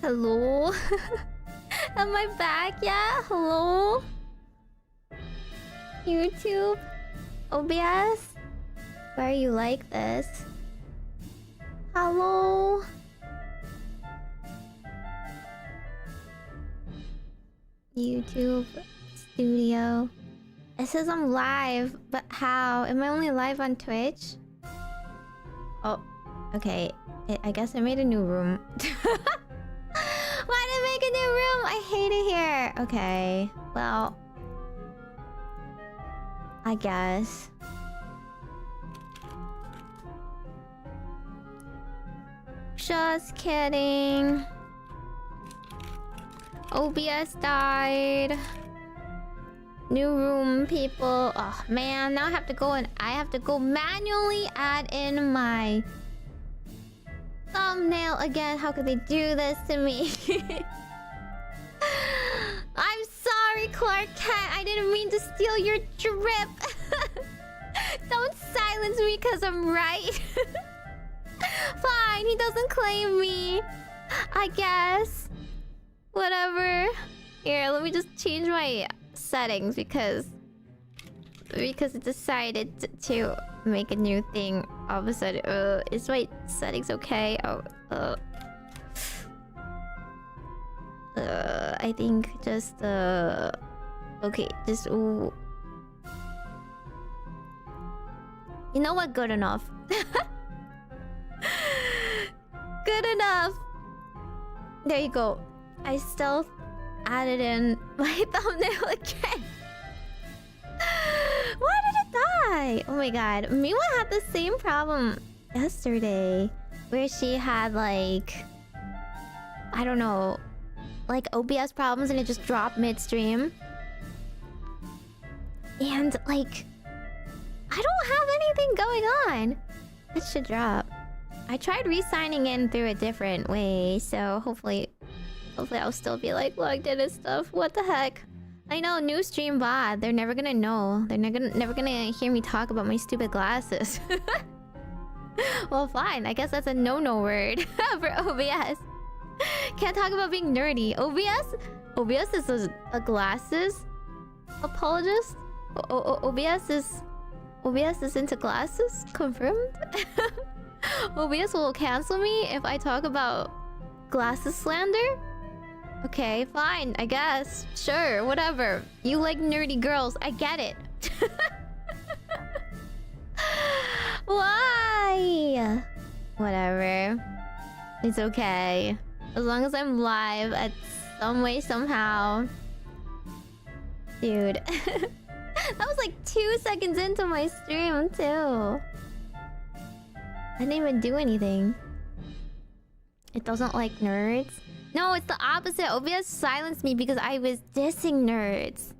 Hello? Am I back yet? Hello? YouTube? OBS? Why are you like this? Hello? YouTube Studio. It says I'm live, but how? Am I only live on Twitch? Oh, okay. I guess I made a new room. Why did I make a new room? I hate it here. Okay, well, I guess. Just kidding. OBS died. New room, people. Oh man, now I have to go manually add in my thumbnail again. How could they do this to me? I'm sorry, Clark Kent. I didn't mean to steal your drip. Don't silence me because I'm right. Fine, he doesn't claim me. I guess. Whatever. Here, let me just change my settings because it decided to make a new thing all of a sudden. Is my settings okay? I think just okay, just ooh. You know what? Good enough. Good enough. There you go. I still added in my thumbnail again. Why did it die? Oh my god. Miwa had the same problem yesterday. Where she had like, I don't know, like OBS problems and it just dropped midstream. And like, I don't have anything going on. It should drop. I tried re-signing in through a different way, so hopefully I'll still be like logged in and stuff. What the heck? I know, new stream bot. They're never gonna know. They're never gonna hear me talk about my stupid glasses. Well, fine. I guess that's a no-no word for OBS. Can't talk about being nerdy. OBS is a glasses apologist. OBS is into glasses. Confirmed. OBS will cancel me if I talk about glasses slander. Okay, fine, I guess. Sure, whatever. You like nerdy girls, I get it. Why? Whatever. It's okay. As long as I'm live at some way, somehow. Dude. That was like 2 seconds into my stream, too. I didn't even do anything. It doesn't like nerds. No, it's the opposite. OBS silenced me because I was dissing nerds.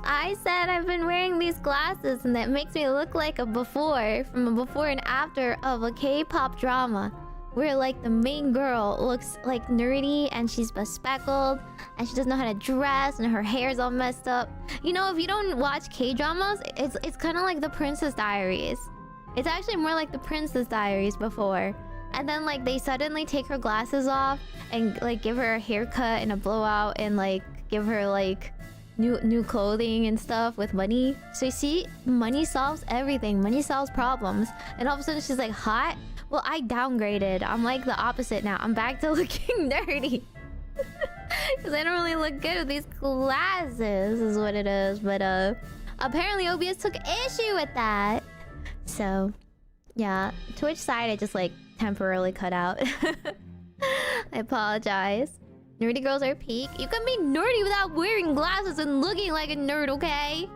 I said I've been wearing these glasses and that makes me look like a before and after of a K-pop drama. Where like the main girl looks like nerdy and she's bespectacled and she doesn't know how to dress and her hair's all messed up. You know, if you don't watch K-dramas, it's kind of like the Princess Diaries. It's actually more like the Princess Diaries before. And then like they suddenly take her glasses off and like give her a haircut and a blowout and like give her like new clothing and stuff with money. So you see, money solves everything. Money solves problems. And all of a sudden she's like hot. Well, I downgraded. I'm like the opposite now. I'm back to looking nerdy. Because I don't really look good with these glasses is what it is. But apparently OBS took issue with that. So yeah, Twitch side I just like temporarily cut out. I apologize. Nerdy girls are peak. You can be nerdy without wearing glasses and looking like a nerd, okay?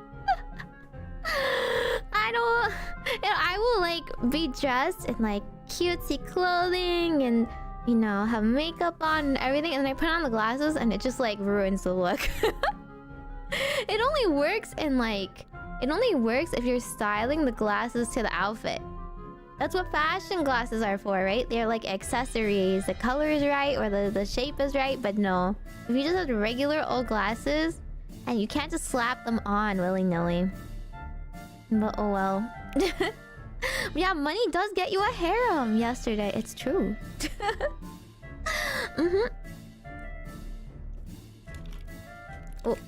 I will like be dressed in like cutesy clothing and you know have makeup on and everything, and then I put on the glasses and it just like ruins the look. It only works if you're styling the glasses to the outfit. That's what fashion glasses are for, right? They're like accessories. The color is right or the shape is right, but no. If you just have regular old glasses and you can't just slap them on willy-nilly. But oh well. Yeah, money does get you a harem yesterday. It's true. Mm-hmm. Oh.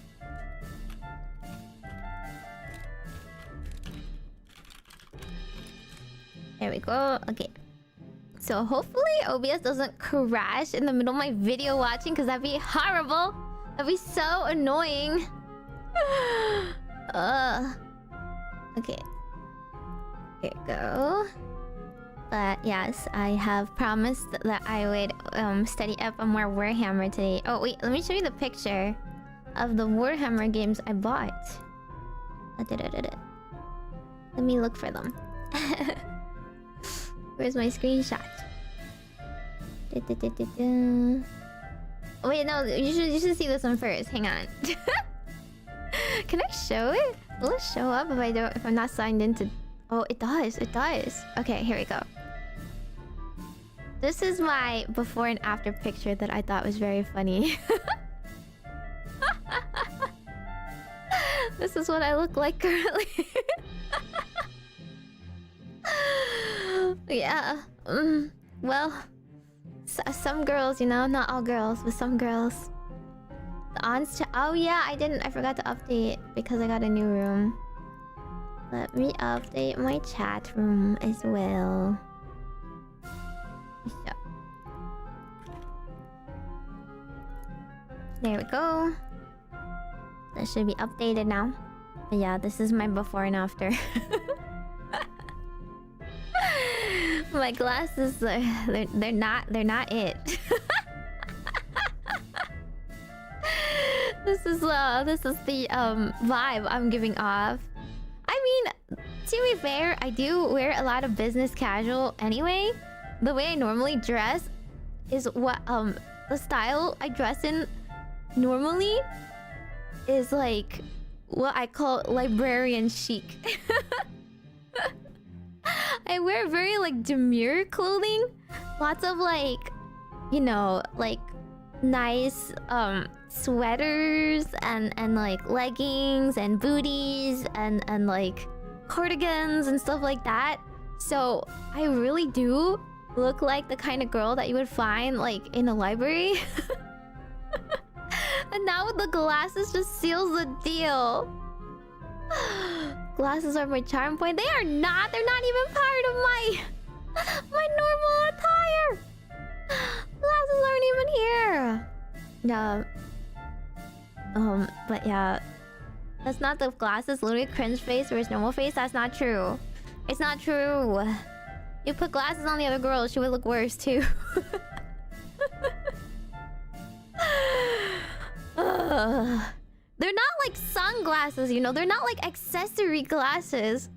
There we go. Okay. So hopefully OBS doesn't crash in the middle of my video watching, because that'd be horrible. That'd be so annoying. Okay. Here we go. But yes, I have promised that I would study up on more Warhammer today. Oh wait, let me show you the picture of the Warhammer games I bought. Let me look for them. Where's my screenshot? Wait, no, you should see this one first. Hang on. Can I show it? Will it show up if I'm not signed into? Oh, it does. It does. Okay, here we go. This is my before and after picture that I thought was very funny. This is what I look like currently. Yeah. Well, some girls, you know, not all girls, but some girls. The ons oh yeah, I forgot to update because I got a new room. Let me update my chat room as well. So. There we go. That should be updated now. But yeah, this is my before and after. My glasses, they're not it. This is the vibe I'm giving off. I mean, to be fair, I do wear a lot of business casual anyway. The way I normally dress is what the style I dress in normally is like what I call librarian chic. I wear very like demure clothing. Lots of like, you know, like nice sweaters and like leggings and booties and like cardigans and stuff like that. So I really do look like the kind of girl that you would find like in a library. And now with the glasses just seals the deal. Glasses are my charm point. They are not. They're not even part of my normal attire. Glasses aren't even here. Yeah. But yeah, that's not the glasses. Literally cringe face versus normal face. That's not true. It's not true. You put glasses on the other girl, she would look worse too. They're not like sunglasses, you know? They're not like accessory glasses.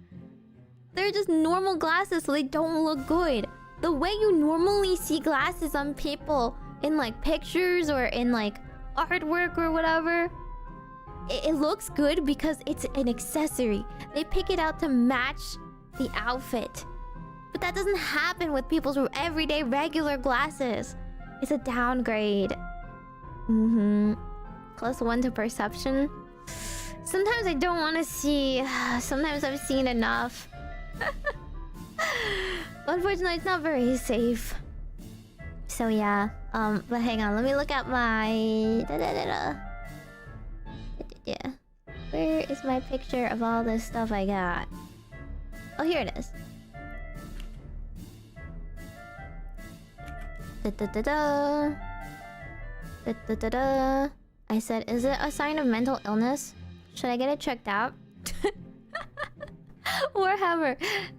They're just normal glasses, so they don't look good. The way you normally see glasses on people in like pictures or in like artwork or whatever, it looks good because it's an accessory. They pick it out to match the outfit. But that doesn't happen with people's everyday regular glasses. It's a downgrade. +1 to perception. Sometimes I don't want to see. Sometimes I've seen enough. Unfortunately, it's not very safe. So yeah. But hang on. Let me look at my... Yeah. Where is my picture of all this stuff I got? Oh, here it is. I said, is it a sign of mental illness? Should I get it checked out? Warhammer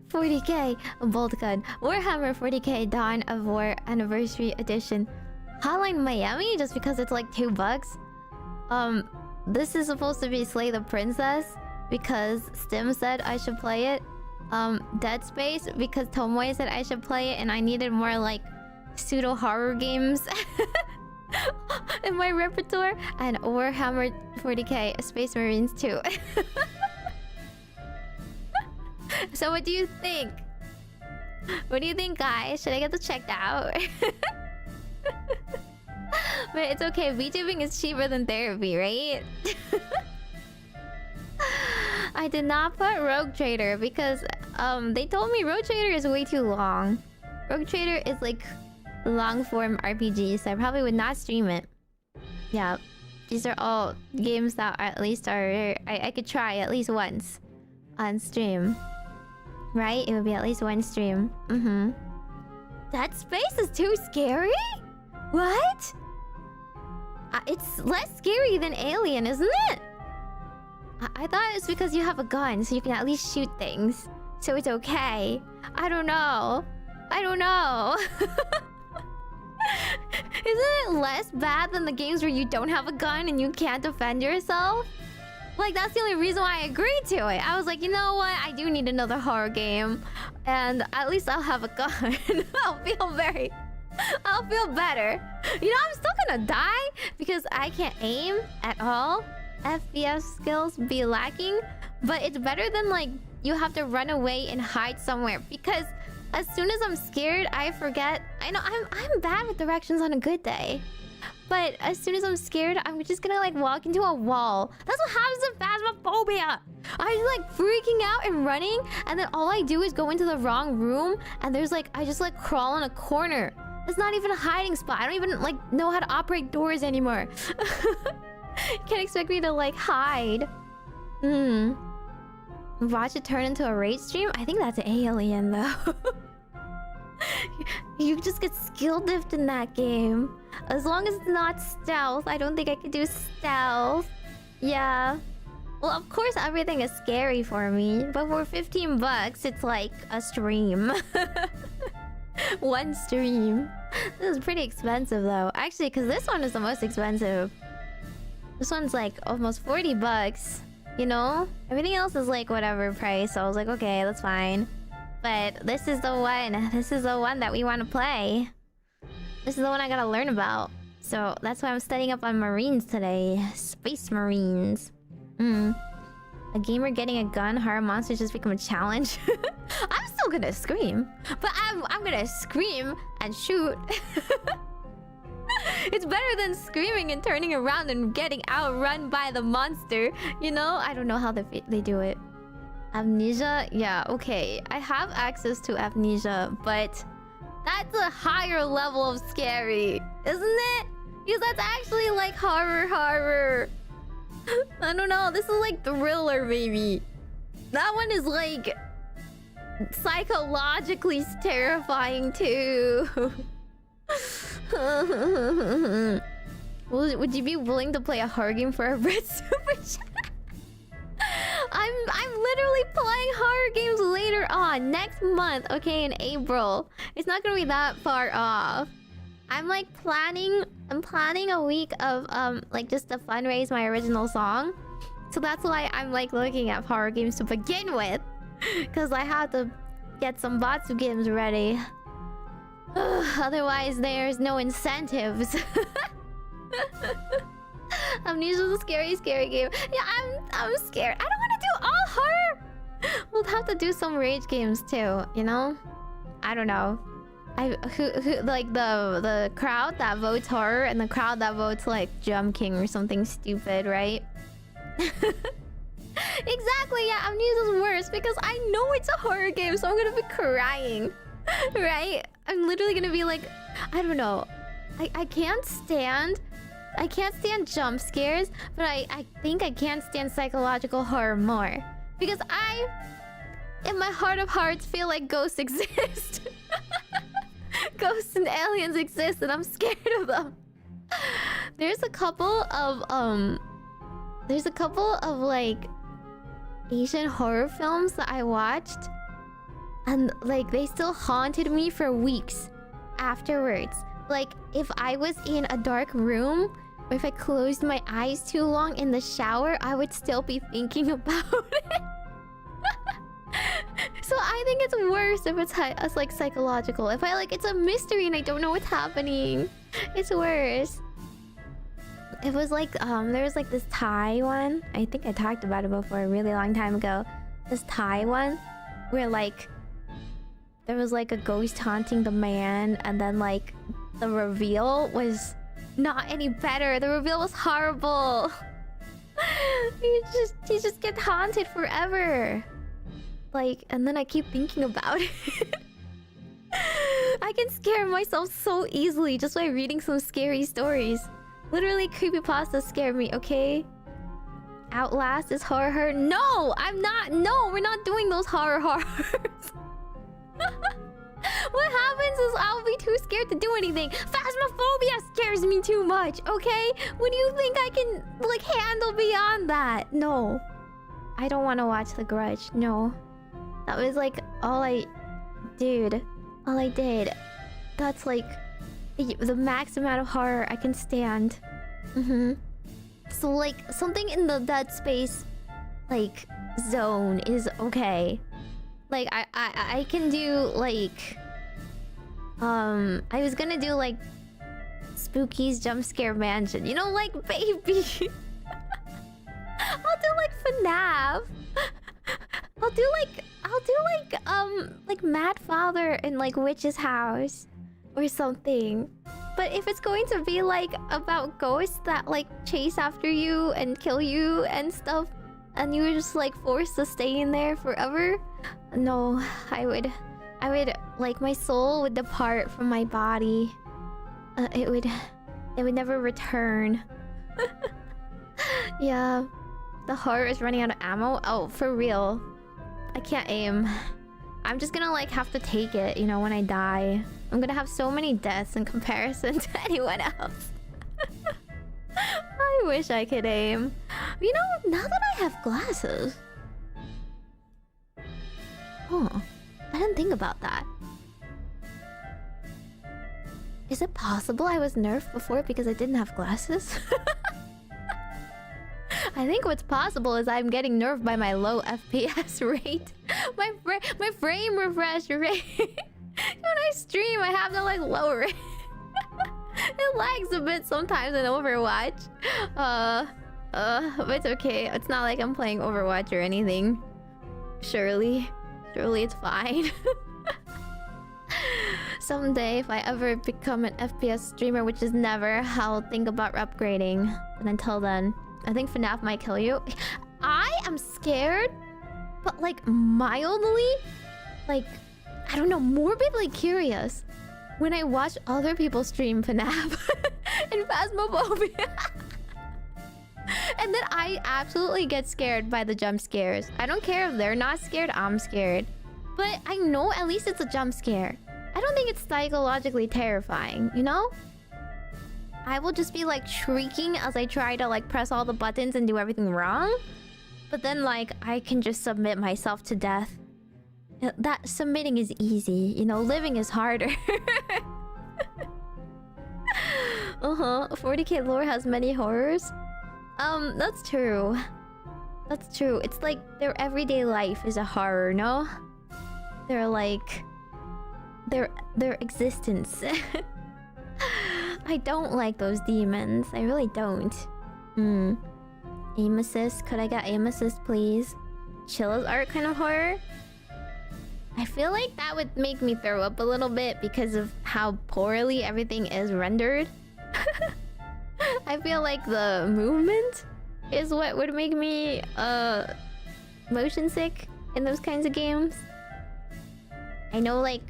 40k, bold gun. Warhammer 40k Dawn of War Anniversary Edition. Hotline Miami, just because it's like $2. This is supposed to be Slay the Princess because Stim said I should play it. Dead Space because Tomoe said I should play it, and I needed more like pseudo horror games in my repertoire. And Warhammer 40k Space Marines 2. So what do you think? What do you think, guys? Should I get this checked out? But it's okay, VTubing is cheaper than therapy, right? I did not put Rogue Trader because They told me Rogue Trader is way too long. Rogue Trader is like long form RPG, so I probably would not stream it. Yeah, these are all games that at least are I could try at least once on stream. Right? It would be at least one stream. Dead Space is too scary? What? It's less scary than Alien, isn't it? I thought it's because you have a gun, so you can at least shoot things. So it's okay. I don't know. Isn't it less bad than the games where you don't have a gun and you can't defend yourself? Like, that's the only reason why I agreed to it. I was like, you know what? I do need another horror game. And at least I'll have a gun. I'll feel better. You know, I'm still gonna die because I can't aim at all. FPS skills be lacking. But it's better than, like, you have to run away and hide somewhere. Because as soon as I'm scared, I forget. I know I'm bad with directions on a good day. But as soon as I'm scared, I'm just gonna like walk into a wall. That's what happens in Phasmophobia. I'm like freaking out and running, and then all I do is go into the wrong room, and there's like I just like crawl in a corner. It's not even a hiding spot. I don't even like know how to operate doors anymore. Can't expect me to like hide. Watch it turn into a raid stream? I think that's Alien though. You just get skill diffed in that game. As long as it's not stealth. I don't think I could do stealth. Yeah. Well, of course everything is scary for me. But for 15 bucks, it's like a stream. One stream. This is pretty expensive though. Actually, because this one is the most expensive. This one's like almost 40 bucks. You know? Everything else is like whatever price. So I was like, okay, that's fine. But this is the one. This is the one that we want to play. This is the one I gotta learn about. So that's why I'm studying up on Marines today. Space Marines. A gamer getting a gun, horror monsters just become a challenge. I'm still gonna scream. But I'm gonna scream and shoot. It's better than screaming and turning around and getting outrun by the monster. You know? I don't know how they do it. Amnesia? Yeah, okay. I have access to amnesia, but that's a higher level of scary, isn't it? Because that's actually like horror. I don't know. This is like thriller, maybe. That one is like psychologically terrifying too. Would you be willing to play a horror game for a red super chat? I'm literally playing horror games later on next month, okay, in April. It's not gonna be that far off. I'm planning a week of like just to fundraise my original song. So that's why I'm like looking at horror games to begin with. Cause I have to get some Batsu games ready. Otherwise there's no incentives. Amnesia's a scary game. Yeah, I'm scared. I don't want to do all horror. We'll have to do some rage games too, you know? I don't know. Who like the crowd that votes horror and the crowd that votes like Jump King or something stupid, right? Exactly, yeah, Amnesia's worse because I know it's a horror game, so I'm gonna be crying. Right? I'm literally gonna be like, I don't know. I can't stand jump scares, but I think I can't stand psychological horror more. Because I, in my heart of hearts, feel like ghosts exist. Ghosts and aliens exist, and I'm scared of them. There's a couple of like Asian horror films that I watched, and like they still haunted me for weeks afterwards. Like if I was in a dark room, or if I closed my eyes too long in the shower, I would still be thinking about it. So I think it's worse if it's like psychological. If it's a mystery and I don't know what's happening, it's worse. It was like there was like this Thai one. I think I talked about it before a really long time ago. This Thai one where like there was like a ghost haunting the man, and then like the reveal was not any better. The reveal was horrible. You just get haunted forever. Like, and then I keep thinking about it. I can scare myself so easily just by reading some scary stories. Literally, creepypasta scared me, okay? Outlast is horror. No, I'm not. No, we're not doing those horrors. What happens is I'll be too scared to do anything. Phasmophobia scares me too much, okay? What do you think I can, like, handle beyond that? No. I don't want to watch The Grudge. No. That was, like, all I... Dude. All I did. That's, like, the max amount of horror I can stand. So, like, something in the Dead Space, like, zone is okay. Like, I can do, like... I was gonna do, like... Spooky's Jump Scare Mansion. You know, like, baby! I'll do, like, FNAF! I'll do, like, Mad Father in, like, Witch's House. Or something. But if it's going to be, like, about ghosts that, like, chase after you and kill you and stuff... And you were just, like, forced to stay in there forever... No, I would, like, my soul would depart from my body. It would never return. Yeah. The horror is running out of ammo? Oh, for real. I can't aim. I'm just gonna, like, have to take it, you know, when I die. I'm gonna have so many deaths in comparison to anyone else. I wish I could aim. You know, now that I have glasses... Huh. I didn't think about that. Is it possible I was nerfed before because I didn't have glasses? I think what's possible is I'm getting nerfed by my low FPS rate. My frame refresh rate. When I stream, I have to, like, lower it. It lags a bit sometimes in Overwatch. But it's okay. It's not like I'm playing Overwatch or anything. Surely it's fine. Someday, if I ever become an FPS streamer, which is never, I'll think about upgrading. And until then, I think FNAF might kill you. I am scared, but, like, mildly, like, I don't know, morbidly curious when I watch other people stream FNAF and Phasmophobia. And then I absolutely get scared by the jump scares. I don't care if they're not scared, I'm scared. But I know at least it's a jump scare. I don't think it's psychologically terrifying, you know? I will just be, like, shrieking as I try to, like, press all the buttons and do everything wrong. But then, like, I can just submit myself to death. That submitting is easy, you know? Living is harder. 40k lore has many horrors. That's true. That's true. It's like their everyday life is a horror, no? They're like... Their existence. I don't like those demons. I really don't. Aim assist. Could I get aim assist, please? Chilla's art kind of horror? I feel like that would make me throw up a little bit because of how poorly everything is rendered. I feel like the movement is what would make me motion sick in those kinds of games. I know like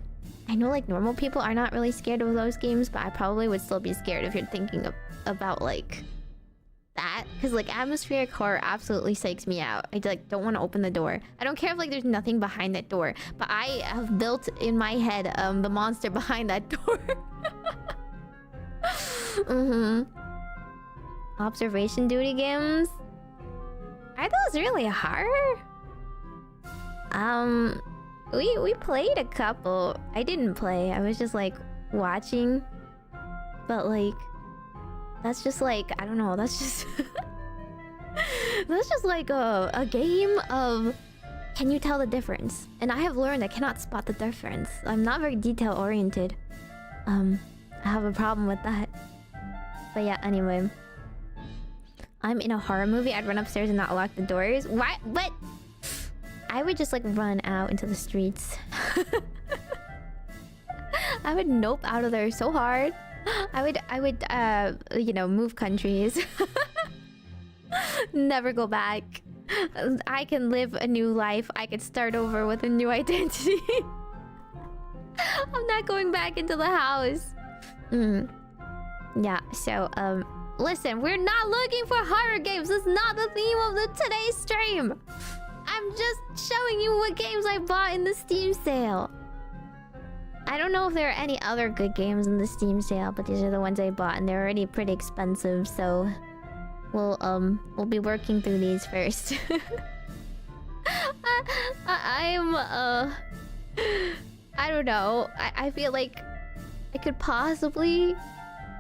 normal people are not really scared of those games, but I probably would still be scared if you're thinking about like that, because like atmospheric horror absolutely psychs me out. I like don't want to open the door. I don't care if like there's nothing behind that door, but I have built in my head the monster behind that door. Observation duty games? Are those really hard? We played a couple. I didn't play. I was just like watching. But like that's just like, I don't know, that's just that's just like a game of can you tell the difference? And I have learned I cannot spot the difference. I'm not very detail oriented. I have a problem with that. But yeah, anyway. I'm in a horror movie, I'd run upstairs and not lock the doors. Why? But I would just like run out into the streets. I would nope out of there so hard. I would you know, move countries. Never go back. I can live a new life. I can start over with a new identity. I'm not going back into the house. Yeah, so, listen, we're not looking for horror games. That's not the theme of today's stream. I'm just showing you what games I bought in the Steam sale. I don't know if there are any other good games in the Steam sale, but these are the ones I bought, and they're already pretty expensive, so we'll be working through these first. I don't know. I feel like I could possibly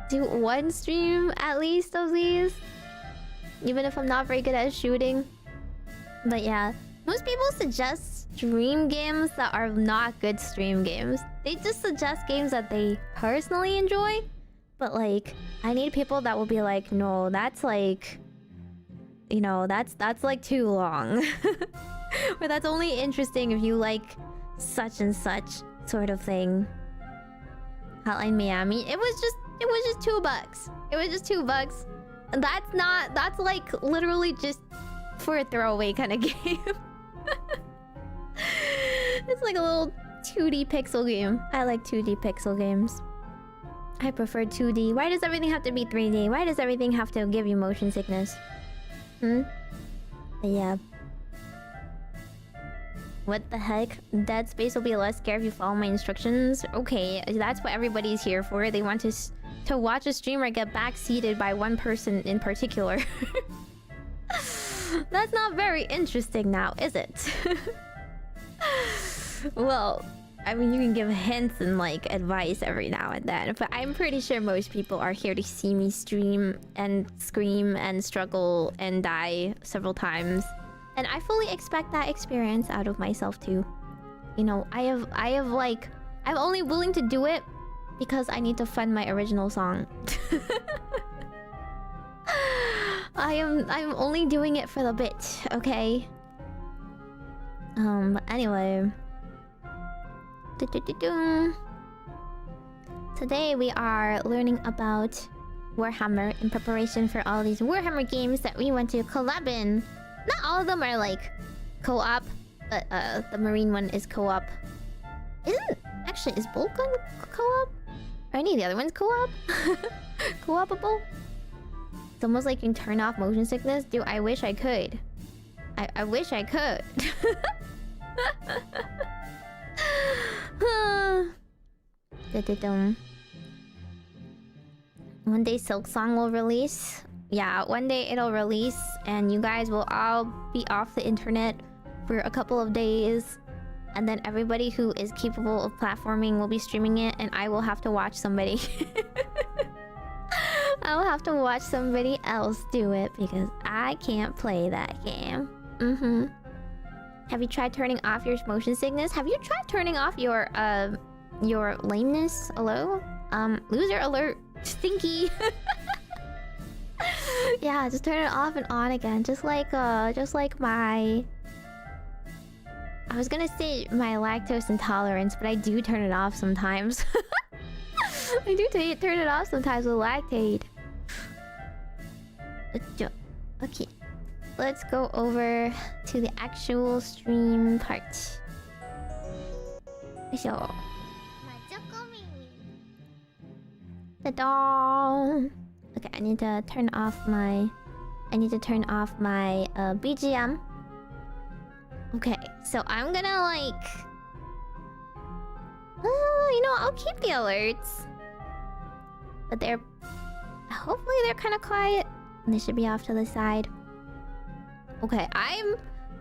do one stream at least of these, even if I'm not very good at shooting. But yeah, most people suggest stream games that are not good stream games. They just suggest games that they personally enjoy. But like, I need people that will be like, no, that's like, you know, that's like too long. Or that's only interesting if you like such and such sort of thing. Hotline Miami. It was just $2. It was just $2. That's like literally just for a throwaway kind of game. It's like a little 2D pixel game. I like 2D pixel games. I prefer 2D. Why does everything have to be 3D? Why does everything have to give you motion sickness? Yeah. What the heck? Dead Space will be less scary if you follow my instructions. Okay, that's what everybody's here for. They want to watch a streamer get backseated by one person in particular. That's not very interesting now, is it? Well, I mean, you can give hints and like advice every now and then, but I'm pretty sure most people are here to see me stream and scream and struggle and die several times. And I fully expect that experience out of myself too. You know, I'm only willing to do it because I need to fund my original song. I'm only doing it for the bit, okay? But anyway. Today we are learning about Warhammer in preparation for all these Warhammer games that we want to collab in. Not all of them are like co-op, but the Marine one is co-op. Is Boltgun co-op? Are any of the other ones co-op? Co-opable? It's almost like you can turn off motion sickness. Dude, I wish I could. I wish I could. One day Silksong will release. Yeah, one day it'll release and you guys will all be off the internet for a couple of days. And then everybody who is capable of platforming will be streaming it and I will have to watch somebody. I will have to watch somebody else do it because I can't play that game. Have you tried turning off your motion sickness? Have you tried turning off your lameness? Hello? Loser alert. Stinky. Yeah, just turn it off and on again. Just like my... I was gonna say my lactose intolerance, but I do turn it off sometimes. I do turn it off sometimes with lactate. Okay. Let's go over to the actual stream part. So... Majokko Meimi. Ta-da! Okay, I need to turn off my BGM. Okay, so I'm gonna like... you know, I'll keep the alerts. But hopefully they're kind of quiet. And they should be off to the side. Okay, I'm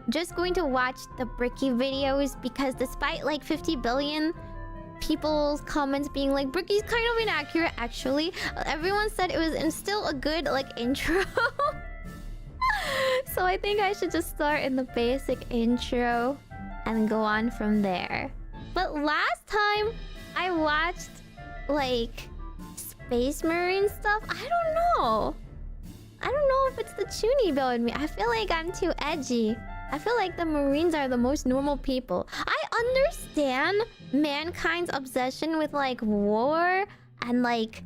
just going to watch the Bricky videos because despite like 50 billion people's comments being like, Bricky's kind of inaccurate, actually. Everyone said it was still a good like intro. So I think I should just start in the basic intro and go on from there. But last time I watched like Space Marine stuff, I don't know if it's the Chuny build in me. I feel like I'm too edgy. I feel like the Marines are the most normal people. I understand mankind's obsession with like war and like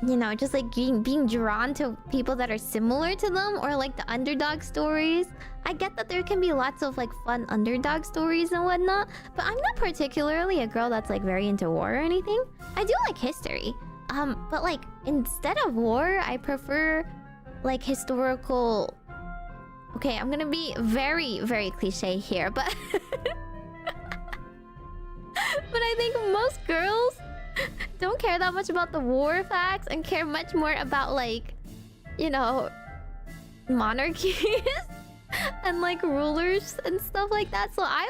you know, just like being drawn to people that are similar to them, or like the underdog stories. I get that there can be lots of like fun underdog stories and whatnot, but I'm not particularly a girl that's like very into war or anything. I do like history, but like instead of war, I prefer like historical. Okay, I'm gonna be very, very cliche here, but but I think most girls don't care that much about the war facts and care much more about like, you know, monarchies and like rulers and stuff like that. So I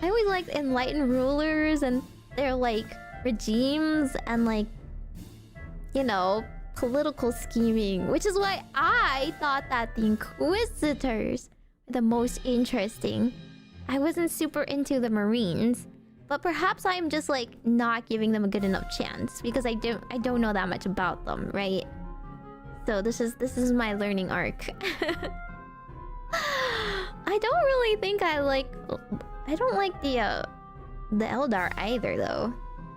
always liked enlightened rulers and their like regimes and like, you know, political scheming, which is why I thought that the Inquisitors were the most interesting. I wasn't super into the Marines, but perhaps I'm just like not giving them a good enough chance because I don't know that much about them, right? So this is my learning arc. I don't really think I don't like the Eldar either though.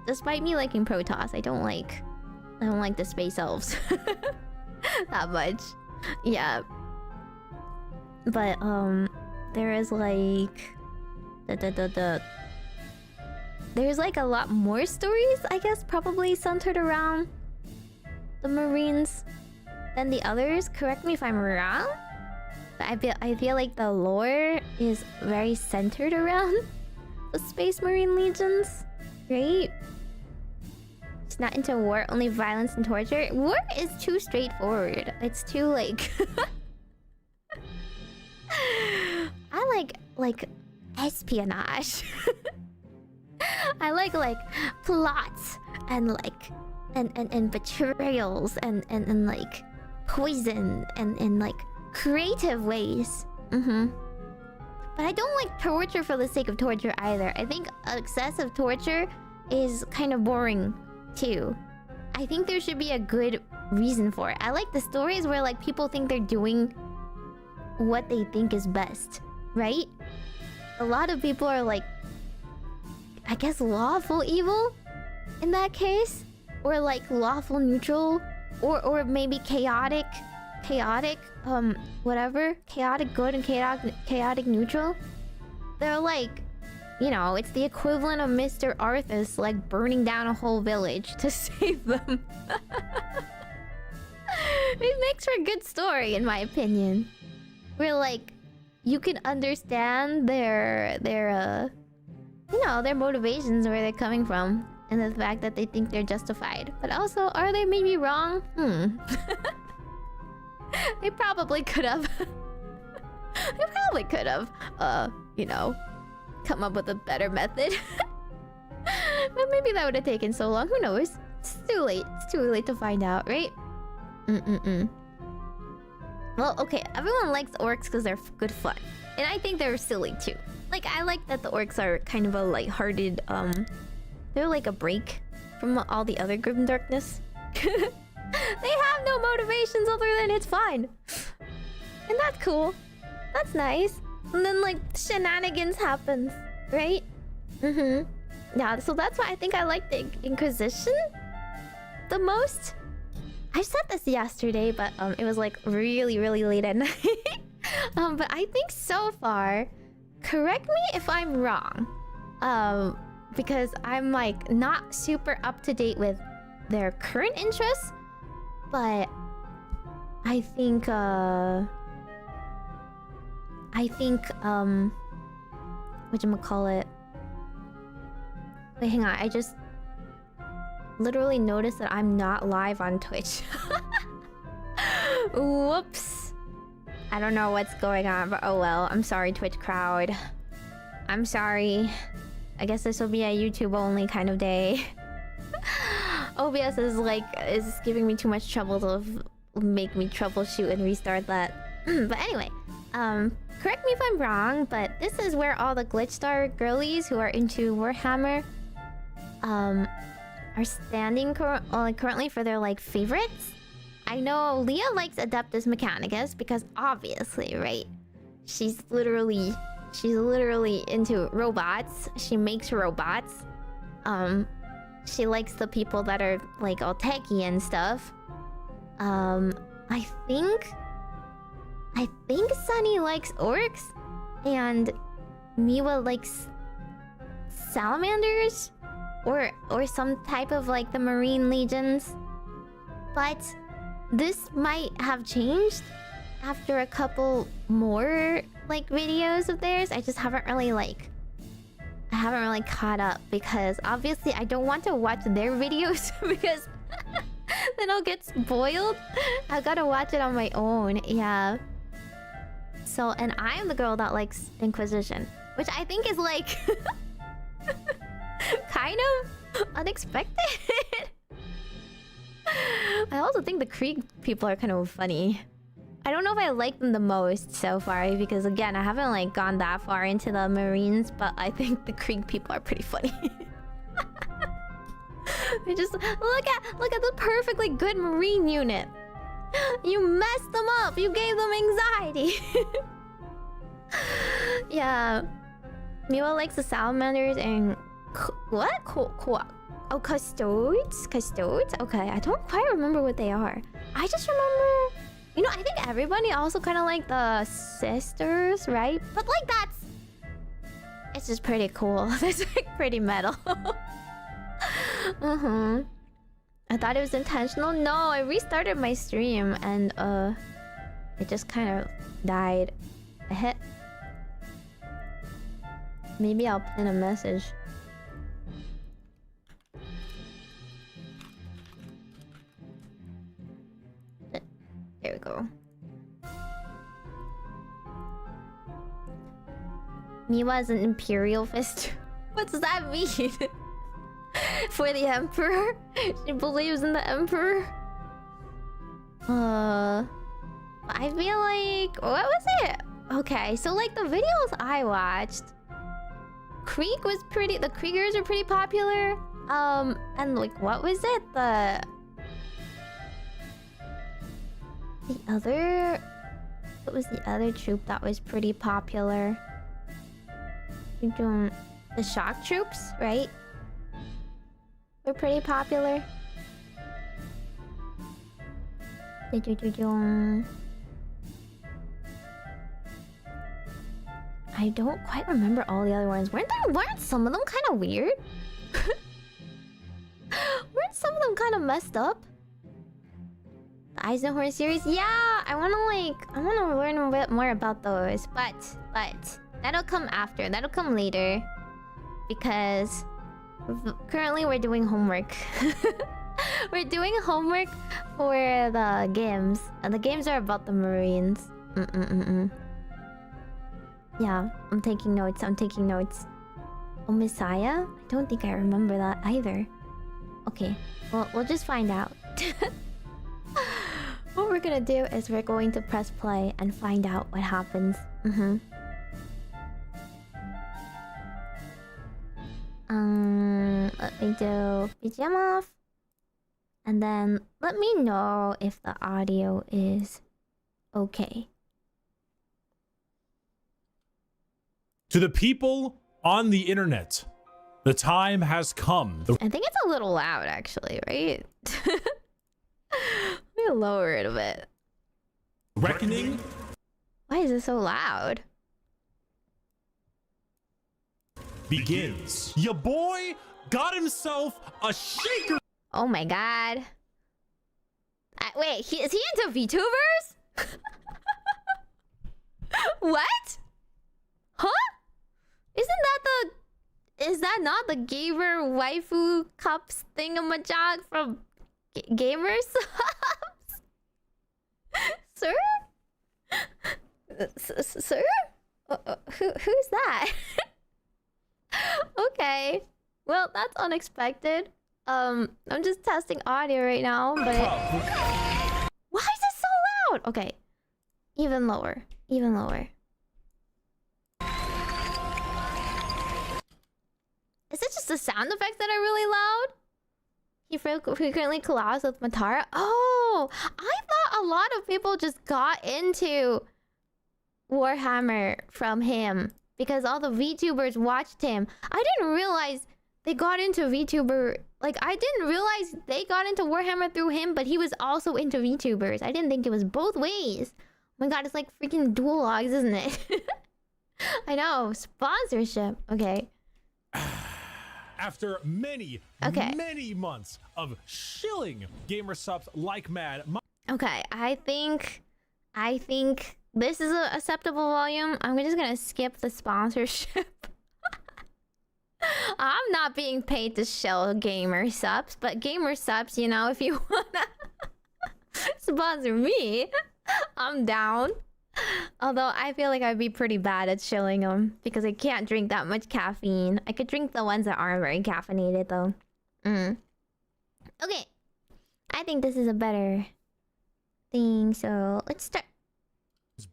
Despite me liking Protoss, I don't like the space elves that much. Yeah. But there is like there's like a lot more stories, I guess, probably centered around the Marines than the others. Correct me if I'm wrong, but I feel like the lore is very centered around the Space Marine Legions, right? It's not into war, only violence and torture. War is too straightforward. It's too like I like espionage. I like plots and like and betrayals and like poison and like creative ways. But I don't like torture for the sake of torture either. I think excessive torture is kind of boring too. I think there should be a good reason for it. I like the stories where like people think they're doing what they think is best, right? A lot of people are like, I guess, lawful evil in that case, or like lawful neutral, or maybe chaotic whatever, chaotic good and chaotic neutral. They're like, you know, it's the equivalent of Mr. Arthas like burning down a whole village to save them. It makes for a good story in my opinion, where like you can understand their you know, their motivations, where they're coming from, and the fact that they think they're justified. But also, are they maybe wrong? They probably could have. They probably could have, you know, come up with a better method. But maybe that would have taken so long. Who knows? It's too late. It's too late to find out, right? Well, okay. Everyone likes orcs because they're good fun, and I think they're silly too. Like, I like that the orcs are kind of a lighthearted, they're like a break from all the other grim darkness. They have no motivations other than it's fun. And that's cool. That's nice. And then, like, shenanigans happens, right? Yeah, so that's why I think I like the Inquisition the most. I said this yesterday, but it was like really, really late at night. But I think so far, correct me if I'm wrong, because I'm like not super up to date with their current interests, but I think whatchamacallit, wait, hang on, I just literally noticed that I'm not live on Twitch. Whoops. I don't know what's going on, but oh well. I'm sorry, Twitch crowd. I'm sorry. I guess this will be a YouTube only kind of day. OBS is giving me too much trouble to make me troubleshoot and restart that. But anyway, correct me if I'm wrong, but this is where all the GlitchStar girlies who are into Warhammer are standing currently for their like favorites. I know Leah likes Adeptus Mechanicus because obviously, right? She's literally into robots. She makes robots. she likes the people that are like all techie and stuff. I think Sunny likes orcs, and Miwa likes salamanders, or some type of like the marine legions. But this might have changed after a couple more like videos of theirs. I just haven't really caught up, because obviously I don't want to watch their videos because then I'll get spoiled. I gotta watch it on my own. Yeah. So, and I'm the girl that likes Inquisition, which I think is like kind of unexpected. I also think the Krieg people are kind of funny. I don't know if I like them the most so far, because again, I haven't like gone that far into the Marines, but I think the Krieg people are pretty funny. They just look at the perfectly good Marine unit. You messed them up. You gave them anxiety. Yeah. Miwa likes the salamanders and what? Oh, custodes? Custodes? Okay, I don't quite remember what they are. I just remember... You know, I think everybody also kind of like the sisters, right? But like that's... It's just pretty cool. That's like pretty metal. I thought it was intentional. No, I restarted my stream and it just kind of died. I hit... Maybe I'll pin a message. There we go. Miwa is an Imperial Fist. What does that mean? For the Emperor? She believes in the Emperor? I feel like... What was it? Okay, so like the videos I watched... Krieg was pretty... The Kriegers are pretty popular. And like, what was it? The other... What was the other troop that was pretty popular? The shock troops, right? Were pretty popular. I don't quite remember all the other ones. Weren't some of them kind of weird? Weren't some of them kind of messed up? The Eisenhower series? Yeah, I want to learn a bit more about those. But that'll come after. That'll come later. Because currently we're doing homework. We're doing homework for the games. And the games are about the Marines. Yeah, I'm taking notes. Oh, Messiah? I don't think I remember that either. Okay, well, we'll just find out. What we're gonna do is we're going to press play and find out what happens. Let me do BGM off. And then let me know if the audio is okay. To the people on the internet, the time has come. I think it's a little loud, actually, right? Let me lower it a bit. Reckoning? Why is it so loud? Begins. Your boy got himself a shaker. Oh my god. Wait, is he into VTubers? What? Huh? Is that not the gamer waifu cups thingamajig from Gamers? Sir? Sir? Who's that? Okay. Well, that's unexpected. I'm just testing audio right now, but why is it so loud? Okay. Even lower. Is it just the sound effects that are really loud? He frequently collabs with Matara. Oh, I thought a lot of people just got into Warhammer from him because all the VTubers watched him. I didn't realize they got into VTuber. Like, I didn't realize they got into Warhammer through him, but he was also into VTubers. I didn't think it was both ways. Oh my god, it's like freaking dual logs, isn't it? I know. Sponsorship. Okay. After many months of shilling gamer subs like mad. Okay, I think this is a acceptable volume. I'm just gonna skip the sponsorship. I'm not being paid to shill gamer subs, but gamer subs, you know, if you wanna sponsor me, I'm down. Although I feel like I'd be pretty bad at shilling them because I can't drink that much caffeine. I could drink the ones that aren't very caffeinated though. Okay, I think this is a better thing, so let's start.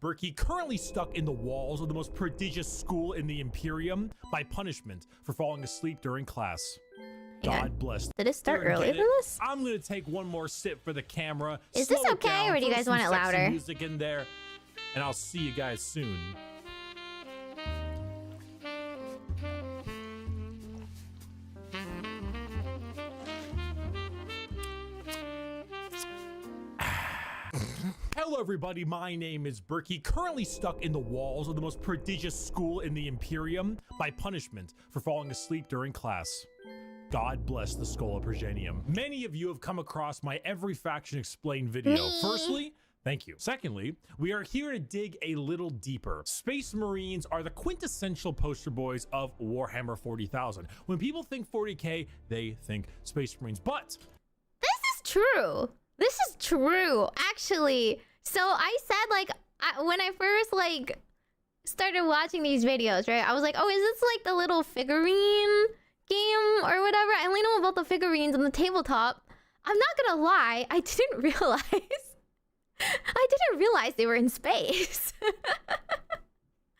Berkey currently stuck in the walls of the most prodigious school in the Imperium by punishment for falling asleep during class. God bless. Did it start earlier than this? I'm gonna take one more sip for the camera. Is this okay, or do you guys want it louder? Music in there, and I'll see you guys soon. Hello everybody, my name is Berkey, currently stuck in the walls of the most prodigious school in the Imperium by punishment for falling asleep during class. God bless the Schola Progenium. Many of you have come across my Every Faction Explained video. Firstly, thank you. Secondly, we are here to dig a little deeper. Space Marines are the quintessential poster boys of Warhammer 40,000. When people think 40k, they think Space Marines, but... This is true. This is true, actually. So I said, like, when I first, like, started watching these videos, right? I was like, oh, is this, like, the little figurine game or whatever? I only know about the figurines on the tabletop. I'm not gonna lie, I didn't realize they were in space.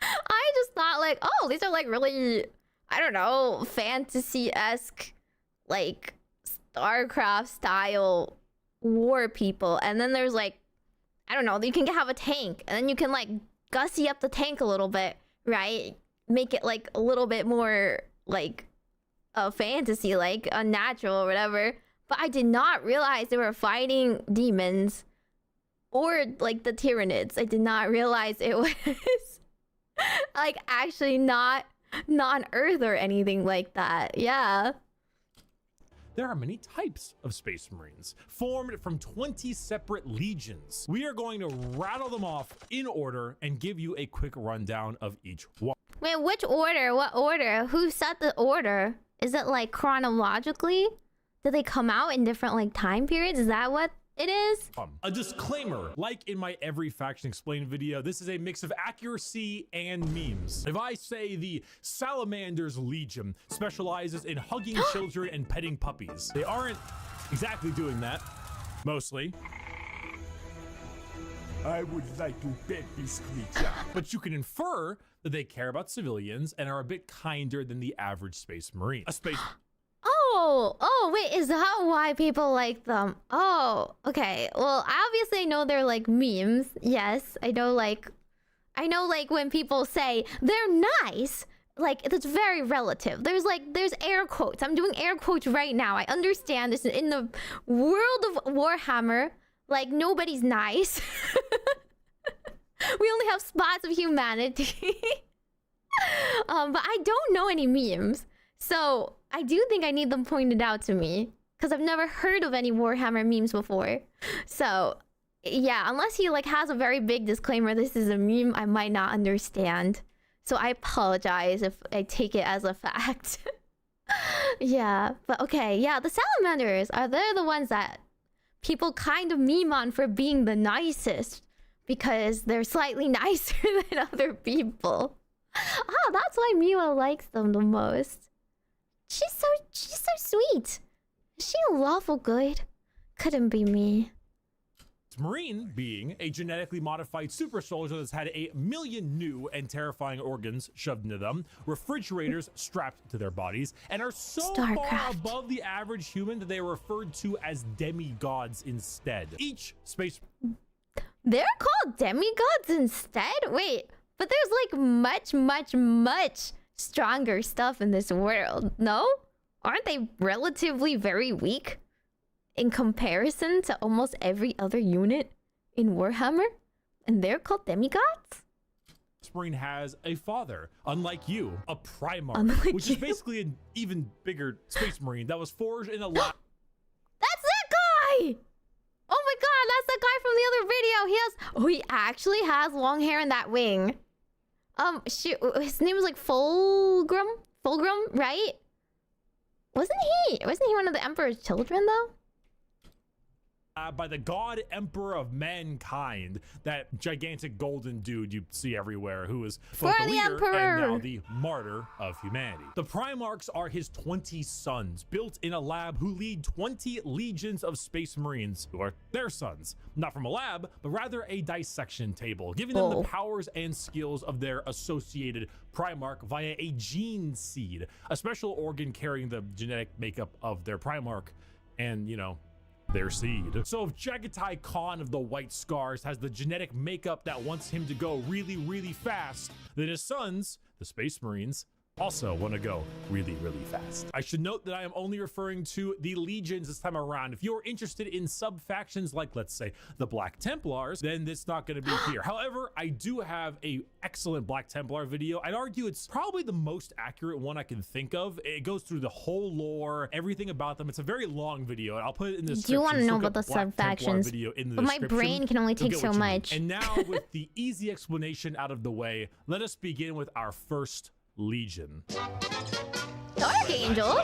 I just thought, like, oh, these are, like, really, I don't know, fantasy-esque, like, StarCraft-style war people. And then there's, like, I don't know, you can have a tank, and then you can, like, gussy up the tank a little bit, right? Make it, like, a little bit more, like, a fantasy, like, unnatural or whatever. But I did not realize they were fighting demons or, like, the Tyranids. I did not realize it was, like, actually not non-Earth or anything like that. Yeah. There are many types of Space Marines, formed from 20 separate legions. We are going to rattle them off in order and give you a quick rundown of each one. Wait, which order? What order? Who set the order? Is it, like, chronologically? Did they come out in different, like, time periods? Is that what it is? A disclaimer, like in my Every Faction Explained video, this is a mix of accuracy and memes. If I say the Salamander's Legion specializes in hugging children and petting puppies, they aren't exactly doing that, mostly. I would like to pet this creature. But you can infer that they care about civilians and are a bit kinder than the average Space Marine. Oh, wait, is that why people like them? Oh, okay. Well, obviously I know they're like memes. Yes, I know like when people say they're nice, like it's very relative. There's air quotes. I'm doing air quotes right now. I understand this in the world of Warhammer, like nobody's nice. We only have spots of humanity. But I don't know any memes. So I do think I need them pointed out to me because I've never heard of any Warhammer memes before. So yeah, unless he like has a very big disclaimer, this is a meme, I might not understand. So I apologize if I take it as a fact. Yeah, but okay, yeah, the Salamanders are they the ones that people kind of meme on for being the nicest because they're slightly nicer than other people. Oh, that's why Miwa likes them the most. She's so sweet. Is she lawful good? Couldn't be me. Marine being a genetically modified super soldier that's had 1 million new and terrifying organs shoved into them, refrigerators strapped to their bodies, and are so far above the average human that they are referred to as demigods instead. Each space... They're called demigods instead? Wait, but there's like much stronger stuff in this world, no? aren't they relatively very weak in comparison to almost every other unit in Warhammer? And they're called demigods? Marine has a father, unlike you, a Primarch, Unlike which you? is basically an even bigger Space Marine that was forged in a lab. That's that guy! Oh my god, that's the guy from the other video. He actually has long hair in that wing. Shoot, his name was like Fulgrim, right? Wasn't he one of the Emperor's children though? By the God Emperor of Mankind, that gigantic golden dude you see everywhere, who is both For the the leader Emperor. and now the martyr of humanity. The Primarchs are his 20 sons, built in a lab, who lead 20 legions of Space Marines, who are their sons, not from a lab, but rather a dissection table, giving them the powers and skills of their associated Primarch via a gene seed, a special organ carrying the genetic makeup of their Primarch, and, you know, their seed. So if Jagatai Khan of the White Scars has the genetic makeup that wants him to go really, really fast, then his sons, the Space Marines, also want to go really, really fast. I should note that I am only referring to the legions this time around. If you're interested in sub-factions like, let's say, the Black Templars, then it's not going to be here. However, I do have a excellent Black Templar video. I'd argue it's probably the most accurate one I can think of. It goes through the whole lore, everything about them. It's a very long video, and I'll put it in the description. Do you want to know Look about up the Black Templar sub-factions? video in the But my description. brain can only You'll take get so what you need. much. And now, with the easy explanation out of the way, let us begin with our first legion. Dark Angels?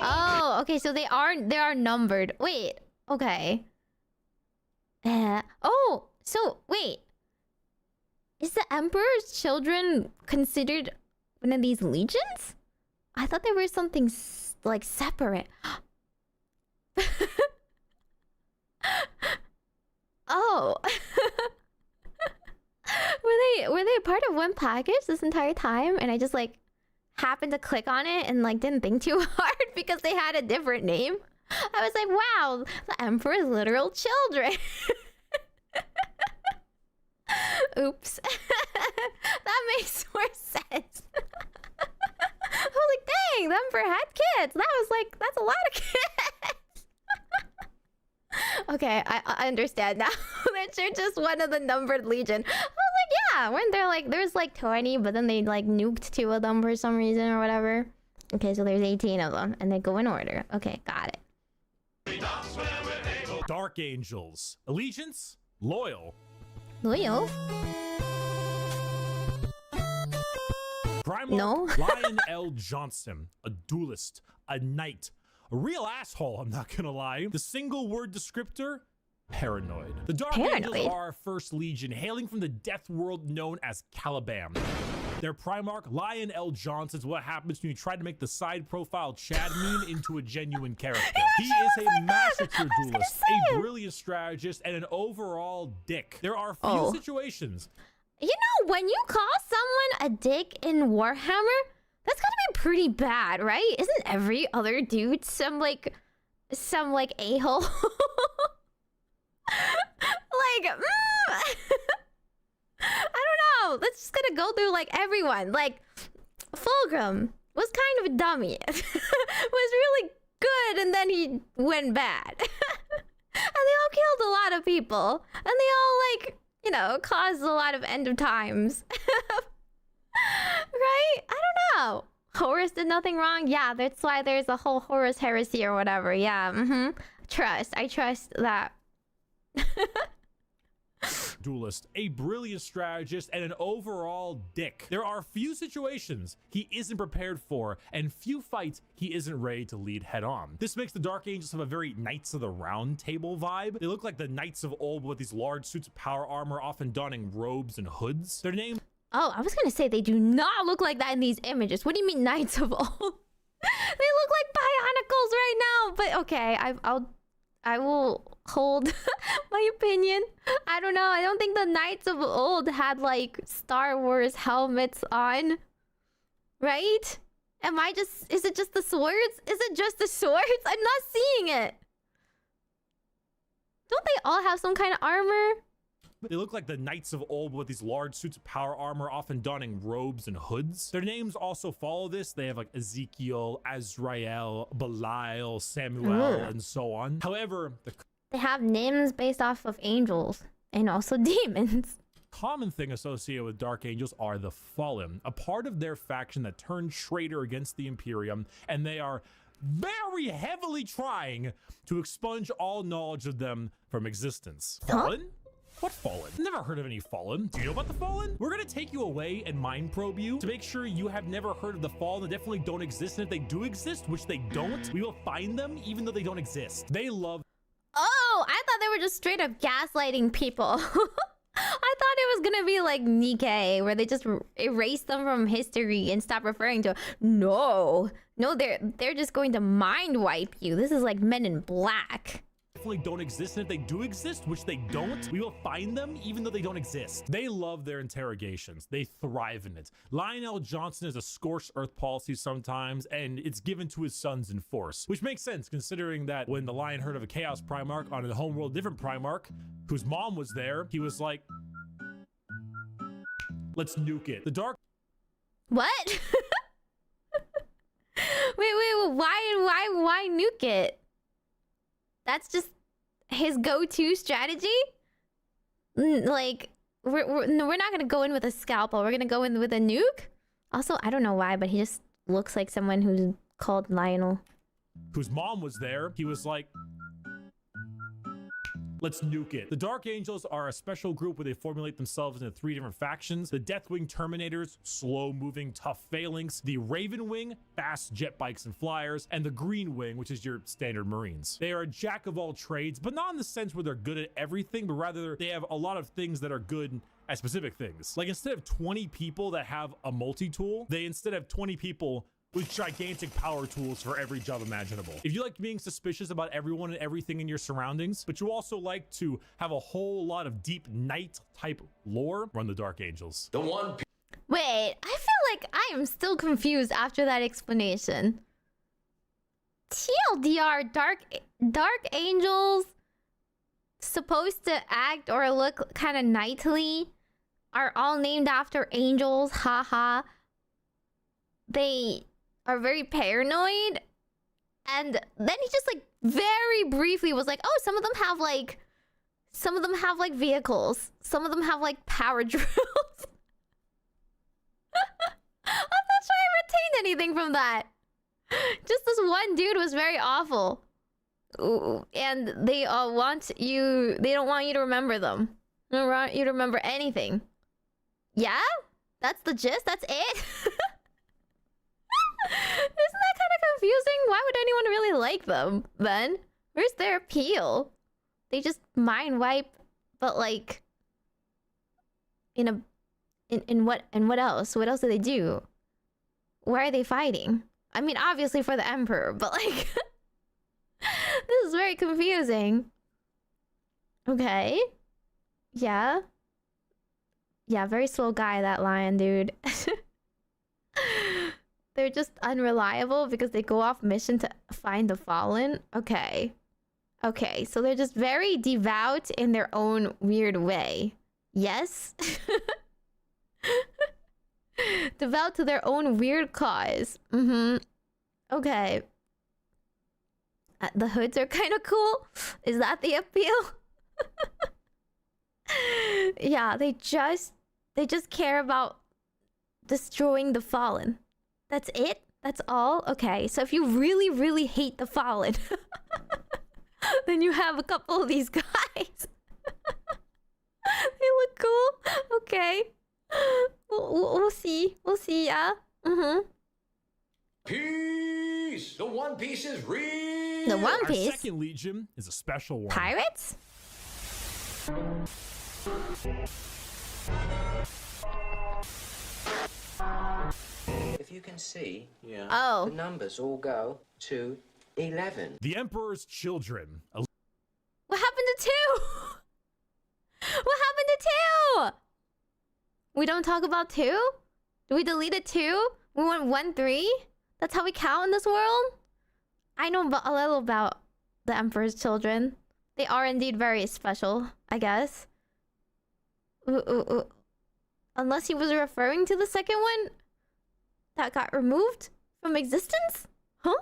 Oh, okay, so they are numbered. Wait, okay. Oh, so wait. Is the Emperor's children considered one of these legions? I thought they were something like separate. Oh. Were they a part of one package this entire time, and I just like happened to click on it and like didn't think too hard because they had a different name? I was like, wow, the Emperor's literal children. Oops. That makes more sense. I was like, dang, the Emperor had kids. That's a lot of kids. Okay, I understand now that you're just one of the numbered legion. I was like, yeah, weren't there like, there's like 20, but then they like nuked 2 of them for some reason or whatever. Okay, so there's 18 of them, and they go in order. Okay, got it. Dark Angels. Allegiance? Loyal. Loyal? Primarch No. Lion L. Johnson, a duelist, a knight, a real asshole, I'm not gonna lie. The single word descriptor? Paranoid. The Dark Angels are our first legion, hailing from the death world known as Caliban. Their Primarch, Lion L. Johnson, is what happens when you try to make the side profile Chad meme into a genuine character. He is a massacre duelist, a brilliant strategist, and an overall dick. There are few situations. You know, when you call someone a dick in Warhammer, that's gotta be pretty bad, right? Isn't every other dude some a-hole? Like, I don't know. That's just gonna go through like everyone. Like, Fulgrim was kind of a dummy. Was really good, and then he went bad. And they all killed a lot of people. And they all like, you know, caused a lot of end of times. Right? I don't know. Horus did nothing wrong? Yeah, that's why there's a whole Horus heresy or whatever. Yeah, I trust that. Duelist, a brilliant strategist, and an overall dick. There are few situations he isn't prepared for, and few fights he isn't ready to lead head on. This makes the Dark Angels have a very Knights of the Round Table vibe. They look like the knights of old with these large suits of power armor, often donning robes and hoods. Their name... Oh, I was gonna say they do not look like that in these images. What do you mean Knights of old? They look like Bionicles right now. But okay, I will hold my opinion. I don't know. I don't think the Knights of old had like Star Wars helmets on. Right? Is it just the swords? Is it just the swords? I'm not seeing it. Don't they all have some kind of armor? They look like the knights of old with these large suits of power armor, often donning robes and hoods. Their names also follow this. They have like Ezekiel, Azrael, Belial, Samuel, and so on. However, they have names based off of angels and also demons. Common thing associated with Dark Angels are the Fallen, a part of their faction that turned traitor against the Imperium, and they are very heavily trying to expunge all knowledge of them from existence. Fallen? What Fallen? Never heard of any Fallen. Do you know about the Fallen? We're gonna take you away and mind probe you to make sure you have never heard of the Fallen. They definitely don't exist, and if they do exist, which they don't, we will find them even though they don't exist. They love... Oh, I thought they were just straight up gaslighting people. I thought it was gonna be like Nikkei, where they just erase them from history and stop referring to. No, they're just going to mind wipe you. This is like Men in Black. Definitely don't exist, and if they do exist, which they don't, we will find them even though they don't exist. They love their interrogations. They thrive in it. Lionel Johnson is a scorched earth policy sometimes, and it's given to his sons in force, which makes sense considering that when the Lion heard of a Chaos Primarch on a homeworld different Primarch, whose mom was there, he was like, let's nuke it. The Dark... What? wait, why nuke it? That's just his go-to strategy? Like, we're not gonna go in with a scalpel. We're gonna go in with a nuke? Also, I don't know why, but he just looks like someone who's called Lionel. Whose mom was there. He was like, let's nuke it. The Dark Angels are a special group where they formulate themselves into 3 different factions. The Deathwing Terminators, slow-moving, tough phalanx. The Raven Wing, fast jet bikes and flyers. And the Green Wing, which is your standard Marines. They are a jack of all trades, but not in the sense where they're good at everything, but rather they have a lot of things that are good at specific things. Like instead of 20 people that have a multi-tool, they instead have 20 people with gigantic power tools for every job imaginable. If you like being suspicious about everyone and everything in your surroundings, but you also like to have a whole lot of deep night type lore, run the Dark Angels. Wait, I feel like I am still confused after that explanation. TLDR, Dark Angels supposed to act or look kind of knightly are all named after angels, haha. They are very paranoid, and then he just like very briefly was like, oh, some of them have like vehicles, some of them have like power drills. I'm not sure I retained anything from that. Just this one dude was very awful. Ooh, and they don't want you to remember them. They don't want you to remember anything. Yeah? That's the gist? That's it? Isn't that kind of confusing? Why would anyone really like them then? Where's their appeal? They just mind wipe, but like in what else? What else do they do? Why are they fighting? I mean, obviously for the Emperor, but like this is very confusing. Okay. Yeah. Yeah, very slow guy, that lion dude. They're just unreliable because they go off mission to find the fallen. Okay. Okay, so they're just very devout in their own weird way. Yes? Devout to their own weird cause. Okay. The hoods are kind of cool. Is that the appeal? Yeah, they just care about destroying the fallen. That's it? That's all? Okay, so if you really, really hate the fallen, then you have a couple of these guys. They look cool. Okay. We'll see. We'll see, yeah. Peace! The One Piece is real! The One Piece? Our second Legion is a special one. Pirates? If you can see, Oh. the numbers all go to 11. The Emperor's Children. What happened to 2? What happened to 2? We don't talk about 2? Do we delete it 2? We want 1, 3? That's how we count in this world? I know a little about the Emperor's Children. They are indeed very special, I guess. Unless he was referring to the second one that got removed from existence? Huh?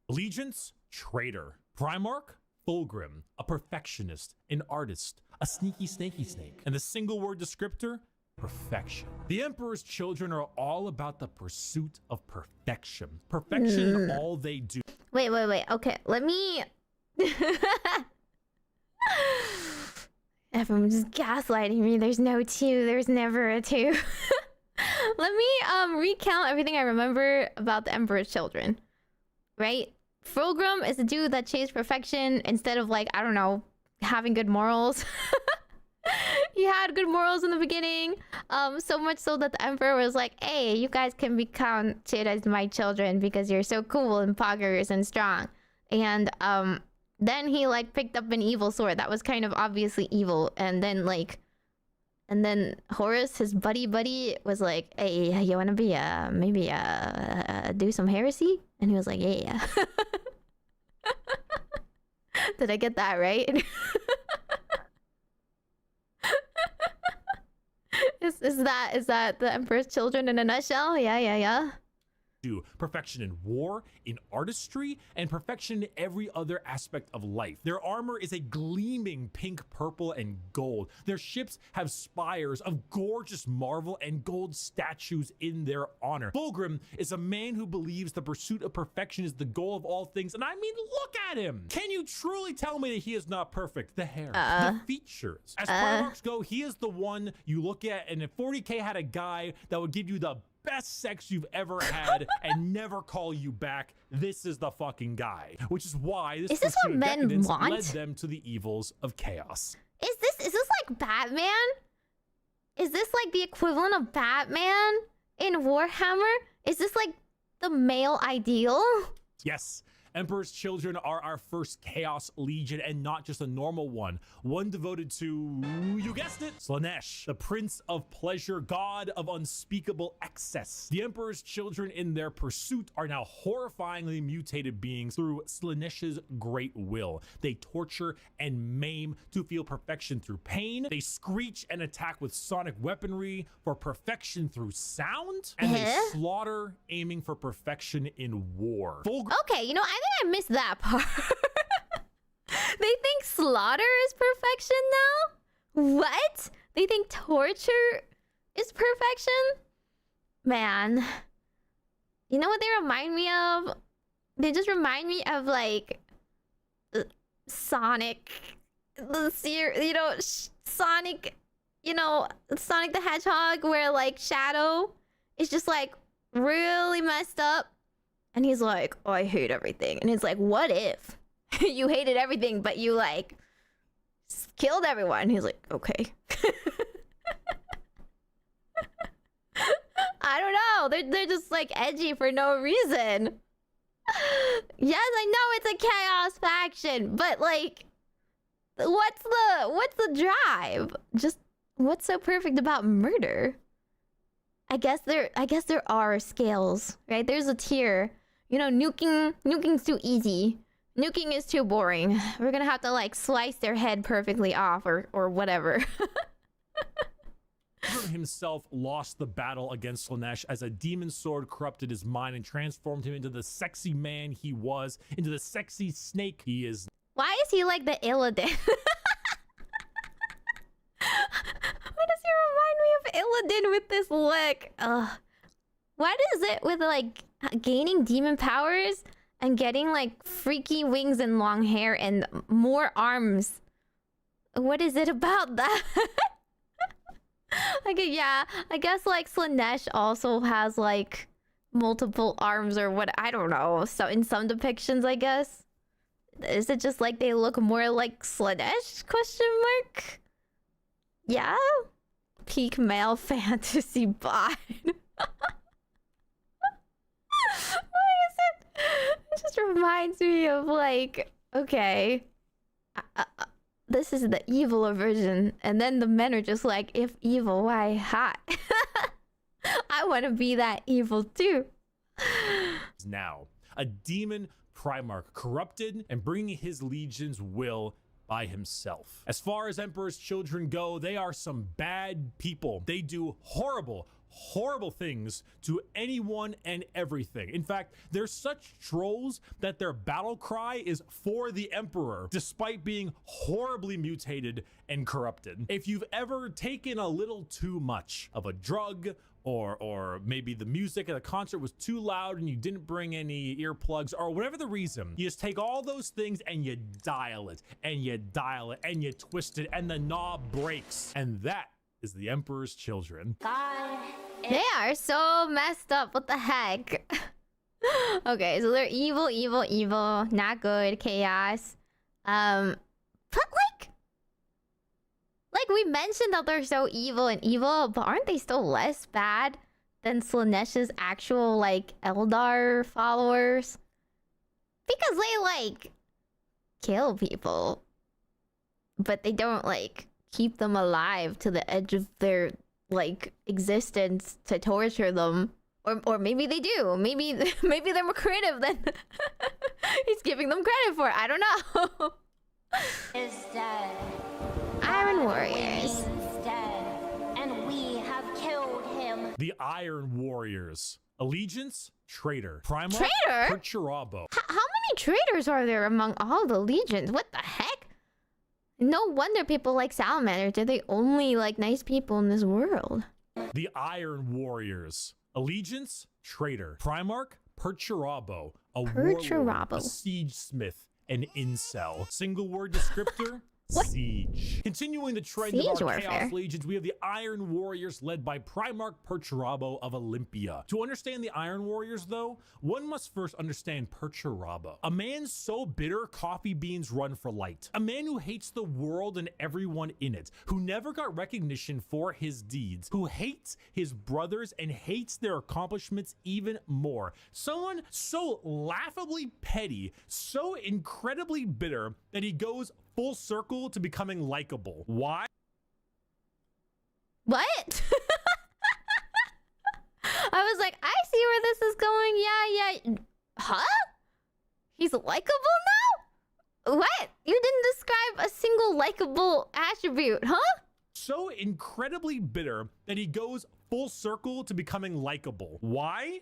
Allegiance, traitor. Primarch, Fulgrim, a perfectionist, an artist, a sneaky snaky snake. And the single word descriptor, perfection. The Emperor's children are all about the pursuit of perfection. Perfection in all they do. Wait. Okay, let me... Everyone's just gaslighting me. There's no 2. There's never a 2. Let me recount everything I remember about the Emperor's children. Right? Fulgrim is a dude that chased perfection instead of, like, I don't know, having good morals. He had good morals in the beginning. So much so that the Emperor was like, hey, you guys can be counted as my children because you're so cool and poggers and strong. And then he, like, picked up an evil sword that was kind of obviously evil. And then Horus, his buddy, was like, hey, you wanna be maybe do some heresy? And he was like, yeah. Did I get that right? Is that the Emperor's children in a nutshell? Yeah. Do perfection in war, in artistry, and perfection in every other aspect of life. Their armor is a gleaming pink, purple, and gold. Their ships have spires of gorgeous marble and gold statues in their honor. Fulgrim is a man who believes the pursuit of perfection is the goal of all things, and I mean, look at him! Can you truly tell me that he is not perfect? The hair, the features. As Primarchs go, he is the one you look at, and if 40k had a guy that would give you the best sex you've ever had and never call you back, this is the fucking guy. Which is why this what men want? led them to the evils of chaos. Is this like Batman? Is this like the equivalent of Batman in Warhammer? Is this like the male ideal? Yes. Emperor's children are our first Chaos Legion, and not just a normal one. One devoted to, you guessed it, Slaanesh, the Prince of Pleasure, god of unspeakable excess. The Emperor's children in their pursuit are now horrifyingly mutated beings through Slaanesh's great will. They torture and maim to feel perfection through pain. They screech and attack with sonic weaponry for perfection through sound. And they slaughter, aiming for perfection in war. Okay, you know, I think I missed that part. They think slaughter is perfection now? What? They think torture is perfection? Man. You know what they remind me of? They just remind me of, like, Sonic. Sonic, Sonic the Hedgehog, where, like, Shadow is just, like, really messed up. And he's like, oh, I hate everything. And it's like, what if you hated everything, but you, like, killed everyone? And he's like, okay. I don't know. They're just, like, edgy for no reason. Yes, I know it's a chaos faction, but, like, what's the drive? Just, what's so perfect about murder? I guess there are scales, right? There's a tier. You know, nuking's too easy. Nuking is too boring. We're gonna have to, like, slice their head perfectly off or whatever. Himself lost the battle against Slaanesh as a demon sword corrupted his mind and transformed him into the sexy man he was, into the sexy snake he is. Why is he like the Illidan? Why does he remind me of Illidan with this look? What is it with, like, gaining demon powers and getting, like, freaky wings and long hair and more arms? What is it about that? Like, yeah, I guess, like, Slaanesh also has, like, multiple arms or what, I don't know. So in some depictions, I guess. Is it just like they look more like Slaanesh? Question mark? Yeah? Peak male fantasy bod. Why is it? It just reminds me of, like, okay, this is the evil version, and then the men are just like, if evil, why hot? I want to be that evil too. Now, a demon Primarch, corrupted and bringing his legion's will by himself. As far as Emperor's children go, they are some bad people. They do horrible things to anyone and everything. In fact, they're such trolls that their battle cry is for the Emperor, despite being horribly mutated and corrupted. If you've ever taken a little too much of a drug, or maybe the music at the concert was too loud and you didn't bring any earplugs, or whatever the reason, you just take all those things and you dial it and you dial it and you twist it and the knob breaks. And that is the Emperor's children. They are so messed up. What the heck? Okay, so they're evil, not good, chaos. But like we mentioned that they're so evil, but aren't they still less bad than Slanesh's actual like Eldar followers? Because they like kill people, but they don't like keep them alive to the edge of their like existence to torture them. Or maybe they do. Maybe they're more creative than he's giving them credit for. I don't know. Is dead. Iron Warriors. Is dead, and we have killed him. The Iron Warriors. Allegiance, traitor. Primarch, Traitor? Perturabo. How many traitors are there among all the legions? What the heck? No wonder people like salamanders. They're the only like nice people in this world. The Iron Warriors. Allegiance, traitor. Primarch, Perturabo. A warlord, a siege smith, an incel. Single word descriptor. What? Siege. Continuing the trend Siege of our warfare. Chaos Legions, we have the Iron Warriors led by Primarch Perturabo of Olympia. To understand the Iron Warriors, though, one must first understand Perturabo. A man so bitter, coffee beans run for light. A man who hates the world and everyone in it, who never got recognition for his deeds, who hates his brothers and hates their accomplishments even more. Someone so laughably petty, so incredibly bitter that he goes full circle to becoming likable. Why? What? I was like, I see where this is going. Yeah. Huh? He's likable now? What? You didn't describe a single likable attribute, huh? So incredibly bitter that he goes full circle to becoming likable. Why?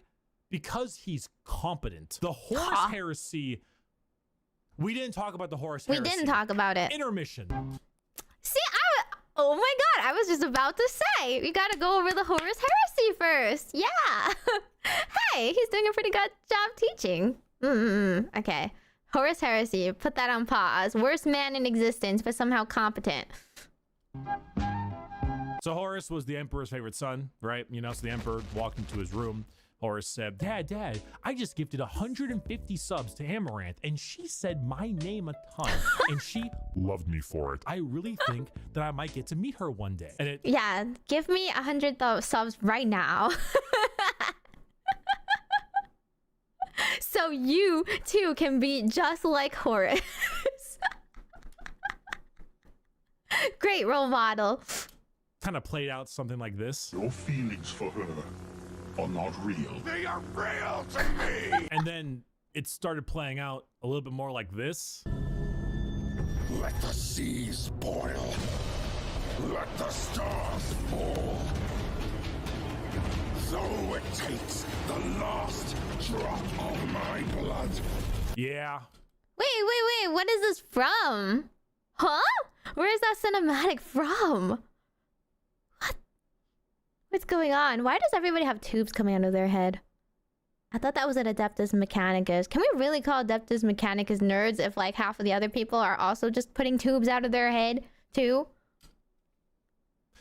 Because he's competent. The Horus Heresy. We didn't talk about the Horus Heresy. We didn't talk about it. Intermission. See, oh my god, I was just about to say, we gotta go over the Horus Heresy first. Yeah. Hey, he's doing a pretty good job teaching. Okay. Horus Heresy, put that on pause. Worst man in existence, but somehow competent. So Horus was the Emperor's favorite son, right? You know, so the Emperor walked into his room. Horus said, Dad, I just gifted 150 subs to Amaranth, and she said my name a ton, and she loved me for it. I really think that I might get to meet her one day. And Yeah, give me 100 subs right now. So you, too, can be just like Horus. Great role model. kind of played out something like this. Your feelings for her are not real. They are real to me! And then it started playing out a little bit more like this. Let the seas boil. Let the stars fall. Though it takes the last drop of my blood. Yeah. Wait. What is this from? Huh? Where is that cinematic from? What? What's going on? Why does everybody have tubes coming out of their head? I thought that was an Adeptus Mechanicus. Can we really call Adeptus Mechanicus nerds if like half of the other people are also just putting tubes out of their head too?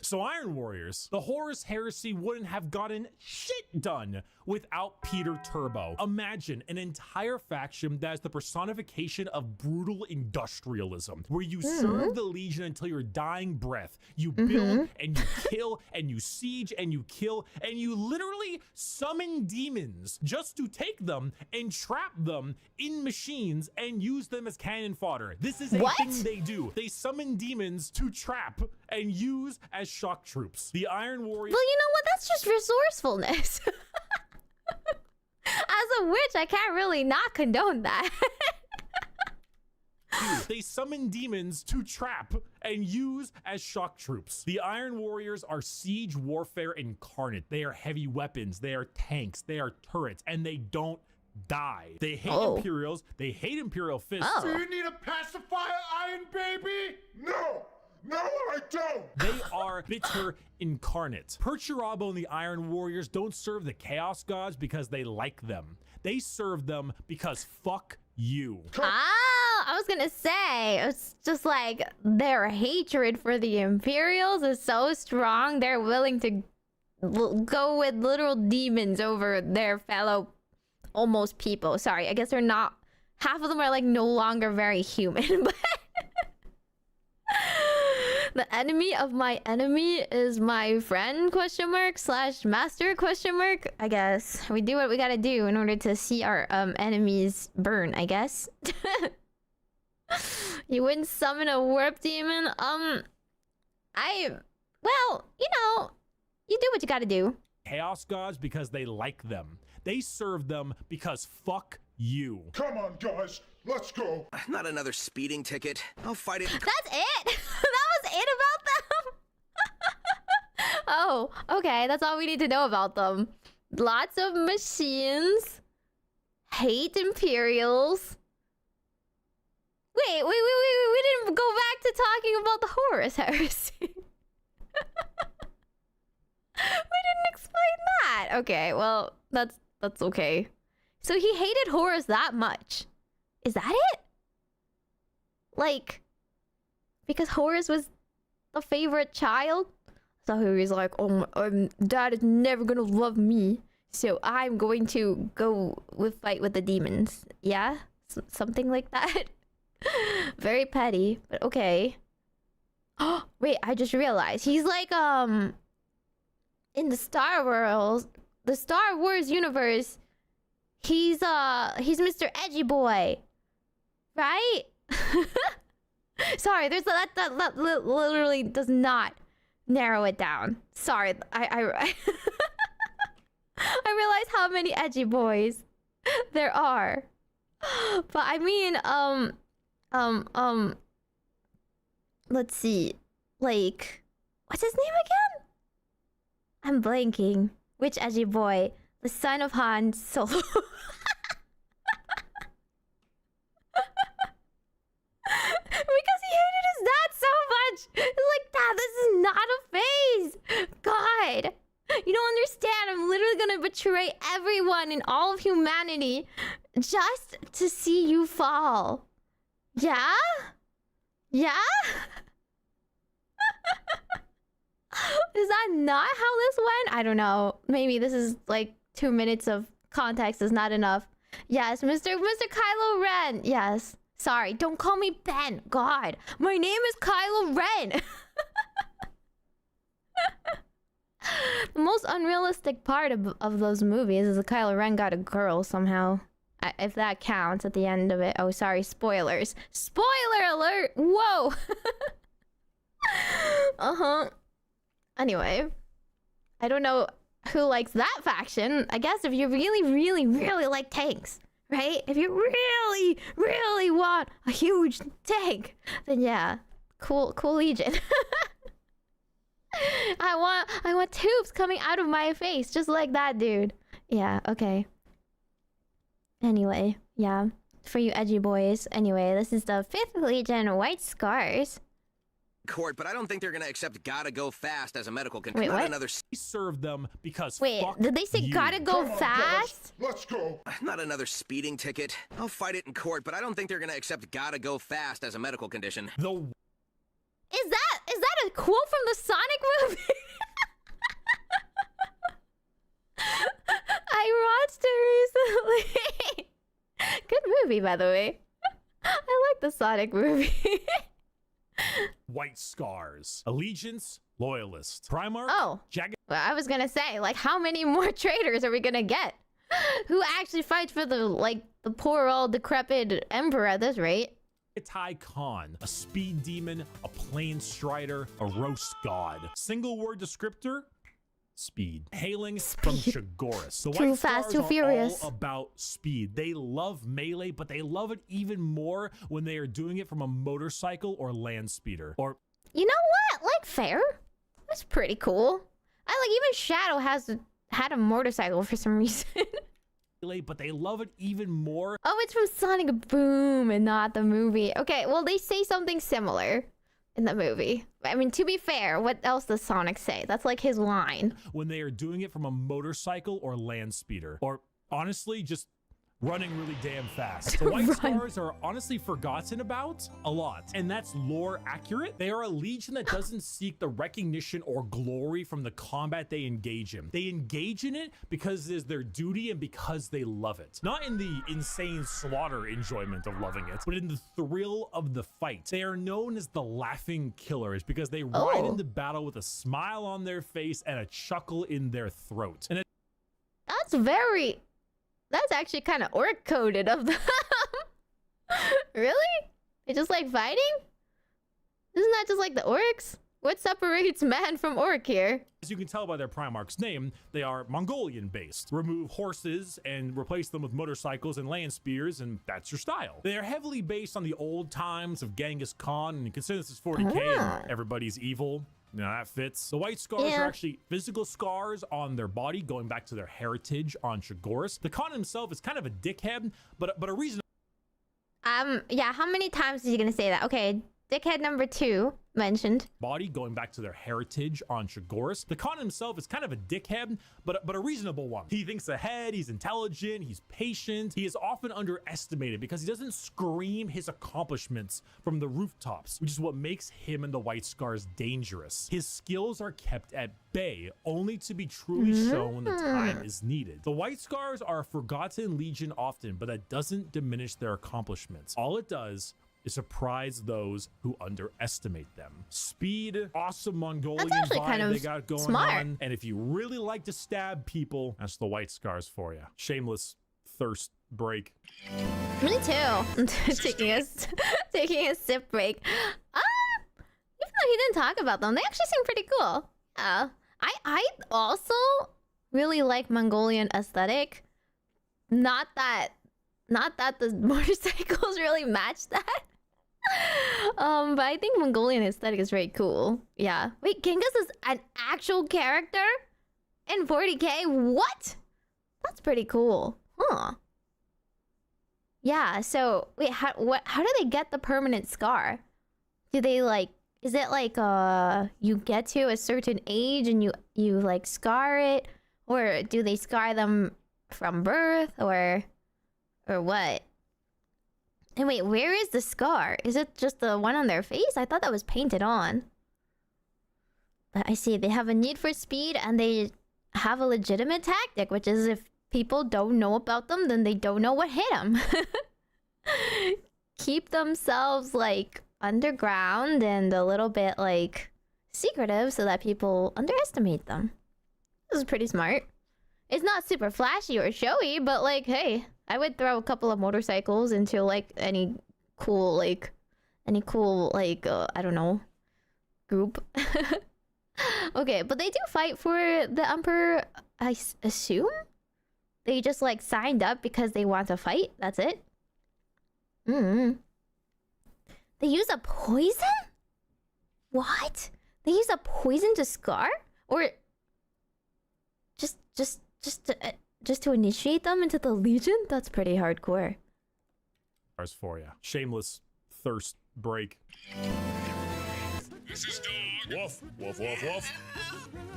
So Iron Warriors, the Horus Heresy wouldn't have gotten shit done without Peter Turbo. Imagine an entire faction that is the personification of brutal industrialism, where you serve the Legion until your dying breath. You build and you kill and you siege and you kill and you literally summon demons just to take them and trap them in machines and use them as cannon fodder. This is a thing they do. They summon demons to trap and use as shock troops. The Iron Warriors. Well, you know what? That's just resourcefulness. As a witch, I can't really not condone that. They summon demons to trap and use as shock troops. The Iron Warriors are siege warfare incarnate. They are heavy weapons, they are tanks, they are turrets, and they don't die. They hate Imperials, they hate Imperial fists. Do you need a pacifier, Iron Baby? No! No, I don't! They are bitter incarnate. Perturabo and the Iron Warriors don't serve the Chaos Gods because they like them. They serve them because fuck you. Oh, I was gonna say, it's just like their hatred for the Imperials is so strong, they're willing to go with literal demons over their fellow almost people. Sorry, I guess they're not, half of them are like no longer very human, but the enemy of my enemy is my friend, question mark, / master, question mark. I guess we do what we gotta do in order to see our enemies burn, I guess. You wouldn't summon a warp demon? Well, you know, you do what you gotta do. Chaos Gods because they like them. They serve them because fuck you. Come on, guys, let's go. Not another speeding ticket. I'll fight it. That's it? That was it about them? Oh, okay, that's all we need to know about them. Lots of machines. Hate Imperials. Wait, we didn't go back to talking about the Horus Heresy. We didn't explain that. Okay, well, that's okay. So he hated Horus that much. Is that it? Like, because Horus was the favorite child? So he was like, oh, dad is never gonna love me, so I'm going to go fight with the demons. Yeah? Something like that? Very petty, but okay. Oh, wait, I just realized. He's like, in the Star Wars universe, he's Mr. Edgy Boy, right? Sorry, there's that literally does not narrow it down. Sorry, I I realize how many edgy boys there are. But I mean, let's see, like, what's his name again? I'm blanking. Which edgy boy? The son of Han Solo. Because he hated his dad so much. He's like, Dad, this is not a phase. God, you don't understand. I'm literally gonna betray everyone in all of humanity just to see you fall. Yeah? Yeah? Is that not how this went? I don't know. Maybe this is like 2 minutes of context is not enough. Yes, Mr. Kylo Ren. Yes. Sorry, don't call me Ben. God, my name is Kylo Ren. The most unrealistic part of those movies is that Kylo Ren got a girl somehow. If that counts at the end of it. Oh, sorry, spoilers. Spoiler alert! Whoa! Uh-huh. Anyway, I don't know who likes that faction. I guess if you really like tanks, right? If you really want a huge tank, then yeah, cool Legion. I want tubes coming out of my face, just like that dude. Yeah, okay. Anyway, yeah, for you edgy boys. Anyway, this is the 5th Legion White Scars. Court, but I don't think they're gonna accept gotta go fast as a medical condition. Wait, what? Another Serve them because wait, fuck did they say you. gotta go Come on, fast? guys, let's go. Not another speeding ticket. I'll fight it in court, but I don't think they're gonna accept gotta go fast as a medical condition. Is that a quote from the Sonic movie? I watched it recently. Good movie, by the way. I like the Sonic movie. White Scars. Allegiance, Loyalist. Primarch, Oh. Jagged Well, I was gonna say, like, how many more traitors are we gonna get? Who actually fights for the poor old decrepit emperor at this rate? Khan. A speed demon, a plane strider, a roast god. Single word descriptor? speed. Hailing from Shigoris. The Too White fast, Stars too are furious. all about speed. They love melee, but they love it even more when they are doing it from a motorcycle or land speeder. Or You know what? Like, fair. That's pretty cool. I like even Shadow had a motorcycle for some reason. but they love it even more. Oh, it's from Sonic Boom and not the movie. Okay, well, they say something similar in the movie. I mean, to be fair, what else does Sonic say? That's like his line. When they are doing it from a motorcycle or land speeder. Or honestly, just running really damn fast. The White Stars are honestly forgotten about a lot, and that's lore accurate. They are a legion that doesn't seek the recognition or glory from the combat they engage in. They engage in it because it is their duty and because they love it. Not in the insane slaughter enjoyment of loving it, but in the thrill of the fight. They are known as the laughing killers because they ride into battle with a smile on their face and a chuckle in their throat. And That's actually kind of orc coded of them. Really? They just like fighting? Isn't that just like the orcs? What separates man from orc here? As you can tell by their Primarch's name, they are Mongolian based. Remove horses and replace them with motorcycles and land spears, and that's your style. They are heavily based on the old times of Genghis Khan, and consider this is 40k and everybody's evil. No, that fits. The White Scars are actually physical scars on their body, going back to their heritage on Shigoris. The Khan himself is kind of a dickhead, but a reason. Yeah, how many times is he gonna say that? Okay, dickhead number 2 mentioned. Body going back to their heritage on Shigoris. The Khan himself is kind of a dickhead, but a reasonable one. He thinks ahead, he's intelligent, he's patient. He is often underestimated because he doesn't scream his accomplishments from the rooftops, which is what makes him and the White Scars dangerous. His skills are kept at bay, only to be truly shown when the time is needed. The White Scars are a forgotten legion often, but that doesn't diminish their accomplishments. All it does is surprise those who underestimate them. Speed, awesome Mongolian vibe kind of they got going on. And if you really like to stab people, that's the White Scars for you. Shameless thirst break. Me too. taking a sip break. Even though he didn't talk about them, they actually seem pretty cool. Yeah. I also really like Mongolian aesthetic. Not that the motorcycles really match that. But I think Mongolian aesthetic is very cool. Yeah. Wait, Genghis is an actual character in 40k? What? That's pretty cool. Huh. Yeah, so wait, how do they get the permanent scar? Do they like, is it like you get to a certain age and you like scar it, or do they scar them from birth, or what? And wait, where is the scar? Is it just the one on their face? I thought that was painted on. But I see they have a need for speed and they have a legitimate tactic, which is if people don't know about them, then they don't know what hit them. Keep themselves like underground and a little bit like secretive so that people underestimate them. This is pretty smart. It's not super flashy or showy, but like, hey, I would throw a couple of motorcycles into like any cool like I don't know, group. Okay, but they do fight for the Emperor, I assume? They just like signed up because they want to fight. That's it. They use a poison? What? They use a poison to scar? Or just to initiate them into the Legion? That's pretty hardcore. Ours for you. Shameless thirst break. This is dog. Woof, woof, woof, woof.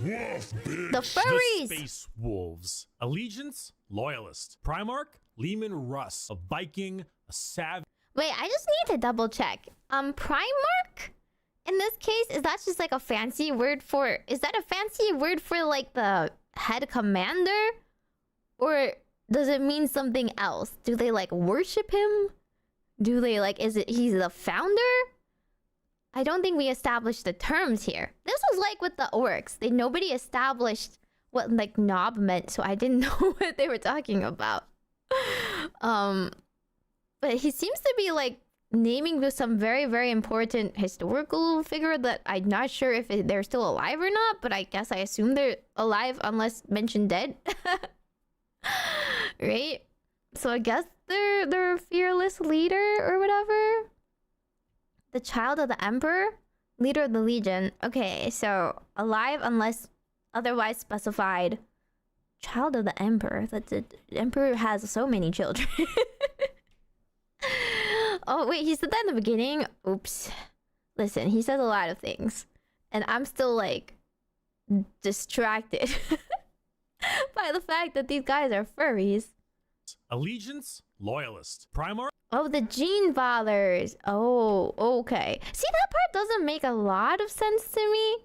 Woof, bitch. The furries! The Space Wolves. Allegiance, Loyalist. Primarch, Lehman Russ. A Viking, a Savage. Wait, I just need to double check. Primarch? In this case, is that just like a fancy word for... Is that a fancy word for like the head commander? Or does it mean something else? Do they like worship him? Do they like... Is it he's the founder? I don't think we established the terms here. This was like with the orcs. Nobody established what like knob meant, so I didn't know what they were talking about. But he seems to be like naming some very, very important historical figure that I'm not sure if they're still alive or not, but I guess I assume they're alive unless mentioned dead. Right? So I guess they're a fearless leader or whatever. The child of the emperor, leader of the legion. Okay, so alive unless otherwise specified. Child of the emperor. The emperor has so many children. Oh wait, he said that in the beginning. Oops. Listen, he says a lot of things, and I'm still like distracted by the fact that these guys are furries. Allegiance, loyalist, Primarch. Oh, the Gene Fathers. Oh, okay. See, that part doesn't make a lot of sense to me.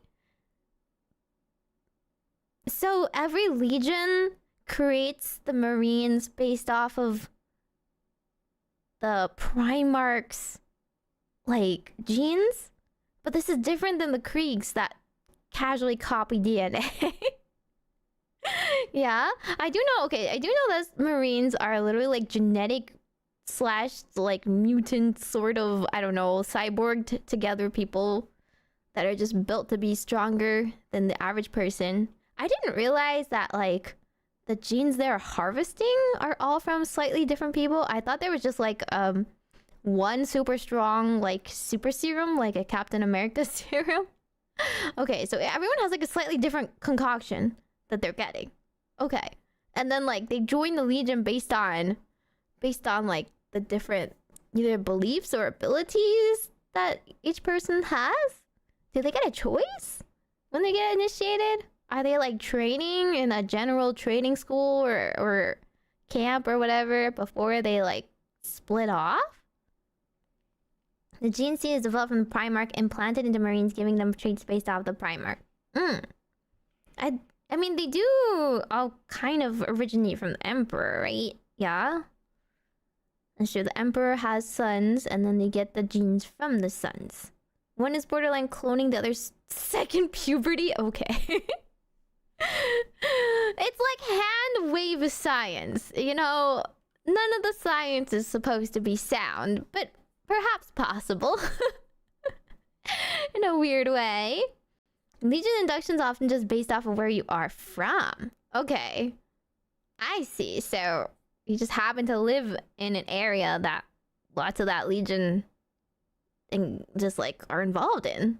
So every legion creates the Marines based off of the Primarch's like genes, but this is different than the Kriegs that casually copy DNA. Yeah, I do know. Okay, I do know that Marines are literally like genetic slash like mutant sort of, I don't know, cyborged together people that are just built to be stronger than the average person. I didn't realize that like the genes they're harvesting are all from slightly different people. I thought there was just like one super strong like super serum, like a Captain America serum. Okay, so everyone has like a slightly different concoction that they're getting. Okay. And then like they join the Legion based on like the different either beliefs or abilities that each person has. Do they get a choice when they get initiated? Are they like training in a general training school or camp or whatever before they like split off? The gene seed is developed from the Primarch, implanted into Marines, giving them traits based off the Primarch. I mean, they do all kind of originate from the Emperor, right? Yeah. And sure, the Emperor has sons, and then they get the genes from the sons. One is borderline cloning, the other's second puberty. Okay. It's like hand wave science. You know, none of the science is supposed to be sound, but perhaps possible. In a weird way. Legion induction's often just based off of where you are from. Okay. I see. So you just happen to live in an area that lots of that Legion and just like are involved in,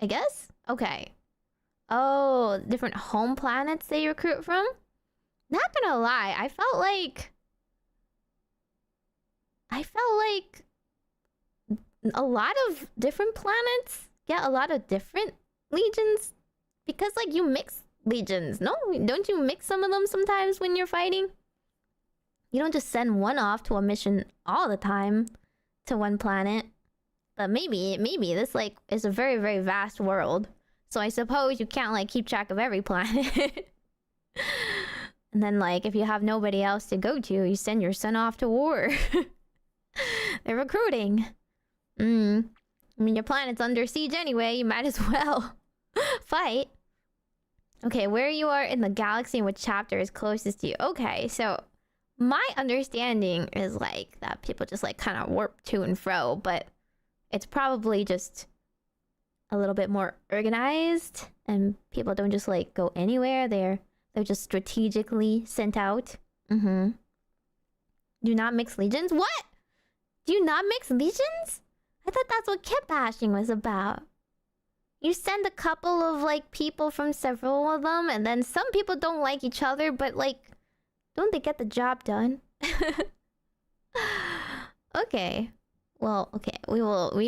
I guess? Okay. Oh, different home planets they recruit from? Not gonna lie, I felt like a lot of different planets get a lot of different legions, because like you mix legions. No, don't you mix some of them sometimes when you're fighting? You don't just send one off to a mission all the time to one planet. But maybe this like is a very, very vast world. So I suppose you can't like keep track of every planet. And then like if you have nobody else to go to, you send your son off to war. They're recruiting. I mean, your planet's under siege anyway. You might as well fight. Okay, where you are in the galaxy and which chapter is closest to you. Okay, so my understanding is like that people just like kind of warp to and fro, but it's probably just a little bit more organized, and people don't just like go anywhere. They're just strategically sent out. Do not mix legions. What? Do you not mix legions? I thought that's what kit bashing was about. You send a couple of like people from several of them, and then some people don't like each other, but like, don't they get the job done? Okay. Well, okay. We'll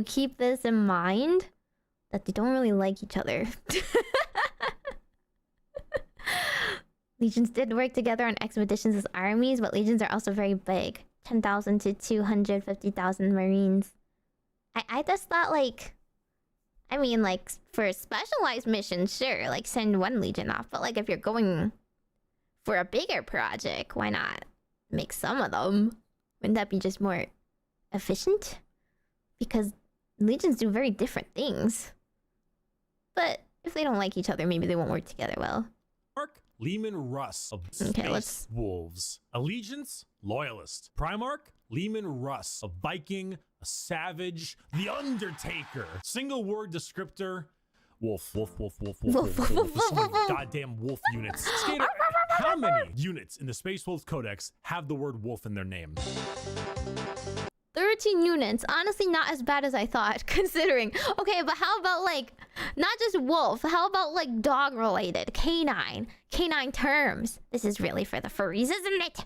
keep this in mind, that they don't really like each other. Legions did work together on expeditions as armies, but legions are also very big. 10,000 to 250,000 Marines. I just thought like, I mean like for specialized missions, sure, like send one legion off. But like if you're going for a bigger project, why not make some of them? Wouldn't that be just more efficient? Because legions do very different things. But if they don't like each other, maybe they won't work together well. Leman Russ of Space Wolves. Allegiance, Loyalist. Primarch, Leman Russ, a Viking, a Savage, the Undertaker. Single word descriptor, wolf. There's so many goddamn wolf units. Skater, how many units in the Space Wolves Codex have the word wolf in their name? 13 units. Honestly, not as bad as I thought, considering. Okay, but how about like, not just wolf, how about like dog related? Canine. Canine terms. This is really for the furries, isn't it?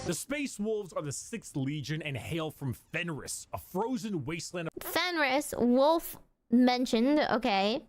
The Space Wolves are the 6th Legion and hail from Fenris, a frozen wasteland. Fenris, wolf mentioned, okay.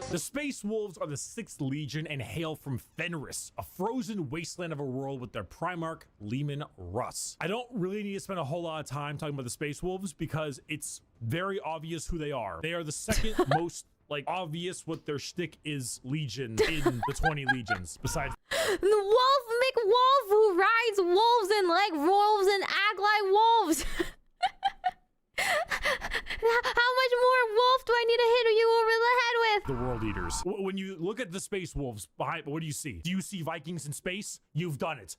The Space Wolves are the 6th Legion and hail from Fenris, a frozen wasteland of a world with their Primarch, Leman Russ. I don't really need to spend a whole lot of time talking about the Space Wolves because it's very obvious who they are. They are the second most like obvious what their shtick is Legion in the 20 Legions, besides The Wolf McWolf who rides wolves and like wolves and act like wolves. How much more wolf do I need to hit you over the head with? the World Eaters. When you look at the Space Wolves behind, what do you see? Do you see Vikings in space? You've done it.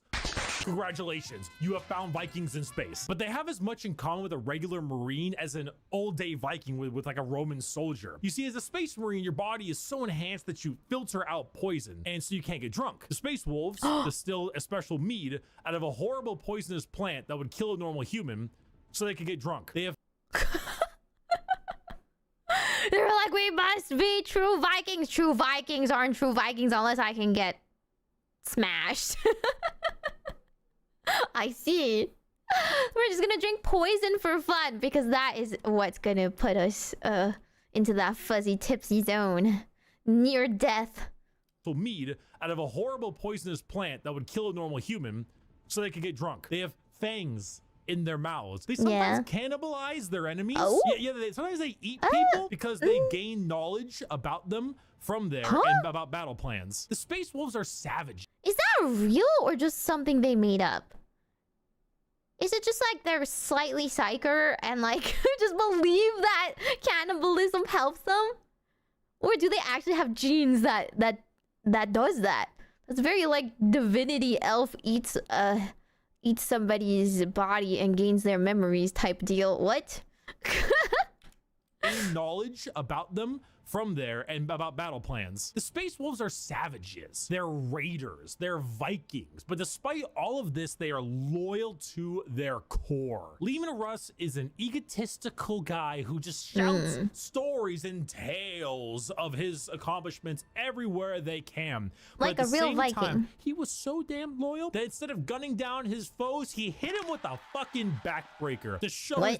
Congratulations, you have found Vikings in space. But they have as much in common with a regular Marine as an old-day Viking with like a Roman soldier. You see, as a Space Marine, your body is so enhanced that you filter out poison, and so you can't get drunk. The Space Wolves distill a special mead out of a horrible poisonous plant that would kill a normal human, so they could get drunk. They have They're like, we must be true Vikings. True Vikings aren't true Vikings unless I can get smashed. I see. We're just gonna drink poison for fun because that is what's gonna put us into that fuzzy tipsy zone. Near death. mead out of a horrible poisonous plant that would kill a normal human, so they could get drunk. They have fangs in their mouths. They sometimes cannibalize their enemies. Sometimes they eat people because they gain knowledge about them from there and about battle plans. The Space Wolves are savage. Is that real or just something they made up? Is it just like they're slightly psycher and like just believe that cannibalism helps them? Or do they actually have genes that does that? That's very like divinity elf eats somebody's body and gains their memories type deal. What? Gain knowledge about them from there and about battle plans. The Space Wolves are savages. They're raiders. They're Vikings. But despite all of this, they are loyal to their core. Leman Russ is an egotistical guy who just shouts stories and tales of his accomplishments everywhere they can. Like a real Viking. He was so damn loyal that instead of gunning down his foes, he hit him with a fucking backbreaker to show his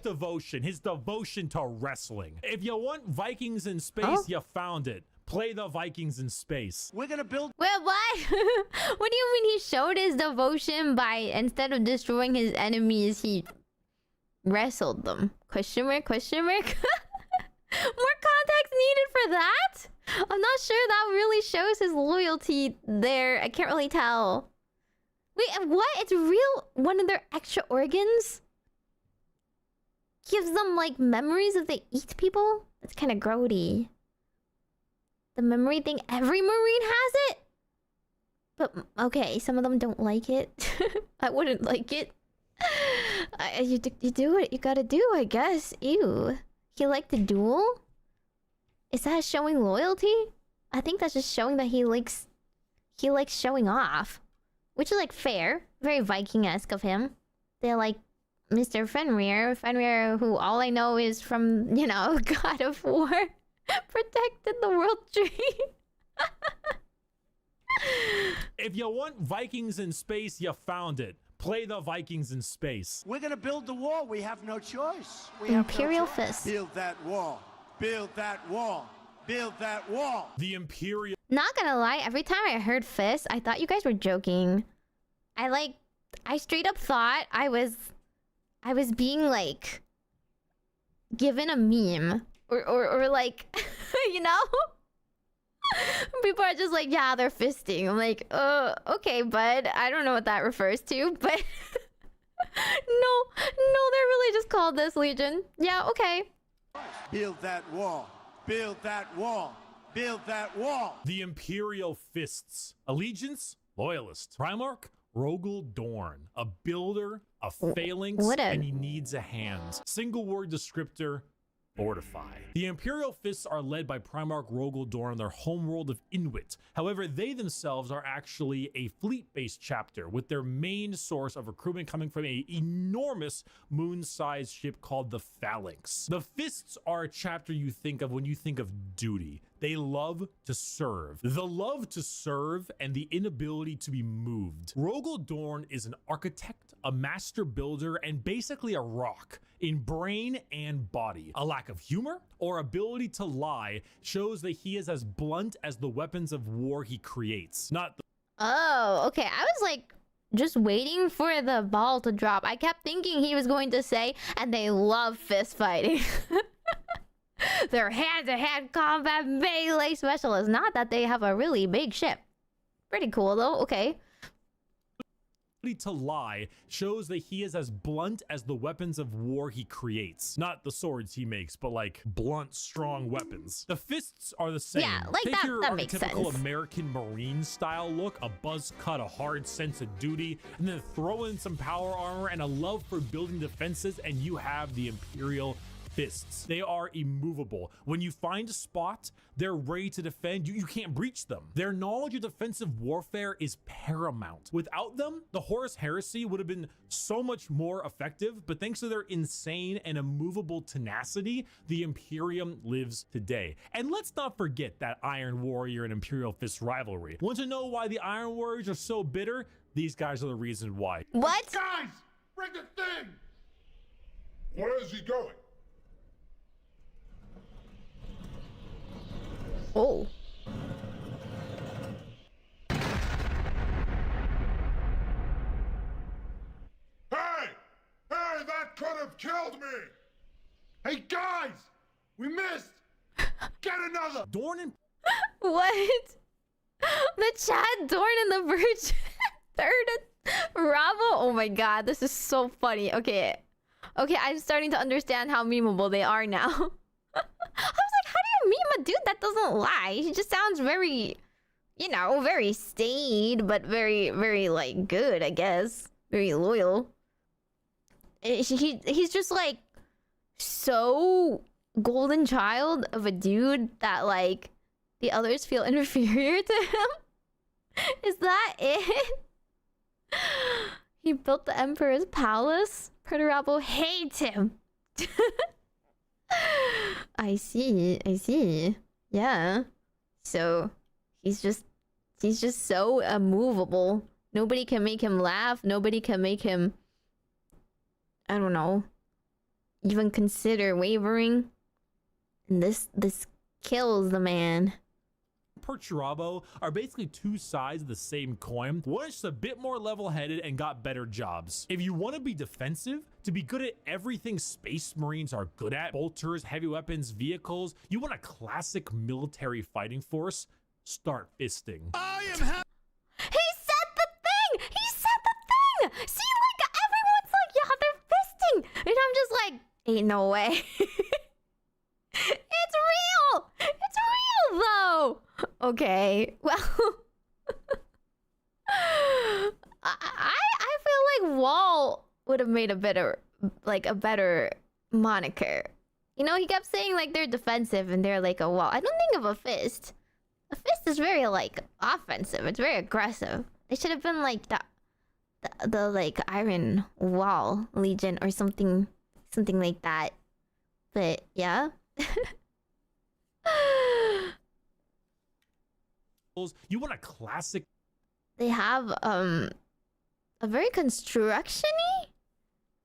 devotion to wrestling. If you want Vikings in space, you found it. Play the Vikings in space. We're gonna build. Wait, what? What do you mean he showed his devotion by instead of destroying his enemies, he wrestled them? Question mark? Question mark? More context needed for that? I'm not sure that really shows his loyalty there. I can't really tell. Wait, what? It's real? One of their extra organs gives them like memories if they eat people? That's kind of grody. The memory thing, every Marine has it? But, okay, some of them don't like it. I wouldn't like it. You do what you gotta do, I guess. Ew. He liked the duel? Is that showing loyalty? I think that's just showing that he likes showing off. Which is, like, fair. Very Viking-esque of him. They're like, Mr. Fenrir, who all I know is from, you know, God of War. Protected the world tree. If you want Vikings in space, you found it. Play the Vikings in space. We're gonna build the wall. We have no choice. Imperial Fist. Build that wall. Build that wall. Build that wall. The Imperial. Not gonna lie, every time I heard Fist, I thought you guys were joking. I straight up thought I was being like given a meme. Or like, you know? People are just like, yeah, they're fisting. I'm like, okay, bud. I don't know what that refers to, but... No, they're really just called this, Legion. Yeah, okay. Build that wall. Build that wall. build that wall. The Imperial Fists. Allegiance, Loyalist. Primarch, Rogel Dorn. A builder, a phalanx, and he needs a hand. Single word descriptor, fortify. The Imperial Fists are led by Primarch Rogel Dorn, their homeworld of Inuit. However, they themselves are actually a fleet-based chapter, with their main source of recruitment coming from an enormous moon-sized ship called the Phalanx. The Fists are a chapter you think of when you think of duty. They love to serve. The love to serve and the inability to be moved. Rogel Dorn is an architect, a master builder, and basically a rock in brain and body. A lack of humor or ability to lie shows that he is as blunt as the weapons of war he creates. Not the Oh, okay. I was like just waiting for the ball to drop. I kept thinking he was going to say, and they love fist fighting. They're hand-to-hand combat melee specialists. Not that they have a really big ship. Pretty cool though. Okay. to lie shows that he is as blunt as the weapons of war he creates. Not the swords he makes, but like blunt, strong weapons. The fists are the same. Yeah, like Take your that makes archetypical sense. American Marine style look, a buzz cut, a hard sense of duty, and then throw in some power armor and a love for building defenses, and you have the Imperial fists. They are immovable. When you find a spot, they're ready to defend. You can't breach them. Their knowledge of defensive warfare is paramount. Without them, the Horus Heresy would have been so much more effective, but thanks to their insane and immovable tenacity, the Imperium lives today. And let's not forget that Iron Warrior and Imperial Fist rivalry. Want to know why the Iron Warriors are so bitter? These guys are the reason why. What? Guys, bring the thing! Where is he going? Oh. Hey! Hey, that could have killed me! Hey, guys! We missed! Get another! Dorn and What? The Chad, Dorn, and the Virgin. Third Ravo? Oh my god, this is so funny. Okay. Okay, I'm starting to understand how memeable they are now. I was like, how do you meme a dude that doesn't lie? He just sounds very, you know, very staid, but very, very, like, good, I guess. Very loyal. He's just, like, so golden child of a dude that, like, the others feel inferior to him? Is that it? He built the Emperor's palace? Perturabo hates him. I see. Yeah. So he's just so immovable. Nobody can make him laugh. Nobody can make him, I don't know, even consider wavering. And this kills the man. Perturabo are basically two sides of the same coin. One is just a bit more level-headed and got better jobs. If you want to be defensive, to be good at everything Space Marines are good at, bolters, heavy weapons, vehicles, you want a classic military fighting force, start fisting. He said the thing! He said the thing! See, like, everyone's like, yeah, they're fisting! And I'm just like, ain't no way. It's real! It's real, though! Okay, well... I feel like Wall would have made a better moniker. You know, he kept saying, like, they're defensive and they're like a wall. I don't think of a fist. A fist is very, like, offensive. It's very aggressive. They should have been, like, the like, Iron Wall Legion or something like that. But, yeah. You want a classic. They have a very construction-y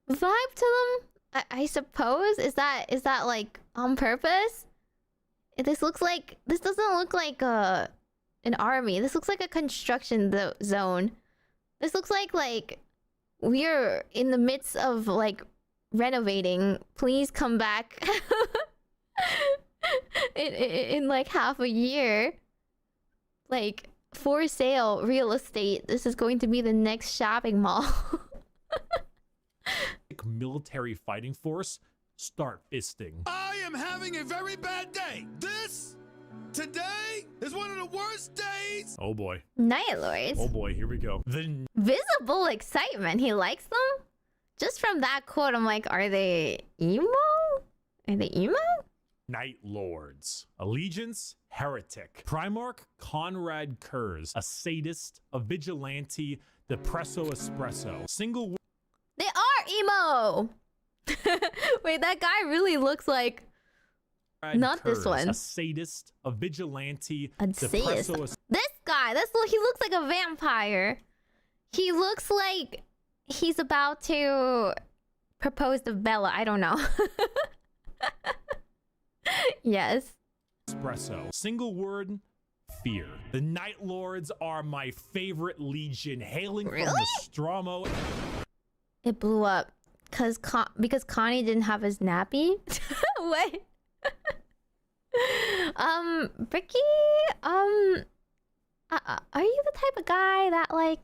vibe to them, I suppose. Is that like on purpose? This doesn't look like an army. This looks like a construction zone. This looks like we're in the midst of like renovating. Please come back in like half a year. Like, for sale, real estate. This is going to be the next shopping mall. Military fighting force, start fisting. I am having a very bad day. This Today is one of the worst days. Oh boy. Night Lords. Oh boy, here we go. The Visible excitement. He likes them? Just from that quote, I'm like, are they emo? Are they emo? Night Lords. Allegiance, heretic. Primarch, Conrad Kurz. A sadist, a vigilante, depresso espresso. Single... They are emo! Wait, that guy really looks like... Not this one. A sadist, a vigilante, A sadist. This guy, he looks like a vampire. He looks like he's about to propose to Bella. I don't know. Yes. Espresso. Single word, fear. The Night Lords are my favorite legion, hailing from the Nostromo. It blew up because Connie didn't have his nappy. Wait. Bricky, are you the type of guy that like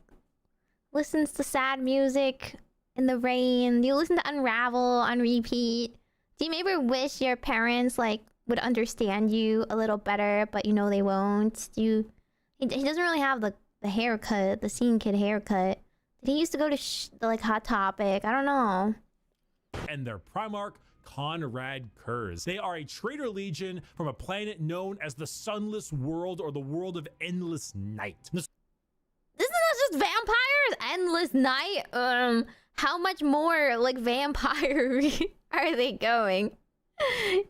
listens to sad music in the rain? Do you listen to Unravel on repeat? Do you maybe wish your parents like would understand you a little better, but you know they won't? He doesn't really have the haircut, the scene kid haircut. Did he used to go to the like Hot Topic? I don't know. And their Primarch, Conrad Kurz. They are a traitor legion from a planet known as the Sunless World, or the World of Endless Night. Isn't that just vampires? Endless night? How much more like vampire are they going?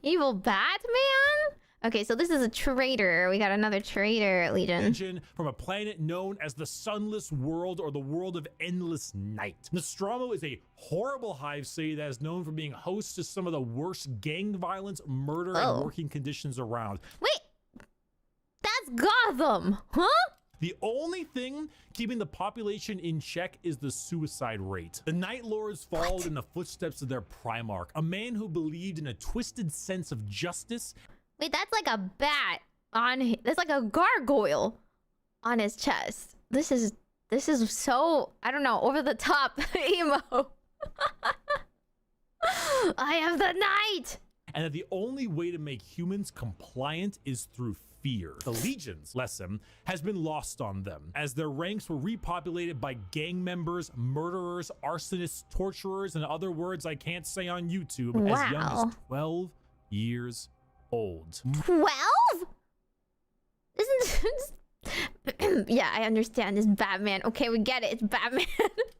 Evil Batman? Okay, so this is a traitor. We got another traitor legion. From a planet known as the Sunless World, or the World of Endless Night. Nostromo is a horrible hive city that is known for being host to some of the worst gang violence, murder, and working conditions around. Wait, that's Gotham, huh? The only thing keeping the population in check is the suicide rate. The Night Lords followed in the footsteps of their Primarch, a man who believed in a twisted sense of justice. Wait, that's like a bat that's like a gargoyle on his chest. This is so, I don't know, over the top emo. I am the night. And that the only way to make humans compliant is through fear. The Legion's lesson has been lost on them, as their ranks were repopulated by gang members, murderers, arsonists, torturers, and other words I can't say on YouTube, as young as 12 years old. 12? Yeah, I understand. It's Batman. Okay, we get it. It's Batman.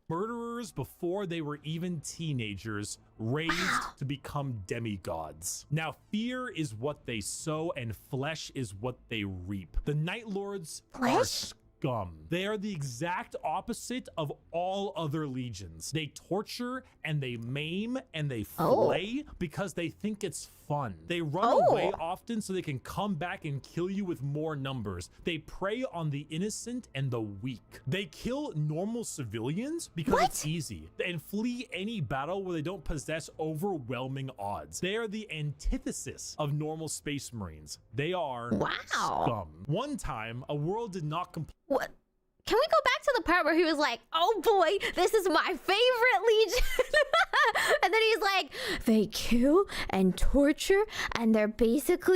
Murderers before they were even teenagers, raised to become demigods. Now, fear is what they sow, and flesh is what they reap. The Night Lords are scum. They are the exact opposite of all other legions. They torture and they maim and they flay because they think it's fun. They run away often so they can come back and kill you with more numbers. They prey on the innocent and the weak. They kill normal civilians because it's easy, and flee any battle where they don't possess overwhelming odds. They are the antithesis of normal space marines. They are scum. One time, a world did not complete. What? Can we go back to the part where he was like, oh boy, this is my favorite legion? And then he's like, they kill and torture, and they basically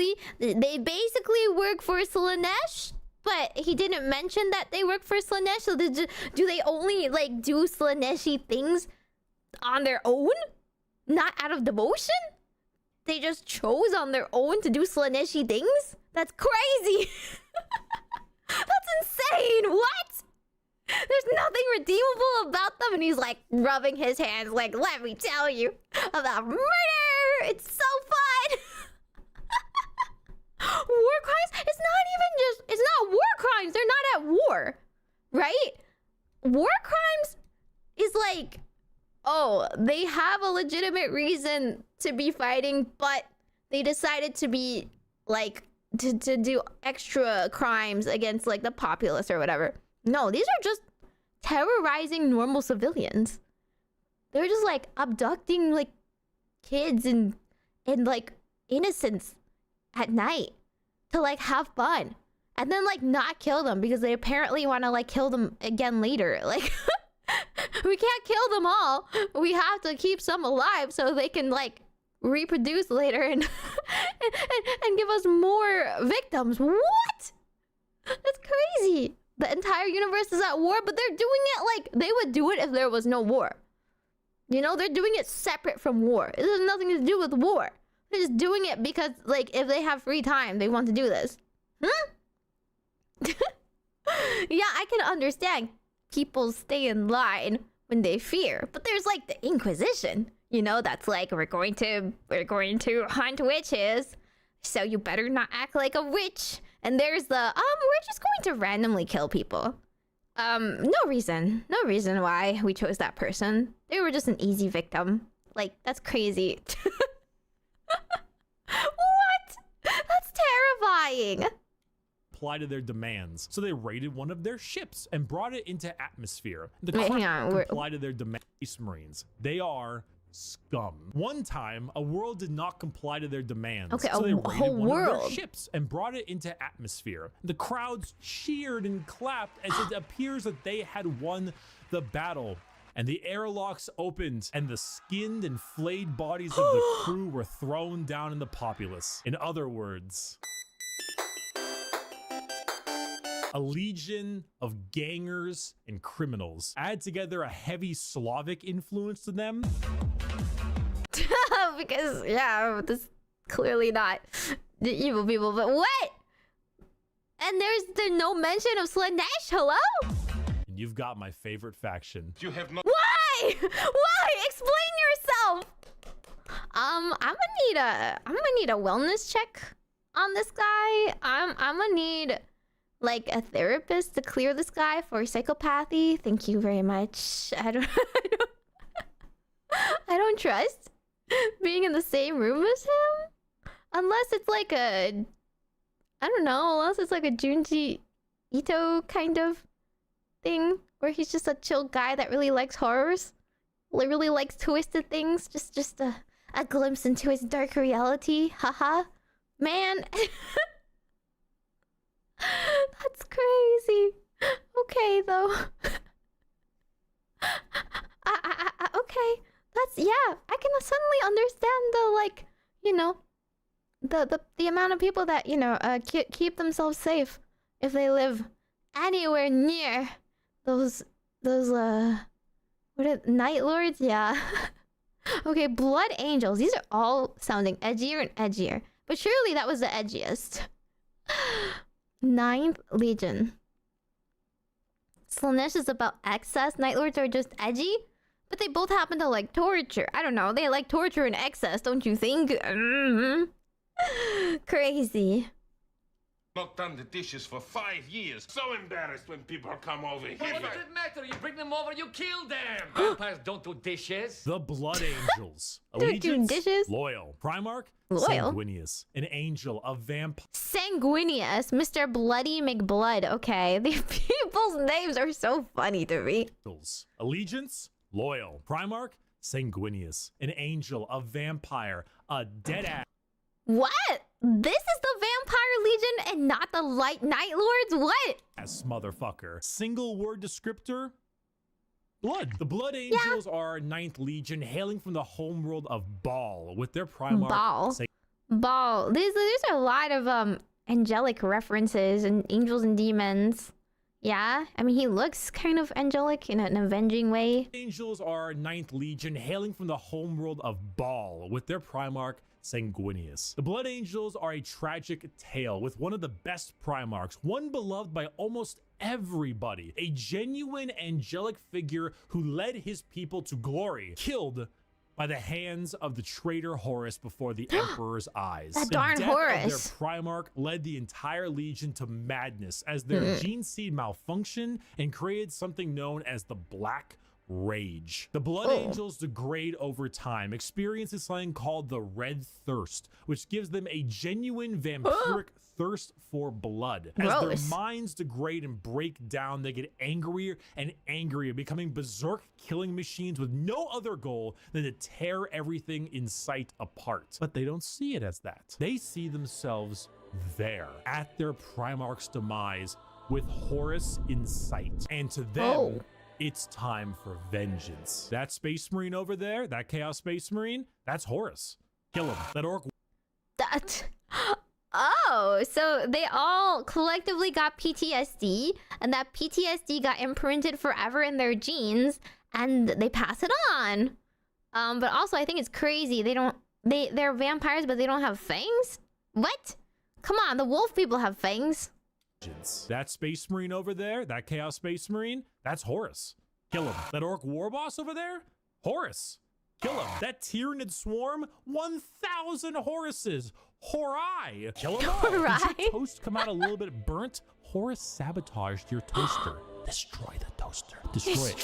work for Slaanesh? But he didn't mention that they work for Slaanesh, so do they only like do Slaaneshi things on their own? Not out of devotion? They just chose on their own to do Slaaneshi things? That's crazy! That's insane! What? There's nothing redeemable about them, and he's like rubbing his hands like, let me tell you about murder! It's so fun! War crimes? It's not war crimes. They're not at war, right? War crimes is like, oh, they have a legitimate reason to be fighting, but they decided to be like, to do extra crimes against like the populace or whatever. No, these are just terrorizing normal civilians. They're just like abducting like kids and like innocents at night to like have fun, and then like not kill them because they apparently want to like kill them again later. Like we can't kill them all. We have to keep some alive so they can like reproduce later and and give us more victims. What? That's crazy. The entire universe is at war, but they're doing it like they would do it if there was no war. You know, they're doing it separate from war. It has nothing to do with war. They're just doing it because, like, if they have free time, they want to do this. Yeah, I can understand people stay in line when they fear, but there's like the Inquisition, you know, that's like we're going to hunt witches, so you better not act like a witch. And there's the we're just going to randomly kill people. No reason why we chose that person. They were just an easy victim. Like, that's crazy. What? That's terrifying. Apply to their demands. So they raided one of their ships and brought it into atmosphere. The Wait, crew hang on, complied to their demands. Space Marines. They are scum. One time, a world did not comply to their demands. Okay, so they raided whole one of world. their ships and brought it into atmosphere. The crowds cheered and clapped as it appears that they had won the battle. And the airlocks opened, and the skinned and flayed bodies of the crew were thrown down in the populace. In other words, a legion of gangers and criminals. Add together a heavy Slavic influence to them. Because, yeah, this clearly not the evil people, but what? And there's no mention of Slanesh, hello? And you've got my favorite faction. You have not. Why? Why? Explain yourself. I'm gonna need a wellness check on this guy. I'm gonna need like a therapist to clear this guy for psychopathy. Thank you very much. I don't trust being in the same room as him, unless it's like a, I don't know, unless it's like a Junji Ito kind of thing where he's just a chill guy that really likes horrors, really likes twisted things. Just a glimpse into his dark reality. Haha, man. That's crazy. Okay though. Okay, that's, yeah, I can suddenly understand the, like, you know, the amount of people that, you know, keep themselves safe if they live anywhere near those what are Night Lords? Yeah. Okay, Blood Angels. These are all sounding edgier and edgier, but surely that was the edgiest. 9th Legion. Slanesh is about excess. Night Lords are just edgy, but they both happen to like torture. I don't know. They like torture and excess, don't you think? Crazy. Not done the dishes for 5 years. So embarrassed when people come over here. What does it matter? You bring them over, you kill them. Vampires don't do dishes. The Blood Angels. Don't do Allegiance, dishes. loyal. Primarch, Loyal. Sanguinius. An angel of vampire. Sanguinius, Mr. Bloody McBlood. Okay, these people's names are so funny to me. Allegiance, loyal. Primarch, Sanguinius. An angel of vampire. A dead ass. What? This is the Vampire Legion and not the Light Night Lords? What? Ass motherfucker. Single word descriptor. Blood. The Blood Angels are 9th Legion, hailing from the homeworld of Baal, with their Primarch. Baal. These are a lot of angelic references and angels and demons. Yeah, I mean, he looks kind of angelic in an avenging way. Angels are 9th Legion, hailing from the homeworld of Baal, with their Primarch, Sanguinius. The Blood Angels are a tragic tale with one of the best Primarchs, one beloved by almost everybody, a genuine angelic figure who led his people to glory, killed by the hands of the traitor Horus before the Emperor's eyes. That the darn death Horus. of their Primarch led the entire Legion to madness as their gene seed malfunctioned and created something known as the Black Rage. The Blood Angels degrade over time, experiencing something called the Red Thirst, which gives them a genuine vampiric thirst for blood. As Gross. their minds degrade and break down, they get angrier and angrier, becoming berserk killing machines with no other goal than to tear everything in sight apart. But they don't see it as that. They see themselves there, at their Primarch's demise, with Horus in sight. And to them, it's time for vengeance. That Space Marine over there, that Chaos Space Marine, that's Horus. Kill him. That orc. That. Oh, so they all collectively got PTSD, and that PTSD got imprinted forever in their genes, and they pass it on. But also I think it's crazy. They're vampires, but they don't have fangs? What? Come on, the wolf people have fangs. That space marine over there, that chaos space marine, that's Horus. Kill him. That orc war boss over there, Horus. Kill him. That Tyranid swarm, 1,000 Horuses. Horai. Kill him all. Did your toast come out a little bit burnt? Horus sabotaged your toaster. Destroy the toaster. Destroy it.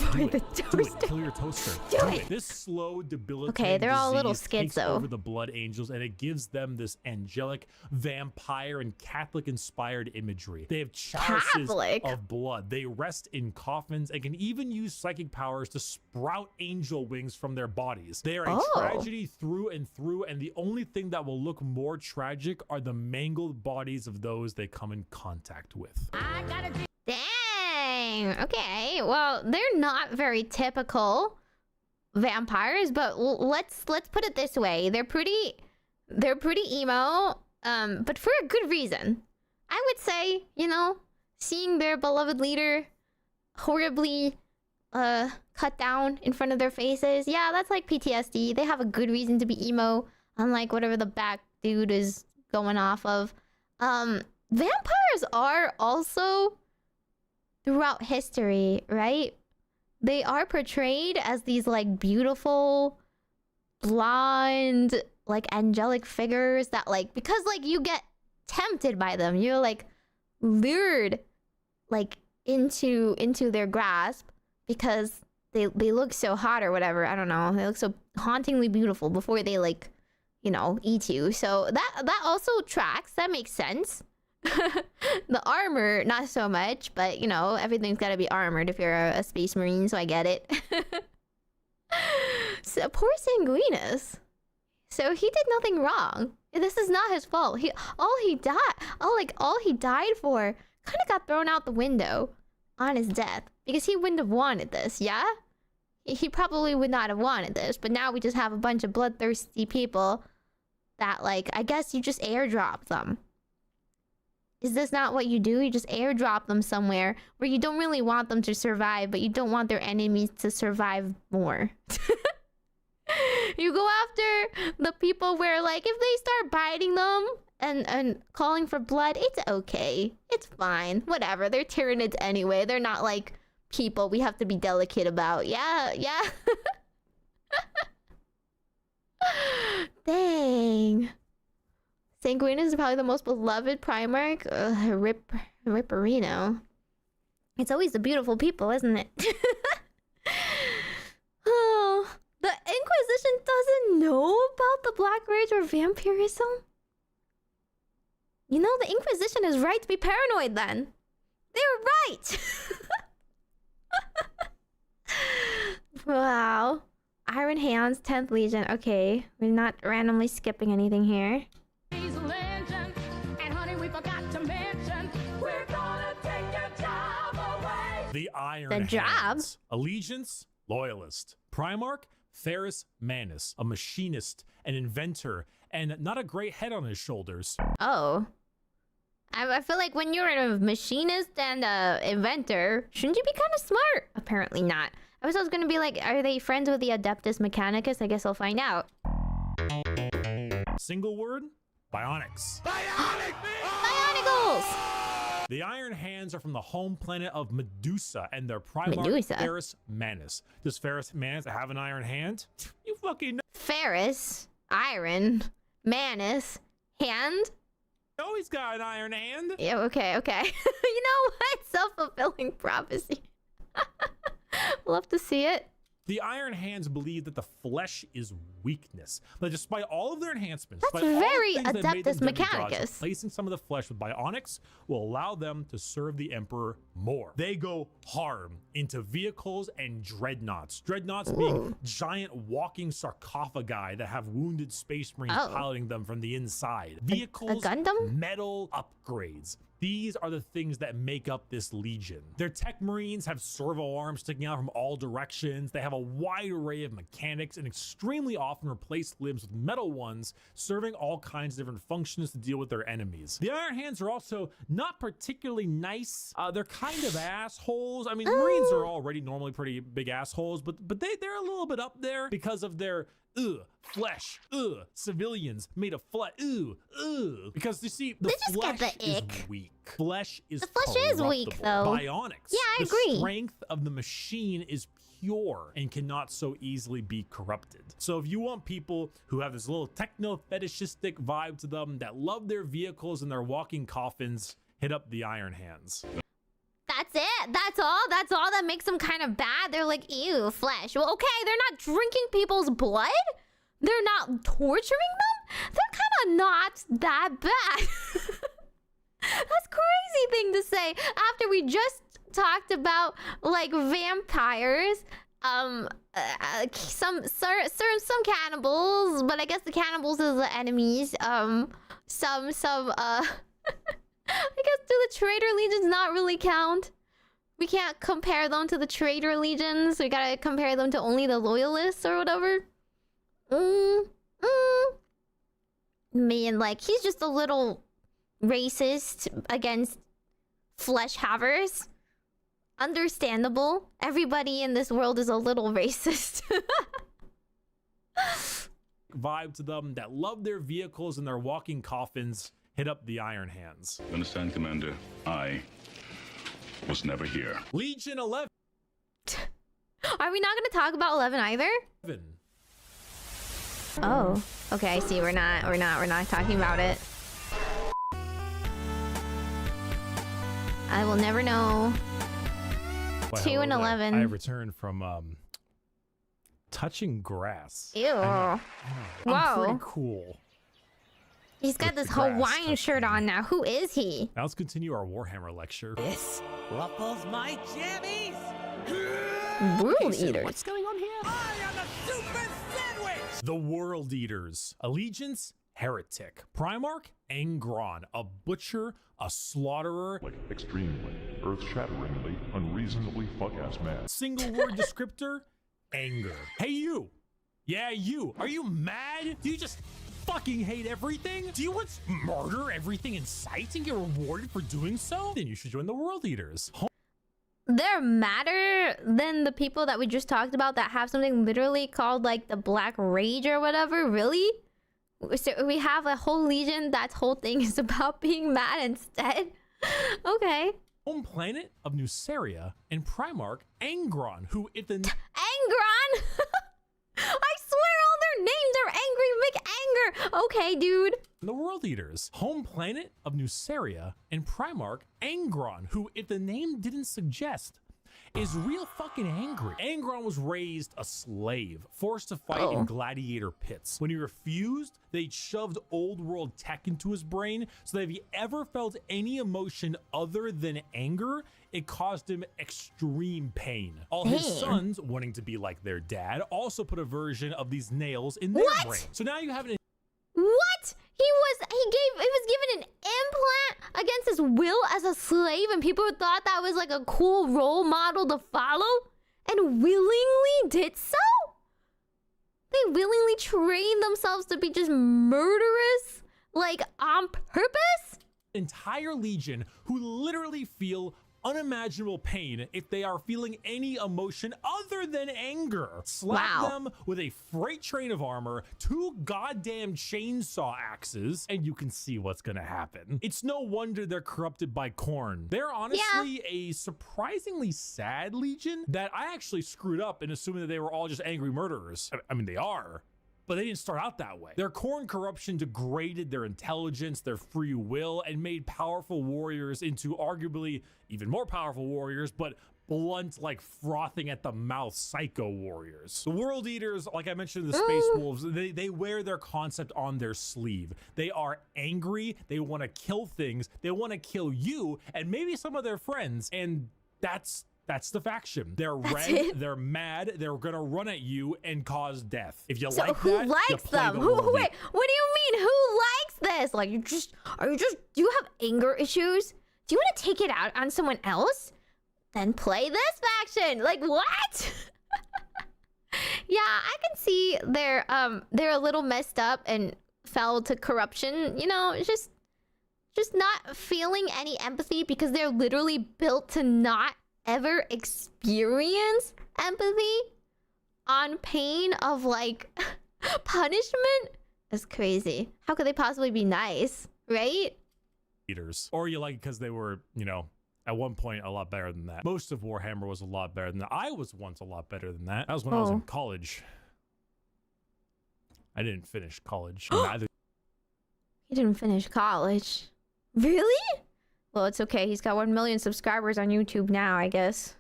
Do it. Kill your toaster. Do it. This slow, debilitating they're all little disease takes schizo. over the blood angels, and it gives them this angelic, vampire, and Catholic-inspired imagery. They have chalices of blood. They rest in coffins and can even use psychic powers to sprout angel wings from their bodies. They are a tragedy through and through, and the only thing that will look more tragic are the mangled bodies of those they come in contact with. Dang. Okay. Well, they're not very typical vampires, but let's put it this way: they're pretty emo, but for a good reason. I would say, you know, seeing their beloved leader horribly cut down in front of their faces, yeah, that's like PTSD. They have a good reason to be emo, unlike whatever the back dude is going off of. Vampires are also, throughout history, right? They are portrayed as these like beautiful, blonde, like angelic figures that like, because like you get tempted by them, you're like lured like into their grasp because they look so hot or whatever. I don't know. They look so hauntingly beautiful before they like, you know, eat you. So that also tracks. That makes sense. The armor, not so much, but you know, everything's got to be armored if you're a space marine, so I get it. So poor Sanguinus. So he did nothing wrong. This is not his fault. All he died for kind of got thrown out the window on his death because he wouldn't have wanted this, yeah? He probably would not have wanted this, but now we just have a bunch of bloodthirsty people that like, I guess you just airdrop them. Is this not what you do? You just airdrop them somewhere where you don't really want them to survive, but you don't want their enemies to survive more. You go after the people where, like, if they start biting them and calling for blood, it's okay. It's fine. Whatever. They're Tyranids anyway. They're not, like, people we have to be delicate about. Yeah. Dang. Sanguinus is probably the most beloved Primarch. Ripperino. It's always the beautiful people, isn't it? Oh, the Inquisition doesn't know about the Black Rage or vampirism? You know, the Inquisition is right to be paranoid then. They were right! Wow. Iron Hands, 10th Legion. Okay, we're not randomly skipping anything here. The Iron Hands. Allegiance, loyalist. Primarch, Ferrus Manus, a machinist, an inventor, and not a great head on his shoulders. Oh. I feel like when you're a machinist and a inventor, shouldn't you be kind of smart? Apparently not. I was gonna be like, are they friends with the Adeptus Mechanicus? I guess I'll find out. Single word, bionics. Bionicles! The Iron Hands are from the home planet of Medusa and their Primarch, Ferrus Manus. Does Ferrus Manus have an iron hand? You fucking know. Ferrus, Iron, Manus, hand? Oh, he's got an iron hand. Yeah, okay. You know what? Self-fulfilling prophecy. Love to see it. The Iron Hands believe that the flesh is weakness. But despite all of their enhancements, that's very Adeptus Mechanicus. Replacing some of the flesh with bionics will allow them to serve the Emperor more. They go hard into vehicles and dreadnoughts. Dreadnoughts being giant walking sarcophagi that have wounded space marines piloting them from the inside. Vehicles, a Gundam? metal upgrades. These are the things that make up this legion. Their tech marines have servo arms sticking out from all directions. They have a wide array of mechanics and extremely often replace limbs with metal ones, serving all kinds of different functions to deal with their enemies. The Iron Hands are also not particularly nice. They're kind of assholes. I mean, Marines are already normally pretty big assholes, but they're a little bit up there because of their flesh, civilians made of flesh, because you see, the flesh is weak. Flesh is weak, though. Bionics. Yeah, I agree. The strength of the machine is pure and cannot so easily be corrupted. So if you want people who have this little techno fetishistic vibe to them, that love their vehicles and their walking coffins, hit up the Iron Hands. That's it. That's all. That's all that makes them kind of bad. They're like, ew, flesh. Well, okay, they're not drinking people's blood. They're not torturing them. They're kind of not that bad. That's crazy thing to say after we just talked about like vampires, some cannibals, but I guess the cannibals is the enemies. I guess do the traitor legions not really count? We can't compare them to the traitor legions. We gotta compare them to only the loyalists or whatever. Man, like, he's just a little racist against flesh havers. Understandable. Everybody in this world is a little racist. Vibe to them, that love their vehicles and their walking coffins, hit up the Iron Hands. Understand, Commander? I was never here. Legion 11. Are we not going to talk about 11 either? 11. Oh, okay. I see. We're not talking about it. I will never know. Well, 2 and 11. I returned from touching grass. Ew. I'm pretty cool. He's got this Hawaiian shirt on now. Who is he? Now let's continue our Warhammer lecture. This ruffles my jammies. World Eaters. What's going on here? I am a super sandwich. The World Eaters. Allegiance, Heretic. Primarch, Angron. A butcher, a slaughterer. Like extremely, earth-shatteringly, unreasonably fuck-ass mad. Single word descriptor, anger. Hey you. Yeah, you. Are you mad? Do you just fucking hate everything? Do you want to murder everything in sight and get rewarded for doing so? Then you should join the World Eaters. They're madder than the people that we just talked about that have something literally called like the Black Rage or whatever. Really? So we have a whole legion that's whole thing is about being mad instead. Okay. Home planet of Nuceria and Primarch Angron, who if the Angron. I swear all their names are angry. Make anger. Okay, dude. The World Eaters. Home planet of Nuceria and Primarch Angron, who if the name didn't suggest, is real fucking angry. Angron was raised a slave, forced to fight in gladiator pits. When he refused, they shoved old world tech into his brain, so that if he ever felt any emotion other than anger, it caused him extreme pain. All his sons, wanting to be like their dad, also put a version of these nails in their brain. So now you have an What? He was given an implant against his will as a slave, and people thought that was like a cool role model to follow, and willingly did so? They willingly trained themselves to be just murderous, like on purpose? entire legion who literally feel unimaginable pain if they are feeling any emotion other than anger. Slap them with a freight train of armor, 2 goddamn chainsaw axes, and you can see what's gonna happen. It's no wonder they're corrupted by corn. They're honestly a surprisingly sad legion that I actually screwed up in assuming that they were all just angry murderers. I mean, they are, but they didn't start out that way. Their corn corruption degraded their intelligence, their free will, and made powerful warriors into arguably even more powerful warriors, but blunt, like frothing at the mouth psycho warriors. The World Eaters, like I mentioned, the Space Wolves, they wear their concept on their sleeve. They are angry, they want to kill things, they want to kill you, and maybe some of their friends, and that's the faction. They're red, they're mad, they're gonna run at you and cause death. If you like who that, likes them? Wait, what do you mean? Who likes this? Like, do you have anger issues? Do you want to take it out on someone else? Then play this faction. Like, what? Yeah, I can see they're a little messed up and fell to corruption. You know, just not feeling any empathy because they're literally built to not ever experience empathy on pain of like punishment. That's crazy. How could they possibly be nice, right? Leaders. Or you like it because they were, you know, at one point a lot better than that. Most of Warhammer was a lot better than that. I was once a lot better than that. That was when I was in college. I didn't finish college. Neither. He didn't finish college. Really? Well, it's okay. He's got 1 million subscribers on YouTube now, I guess.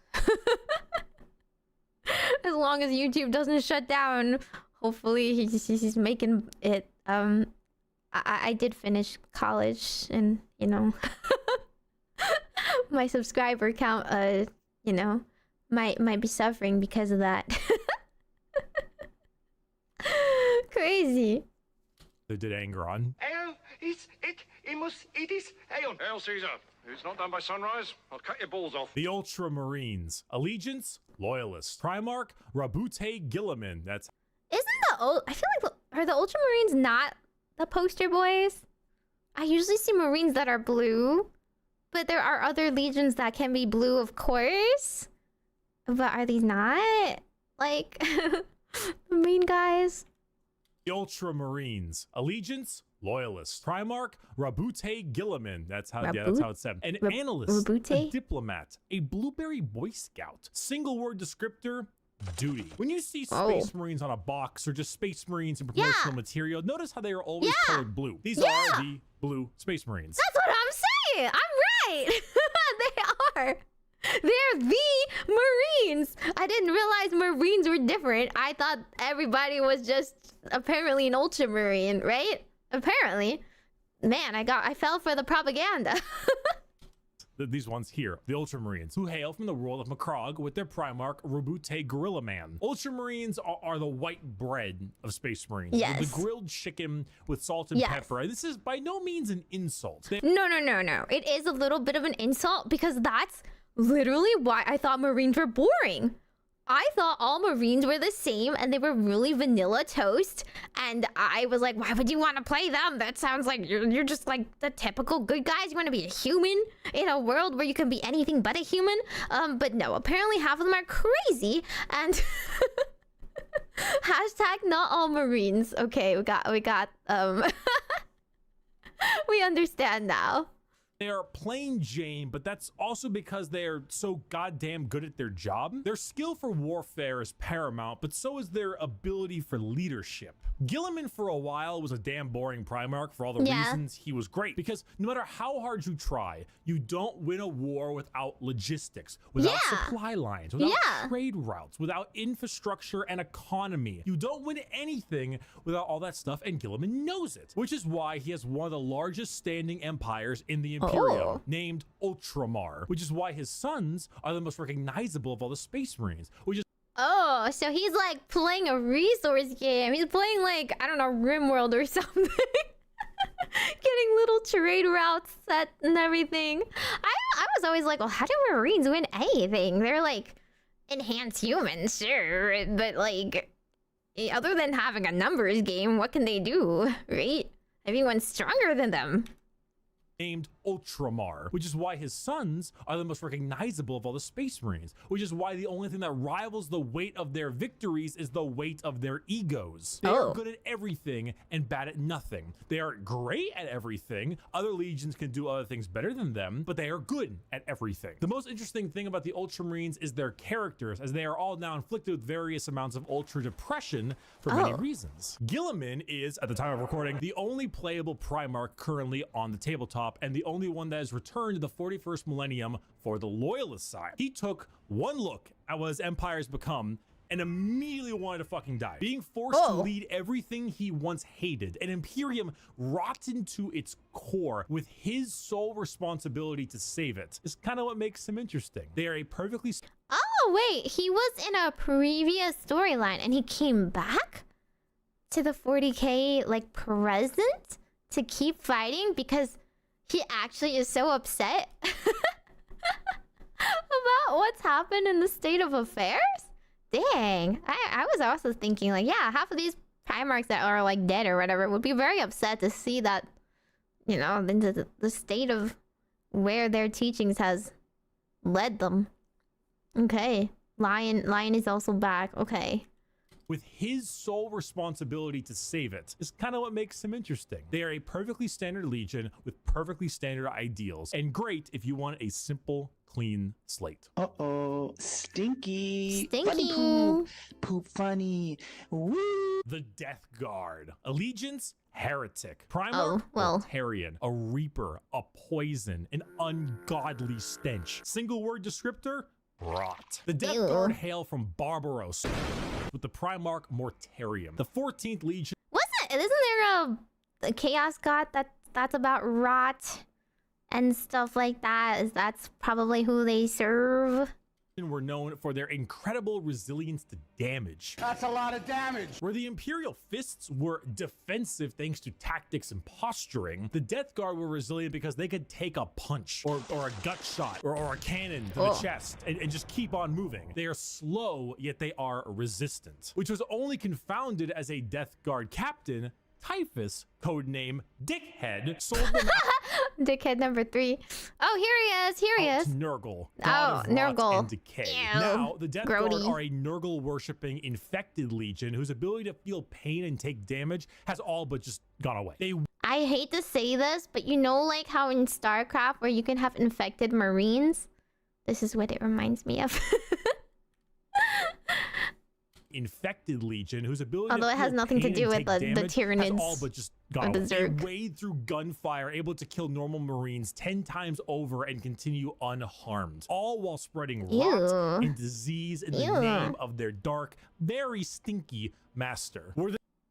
As long as YouTube doesn't shut down, hopefully he's making it. I did finish college, and you know, my subscriber count, you know, might be suffering because of that. Crazy. They did anger on. Hail Caesar. It's not done by sunrise. I'll cut your balls off. The Ultramarines. Allegiance, Loyalists. Primarch, Rabute Gilliman. That's... Isn't the I feel like are the Ultramarines not the poster boys? I usually see Marines that are blue, but there are other legions that can be blue, of course. But are these not? Like, the main guys? The Ultramarines. Allegiance, Loyalist. Primarch, Rabute Gilliman. That's how it's said. An analyst, a diplomat, a blueberry boy scout. Single word descriptor, duty. When you see Space Marines on a box or just Space Marines in promotional material, notice how they are always colored blue. These are the blue Space Marines. That's what I'm saying. I'm right. They are. They're the Marines. I didn't realize Marines were different. I thought everybody was just apparently an Ultramarine, right? Apparently. Man, I fell for the propaganda. These ones here, the Ultramarines, who hail from the world of Macrog with their Primarch, Rabute Gorilla Man. Ultramarines are the white bread of Space Marines. Yes. The grilled chicken with salt and pepper. This is by no means an insult. No. It is a little bit of an insult because that's literally why I thought Marines were boring. I thought all Marines were the same and they were really vanilla toast. And I was like, why would you want to play them? That sounds like you're just like the typical good guys. You want to be a human in a world where you can be anything but a human. But no, apparently half of them are crazy. And hashtag not all Marines. Okay, we got we understand now. They are plain Jane, but that's also because they are so goddamn good at their job. Their skill for warfare is paramount, but so is their ability for leadership. Gilliman for a while was a damn boring Primarch for all the reasons he was great, because no matter how hard you try, you don't win a war without logistics, without supply lines, without trade routes, without infrastructure and economy. You don't win anything without all that stuff, and Gilliman knows it, which is why he has one of the largest standing empires in the Imperium, named Ultramar, which is why his sons are the most recognizable of all the Space Marines, which is oh, so he's like playing a resource game. He's playing like, I don't know, RimWorld or something. Getting little trade routes set and everything. I was always like, well, how do Marines win anything? They're like enhanced humans, sure, but like other than having a numbers game, what can they do, right? Everyone's stronger than them. Named Ultramar, which is why his sons are the most recognizable of all the Space Marines, which is why the only thing that rivals the weight of their victories is the weight of their egos. They are good at everything and bad at nothing. They are great at everything. Other legions can do other things better than them, but they are good at everything. The most interesting thing about the Ultramarines is their characters, as they are all now inflicted with various amounts of ultra depression for many reasons. Gilliman is, at the time of recording, the only playable Primarch currently on the tabletop, and the only one that has returned to the 41st millennium for the Loyalist side. He took one look at what his empire has become and immediately wanted to fucking die. Being forced to lead everything he once hated, an Imperium rotten to its core with his sole responsibility to save it, is kind of what makes him interesting. They are a perfectly... Oh, wait, he was in a previous storyline and he came back to the 40K like present to keep fighting because He actually is so upset about what's happened in the state of affairs? Dang. I was also thinking, like, yeah, half of these Primarchs that are, like, dead or whatever would be very upset to see that, you know, the state of where their teachings has led them. Okay. Lion is also back. Okay. With his sole responsibility to save it is kind of what makes him interesting. They are a perfectly standard legion with perfectly standard ideals, and great if you want a simple, clean slate. Uh-oh, stinky. Stinky. Funny poop. Poop funny. Woo. The Death Guard. Allegiance, heretic. Primarch, Oh, well. Mortarian. A reaper, a poison, an ungodly stench. Single word descriptor, rot. The Death Ew. Guard hail from Barbaros with the Primarch Mortarium. The 14th Legion. Isn't there a chaos god that's about rot and stuff like that? That's probably who they serve. Were known for their incredible resilience to damage. That's a lot of damage. Where the Imperial Fists were defensive thanks to tactics and posturing, the Death Guard were resilient because they could take a punch or a gut shot or a cannon to the chest and just keep on moving. They are slow, yet they are resistant, which was only confounded as a Death Guard captain, Typhus, codename Dickhead, sold them Dickhead number 3. Oh, here he is. Nurgle, Oh, god of rot Nurgle. and decay. Ew. Now, the Death Guard Grody. are a Nurgle-worshipping infected legion whose ability to feel pain and take damage has all but just gone away. They I hate to say this, but you know, like how in StarCraft where you can have infected Marines? This is what it reminds me of. infected legion whose ability Although to it has feel nothing to pain do and with take the damage has Tyranids all but just or gone away. They Berserk. wade through gunfire, able to kill normal Marines 10 times over and continue unharmed, all while spreading rot Ew. and disease in the Ew. name of their dark, very stinky master.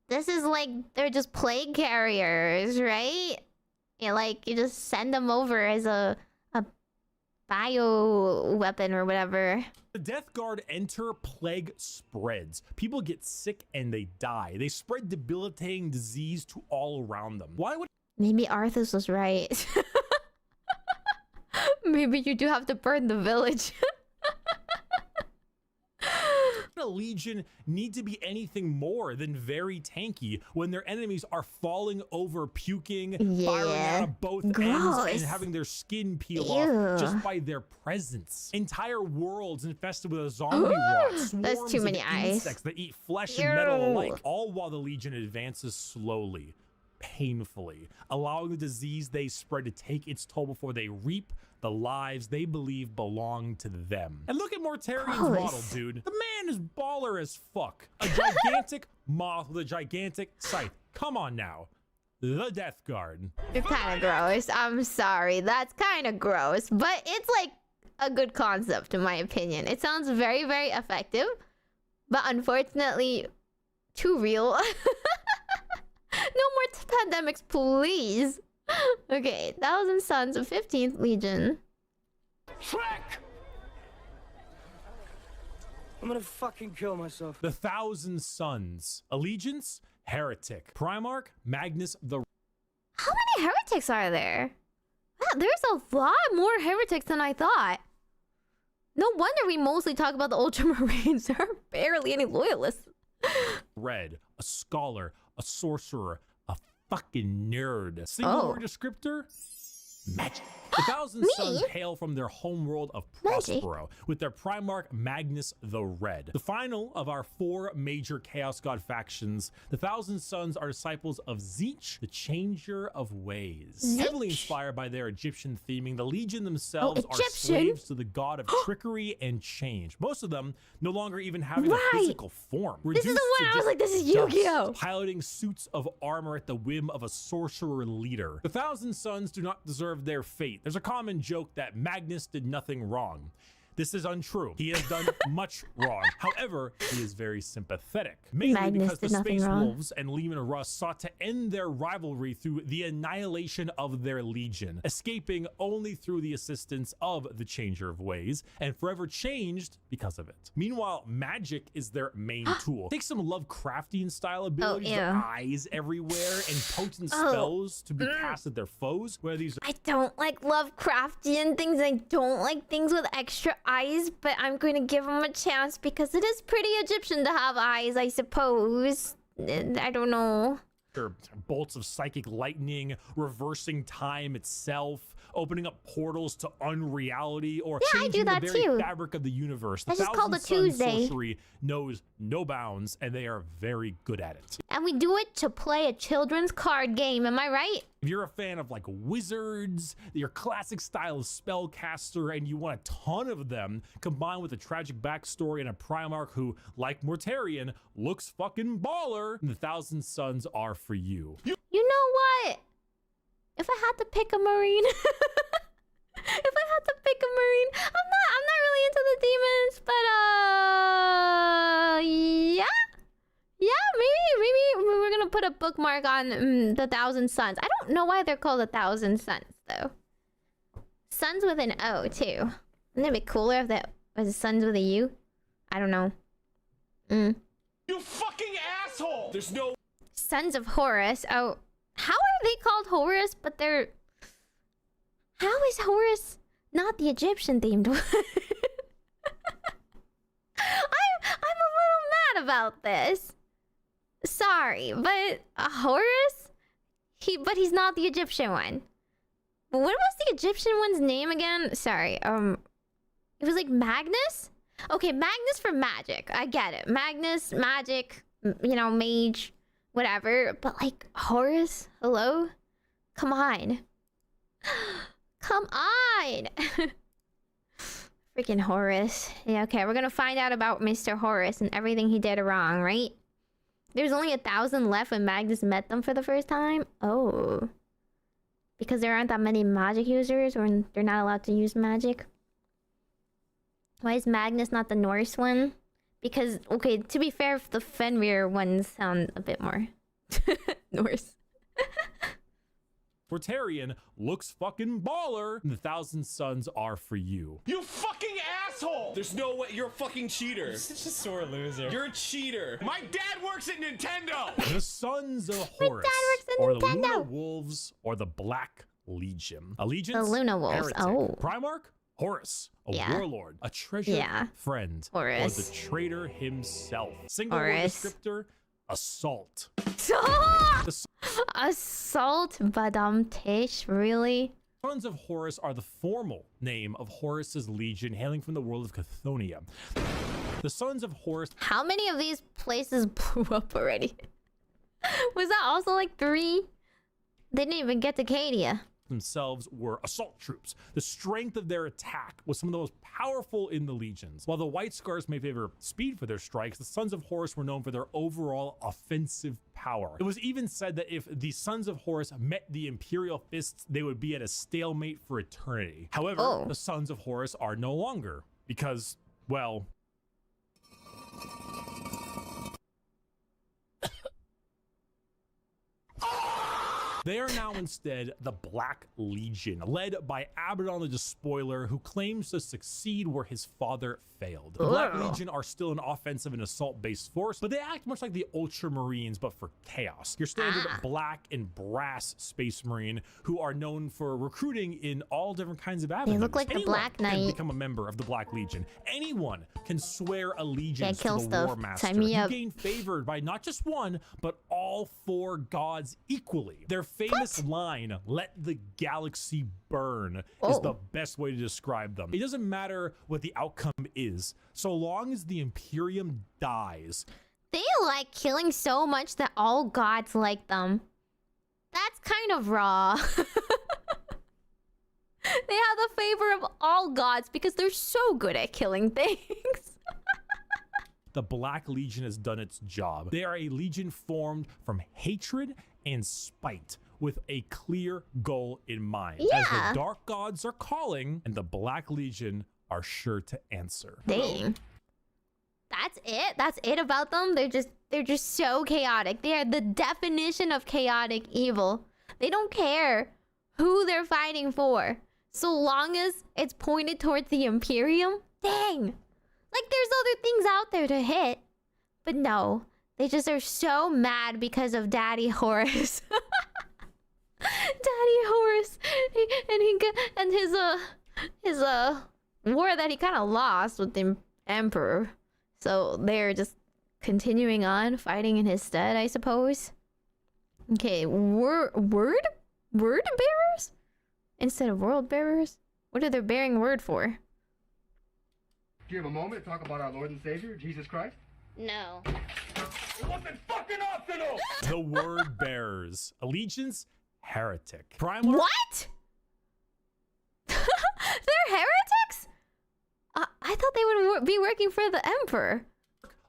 This is like they're just plague carriers, right? Yeah, like you just send them over as a bio weapon or whatever. The Death Guard enter, plague spreads. People get sick and they die. They spread debilitating disease to all around them. Why would Maybe Arthas was right. Maybe you do have to burn the village. a legion need to be anything more than very tanky when their enemies are falling over, puking, firing out of both ends, and having their skin peel off just by their presence? Entire worlds infested with a zombie rot, That's swarms too many of eyes. insects that eat flesh and metal alike, all while the legion advances slowly, painfully, allowing the disease they spread to take its toll before they reap the lives they believe belong to them. And look at Mortarian's model, dude. The man is baller as fuck. A gigantic moth with a gigantic scythe. Come on now. The Death Guard. You're kind of gross. I'm sorry. That's kind of gross. But it's like a good concept in my opinion. It sounds very, very effective. But unfortunately, too real. No more pandemics, please. Okay, 1,000 Sons of 15th Legion. Shrek! I'm gonna fucking kill myself. The 1,000 Sons. Allegiance, Heretic. Primarch, Magnus the... How many heretics are there? Wow, there's a lot more heretics than I thought. No wonder we mostly talk about the Ultramarines. There are barely any loyalists. Red, a scholar, a sorcerer, a fucking nerd. Single word descriptor? Magic. The 1,000 Sons hail from their homeworld of Prospero with their Primarch Magnus the Red. The final of our 4 major Chaos God factions, the 1,000 Sons are disciples of Tzeentch, the Changer of Ways. Heavily inspired by their Egyptian theming, the Legion themselves are slaves to the god of trickery and change. Most of them no longer even having a physical form. This is the one I was like, this is Yu-Gi-Oh! Piloting suits of armor at the whim of a sorcerer leader. The 1,000 Sons do not deserve their fate. There's a common joke that Magnus did nothing wrong. This is untrue. He has done much wrong. However, he is very sympathetic, mainly Magnus because the did nothing Space wrong. Wolves and Lehman Russ sought to end their rivalry through the annihilation of their legion, escaping only through the assistance of the Changer of Ways, and forever changed because of it. Meanwhile, magic is their main tool. Take some Lovecraftian style abilities, ew. their eyes everywhere, and potent spells to be cast at their foes, where these I don't like Lovecraftian things. I don't like things with extra eyes, but I'm going to give them a chance because it is pretty Egyptian to have eyes, I suppose. I don't know. bolts of psychic lightning, reversing time itself, opening up portals to unreality, or I do changing the that very too. fabric of the universe. That's The just called Thousand a Sun Tuesday. sorcery knows no bounds, and they are very good at it. And we do it to play a children's card game, am I right? If you're a fan of like wizards, your classic style of spellcaster, and you want a ton of them, combined with a tragic backstory and a Primarch who, like Mortarion, looks fucking baller, the Thousand Suns are for you. You know what? If I had to pick a Marine, I'm not really into the demons, but maybe we're gonna put a bookmark on the Thousand Suns. I don't know why they're called the Thousand Suns though. Suns with an O too. Wouldn't it be cooler if that was Suns with a U? I don't know. You fucking asshole! There's no Sons of Horus. Oh, how are they called Horus? But they're... How is Horus not the Egyptian themed one? I'm a little mad about this. Sorry, but Horus? But he's not the Egyptian one. What was the Egyptian one's name again? Sorry, it was like Magnus? Okay, Magnus for magic. I get it. Magnus, magic, you know, mage, whatever. But like Horus? Hello? Come on. Come on. Freaking Horus. Yeah, okay, we're gonna find out about Mr. Horus and everything he did wrong, right? There's only 1,000 left when Magnus met them for the first time? Oh. Because there aren't that many magic users, or they're not allowed to use magic? Why is Magnus not the Norse one? Because, okay, to be fair, the Fenrir ones sound a bit more Norse. Mortarion looks fucking baller, and the Thousand Suns are for you. You fucking asshole! There's no way you're a fucking cheater. You're such a sore loser. You're a cheater. My dad works at Nintendo! The Sons of Horus, dad works at or the Nintendo. Luna Wolves, or the Black Legion. Allegiance, The Luna Wolves, heretic. oh. Primarch, Horus, a Yeah. warlord, a treasured Yeah. friend, Horus. or the traitor himself. Single word Horus. descriptor, assault. Assault, Tish, really? Sons of Horus are the formal name of Horus's legion, hailing from the world of Chthonium. The Sons of Horus How many of these places blew up already? Was that also like 3? They didn't even get to Cadia. themselves were assault troops. The strength of their attack was some of the most powerful in the legions. While the White Scars may favor speed for their strikes, the Sons of Horus were known for their overall offensive power. It was even said that if the Sons of Horus met the Imperial Fists, they would be at a stalemate for eternity. However, the Sons of Horus are no longer, because, well... They are now instead the Black Legion, led by Abaddon the Despoiler, who claims to succeed where his father failed. The Black Legion are still an offensive and assault-based force, but they act much like the Ultramarines, but for chaos. Your standard black and brass Space Marine, who are known for recruiting in all different kinds of avenues. They look like the Black Anyone Knight. can become a member of the Black Legion. Anyone can swear allegiance kill to the stuff. War Master. Sign me You up. gain favored by not just one, but all 4 gods equally. Their famous line, "Let the galaxy burn," is the best way to describe them. It doesn't matter what the outcome is, so long as the Imperium dies. They like killing so much that all gods like them. That's kind of raw. They have the favor of all gods because they're so good at killing things. The Black Legion has done its job. They are a legion formed from hatred and spite, with a clear goal in mind. As the Dark Gods are calling, and the Black Legion are sure to answer. Dang. That's it? That's it about them? They're just so chaotic. They are the definition of chaotic evil. They don't care who they're fighting for, so long as it's pointed towards the Imperium. Dang. Like, there's other things out there to hit. But no, they just are so mad because of Daddy Horus. Daddy Horus. And his war that he kind of lost with the Emperor. So they're just continuing on fighting in his stead, I suppose. Okay, word bearers instead of world bearers? What are they bearing word for? Do you have a moment to talk about our Lord and Savior, Jesus Christ? No. It wasn't fucking optional! The word bearers. Allegiance, heretic. Primarch. What? They're heretics? I thought they would be working for the Emperor.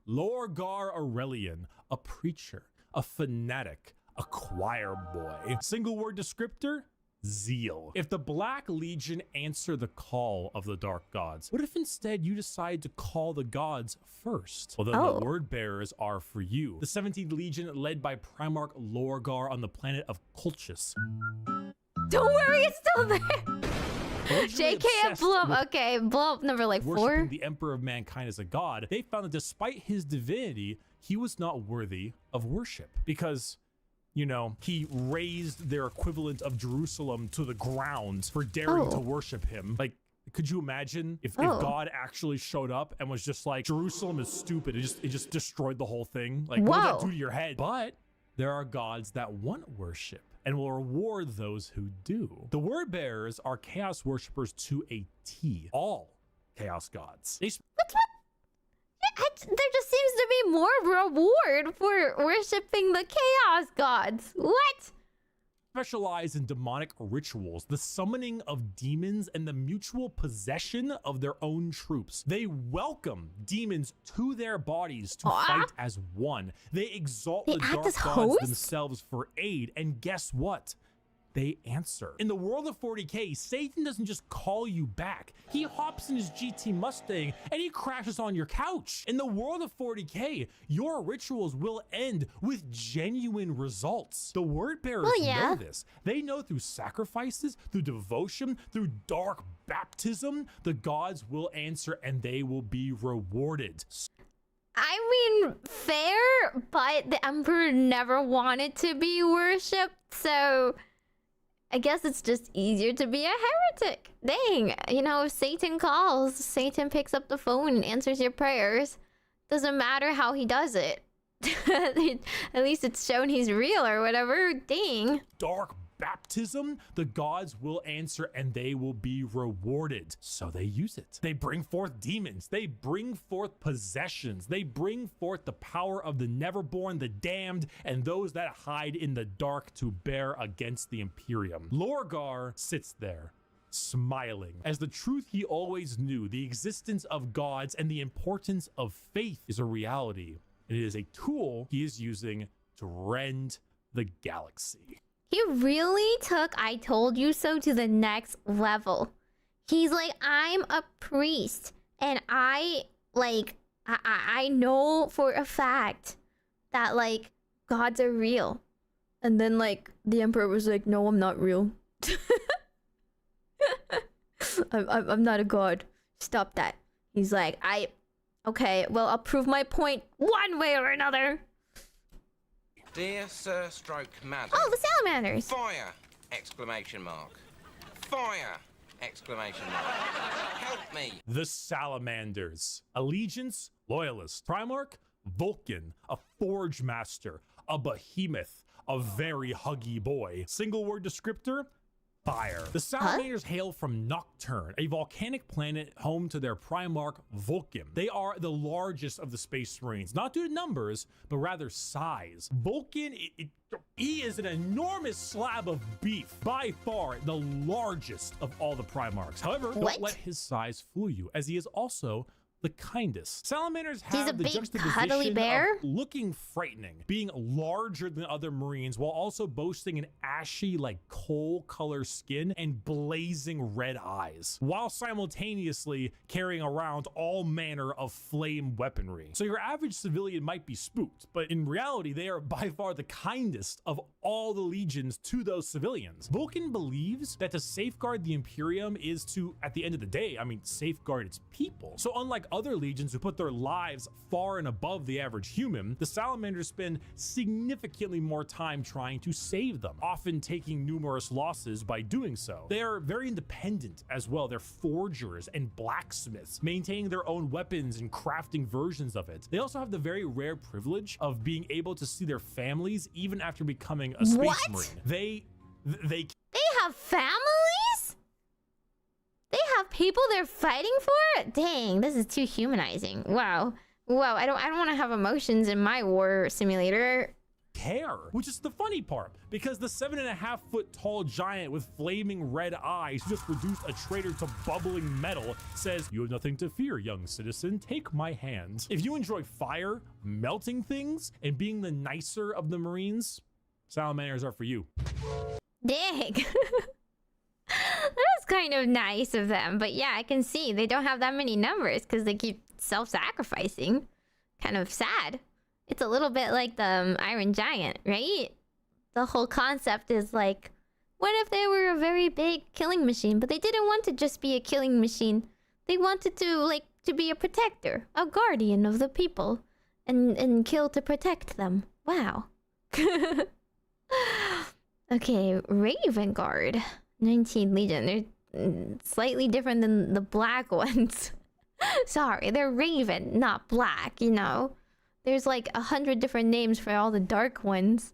Lorgar Aurelian, a preacher, a fanatic, a choir boy. Single word descriptor, zeal. If the Black Legion answer the call of the Dark Gods, what if instead you decide to call the gods first? Well, then the word bearers are for you. The 17th Legion, led by Primarch Lorgar on the planet of Colchis. Don't worry, it's still there. JK and Blump. Okay, Blump number like 4. Worshipping the Emperor of Mankind as a god, they found that despite his divinity, he was not worthy of worship because, you know, he raised their equivalent of Jerusalem to the ground for daring to worship him. Like, could you imagine if God actually showed up and was just like, Jerusalem is stupid, it just destroyed the whole thing? Like, what would that do to your head? But there are gods that want worship and will reward those who do. The word bearers are chaos worshippers to a T. All chaos gods. They there just seems to be more reward for worshipping the chaos gods. What? specialize in demonic rituals, the summoning of demons, and the mutual possession of their own troops. They welcome demons to their bodies to fight as one. They exalt the dark gods themselves for aid, and guess what? They answer. In the world of 40K, Satan doesn't just call you back. He hops in his GT Mustang and he crashes on your couch. In the world of 40K, your rituals will end with genuine results. The word bearers know this. They know through sacrifices, through devotion, through dark baptism, the gods will answer and they will be rewarded. I mean, fair, but the Emperor never wanted to be worshipped, so I guess it's just easier to be a heretic. Dang, you know, if Satan calls, Satan picks up the phone and answers your prayers. Doesn't matter how he does it. At least it's shown he's real or whatever. Dang. Dark baptism, the gods will answer and they will be rewarded. So they use it. They bring forth demons. They bring forth possessions. They bring forth the power of the neverborn, the damned, and those that hide in the dark to bear against the Imperium. Lorgar sits there, smiling, as the truth he always knew, the existence of gods and the importance of faith is a reality. It is a tool he is using to rend the galaxy. He really took I told you so to the next level. He's like, I'm a priest and I know for a fact that like gods are real. And then like the Emperor was like, no, I'm not real. I'm not a god. Stop that. He's like, okay, well, I'll prove my point one way or another. Dear Sir Stroke Madam. Oh, the salamanders. Fire! Exclamation mark. Fire! Exclamation mark. Help me. The salamanders. Allegiance, loyalist. Primarch, Vulcan, a forge master, a behemoth, a very huggy boy. Single word descriptor, fire. The salamanders hail from Nocturne, a volcanic planet home to their Primarch Vulcan. They are the largest of the Space Marines, not due to numbers, but rather size. Vulcan, he is an enormous slab of beef, by far the largest of all the Primarchs. However, don't let his size fool you, as he is also the kindest. Salamanders He's have a the big, juxtaposition cuddly bear? of looking frightening, being larger than other marines, while also boasting an ashy, like coal color skin and blazing red eyes, while simultaneously carrying around all manner of flame weaponry. So your average civilian might be spooked, but in reality, they are by far the kindest of all the legions to those civilians. Vulcan believes that to safeguard the Imperium is to, at the end of the day, I mean, safeguard its people. So unlike other legions who put their lives far and above the average human, the Salamanders spend significantly more time trying to save them, often taking numerous losses by doing so. They are very independent as well. They're forgers and blacksmiths, maintaining their own weapons and crafting versions of it. They also have the very rare privilege of being able to see their families even after becoming a space marine. They have families? They have people they're fighting for? Dang, this is too humanizing. Wow. I don't want to have emotions in my war simulator. Care, which is the funny part, because the 7.5 foot tall giant with flaming red eyes who just reduced a traitor to bubbling metal says, "You have nothing to fear, young citizen. Take my hand." If you enjoy fire, melting things, and being the nicer of the Marines, Salamanders are for you. Dang. That's kind of nice of them, but yeah, I can see they don't have that many numbers because they keep self-sacrificing. Kind of sad. It's a little bit like the Iron Giant, right? The whole concept is like, what if they were a very big killing machine, but they didn't want to just be a killing machine. They wanted to be a protector, a guardian of the people, and kill to protect them. Wow. Okay, Raven Guard. 19 Legion. They're slightly different than the black ones. Sorry, they're Raven, not black, you know. There's like 100 different names for all the dark ones.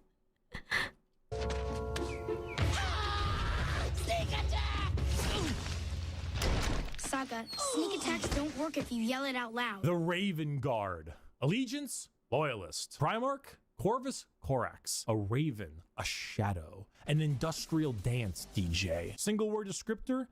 Saga, sneak attacks don't work if you yell it out loud. The Raven Guard. Allegiance, Loyalist. Primarch, Corvus Corax. A raven, a shadow. An industrial dance DJ. Single word descriptor,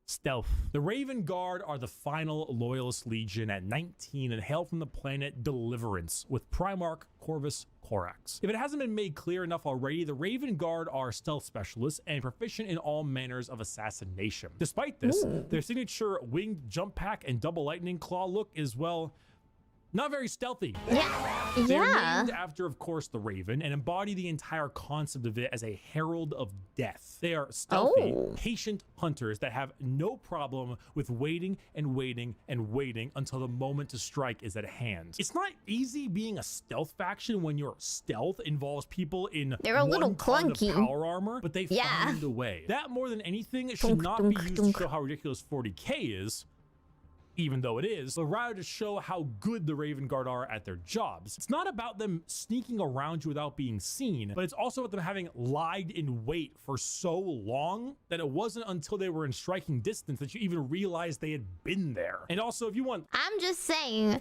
stealth. The Raven Guard are the final Loyalist Legion at 19 and hail from the planet Deliverance with Primarch Corvus Corax. If it hasn't been made clear enough already, the Raven Guard are stealth specialists and proficient in all manners of assassination. Despite this, their signature winged jump pack and double lightning claw look is, well, not very stealthy. Yeah. They're named after, of course, the Raven and embody the entire concept of it as a herald of death. They are stealthy, patient hunters that have no problem with waiting and waiting and waiting until the moment to strike is at hand. It's not easy being a stealth faction when your stealth involves people in They're a little clunky power armor, but they find a way. That more than anything should not be used to show how ridiculous 40k is, even though it is, but rather to show how good the Raven Guard are at their jobs. It's not about them sneaking around you without being seen, but it's also about them having lied in wait for so long that it wasn't until they were in striking distance that you even realized they had been there. And also, if you want... I'm just saying,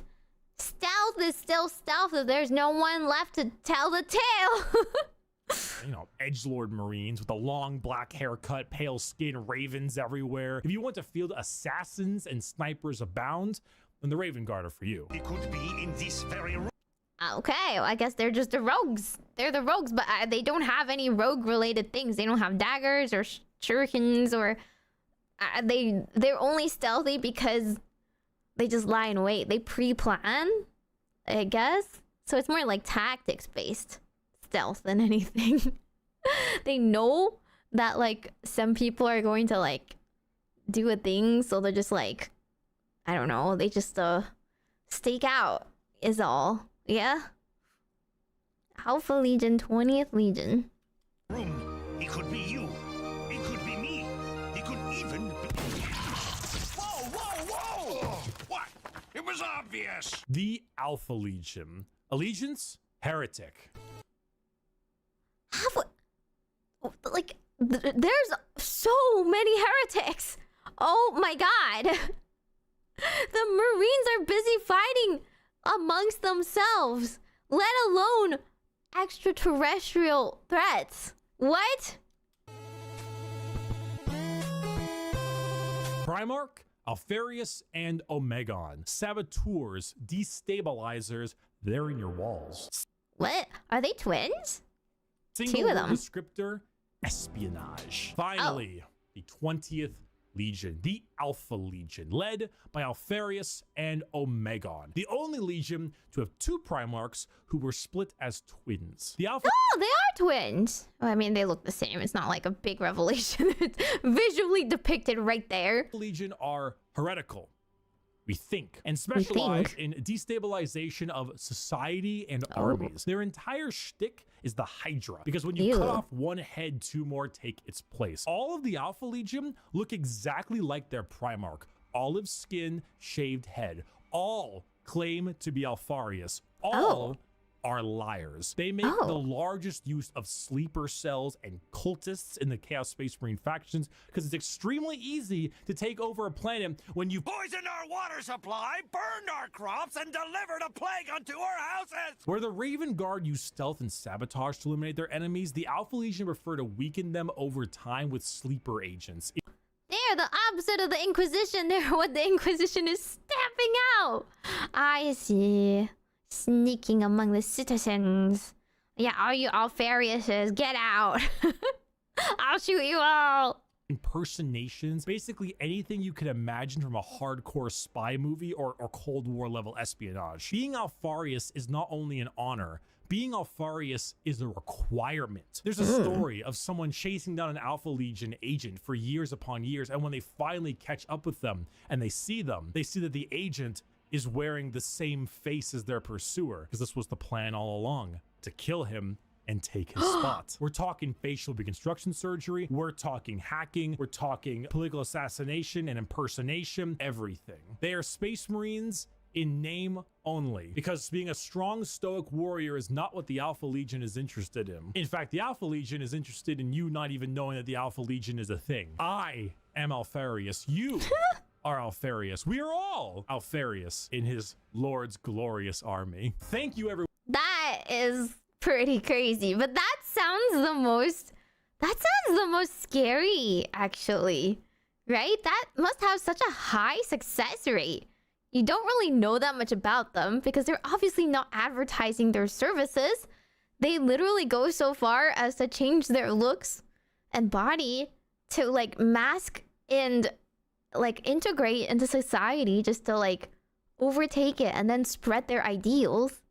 stealth is still stealth if there's no one left to tell the tale. You know, edgelord Marines with a long black haircut, pale skin, ravens everywhere. If you want to field assassins and snipers abound, then the Raven Guard are for you. It could be in this very room. Okay, well, I guess they're just the rogues. They're the rogues, but they don't have any rogue-related things. They don't have daggers or shurikens, or they're only stealthy because they just lie in wait. They pre-plan, I guess. So it's more like tactics-based stealth than anything. They know that like some people are going to like do a thing, so they're just like, I don't know, they just stake out is all. Yeah. Alpha Legion, 20th Legion. It could be you. It could be me. It could even be... Whoa! What? It was obvious. The Alpha Legion. Allegiance, Heretic. There's so many heretics. Oh my god. The Marines are busy fighting amongst themselves, let alone extraterrestrial threats. What? Primarch, Alfarius and Omegon. Saboteurs, destabilizers, they're in your walls. What? Are they twins? Single Two of them. descriptor, espionage. Finally, the 20th Legion, the Alpha Legion, led by Alfarius and Omegon. The only Legion to have two Primarchs who were split as twins. The Alpha... Oh, they are twins. Well, I mean, they look the same. It's not like a big revelation. It's visually depicted right there. Legion are heretical, we think, and specialize in destabilization of society and armies. Their entire shtick is the Hydra, because when you cut off one head, two more take its place. All of the Alpha Legion look exactly like their Primarch. Olive skin, shaved head. All claim to be Alfarius. All are liars. They make the largest use of sleeper cells and cultists in the Chaos Space Marine factions because it's extremely easy to take over a planet when you Poisoned our water supply, burned our crops, and delivered a plague unto our houses! Where the Raven Guard use stealth and sabotage to eliminate their enemies, the Alpha Legion prefer to weaken them over time with sleeper agents. They're the opposite of the Inquisition. They're what the Inquisition is stamping out. I see. Sneaking among the citizens. Yeah, all you Alfariuses, get out. I'll shoot you all. Impersonations, basically anything you can imagine from a hardcore spy movie or Cold War level espionage. Being Alfarius is not only an honor, being Alfarius is a requirement. There's a story of someone chasing down an Alpha Legion agent for years upon years, and when they finally catch up with them and they see them, they see that the agent is wearing the same face as their pursuer, because this was the plan all along, to kill him and take his spot. We're talking facial reconstruction surgery, we're talking hacking, we're talking political assassination and impersonation, everything. They are Space Marines in name only, because being a strong stoic warrior is not what the Alpha Legion is interested in. In fact, the Alpha Legion is interested in you not even knowing that the Alpha Legion is a thing. I am Alfarius. You are Alfarius. We are all Alfarius in his Lord's glorious army. Thank you, everyone. That is pretty crazy, but that sounds the most scary, actually, right? That must have such a high success rate. You don't really know that much about them because they're obviously not advertising their services. They literally go so far as to change their looks and body to like mask and like integrate into society just to like overtake it and then spread their ideals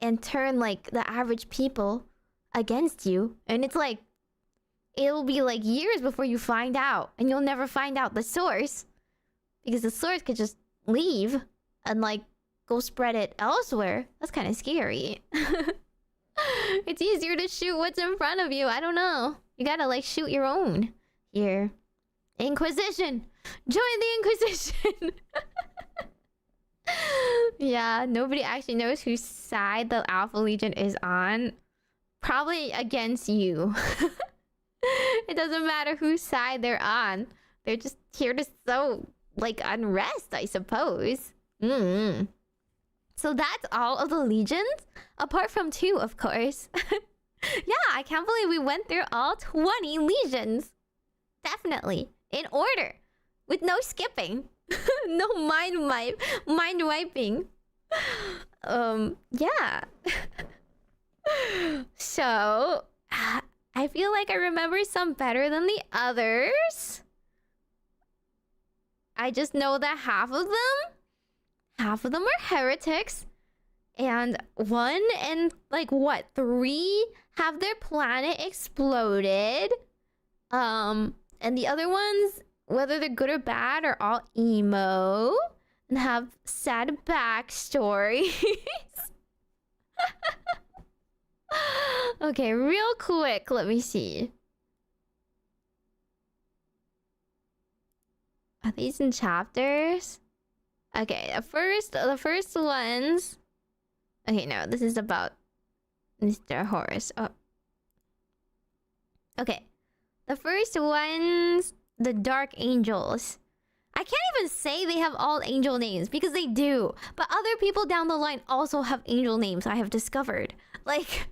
and turn like the average people against you. And it's like it'll be like years before you find out, and you'll never find out the source because the source could just leave and like go spread it elsewhere. That's kind of scary. It's easier to shoot what's in front of you. I don't know. You gotta like shoot your own here. Inquisition! Join the Inquisition! Yeah, nobody actually knows whose side the Alpha Legion is on. Probably against you. It doesn't matter whose side they're on. They're just here to sow like unrest, I suppose. So that's all of the legions, apart from 2, of course. Yeah, I can't believe we went through all 20 legions. Definitely in order, with no skipping. No mind wiping. Yeah. So I feel like I remember some better than the others. I just know that half of them are heretics, and 1 and like what 3 have their planet exploded. And the other ones, whether they're good or bad, are all emo and have sad backstories. Okay, real quick, let me see. Are these in chapters? Okay, the first ones. Okay, no, this is about Mr. Horus. Oh. Okay. The first ones, the Dark Angels. I can't even say they have all angel names because they do. But other people down the line also have angel names, I have discovered. Like,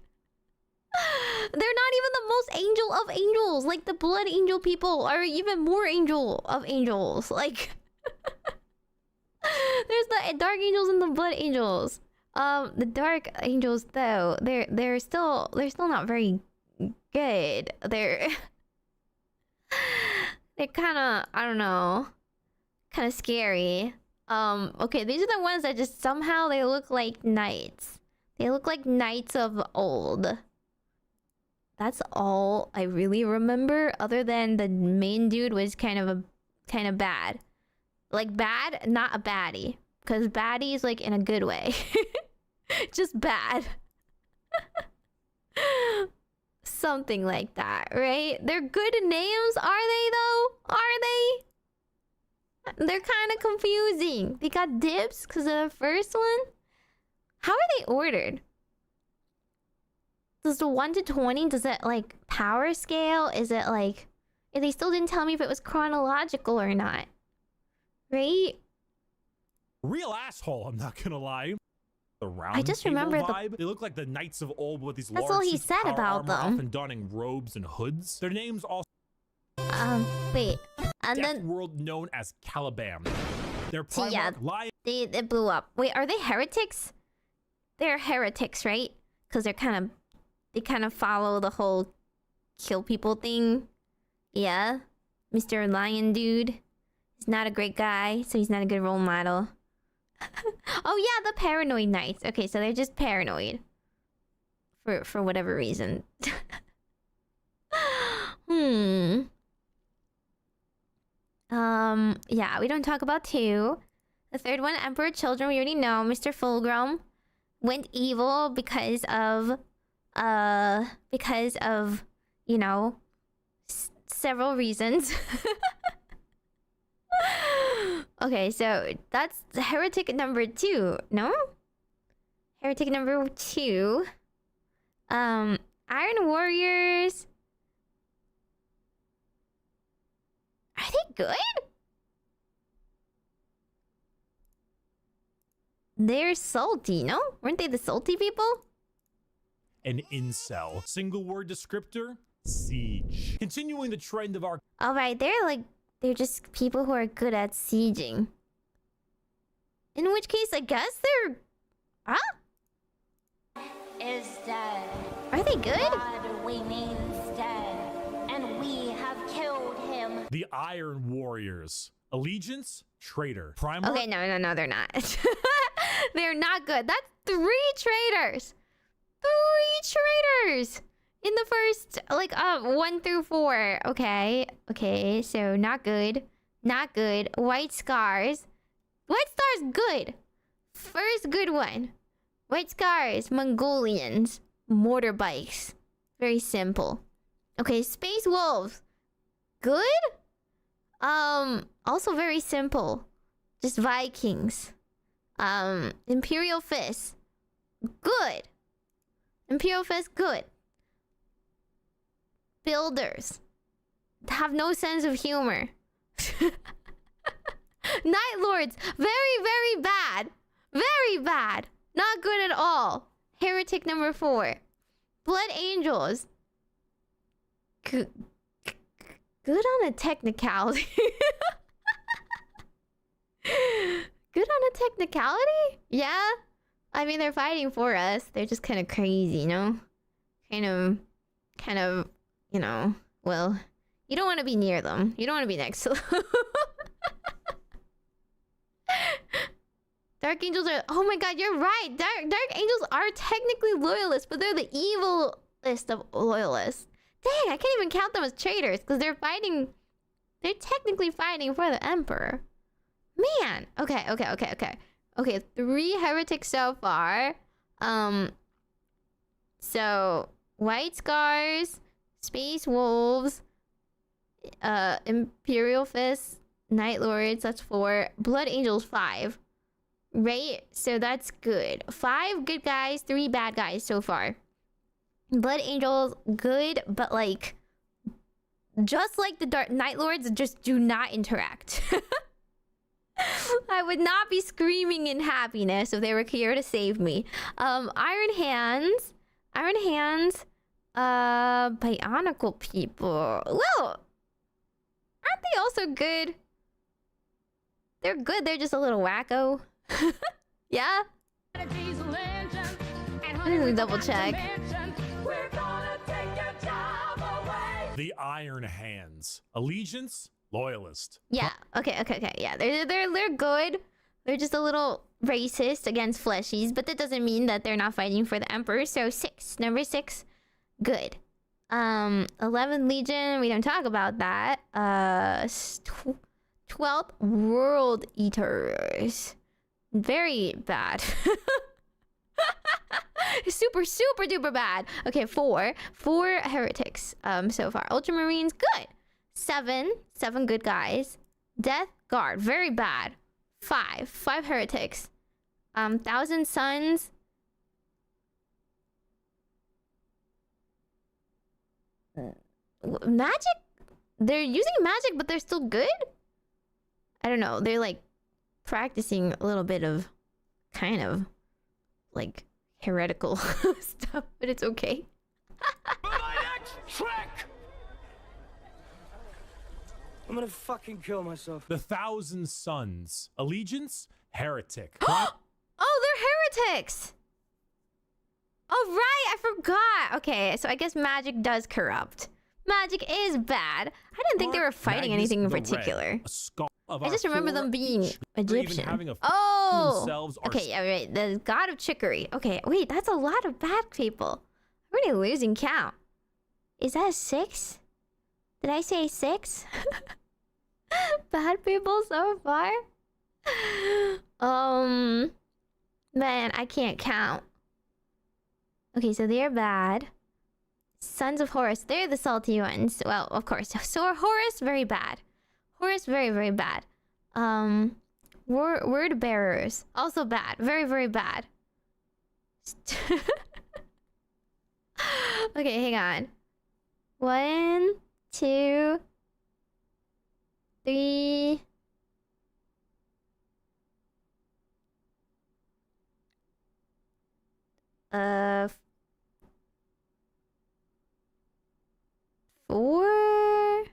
they're not even the most angel of angels. Like, the Blood Angel people are even more angel of angels. Like, There's the Dark Angels and the Blood Angels. The Dark Angels though, they're still not very good. They're kind of, I don't know, kind of scary. Okay, these are the ones that just somehow they look like knights. They look like knights of old. That's all I really remember, other than the main dude was kind of bad. Like bad, not a baddie. Because baddie is like in a good way. Just bad. Something like that, right? They're good names, are they though? Are they? They're kind of confusing. They got dibs because of the first one? How are they ordered? Does the 1 to 20, does it like power scale? Is it like... They still didn't tell me if it was chronological or not. Right? Real asshole, I'm not gonna lie. The round I just remember vibe. They look like the knights of old with these That's large all he suits of said power about armor, them. often donning robes and hoods. Their names also Wait. And Death then... World known as Caliban. Their Primarch Yeah, lion. they blew up. Wait, are they heretics? They're heretics, right? Because they kind of follow the whole kill people thing. Yeah. Mr. Lion dude. He's not a great guy, so he's not a good role model. Oh yeah, the paranoid knights. Okay, so they're just paranoid. For whatever reason. Yeah, we don't talk about 2. The third one, Emperor Children, we already know. Mr. Fulgrim went evil because of, you know, several reasons. Okay, so that's heretic number 2, no? Heretic number 2. Iron Warriors. Are they good? They're salty, no? Weren't they the salty people? An incel. Single word descriptor, siege. Continuing the trend of our... Alright, they're just people who are good at sieging. In which case, I guess they're... Huh? Is dead. Are they good? God, we means dead. And we have killed him. The Iron Warriors. Allegiance, traitor. Primarch... Okay, no, they're not. They're not good. That's 3 traitors. 3 traitors! In the first, like, 1 through 4. Okay, so not good. Not good. White Scars. White Scars, good. First good one. White Scars, Mongolians. Mortar bikes. Very simple. Okay, Space Wolves. Good? Also very simple. Just Vikings. Imperial Fist. Good. Imperial Fist, good. Builders. Have no sense of humor. Night Lords. Very, very bad. Very bad. Not good at all. Heretic number 4. Blood Angels. Good on a technicality. Good on a technicality? Yeah. I mean, they're fighting for us. They're just kind of crazy, you know? Kind of, you know, well, you don't want to be near them. You don't want to be next to them. Dark Angels are... Oh my god, you're right. Dark Angels are technically loyalists, but they're the evilest of loyalists. Dang, I can't even count them as traitors, because they're fighting... They're technically fighting for the Emperor. Man. Okay. Okay, 3 heretics so far. So... White Scars... Space Wolves... Imperial Fist... Night Lords, that's 4. Blood Angels, 5. Right? So that's good. 5 good guys, 3 bad guys so far. Blood Angels, good, but like... Just like the Dark Night Lords, just do not interact. I would not be screaming in happiness if they were here to save me. Iron Hands... Bionicle people. Well... Aren't they also good? They're good, they're just a little wacko. Yeah? I'm gonna double check. The Iron Hands. Allegiance, loyalist. Yeah. Okay. Yeah, they're good. They're just a little racist against fleshies, but that doesn't mean that they're not fighting for the Emperor. So 6, number 6, good. 11th Legion, we don't talk about that. 12th World Eaters, very bad. super duper bad. Okay, 4 heretics so far. Ultramarines, good. 7 good guys. Death Guard, very bad. 5 heretics. 1,000 Suns. Magic? They're using magic, but they're still good? I don't know. They're like practicing a little bit of kind of like heretical stuff, but it's okay. I'm gonna fucking kill myself. The 1,000 Suns. Allegiance, heretic. Oh, they're heretics! Oh, right, I forgot. Okay, so I guess magic does corrupt. Magic is bad. I didn't think they were fighting anything in particular. I just remember them being Egyptian. Oh! Okay, yeah, right. The god of trickery. Okay, wait, that's a lot of bad people. I'm already losing count. Is that 6? Did I say 6? Bad people so far? Man, I can't count. Okay, so they're bad. Sons of Horus, they're the salty ones. Well, of course. So Horus, very bad. Horus, very bad. Word bearers, also bad. Very bad. Okay, hang on. 1, 2, 3. Four.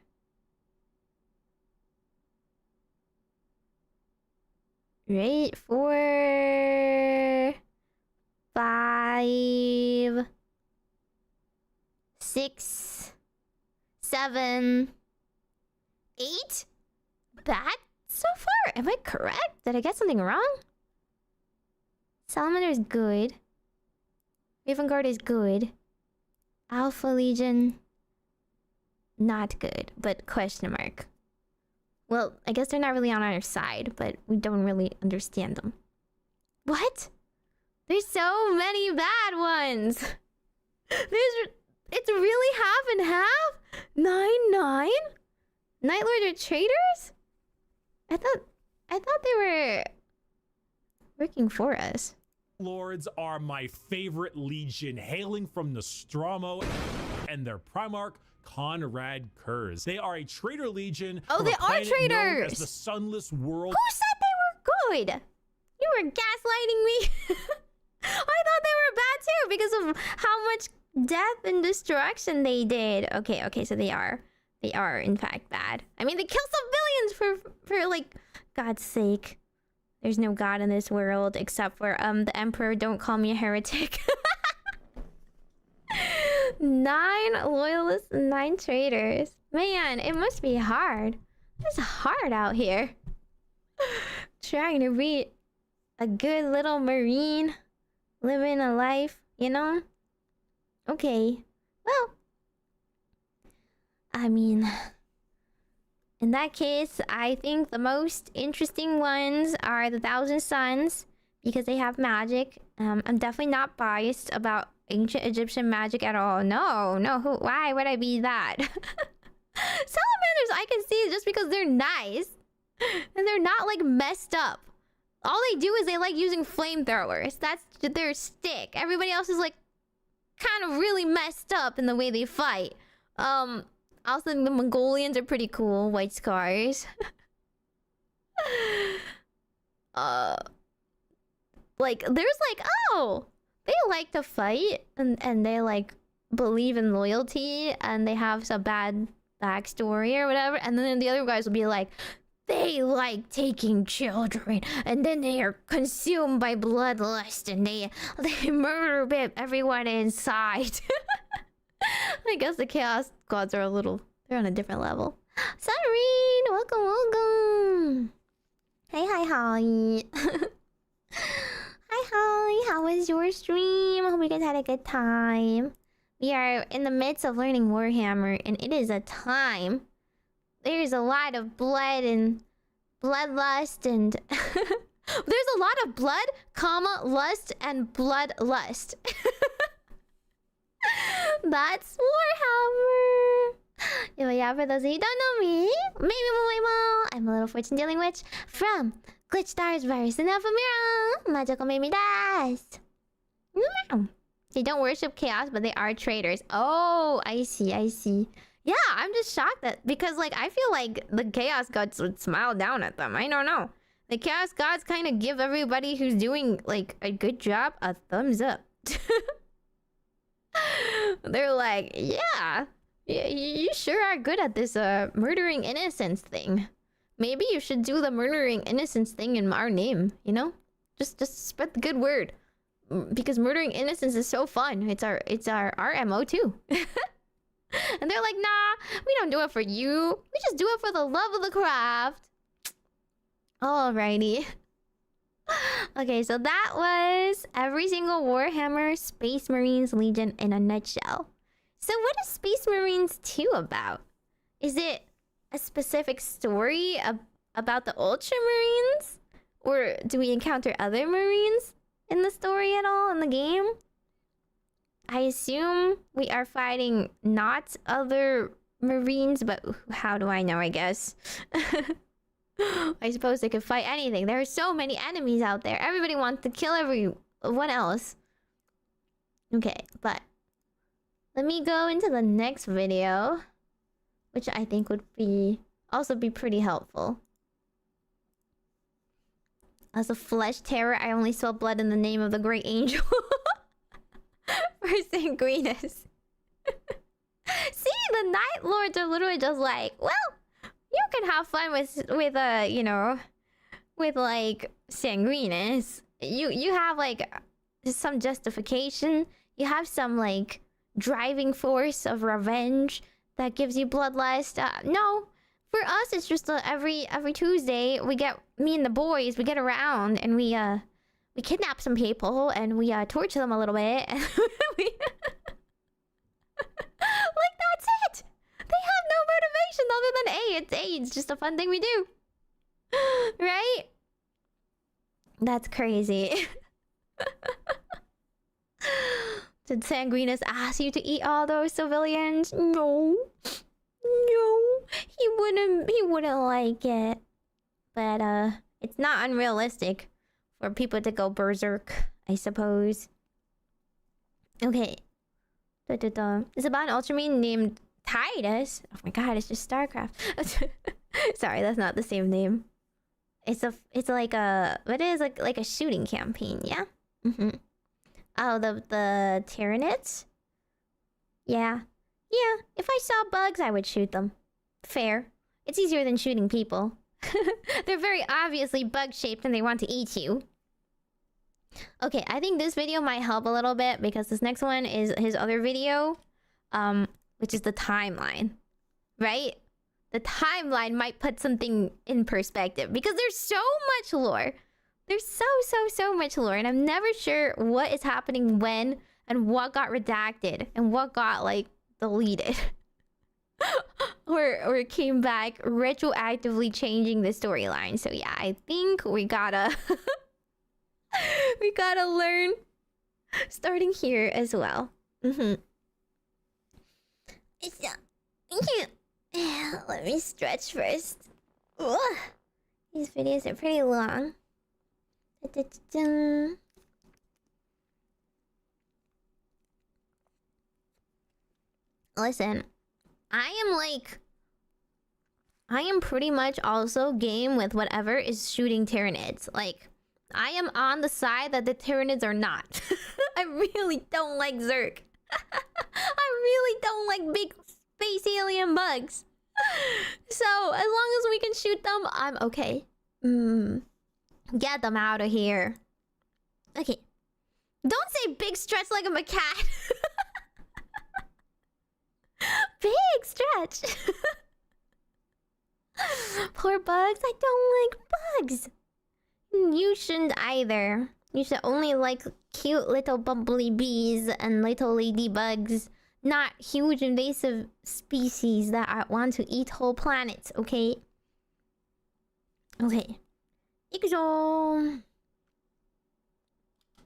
Right, 4, 5, 6, 7, 8. Bad so far? Am I correct? Did I get something wrong? Salamander is good. Raven Guard is good. Alpha Legion, not good, but question mark. Well, I guess they're not really on our side, but we don't really understand them. What? There's so many bad ones. It's really half and half? 9-9? Night Lord are traitors? I thought they were working for us. Lords are my favorite legion, hailing from Nostromo and their Primarch, Conrad Kurz. They are a traitor legion. Oh, they are traitors! As the Sunless World. Who said they were good? You were gaslighting me. I thought they were bad too because of how much death and destruction they did. Okay, so they are in fact bad. I mean, they kill civilians for like God's sake. There's no God in this world except for the Emperor. Don't call me a heretic. 9 loyalists, 9 traitors. Man, it must be hard. It's hard out here. Trying to be a good little Marine, living a life, you know? Okay, well, I mean, in that case, I think the most interesting ones are the 1,000 Suns because they have magic. I'm definitely not biased about ancient Egyptian magic at all. No, why would I be that? Salamanders, I can see just because they're nice and they're not like messed up. All they do is they like using flamethrowers. That's their stick. Everybody else is like kind of really messed up in the way they fight. Also, the Mongolians are pretty cool. White scars. Like, there's like, oh, they like to fight and they like believe in loyalty and they have some bad backstory or whatever. And then the other guys will be like, they like taking children, and then they are consumed by bloodlust, and they murder everyone inside. I guess the Chaos Gods are they're on a different level. Sareen, welcome. Hey, hi, Holly. Hi, Holly. How was your stream? Hope you guys had a good time. We are in the midst of learning Warhammer, and it is a time. There's a lot of blood and bloodlust, and there's a lot of blood, comma, lust, and bloodlust. That's Warhammer. Yeah, for those of you who don't know me, Meimi-mu-me-mo, I'm a little fortune-dealing witch from GlitchStars verse in Ephemera. Majokko Meimi desu. They don't worship chaos, but they are traitors. Oh, I see. Yeah, I'm just shocked that, because like I feel like the Chaos Gods would smile down at them. I don't know. The Chaos Gods kind of give everybody who's doing like a good job a thumbs up. They're like, yeah, you sure are good at this murdering innocents thing. Maybe you should do the murdering innocents thing in our name, you know? Just spread the good word. Because murdering innocents is so fun. It's our MO too. And they're like, nah, we don't do it for you. We just do it for the love of the craft. Alrighty. Okay, so that was every single Warhammer Space Marines Legion in a nutshell. So what is Space Marines 2 about? Is it a specific story about the Ultramarines? Or do we encounter other Marines in the story at all in the game? I assume we are fighting not other Marines, but how do I know, I guess? I suppose they could fight anything. There are so many enemies out there. Everybody wants to kill everyone else. Okay, but let me go into the next video, which I think would also be pretty helpful. As a flesh terror, I only saw blood in the name of the great angel. For Sanguinus. See, the Night Lords are literally just like, well, you can have fun with you know, with like Sanguinus. You have like some justification. You have some like driving force of revenge that gives you bloodlust. No, for us it's just every Tuesday me and the boys we get around and we kidnap some people and we torture them a little bit and like that's it. They have no motivation other than it's just a fun thing we do. Right? That's crazy. Did Sanguinus ask you to eat all those civilians? No. He wouldn't like it. But it's not unrealistic for people to go berserk, I suppose. Okay. It's about an Ultramarine named Titus. Oh my god, it's just StarCraft. Sorry, that's not the same name. It's like a shooting campaign, yeah? Oh, the Tyranids? Yeah. Yeah, if I saw bugs, I would shoot them. Fair. It's easier than shooting people. They're very obviously bug-shaped and they want to eat you. Okay, I think this video might help a little bit because this next one is his other video, which is the timeline, right? The timeline might put something in perspective because there's so much lore. There's so much lore, and I'm never sure what is happening when and what got redacted and what got like deleted. or came back retroactively changing the storyline. So yeah, I think we gotta we gotta learn starting here as well. Let me stretch first. Ugh. These videos are pretty long. Listen, I am pretty much also game with whatever is shooting Tyranids. Like, I am on the side that the Tyranids are not. I really don't like Zerg. I really don't like big space alien bugs. So as long as we can shoot them, I'm okay. Get them out of here. Okay. Don't say big stretch like I'm a cat. Big stretch. Poor bugs. I don't like bugs. You shouldn't either. You should only like cute little bumbly bees and little ladybugs. Not huge invasive species that want to eat whole planets, okay? Okay. Ikzo.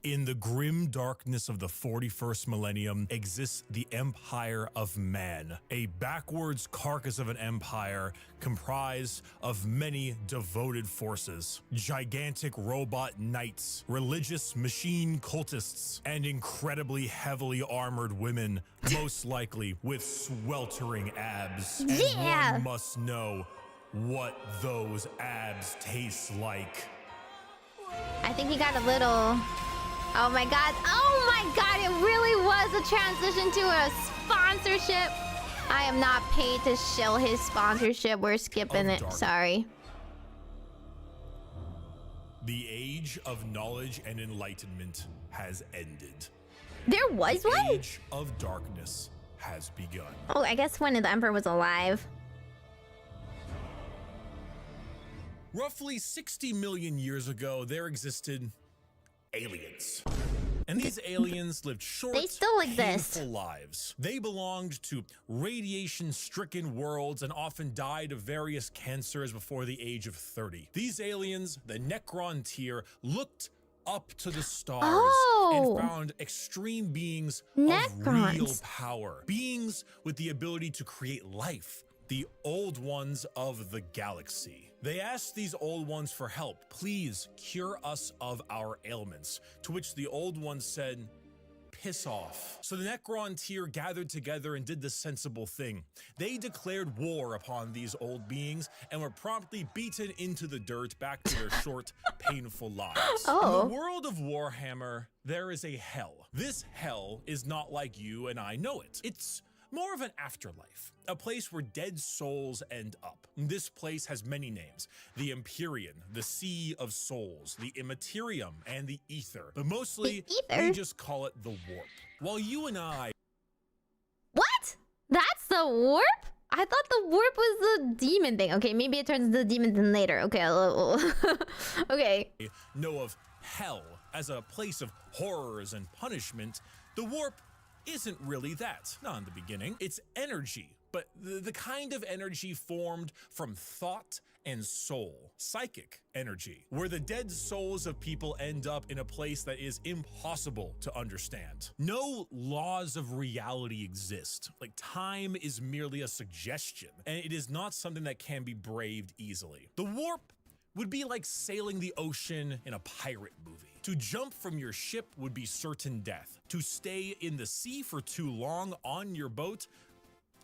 In the grim darkness of the 41st millennium exists the Empire of Man, a backwards carcass of an empire comprised of many devoted forces, gigantic robot knights, religious machine cultists, and incredibly heavily armored women, most likely with sweltering abs. Yeah. And one must know what those abs taste like. I think he got a little... Oh my god. Oh my god, it really was a transition to a sponsorship. I am not paid to shill his sponsorship. We're skipping it. Sorry. The age of knowledge and enlightenment has ended. There was the one? Age of darkness has begun. Oh, I guess when the Emperor was alive. Roughly 60 million years ago, there existed aliens. And these aliens lived short, they still exist. painful lives. They belonged to radiation-stricken worlds and often died of various cancers before the age of 30. These aliens, the Necron tier, looked up to the stars and found extreme beings of real power. Beings with the ability to create life. The old ones of the galaxy. They asked these old ones for help. Please cure us of our ailments. To which the old ones said, piss off. So the Necron tier gathered together and did the sensible thing. They declared war upon these old beings and were promptly beaten into the dirt back to their short, painful lives. In the world of Warhammer, there is a hell. This hell is not like you and I know it. It's more of an afterlife, a place where dead souls end up. This place has many names: the Empyrean, the Sea of Souls, the Immaterium, and the Ether. But mostly, we just call it the Warp. While you and I... What? That's the Warp? I thought the Warp was the demon thing. Okay, maybe it turns into the demon thing later. Okay, okay. Know of hell as a place of horrors and punishment. The Warp isn't really that. Not in the beginning. It's energy, but the kind of energy formed from thought and soul. Psychic energy, where the dead souls of people end up in a place that is impossible to understand. No laws of reality exist. Like, time is merely a suggestion, and it is not something that can be braved easily. The Warp would be like sailing the ocean in a pirate movie. To jump from your ship would be certain death. To stay in the sea for too long on your boat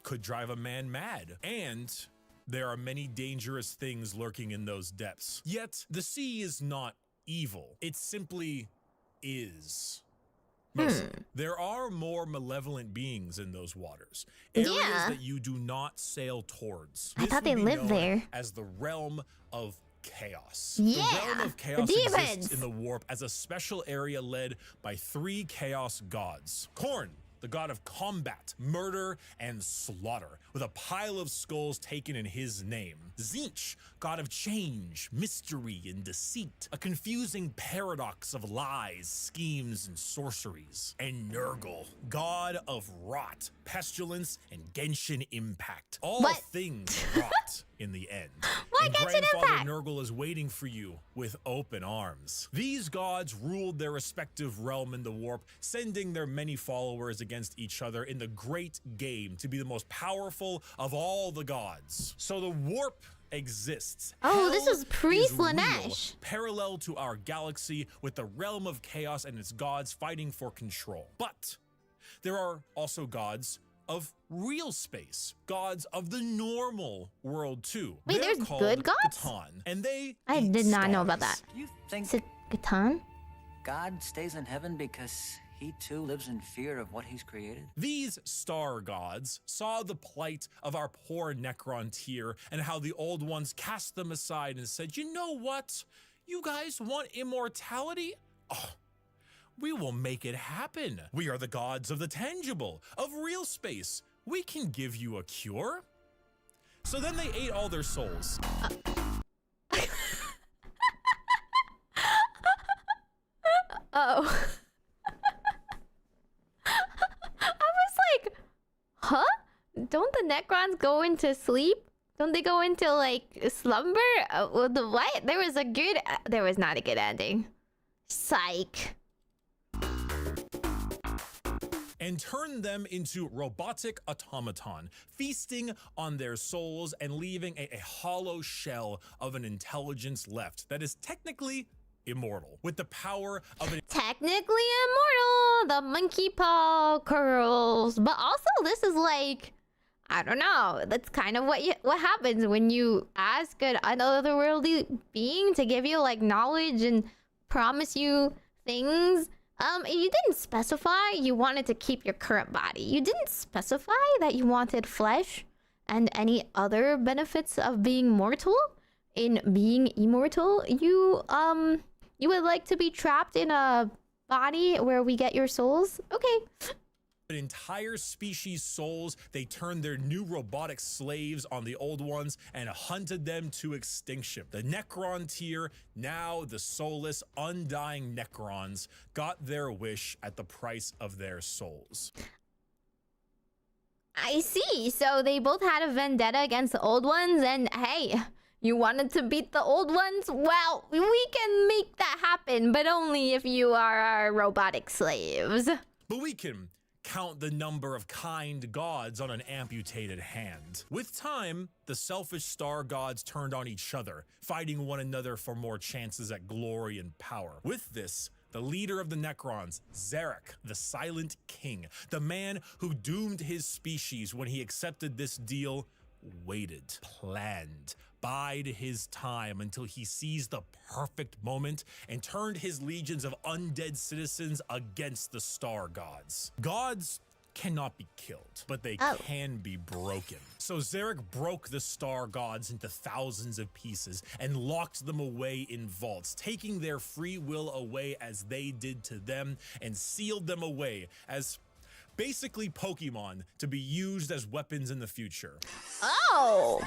could drive a man mad. And there are many dangerous things lurking in those depths. Yet, the sea is not evil. It simply is. There are more malevolent beings in those waters. Areas that you do not sail towards. I thought they lived there. As the realm of chaos. Yeah, the realm of chaos exists in the Warp as a special area led by 3 chaos gods. Khorne, the god of combat, murder, and slaughter, with a pile of skulls taken in his name. Tzeentch, god of change, mystery, and deceit, a confusing paradox of lies, schemes, and sorceries. And Nurgle, god of rot, pestilence, and Genshin impact. All things rot in the end. And Grandfather Nurgle is waiting for you with open arms. These gods ruled their respective realm in the Warp, sending their many followers against each other in the great game to be the most powerful of all the gods. So the Warp exists. This is pre-Slanesh. Parallel to our galaxy, with the realm of chaos and its gods fighting for control. But there are also gods of real space, gods of the normal world too. Wait, there's good gods? Catan, and I did not know about that. You think Is it Catan? God stays in heaven because He too lives in fear of what he's created? These star gods saw the plight of our poor Necron tier and how the old ones cast them aside and said, you know what? You guys want immortality? Oh, we will make it happen. We are the gods of the tangible, of real space. We can give you a cure. So then they ate all their souls. Oh. I was like, huh? Don't the Necrons go into sleep? Don't they go into like slumber? The what? There was not a good ending. Psych. And turned them into robotic automaton, feasting on their souls and leaving a hollow shell of an intelligence left that is technically immortal, with the power of an technically immortal, the monkey paw curls. But also this is like, I don't know, that's kind of what happens when you ask an otherworldly being to give you like knowledge and promise you things. You didn't specify you wanted to keep your current body. You didn't specify that you wanted flesh and any other benefits of being mortal. In being immortal, you would like to be trapped in a body where we get your souls? Okay. An entire species' souls, they turned their new robotic slaves on the old ones and hunted them to extinction. The Necron tier, now the soulless, undying Necrons, got their wish at the price of their souls. I see. So they both had a vendetta against the old ones, and hey, you wanted to beat the old ones? Well, we can make that happen, but only if you are our robotic slaves. But we can count the number of kind gods on an amputated hand. With time, the selfish star gods turned on each other, fighting one another for more chances at glory and power. With this, the leader of the Necrons, Zarek, the Silent King, the man who doomed his species when he accepted this deal, waited, planned, bide his time until he seized the perfect moment and turned his legions of undead citizens against the star gods. Gods cannot be killed, but they can be broken. So Zarek broke the star gods into thousands of pieces and locked them away in vaults, taking their free will away as they did to them, and sealed them away as basically Pokemon to be used as weapons in the future. Oh!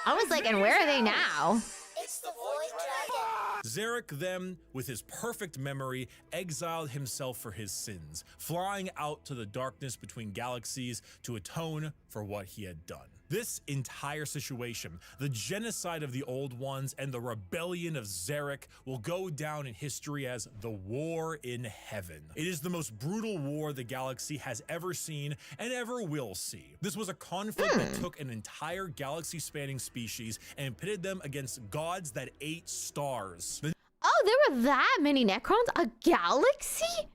I was like, and where are they now? It's the Void Dragon. Zarek then, with his perfect memory, exiled himself for his sins, flying out to the darkness between galaxies to atone for what he had done. This entire situation, the genocide of the old ones and the rebellion of Zarek, will go down in history as the War in Heaven. It is the most brutal war the galaxy has ever seen and ever will see. This was a conflict that took an entire galaxy-spanning species and pitted them against gods that ate stars. Oh, there were that many Necrons? A galaxy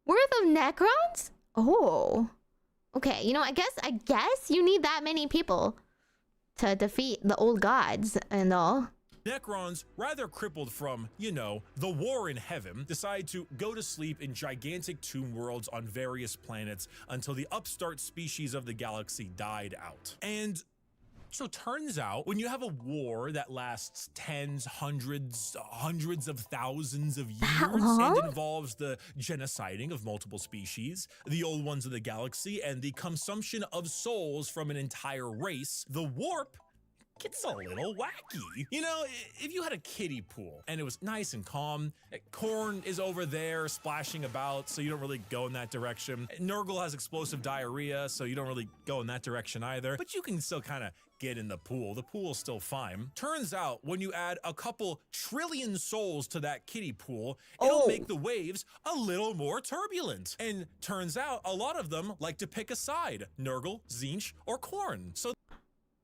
worth of Necrons? Oh. Okay, you know, I guess you need that many people to defeat the old gods and all. Necrons, rather crippled from, you know, the war in heaven, decide to go to sleep in gigantic tomb worlds on various planets until the upstart species of the galaxy died out. And so turns out, when you have a war that lasts tens, hundreds of thousands of years and involves the genociding of multiple species, the old ones of the galaxy, and the consumption of souls from an entire race, the warp gets a little wacky. You know, if you had a kiddie pool and it was nice and calm, Korn is over there splashing about, so you don't really go in that direction. Nurgle has explosive diarrhea, so you don't really go in that direction either, but you can still kind of get in the pool. The pool's still fine. Turns out, when you add a couple trillion souls to that kiddie pool, it'll make the waves a little more turbulent. And turns out, a lot of them like to pick a side, Nurgle, Tzeentch, or Korn. So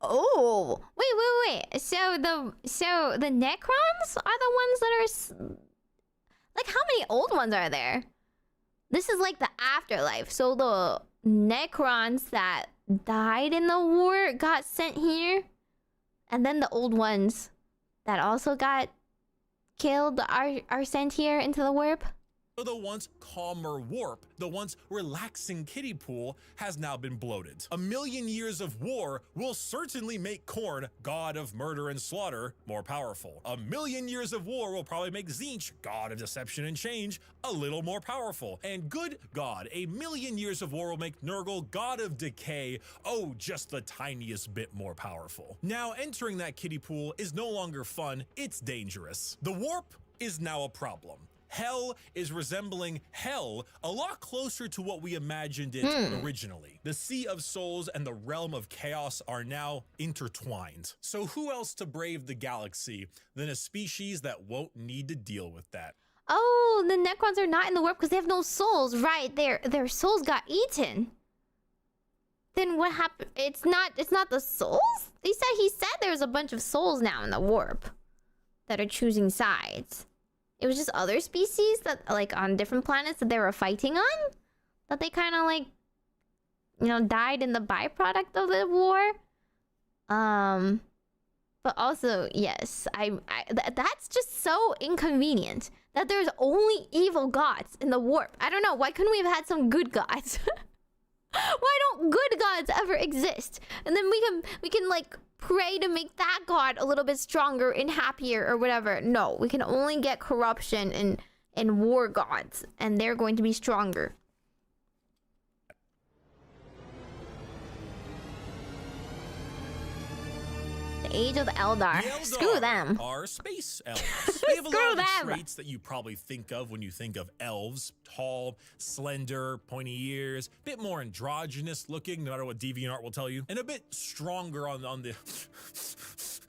oh, wait. So the Necrons are the ones that are like, how many old ones are there? This is like the afterlife. So the Necrons that died in the war got sent here, and then the old ones that also got killed are sent here into the warp. The once calmer warp, the once relaxing kiddie pool, has now been bloated. A million years of war will certainly make Korn, god of murder and slaughter, more powerful. A million years of war will probably make Tzeentch, god of deception and change, a little more powerful. And good God, a million years of war will make Nurgle, god of decay, oh, just the tiniest bit more powerful. Now, entering that kiddie pool is no longer fun, it's dangerous. The warp is now a problem. Hell is resembling hell a lot closer to what we imagined it originally. The Sea of Souls and the Realm of Chaos are now intertwined. So who else to brave the galaxy than a species that won't need to deal with that? Oh, the Necrons are not in the warp because they have no souls. Right, their souls got eaten. Then what happened? It's not the souls? He said there was a bunch of souls now in the warp that are choosing sides. It was just other species that, like, on different planets that they were fighting on? That they kind of, like, you know, died in the byproduct of the war? But also, yes, that's just so inconvenient. That there's only evil gods in the warp. I don't know, why couldn't we have had some good gods? Why don't good gods ever exist? And then we can like pray to make that god a little bit stronger and happier or whatever. No, we can only get corruption and war gods, and they're going to be stronger. The Age of the Eldar. Screw them. Are space elves. They have a lot of the traits that you probably think of when you think of elves. Tall, slender, pointy ears, bit more androgynous looking, no matter what DeviantArt will tell you, and a bit stronger on the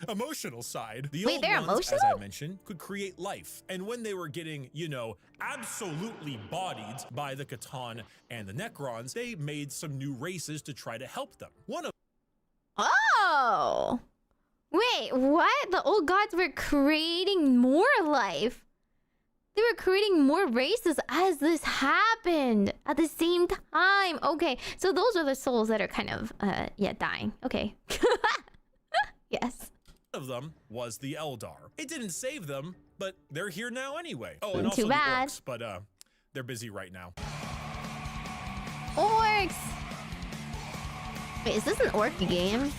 emotional side. The old they're ones, emotional? as I mentioned, could create life. And when they were getting, you know, absolutely bodied by the Catan and the Necrons, they made some new races to try to help them. One of Oh! Wait, what? The old gods were creating more life. They were creating more races as this happened at the same time. Okay, so those are the souls that are kind of, dying. Okay. Yes. One of them was the Eldar. It didn't save them, but they're here now anyway. Oh, and Too also bad. the orcs, but they're busy right now. Orcs! Wait, is this an orc game?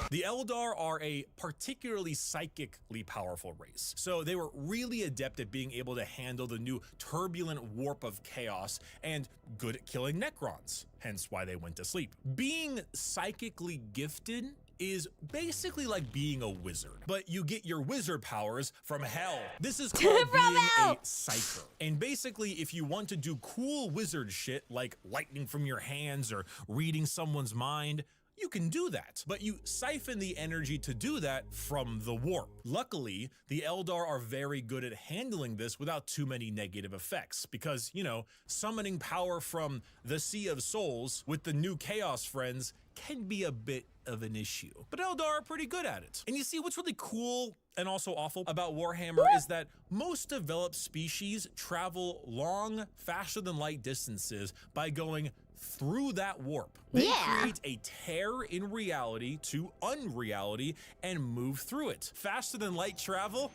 The Eldar are a particularly psychically powerful race, so they were really adept at being able to handle the new turbulent warp of chaos and good at killing Necrons, hence why they went to sleep. Being psychically gifted is basically like being a wizard, but you get your wizard powers from hell. This is called being a psyker. And basically, if you want to do cool wizard shit like lightning from your hands or reading someone's mind, you can do that, but you siphon the energy to do that from the warp. Luckily, the Eldar are very good at handling this without too many negative effects because, you know, summoning power from the Sea of Souls with the new Chaos friends can be a bit of an issue. But Eldar are pretty good at it. And you see, what's really cool and also awful about Warhammer is that most developed species travel long, faster than light distances by going through that warp. They create a tear in reality to unreality and move through it. Faster than light travel?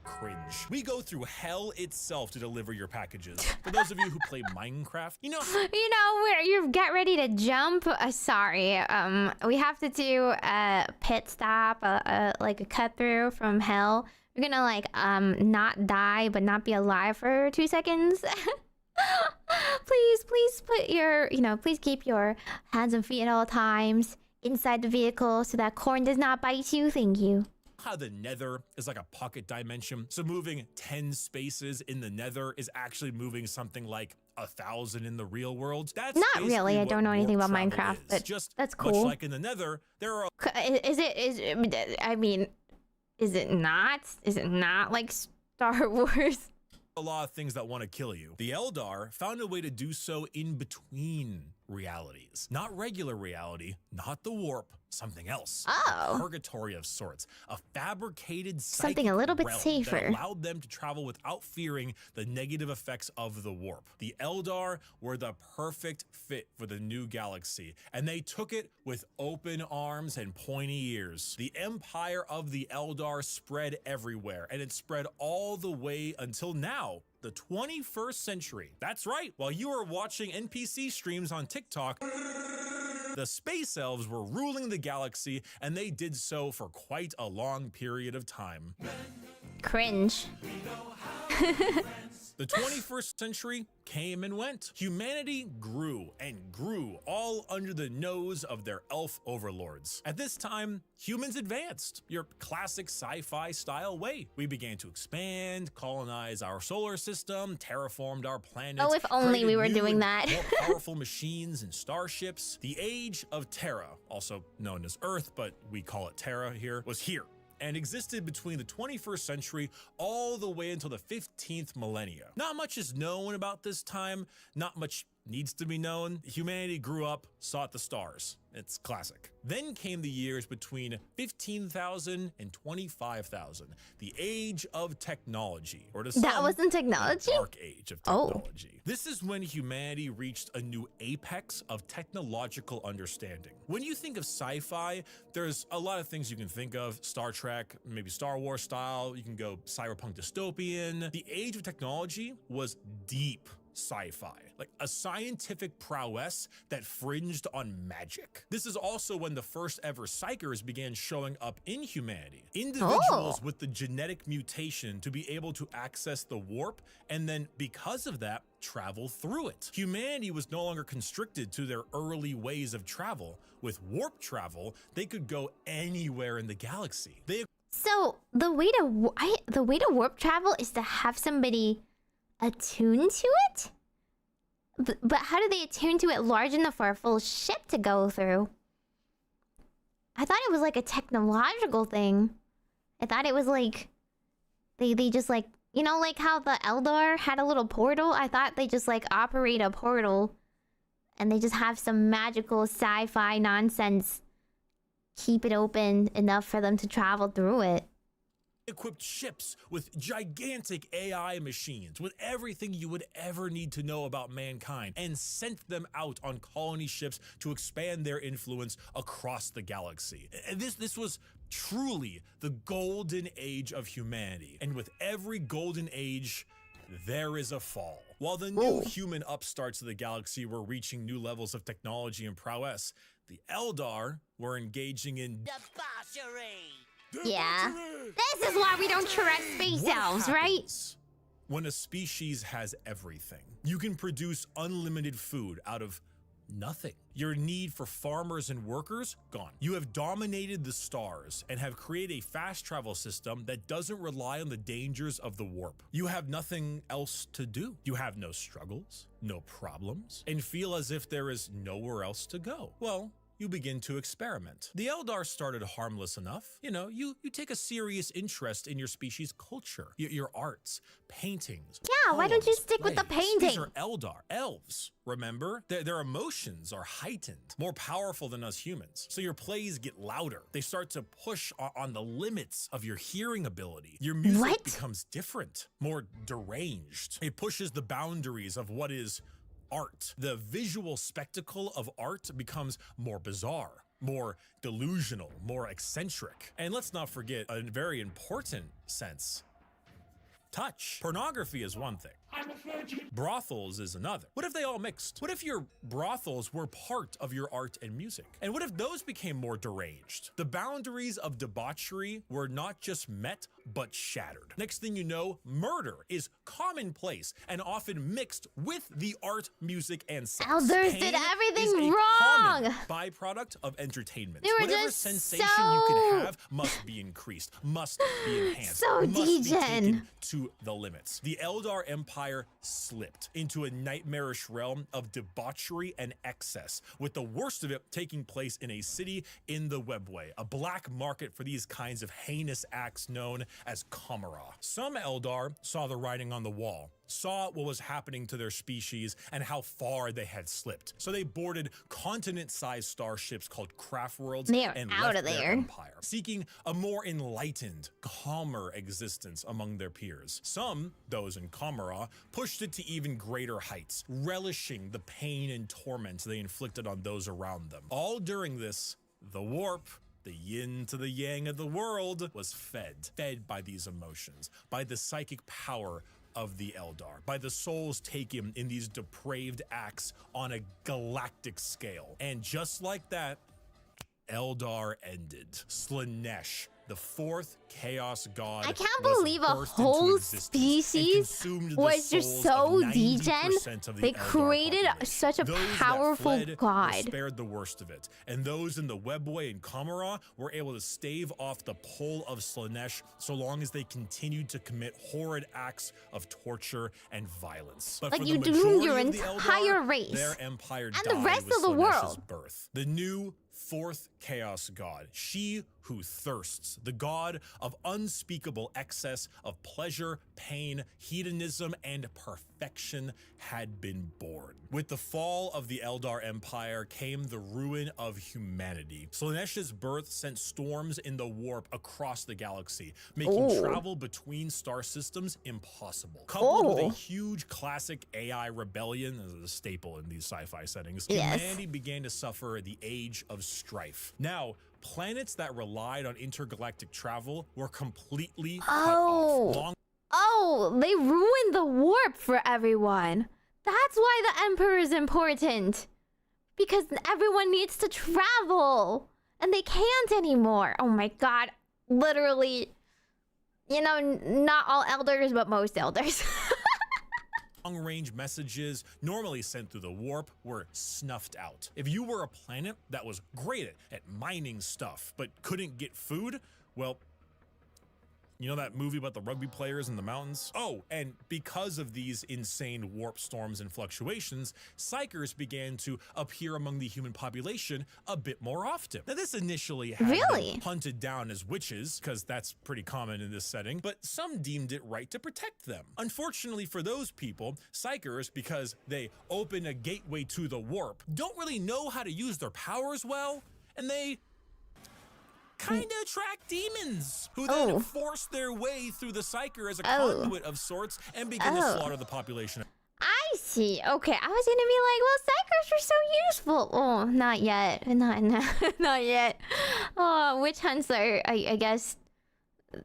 Cringe. We go through hell itself to deliver your packages. For those of you who play Minecraft, you know where you get ready to jump. Sorry, we have to do a pit stop, like a cut through from hell. We're gonna like not die but not be alive for 2 seconds. Please put your, please keep your hands and feet at all times inside the vehicle so that corn does not bite you. Thank you. How the nether is like a pocket dimension. So moving 10 spaces in the nether is actually moving something like 1,000 in the real world. That's not really. I don't know anything about Minecraft, but just that's cool. Much like in the nether, there are. Is it not like Star Wars? A lot of things that want to kill you. The Eldar found a way to do so in between realities. Not regular reality, not the warp, something else. Oh. A purgatory of sorts. A fabricated something a little bit safer that allowed them to travel without fearing the negative effects of the warp. The Eldar were the perfect fit for the new galaxy, and they took it with open arms and pointy ears. The empire of the Eldar spread everywhere, and it spread all the way until now. the 21st century. That's right, while you were watching NPC streams on TikTok, the space elves were ruling the galaxy, and they did so for quite a long period of time. Cringe. The 21st century came and went. Humanity grew and grew, all under the nose of their elf overlords. At this time, humans advanced, your classic sci-fi style way. We began to expand, colonize our solar system, terraformed our planet. Oh, if only we were doing that. More powerful machines and starships. The age of Terra, also known as Earth, but we call it Terra here, was here, and existed between the 21st century all the way until the 15th millennia. Not much is known about this time, not much needs to be known. Humanity grew up, sought the stars. It's classic. Then came the years between 15,000 and 25,000, the age of technology, or to some, that wasn't technology? the dark age of technology. This is when humanity reached a new apex of technological understanding. When you think of sci-fi, there's a lot of things you can think of. Star Trek, maybe Star Wars style. You can go cyberpunk dystopian. The age of technology was deep sci-fi, like a scientific prowess that fringed on magic. This is also when the first ever psychers began showing up in humanity. Individuals with the genetic mutation to be able to access the warp, and then because of that, travel through it. Humanity was no longer constricted to their early ways of travel. With warp travel, they could go anywhere in the galaxy. So the way to warp travel is to have somebody attuned to it? But how do they attune to it large enough for a full ship to go through? I thought it was like a technological thing. I thought it was like they just like, you know, like how the Eldar had a little portal? I thought they just like operate a portal and they just have some magical sci-fi nonsense. Keep it open enough for them to travel through it. Equipped ships with gigantic AI machines, with everything you would ever need to know about mankind, and sent them out on colony ships to expand their influence across the galaxy. And this was truly the golden age of humanity. And with every golden age, there is a fall. While the new human upstarts of the galaxy were reaching new levels of technology and prowess, the Eldar were engaging in debauchery. Yeah. This is why we don't trust space elves, right? When a species has everything, you can produce unlimited food out of nothing. Your need for farmers and workers, gone. You have dominated the stars and have created a fast travel system that doesn't rely on the dangers of the warp. You have nothing else to do. You have no struggles, no problems, and feel as if there is nowhere else to go. Well, you begin to experiment. The Eldar started harmless enough. You know, you take a serious interest in your species' culture, your arts, paintings. Yeah, why don't you stick with the painting? These are Eldar, elves, remember? Their emotions are heightened, more powerful than us humans. So your plays get louder. They start to push on the limits of your hearing ability. Your music becomes different, more deranged. It pushes the boundaries of what is art. The visual spectacle of art becomes more bizarre, more delusional, more eccentric. And let's not forget a very important sense. Touch. Pornography is one thing. I'm a virgin. Brothels is another. What if they all mixed? What if your brothels were part of your art and music? And what if those became more deranged? The boundaries of debauchery were not just met, but shattered. Next thing you know, murder is commonplace and often mixed with the art, music, and sex. Elders did everything wrong. Byproduct of entertainment. They were Whatever just sensation so you can have must be increased, must be enhanced, so must be degen. taken to the limits. The Eldar Empire slipped into a nightmarish realm of debauchery and excess, with the worst of it taking place in a city in the webway, a black market for these kinds of heinous acts known as Kamara. Some Eldar saw the writing on the wall, saw what was happening to their species and how far they had slipped. So they boarded continent-sized starships called craft worlds and left their empire, seeking a more enlightened, calmer existence among their peers. Some, those in Kamara, pushed it to even greater heights, relishing the pain and torment they inflicted on those around them. All during this, the warp, the yin to the yang of the world, was fed by these emotions, by the psychic power of the Eldar, by the souls taken in these depraved acts on a galactic scale. And just like that, Eldar ended. Slaanesh, the fourth chaos god, I can't believe a whole species was just so degen. They created such a powerful god. Spared the worst of it, and those in the Webway and Kamara were able to stave off the pull of Slaanesh so long as they continued to commit horrid acts of torture and violence. But like you doomed your entire race, their empire and died the rest with of the Slaanesh's world. Birth. The new fourth chaos god, she who thirsts, the god of unspeakable excess of pleasure, pain, hedonism, and perfection, had been born. With the fall of the Eldar Empire came the ruin of humanity. Slaanesh's birth sent storms in the warp across the galaxy, making travel between star systems impossible. Coupled with a huge classic AI rebellion, as a staple in these sci-fi settings, humanity began to suffer the age of strife. Now, planets that relied on intergalactic travel were completely cut off. They ruined the warp for everyone. That's why the Emperor is important. Because everyone needs to travel. And they can't anymore. Oh my god. Literally. You know, not all elders, but most elders. Long-range messages normally sent through the warp were snuffed out. If you were a planet that was great at mining stuff but couldn't get food, well, you know that movie about the rugby players in the mountains? Oh, and because of these insane warp storms and fluctuations, psychers began to appear among the human population a bit more often. Now, this initially had been hunted down as witches, because that's pretty common in this setting, but some deemed it right to protect them. Unfortunately for those people, psychers, because they open a gateway to the warp, don't really know how to use their powers well, and they kind of attract demons who then force their way through the psyker as a conduit of sorts and begin to slaughter the population. I see. Okay, I was gonna be like, well, psychers are so useful. Oh, not yet. Not yet. Oh, witch hunts are, I guess,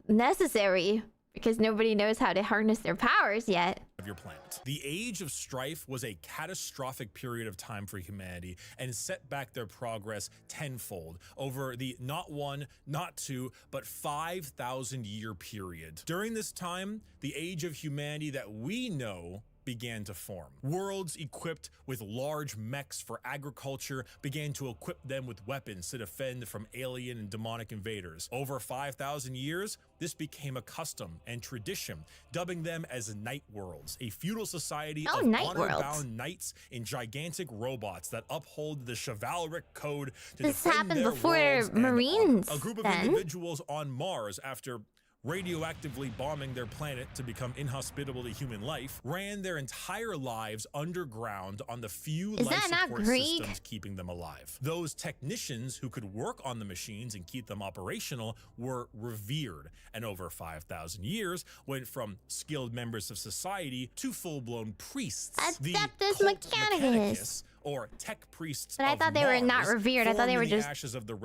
necessary because nobody knows how to harness their powers yet. Of your planet. The Age of Strife was a catastrophic period of time for humanity and set back their progress tenfold over the not one, not two, but 5,000 year period. During this time, the age of humanity that we know began to form. Worlds equipped with large mechs for agriculture began to equip them with weapons to defend from alien and demonic invaders. Over 5,000 years, this became a custom and tradition, dubbing them as night worlds, a feudal society of honor-bound knights in gigantic robots that uphold the chivalric code to defend their worlds. Marines, a group of individuals on Mars, after radioactively bombing their planet to become inhospitable to human life, ran their entire lives underground on the few life support systems keeping them alive. Those technicians who could work on the machines and keep them operational were revered, and over 5,000 years went from skilled members of society to full-blown priests. Adeptus Mechanicus. Or tech priests. But I thought they were not revered. I thought they were just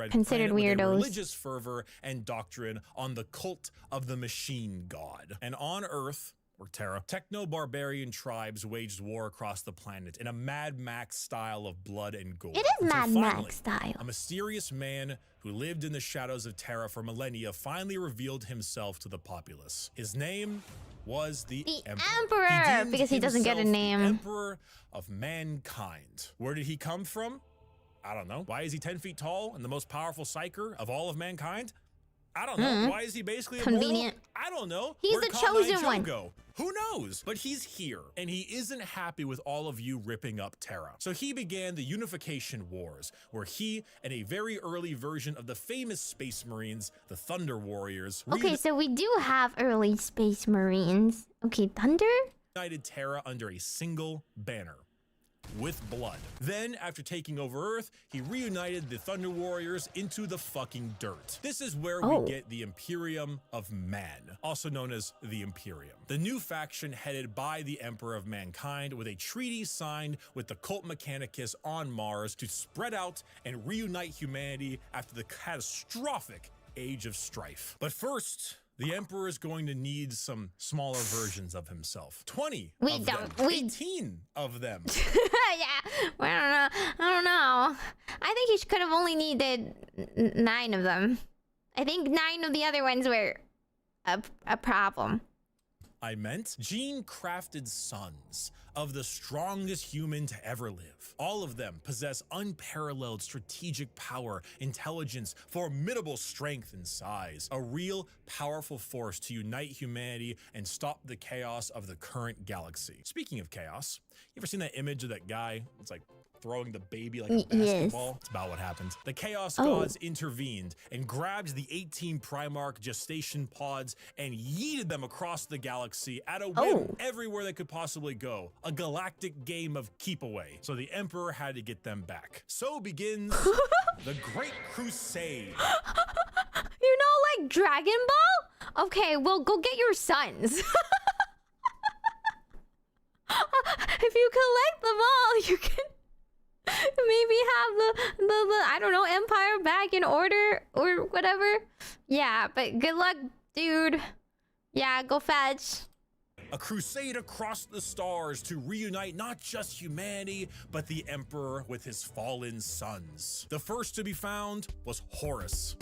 considered weirdos. Religious fervor and doctrine on the cult of the machine god. And on Earth, or Terra, techno-barbarian tribes waged war across the planet in a Mad Max style of blood and gore. It is Mad Max style. A mysterious man who lived in the shadows of Terra for millennia finally revealed himself to the populace. His name was the Emperor, because he doesn't get a name. Emperor of mankind. Where did he come from? I don't know. Why is he 10 feet tall and the most powerful psyker of all of mankind? I don't know. Why is he basically convenient? I don't know. He's the chosen one. Who knows? But he's here, and he isn't happy with all of you ripping up Terra. So he began the Unification Wars, where he and a very early version of the famous Space Marines, the Thunder Warriors. Okay, so we do have early Space Marines. Okay, Thunder? United Terra under a single banner. With blood. Then, after taking over Earth, he reunited the Thunder Warriors into the fucking dirt. This is where we get the Imperium of Man, also known as the Imperium. The new faction headed by the Emperor of Mankind, with a treaty signed with the Cult Mechanicus on Mars to spread out and reunite humanity after the catastrophic Age of Strife. But first, The Emperor is going to need some smaller versions of himself. 20 We of don't- them. we- 18 of them. Yeah, well, I don't know. I think he could have only needed 9 of them. I think 9 of the other ones were a problem. I meant gene-crafted sons of the strongest human to ever live. All of them possess unparalleled strategic power, intelligence, formidable strength and size, a real powerful force to unite humanity and stop the chaos of the current galaxy. Speaking of chaos, you ever seen that image of that guy? It's like throwing the baby like a basketball. It's about what happened. The Chaos Gods intervened and grabbed the 18 Primarch gestation pods and yeeted them across the galaxy at a whim everywhere they could possibly go. A galactic game of keep away. So the Emperor had to get them back. So begins the Great Crusade. You know, like Dragon Ball? Okay, well, go get your sons. If you collect them all, you can maybe have the I don't know, empire back in order or whatever. Yeah, but good luck, dude. Yeah, go fetch. A crusade across the stars to reunite not just humanity, but the Emperor with his fallen sons. The first to be found was Horus.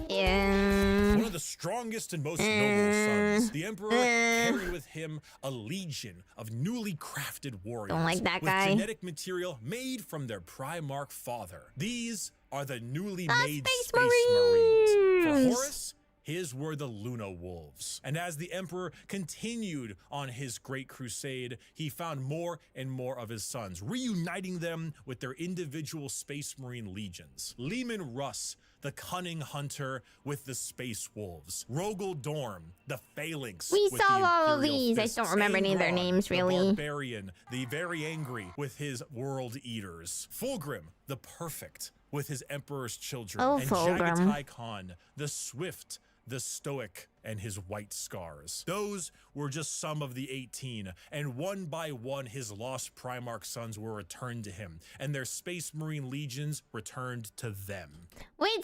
One of the strongest and most noble sons. The Emperor carried with him a legion of newly crafted warriors. Don't like that with guy. Genetic material made from their Primarch father. These are the newly made Space Marines. For Horus, his were the Luna Wolves. And as the Emperor continued on his great crusade, he found more and more of his sons, reuniting them with their individual Space Marine legions. Leman Russ, the cunning hunter with the Space Wolves. Rogel Dorm, the Phalanx. We with saw the all of Imperial these. Fists. I don't remember any of their Angron, names, really. The Barbarian, the very angry with his World Eaters. Fulgrim, the perfect with his Emperor's children. Oh, and Fulgrim. Jagatai Khan, the swift, the stoic, and his white scars. Those were just some of the 18, and one by one his lost Primarch sons were returned to him, and their Space Marine legions returned to them. Wait,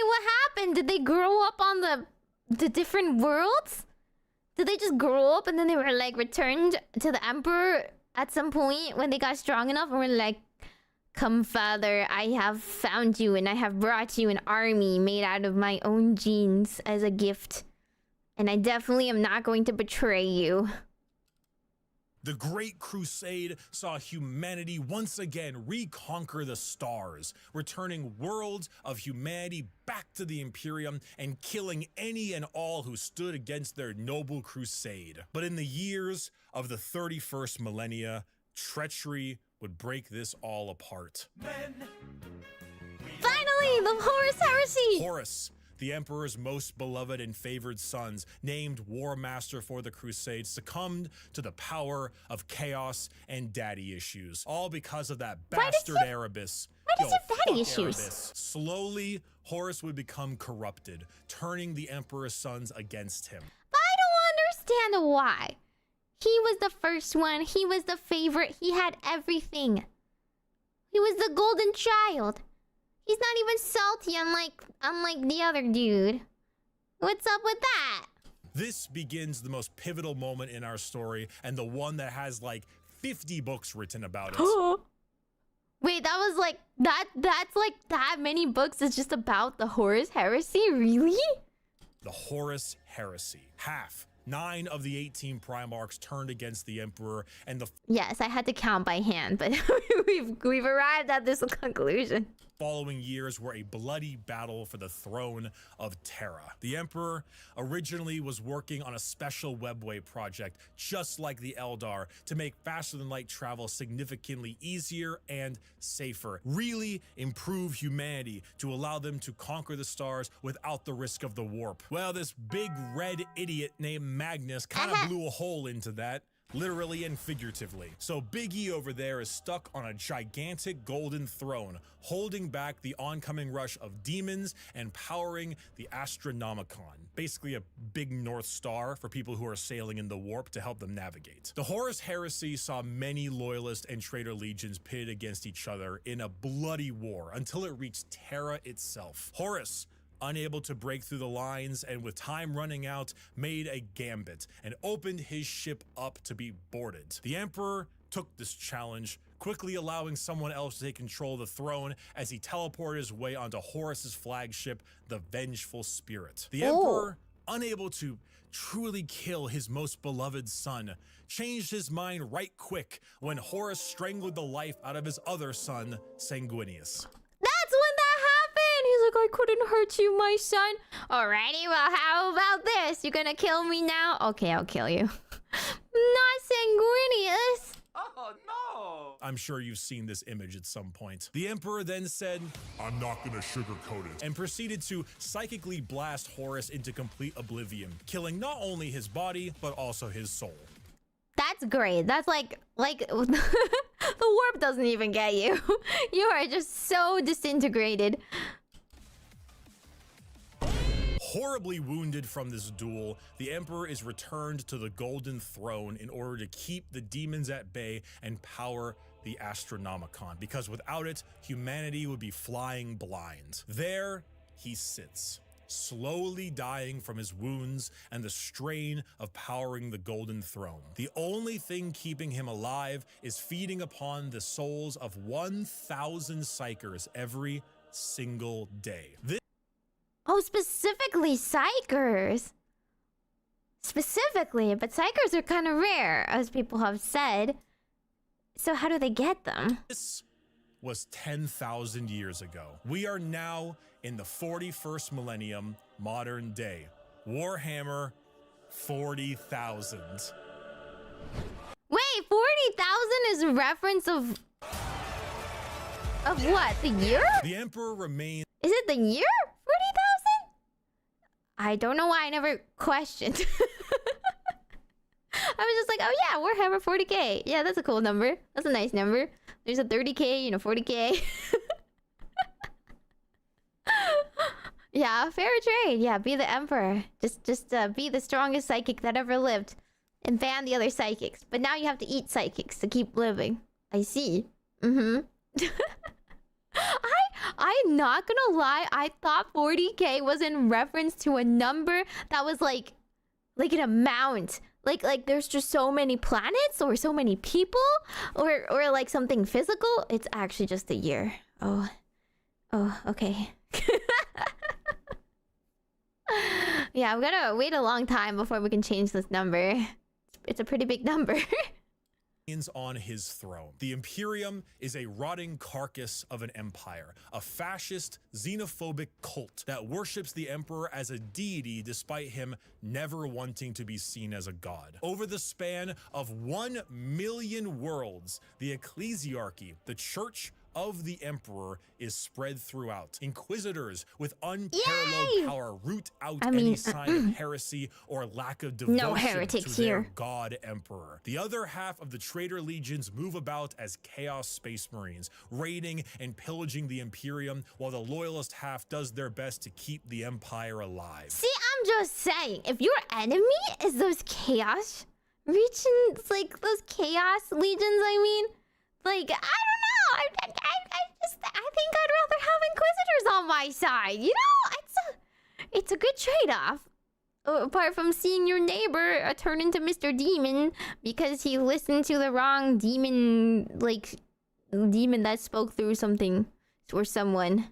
what happened? Did they grow up on the different worlds? Did they just grow up and then they were like returned to the Emperor at some point when they got strong enough and were like, "Come, father, I have found you and I have brought you an army made out of my own genes as a gift. And I definitely am not going to betray you." The Great Crusade saw humanity once again reconquer the stars, returning worlds of humanity back to the Imperium and killing any and all who stood against their noble crusade. But in the years of the 31st millennia, treachery would break this all apart. Finally, the Horus Heresy! Horus, the Emperor's most beloved and favored sons, named War Master for the Crusade, succumbed to the power of chaos and daddy issues. All because of that bastard Erebus. Why does he have daddy fuck issues? Erebus. Slowly, Horus would become corrupted, turning the Emperor's sons against him. But I don't understand why. He was the first one. He was the favorite. He had everything. He was the golden child. He's not even salty unlike the other dude. What's up with that? This begins the most pivotal moment in our story, and the one that has like 50 books written about it. Wait, that was like that's like that many books is just about the Horus Heresy? Really? The Horus Heresy. 9 of the 18 Primarchs turned against the Emperor, and the Yes, I had to count by hand, but we've arrived at this conclusion. following years were a bloody battle for the throne of Terra. The Emperor originally was working on a special webway project, just like the Eldar, to make faster-than-light travel significantly easier and safer. Really improve humanity to allow them to conquer the stars without the risk of the warp. Well, this big red idiot named Magnus kind of blew a hole into that. Literally and figuratively. So Big E over there is stuck on a gigantic golden throne, holding back the oncoming rush of demons and powering the Astronomicon. Basically a big North Star for people who are sailing in the warp to help them navigate. The Horus Heresy saw many loyalist and traitor legions pitted against each other in a bloody war until it reached Terra itself. Horus, unable to break through the lines, and with time running out, made a gambit and opened his ship up to be boarded. The Emperor took this challenge, quickly allowing someone else to take control of the throne as he teleported his way onto Horus's flagship, the Vengeful Spirit. The Emperor, unable to truly kill his most beloved son, changed his mind right quick when Horus strangled the life out of his other son, Sanguinius. That's when that happened! He's like, I couldn't hurt you, my son. Alrighty, well, how about this? You're gonna kill me now? Okay, I'll kill you. Not Sanguinius! Oh, no! I'm sure you've seen this image at some point. The Emperor then said, I'm not gonna sugarcoat it. and proceeded to psychically blast Horus into complete oblivion, killing not only his body, but also his soul. That's great. That's like the warp doesn't even get you. You are just so disintegrated. Horribly wounded from this duel, the Emperor is returned to the Golden Throne in order to keep the demons at bay and power the Astronomicon, because without it, humanity would be flying blind. There he sits, slowly dying from his wounds and the strain of powering the Golden Throne. The only thing keeping him alive is feeding upon the souls of 1,000 psychers every single day. Oh, specifically psychers. Specifically, but psychers are kind of rare, as people have said. So how do they get them? This was 10,000 years ago. We are now in the 41st millennium, modern day. Warhammer 40,000. Wait, 40,000 is a reference of what? The year? The Emperor remains. Is it the year? 40,000? I don't know why I never questioned. I was just like, oh yeah, Warhammer 40k. Yeah, that's a cool number. That's a nice number. There's a 30k and a 40k. Yeah, fair trade. Yeah, be the Emperor. Just be the strongest psychic that ever lived. And ban the other psychics. But now you have to eat psychics to keep living. I see. I'm not gonna lie, I thought 40k was in reference to a number that was like an amount. Like there's just so many planets or so many people or like something physical. It's actually just a year. Oh, okay. Yeah, I'm gonna wait a long time before we can change this number. It's a pretty big number. On his throne. The Imperium is a rotting carcass of an empire, a fascist, xenophobic cult that worships the Emperor as a deity despite him never wanting to be seen as a god. Over the span of 1 million worlds, the ecclesiarchy, the church of the Emperor, is spread throughout. Inquisitors with unparalleled power root out any sign of heresy or lack of devotion no heretics to their here. god Emperor. The other half of the traitor legions move about as Chaos Space Marines, raiding and pillaging the Imperium, while the loyalist half does their best to keep the Empire alive. See, I'm just saying, if your enemy is those Chaos regions, like those Chaos legions, I mean, like, I don't know, I think I'd rather have Inquisitors on my side, you know? It's a good trade-off. Apart from seeing your neighbor turn into Mr. Demon because he listened to the wrong demon that spoke through something or someone.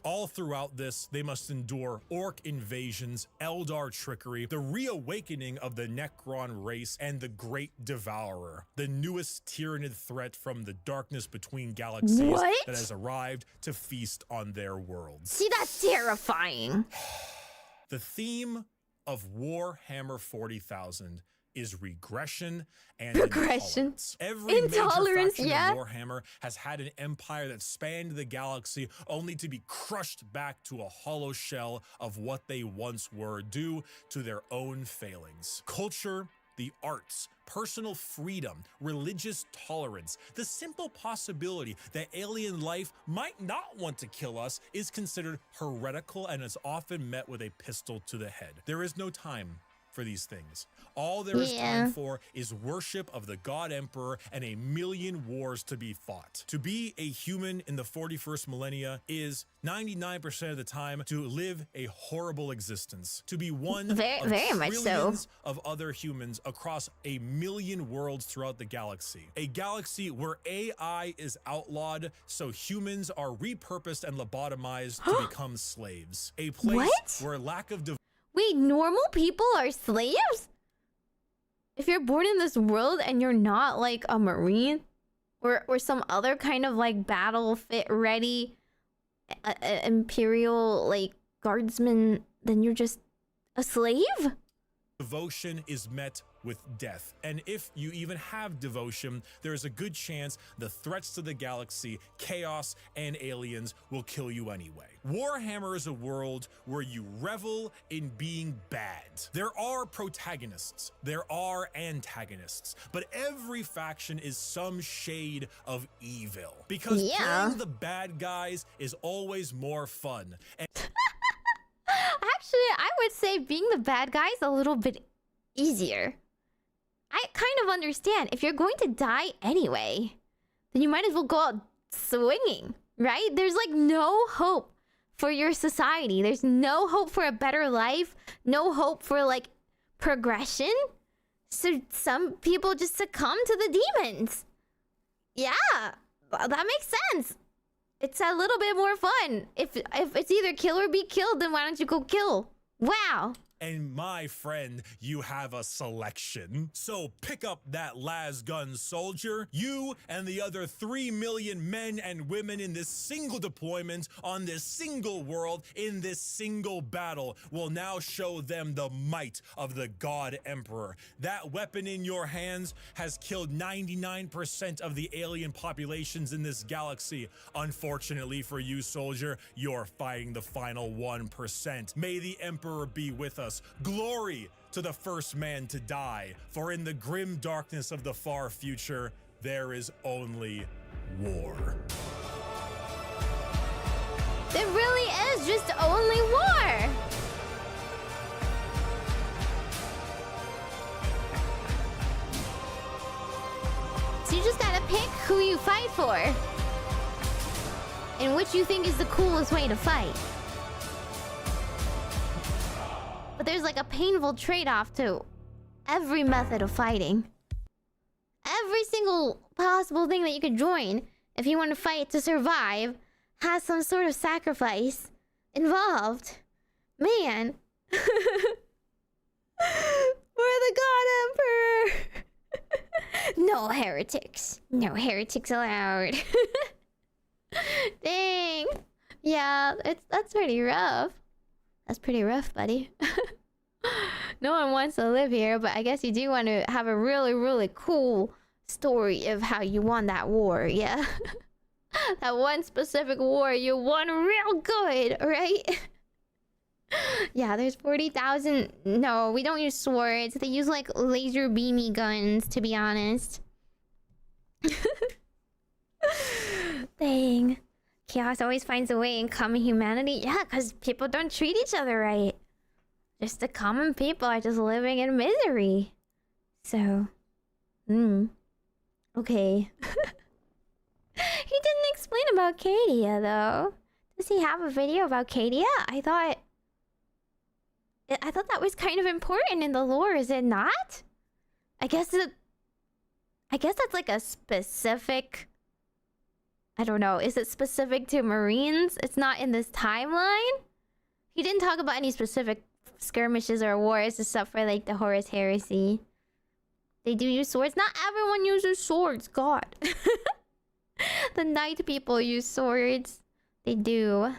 All throughout this, they must endure orc invasions, Eldar trickery, the reawakening of the Necron race, and the Great Devourer, the newest tyrannid threat from the darkness between galaxies that has arrived to feast on their worlds. See, that's terrifying. The theme of Warhammer 40,000 is regression and intolerance. Every intolerance, major faction of Warhammer has had an empire that spanned the galaxy only to be crushed back to a hollow shell of what they once were due to their own failings. Culture, the arts, personal freedom, religious tolerance, the simple possibility that alien life might not want to kill us is considered heretical and is often met with a pistol to the head. There is no time for these things. All there is time for is worship of the God Emperor and a million wars to be fought. To be a human in the 41st millennia is 99% of the time to live a horrible existence. To be one of trillions of other humans across a million worlds throughout the galaxy. A galaxy where AI is outlawed, so humans are repurposed and lobotomized to become slaves. A place where lack of Wait, normal people are slaves? If you're born in this world and you're not like a marine or some other kind of like battle fit ready imperial like guardsman, then you're just a slave? Devotion is met with death. And if you even have devotion, there's a good chance the threats to the galaxy, chaos, and aliens will kill you anyway. Warhammer is a world where you revel in being bad. There are protagonists, there are antagonists, but every faction is some shade of evil. Because playing the bad guys is always more fun. And actually, I would say being the bad guy is a little bit easier. I kind of understand. If you're going to die anyway, then you might as well go out swinging, right? There's like no hope for your society. There's no hope for a better life. No hope for like progression. So some people just succumb to the demons. Yeah, that makes sense. It's a little bit more fun. If it's either kill or be killed, then why don't you go kill? Wow. And my friend, you have a selection. So pick up that las gun soldier. You and the other 3 million men and women in this single deployment on this single world in this single battle will now show them the might of the God Emperor. That weapon in your hands has killed 99% of the alien populations in this galaxy. Unfortunately for you, soldier, you're fighting the final 1%. May the Emperor be with us. Glory to the first man to die, for in the grim darkness of the far future, there is only war. There really is just only war. So you just gotta pick who you fight for and which you think is the coolest way to fight. But there's like a painful trade-off to every method of fighting. Every single possible thing that you could join if you want to fight to survive has some sort of sacrifice involved. Man. For the God Emperor. No heretics. No heretics allowed. Dang. Yeah, that's pretty rough. That's pretty rough, buddy. No one wants to live here, but I guess you do want to have a really, really cool story of how you won that war, yeah? That one specific war you won real good, right? Yeah, there's 40,000... No, we don't use swords. They use, like, laser beamy guns, to be honest. Dang. Chaos always finds a way in common humanity. Yeah, because people don't treat each other right. Just the common people are just living in misery. So, okay. He didn't explain about Cadia, though. Does he have a video about Cadia? I thought that was kind of important in the lore, is it not? I guess that's like a specific... I don't know. Is it specific to Marines? It's not in this timeline? He didn't talk about any specific skirmishes or wars except for like the Horus Heresy. They do use swords. Not everyone uses swords. God. The Knight people use swords. They do.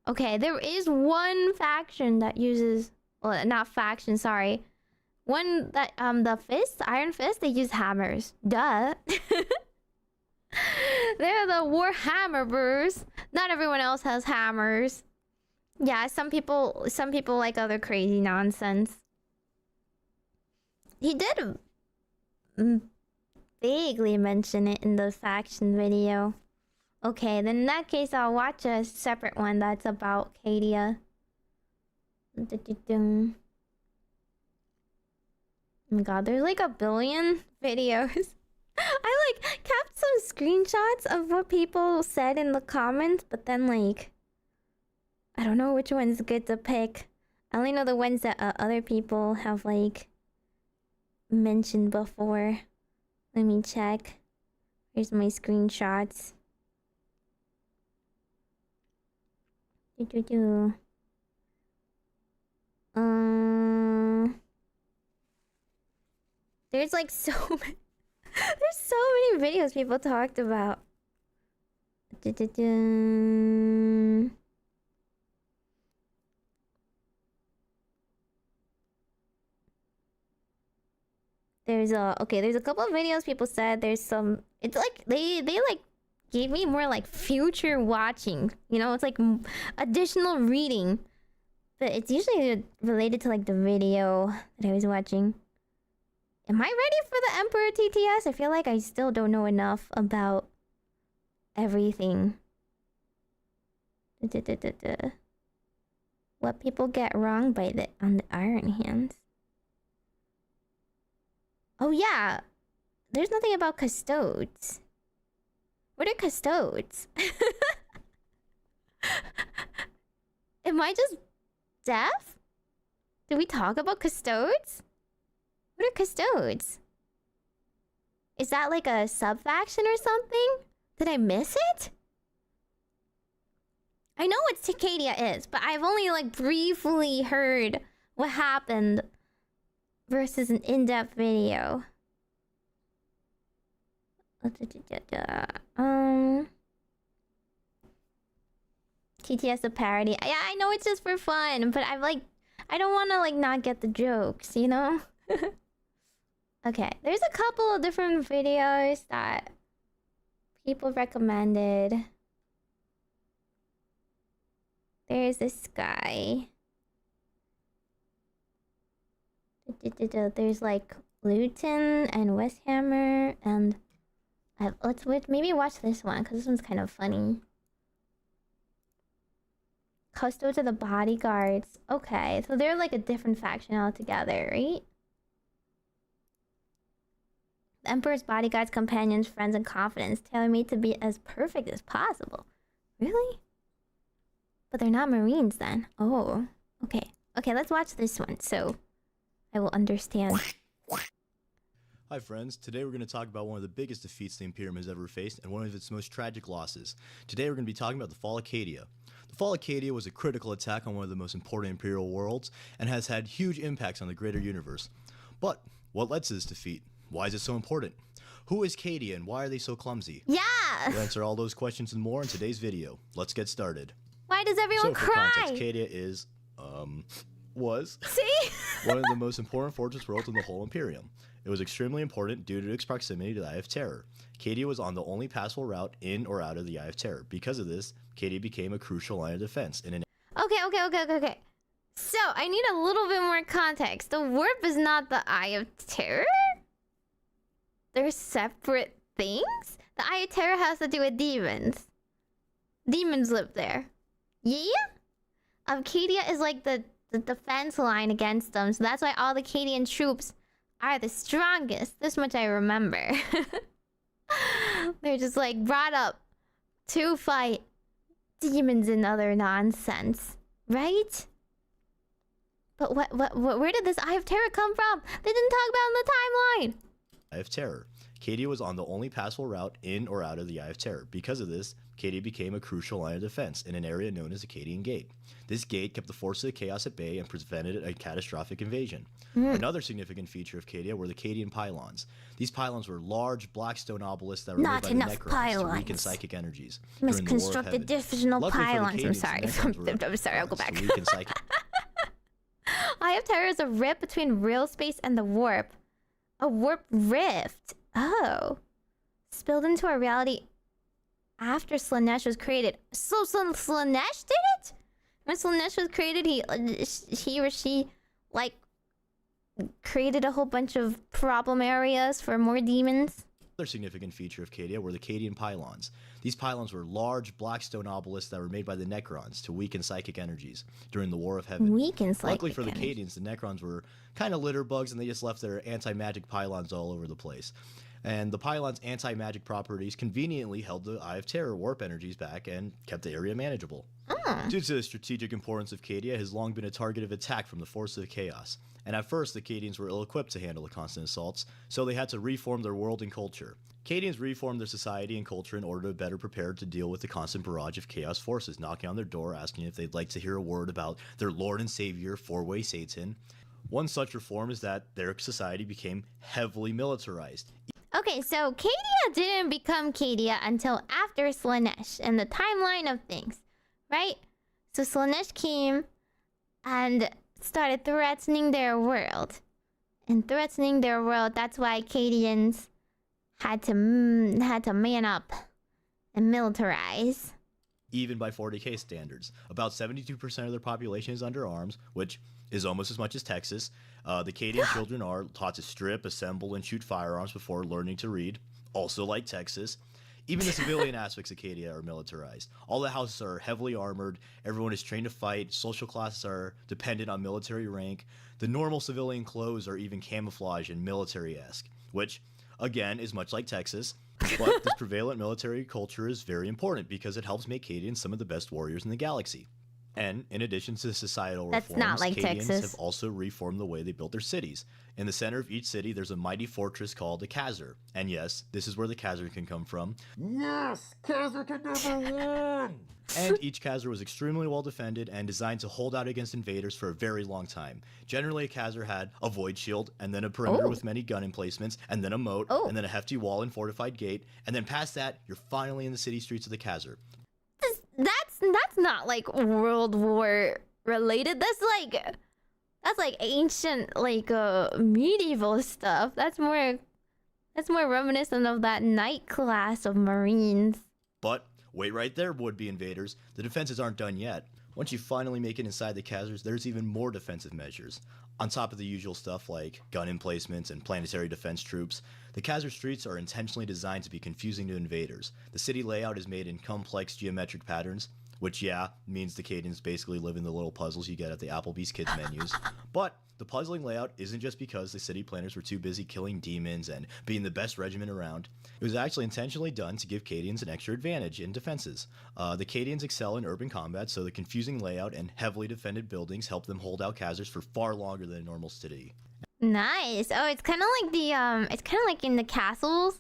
Okay, there is one faction that uses... Well, not faction, sorry. One that, the Fist, Iron Fist, they use hammers. Duh. They're the Warhammerers. Not everyone else has hammers. Yeah, some people like other crazy nonsense. He did vaguely mention it in the faction video. Okay, then in that case, I'll watch a separate one that's about Cadia. Oh my god, there's like a billion videos. I like kept some screenshots of what people said in the comments, but then like I don't know which one's good to pick. I only know the ones that other people have like mentioned before. Let me check. Here's my screenshots. There's like so many. There's so many videos people talked about. There's a couple of videos people said there's some. It's like they like gave me more like future watching. You know, it's like additional reading, but it's usually related to like the video that I was watching. Am I ready for the Emperor TTS? I feel like I still don't know enough about everything. What people get wrong by on the Iron Hands. Oh yeah, there's nothing about custodes. What are custodes? Am I just deaf? Did we talk about custodes? What are custodes? Is that like a sub-faction or something? Did I miss it? I know what Cicadia is, but I've only like briefly heard what happened versus an in-depth video. TTS a parody. Yeah, I know it's just for fun, but I don't want to like not get the jokes, you know? Okay, there's a couple of different videos that people recommended. There's this guy. There's like Luton and Westhammer, and let's maybe watch this one because this one's kind of funny. Custodes of the bodyguards. Okay, so they're like a different faction altogether, right? The Emperor's bodyguards, companions, friends, and confidants, tailor-made to be as perfect as possible. Really? But they're not Marines then. Oh, okay. Okay, let's watch this one so I will understand. Hi friends, today we're going to talk about one of the biggest defeats the Imperium has ever faced and one of its most tragic losses. Today we're going to be talking about the Fall of Acadia. The Fall of Acadia was a critical attack on one of the most important Imperial worlds and has had huge impacts on the greater universe. But what led to this defeat? Why is it so important? Who is Acadia and why are they so clumsy? Yeah! We'll answer all those questions and more in today's video. Let's get started. Why does everyone for cry? Context, Acadia is, was See? one of the most important fortress worlds in the whole Imperium. It was extremely important due to its proximity to the Eye of Terror. Acadia was on the only passable route in or out of the Eye of Terror. Because of this, Acadia became a crucial line of defense. Okay. So, I need a little bit more context. The warp is not the Eye of Terror? They're separate things? The Eye of Terror has to do with demons. Demons live there. Yeah? Acadia is like the defense line against them, so that's why all the Acadian troops are the strongest. This much I remember. They're just like brought up to fight demons and other nonsense, right? But where did this Eye of Terror come from? They didn't talk about it in the timeline. Eye of Terror. Acadia was on the only passable route in or out of the Eye of Terror. Because of this, Acadia became a crucial line of defense in an area known as Acadian Gate. This gate kept the forces of chaos at bay and prevented a catastrophic invasion. Another significant feature of Acadia were the Acadian pylons. These pylons were large black stone obelisks that were made by the Necrons to weaken psychic energies. You must construct additional pylons. I'm sorry. I'm sorry. I'll go back. Eye of Terror is a rip between real space and the warp. A warp rift. Oh. Spilled into our reality after Slanesh was created. So Slanesh did it? When Slanesh was created, he or she, like, created a whole bunch of problem areas for more demons. Another significant feature of Cadia were the Cadian pylons. These pylons were large black stone obelisks that were made by the Necrons to weaken psychic energies during the War of Heaven. Luckily for the Cadians, the Necrons were kind of litter bugs and they just left their anti-magic pylons all over the place. And the pylons' anti-magic properties conveniently held the Eye of Terror warp energies back and kept the area manageable. Due to the strategic importance of Cadia, it has long been a target of attack from the forces of chaos. And at first, the Cadians were ill-equipped to handle the constant assaults, so they had to reform their world and culture. Cadians reformed their society and culture in order to better prepare to deal with the constant barrage of chaos forces knocking on their door asking if they'd like to hear a word about their Lord and Savior, Four-Way Satan. One such reform is that their society became heavily militarized. Okay, so Cadia didn't become Cadia until after Slaanesh in the timeline of things, right? So Slaanesh came and started threatening their world. And threatening their world, that's why Cadians had to man up and militarize. Even by 40k standards. About 72% of their population is under arms, which is almost as much as Texas. The Cadian children are taught to strip, assemble, and shoot firearms before learning to read, also like Texas. Even the civilian aspects of Cadia are militarized. All the houses are heavily armored, everyone is trained to fight, social classes are dependent on military rank, the normal civilian clothes are even camouflage and military-esque, which, again, is much like Texas. But this prevalent military culture is very important because it helps make Cadians some of the best warriors in the galaxy. And in addition to societal reforms, not like Cadians Texas. have also reformed the way they built their cities. In the center of each city, there's a mighty fortress called the Khazar. And yes, this is where the Khazar can come from. Yes! Khazar can never win! And each Khazar was extremely well defended and designed to hold out against invaders for a very long time. Generally, a Khazar had a void shield, and then a perimeter with many gun emplacements, and then a moat, and then a hefty wall and fortified gate, and then past that, you're finally in the city streets of the Khazar. That's not like World War related. That's like ancient, like medieval stuff. That's more reminiscent of that knight class of Marines. But wait right there, would-be invaders. The defenses aren't done yet. Once you finally make it inside the Khazars, there's even more defensive measures. On top of the usual stuff like gun emplacements and planetary defense troops, the Khazar streets are intentionally designed to be confusing to invaders. The city layout is made in complex geometric patterns, which, yeah, means the Cadians basically live in the little puzzles you get at the Applebee's kids menus. But the puzzling layout isn't just because the city planners were too busy killing demons and being the best regiment around. It was actually intentionally done to give Cadians an extra advantage in defenses. The Cadians excel in urban combat, so the confusing layout and heavily defended buildings help them hold out Khazars for far longer than a normal city. Nice. Oh, it's kind of like it's kind of like in the castles,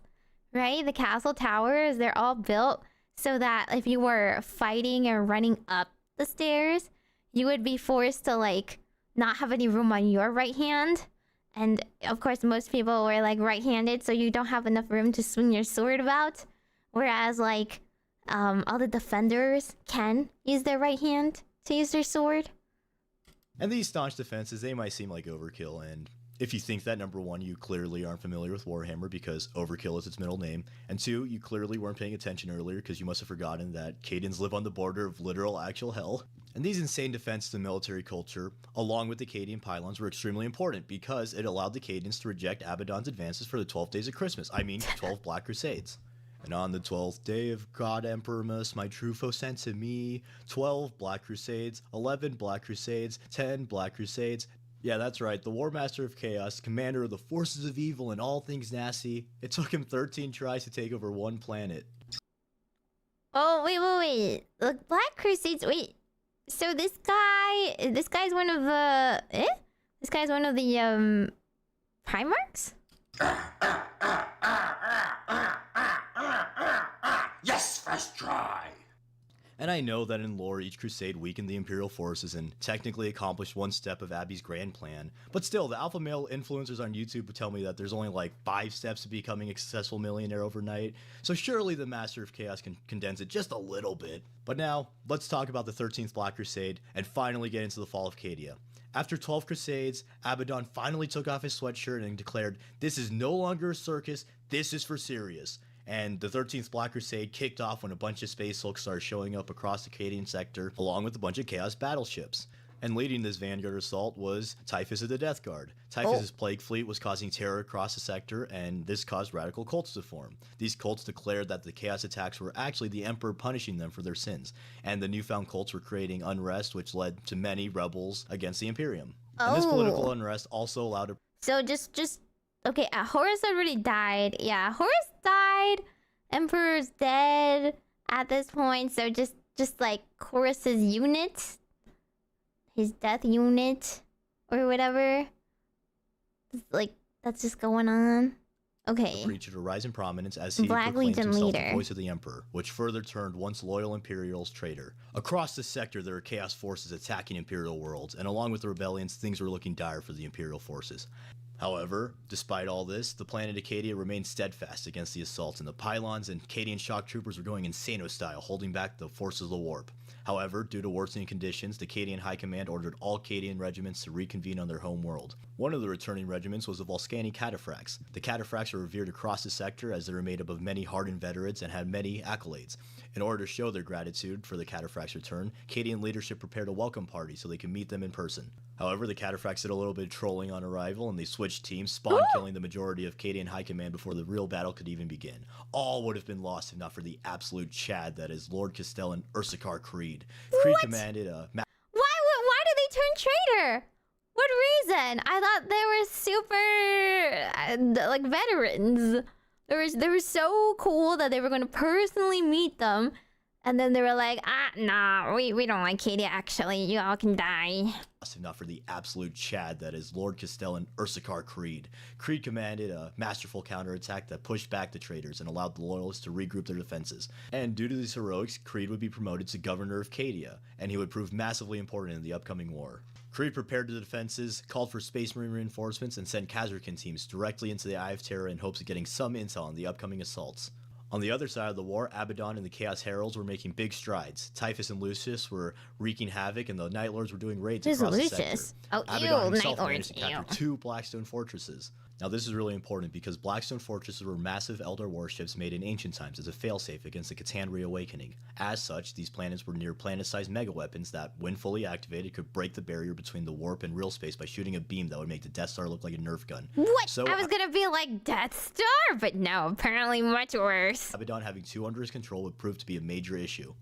right? The castle towers, they're all built so that if you were fighting or running up the stairs, you would be forced to like not have any room on your right hand. And of course, most people were like right-handed, so you don't have enough room to swing your sword about. Whereas like all the defenders can use their right hand to use their sword. And these staunch defenses, they might seem like overkill, and if you think that, number one, you clearly aren't familiar with Warhammer because Overkill is its middle name, and two, you clearly weren't paying attention earlier because you must have forgotten that Cadians live on the border of literal actual hell. And these insane defenses to military culture, along with the Cadian pylons, were extremely important because it allowed the Cadians to reject Abaddon's advances for the 12 days of Christmas. I mean, 12 Black Crusades. And on the 12th day of God Emperormas, my true foe sent to me 12 Black Crusades, 11 Black Crusades, 10 Black Crusades. Yeah, that's right, the War Master of Chaos, commander of the forces of evil and all things nasty. It took him 13 tries to take over one planet. Oh, wait. The Black Crusades, wait. So this guy's one of the... This guy's one of the, Primarchs? Yes, first try! And I know that in lore, each crusade weakened the Imperial forces and technically accomplished one step of Abby's grand plan. But still, the alpha male influencers on YouTube would tell me that there's only like 5 steps to becoming a successful millionaire overnight. So surely the Master of Chaos can condense it just a little bit. But now, let's talk about the 13th Black Crusade and finally get into the fall of Cadia. After 12 crusades, Abaddon finally took off his sweatshirt and declared, "This is no longer a circus, this is for serious." And the 13th Black Crusade kicked off when a bunch of space hulks started showing up across the Cadian sector, along with a bunch of Chaos battleships. And leading this vanguard assault was Typhus of the Death Guard. Typhus's plague fleet was causing terror across the sector, and this caused radical cults to form. These cults declared that the chaos attacks were actually the Emperor punishing them for their sins, and the newfound cults were creating unrest, which led to many rebels against the Imperium. And this political unrest also allowed a... So just okay, Horus already died. Yeah, Horus died. Emperor's dead at this point, so just like Horus's unit, his death unit or whatever, like that's just going on. Okay. The preacher to rise in prominence as he Black proclaimed Legion himself leader. the voice of the Emperor, which further turned once loyal Imperials traitor. Across the sector, there are chaos forces attacking Imperial worlds, and along with the rebellions, things were looking dire for the Imperial forces. However, despite all this, the planet Acadia remained steadfast against the assaults, and the pylons and Acadian shock troopers were going insano style, holding back the forces of the warp. However, due to worsening conditions, the Acadian High Command ordered all Acadian regiments to reconvene on their home world. One of the returning regiments was the Volscani Cataphracts. The Cataphracts were revered across the sector as they were made up of many hardened veterans and had many accolades. In order to show their gratitude for the Cataphracts' return, Acadian leadership prepared a welcome party so they could meet them in person. However, the Cataphracts did a little bit of trolling on arrival, and they switched teams, spawn killing the majority of Acadian High Command before the real battle could even begin. All would have been lost if not for the absolute Chad that is Lord Castell and Ursarkar Creed. Creed commanded a... Why did they turn traitor? What reason? I thought they were super like veterans. They were so cool that they were going to personally meet them, and then they were like, nah, we don't like Acadia. Actually, you all can die. If not for the absolute Chad that is Lord Castell and Ursarkar Creed. Creed commanded a masterful counterattack that pushed back the traitors and allowed the Loyalists to regroup their defenses. And due to these heroics, Creed would be promoted to Governor of Acadia, and he would prove massively important in the upcoming war. Creed prepared the defenses, called for Space Marine reinforcements, and sent Khazarkan teams directly into the Eye of Terror in hopes of getting some intel on the upcoming assaults. On the other side of the war, Abaddon and the Chaos Heralds were making big strides. Typhus and Lucius were wreaking havoc, and the Night Lords were doing raids across the sector. Oh, Abaddon himself managed to capture 2 Blackstone fortresses. Now this is really important because Blackstone fortresses were massive Eldar warships made in ancient times as a failsafe against the Catan reawakening. As such, these planets were near planet-sized mega-weapons that, when fully activated, could break the barrier between the warp and real space by shooting a beam that would make the Death Star look like a Nerf gun. What? So, I was gonna be like Death Star, but no, apparently much worse. Abaddon having 2 under his control would prove to be a major issue.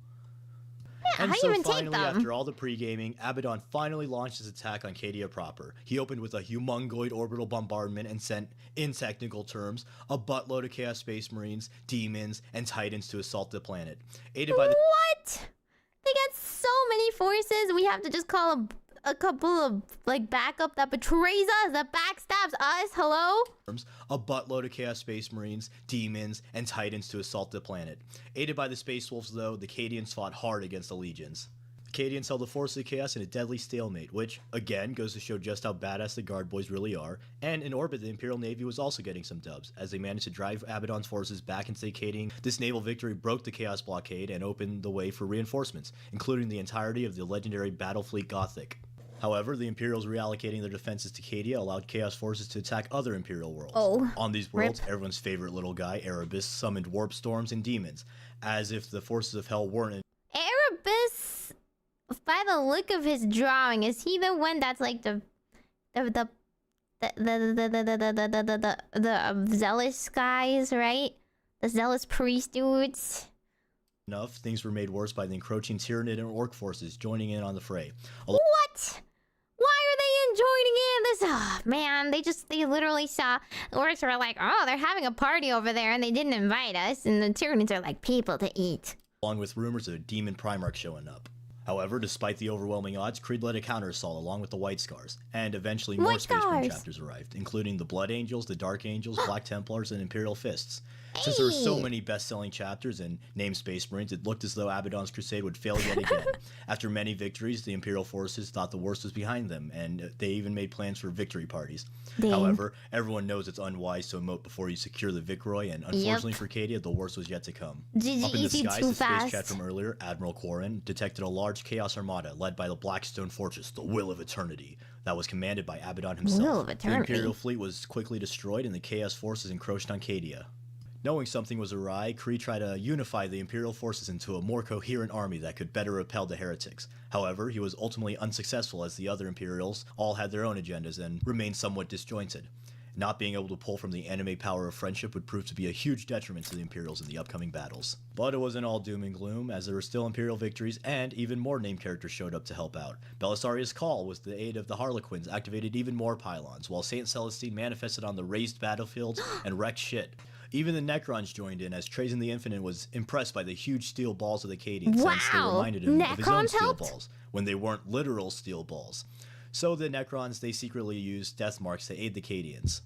Yeah, And how do so you even take finally, them? after all the pre-gaming, Abaddon finally launched his attack on Cadia proper. He opened with a humongoid orbital bombardment and sent, in technical terms, a buttload of Chaos Space Marines, demons, and Titans to assault the planet. Aided by the What? They got so many forces. We have to just call a couple of like backup that betrays us, that backstabs us. Hello? a buttload of Chaos Space Marines, demons, and Titans to assault the planet. Aided by the Space Wolves, though, the Cadians fought hard against the Legions. The Cadians held the forces of Chaos in a deadly stalemate, which, again, goes to show just how badass the Guard Boys really are, and in orbit the Imperial Navy was also getting some dubs, as they managed to drive Abaddon's forces back into the Acadian. This naval victory broke the Chaos blockade and opened the way for reinforcements, including the entirety of the legendary Battlefleet Gothic. However, the Imperials reallocating their defenses to Cadia allowed Chaos forces to attack other Imperial worlds. On these worlds, everyone's favorite little guy, Erebus, summoned warp storms and demons, as if the forces of hell weren't. Erebus, by the look of his drawing, is he the one that's like the zealous guys, right? The zealous priest dudes. Enough, things were made worse by the encroaching Tyranid and Orc forces joining in on the fray. What? Why are they joining in this? Oh, man, they literally saw the Orcs were like, oh, they're having a party over there and they didn't invite us. And the Tyranids are like, people to eat. Along with rumors of a demon Primarch showing up. However, despite the overwhelming odds, Creed led a counter-assault along with the White Scars, and eventually more Space Marine chapters arrived, including the Blood Angels, the Dark Angels, Black Templars, and Imperial Fists. Since there were so many best-selling chapters and named Space Marines, it looked as though Abaddon's crusade would fail yet again. After many victories, the Imperial forces thought the worst was behind them, and they even made plans for victory parties. However, everyone knows it's unwise to emote before you secure the Vicroy, and unfortunately for Cadia, the worst was yet to come. Up in the skies, the space chat from earlier, Admiral Quarren, detected a large Chaos Armada led by the Blackstone Fortress, the Will of Eternity, that was commanded by Abaddon himself. Will of Eternity. The Imperial fleet was quickly destroyed, and the Chaos forces encroached on Cadia. Knowing something was awry, Kree tried to unify the Imperial forces into a more coherent army that could better repel the heretics. However, he was ultimately unsuccessful as the other Imperials all had their own agendas and remained somewhat disjointed. Not being able to pull from the anime power of friendship would prove to be a huge detriment to the Imperials in the upcoming battles. But it wasn't all doom and gloom, as there were still Imperial victories, and even more named characters showed up to help out. Belisarius Cawl, with the aid of the Harlequins, activated even more pylons, while Saint Celestine manifested on the raised battlefields and wrecked shit. Even the Necrons joined in, as Trajan the Infinite was impressed by the huge steel balls of the Cadians, since they reminded him of his own steel balls, when they weren't literal steel balls. So the Necrons, they secretly used death marks to aid the Cadians.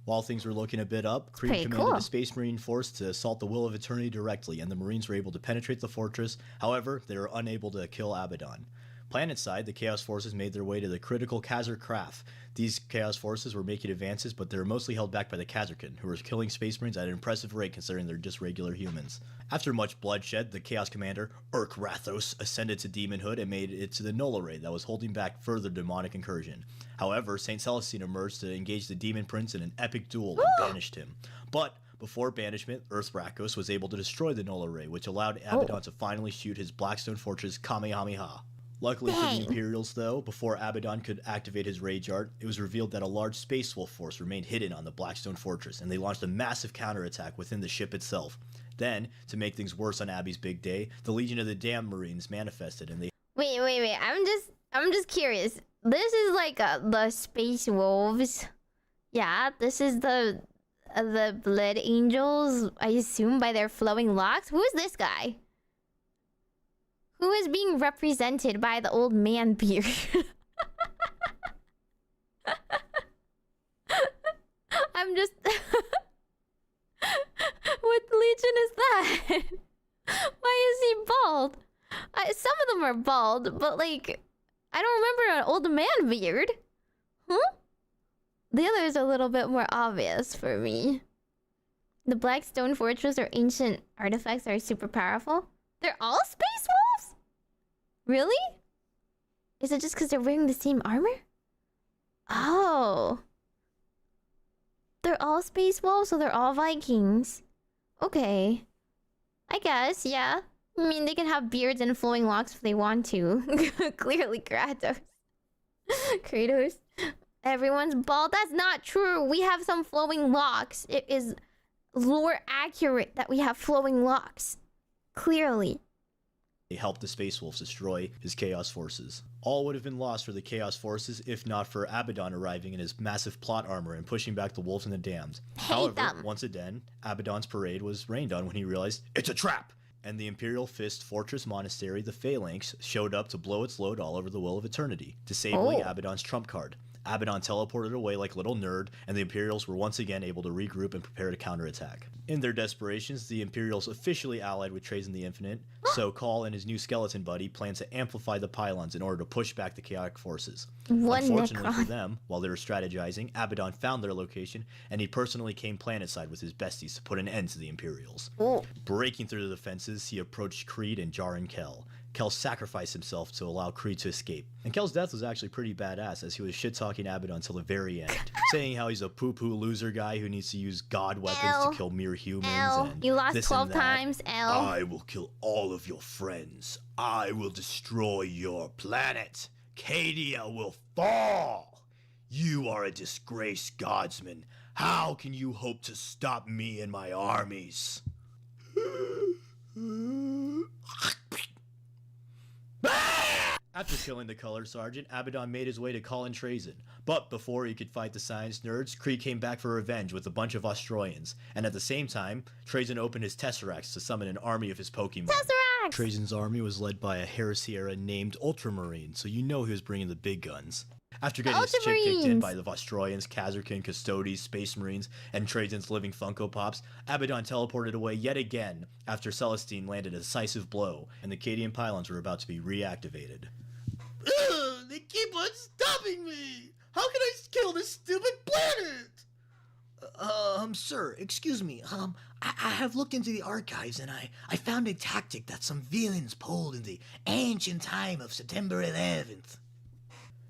While things were looking a bit up, Kree commanded a Space Marine force to assault the Will of Eternity directly, and the Marines were able to penetrate the fortress. However, they were unable to kill Abaddon. Planetside, the Chaos Forces made their way to the critical Khazar Craft. These Chaos Forces were making advances, but they were mostly held back by the Khazarkin, who were killing Space Marines at an impressive rate considering they're just regular humans. After much bloodshed, the Chaos Commander, Urk Rathos, ascended to demonhood and made it to the Null Array that was holding back further demonic incursion. However, Saint Celestine emerged to engage the Demon Prince in an epic duel and banished him. But before banishment, Earth Rakos was able to destroy the Null Array, which allowed Abaddon to finally shoot his Blackstone Fortress Kamehameha. Luckily for the Imperials, though, before Abaddon could activate his Rage Art, it was revealed that a large Space Wolf force remained hidden on the Blackstone Fortress, and they launched a massive counterattack within the ship itself. Then, to make things worse on Abby's big day, the Legion of the Damned Marines manifested, and they— Wait. I'm just curious. This is like the Space Wolves. Yeah, this is the Blood Angels, I assume, by their flowing locks. Who is this guy? Who is being represented by the old man beard? I'm just... What legion is that? Why is he bald? Some of them are bald, but like... I don't remember an old man beard. Huh? The others are a little bit more obvious for me. The Blackstone Fortress or ancient artifacts are super powerful. They're all Space Wolves? Really? Is it just because they're wearing the same armor? Oh. They're all Space Wolves, so they're all Vikings. Okay. I guess, yeah. I mean, they can have beards and flowing locks if they want to. Clearly, Kratos. Kratos. Everyone's bald. That's not true. We have some flowing locks. It is lore accurate that we have flowing locks. Clearly. They helped the Space Wolves destroy his Chaos Forces. All would have been lost for the Chaos Forces if not for Abaddon arriving in his massive plot armor and pushing back the Wolves and the Damned. However, once again, Abaddon's parade was rained on when he realized, it's a trap! And the Imperial Fist Fortress Monastery, the Phalanx, showed up to blow its load all over the Will of Eternity, disabling Abaddon's trump card. Abaddon teleported away like a little nerd, and the Imperials were once again able to regroup and prepare to counterattack. In their desperations, the Imperials officially allied with Trajan the Infinite, so Cawl and his new skeleton buddy plan to amplify the pylons in order to push back the chaotic forces. Unfortunately for them, while they were strategizing, Abaddon found their location, and he personally came planetside with his besties to put an end to the Imperials. Breaking through the defenses, he approached Creed and Jaren Kell. Kell sacrificed himself to allow Creed to escape. And Kell's death was actually pretty badass, as he was shit-talking Abaddon until the very end, saying how he's a poo-poo loser guy who needs to use god weapons to kill mere humans. And you lost this 12 and that. times, L. I will kill all of your friends. I will destroy your planet. Cadia will fall. You are a disgraced godsman. How can you hope to stop me and my armies? After killing the Color Sergeant, Abaddon made his way to Colin Trajan. But before he could fight the science nerds, Kree came back for revenge with a bunch of Australians. And at the same time, Trajan opened his Tesseracts to summon an army of his Pokemon. Tesseracts! Trajan's army was led by a Heresy-era named Ultramarine, so you know he was bringing the big guns. After getting his chick kicked in by the Australians, Khazarkin, Custodes, Space Marines, and Trajan's living Funko Pops, Abaddon teleported away yet again after Celestine landed a decisive blow, and the Cadian pylons were about to be reactivated. Ugh, they keep on stopping me! How can I kill this stupid planet? Sir, excuse me. I have looked into the archives and I found a tactic that some villains pulled in the ancient time of September 11th.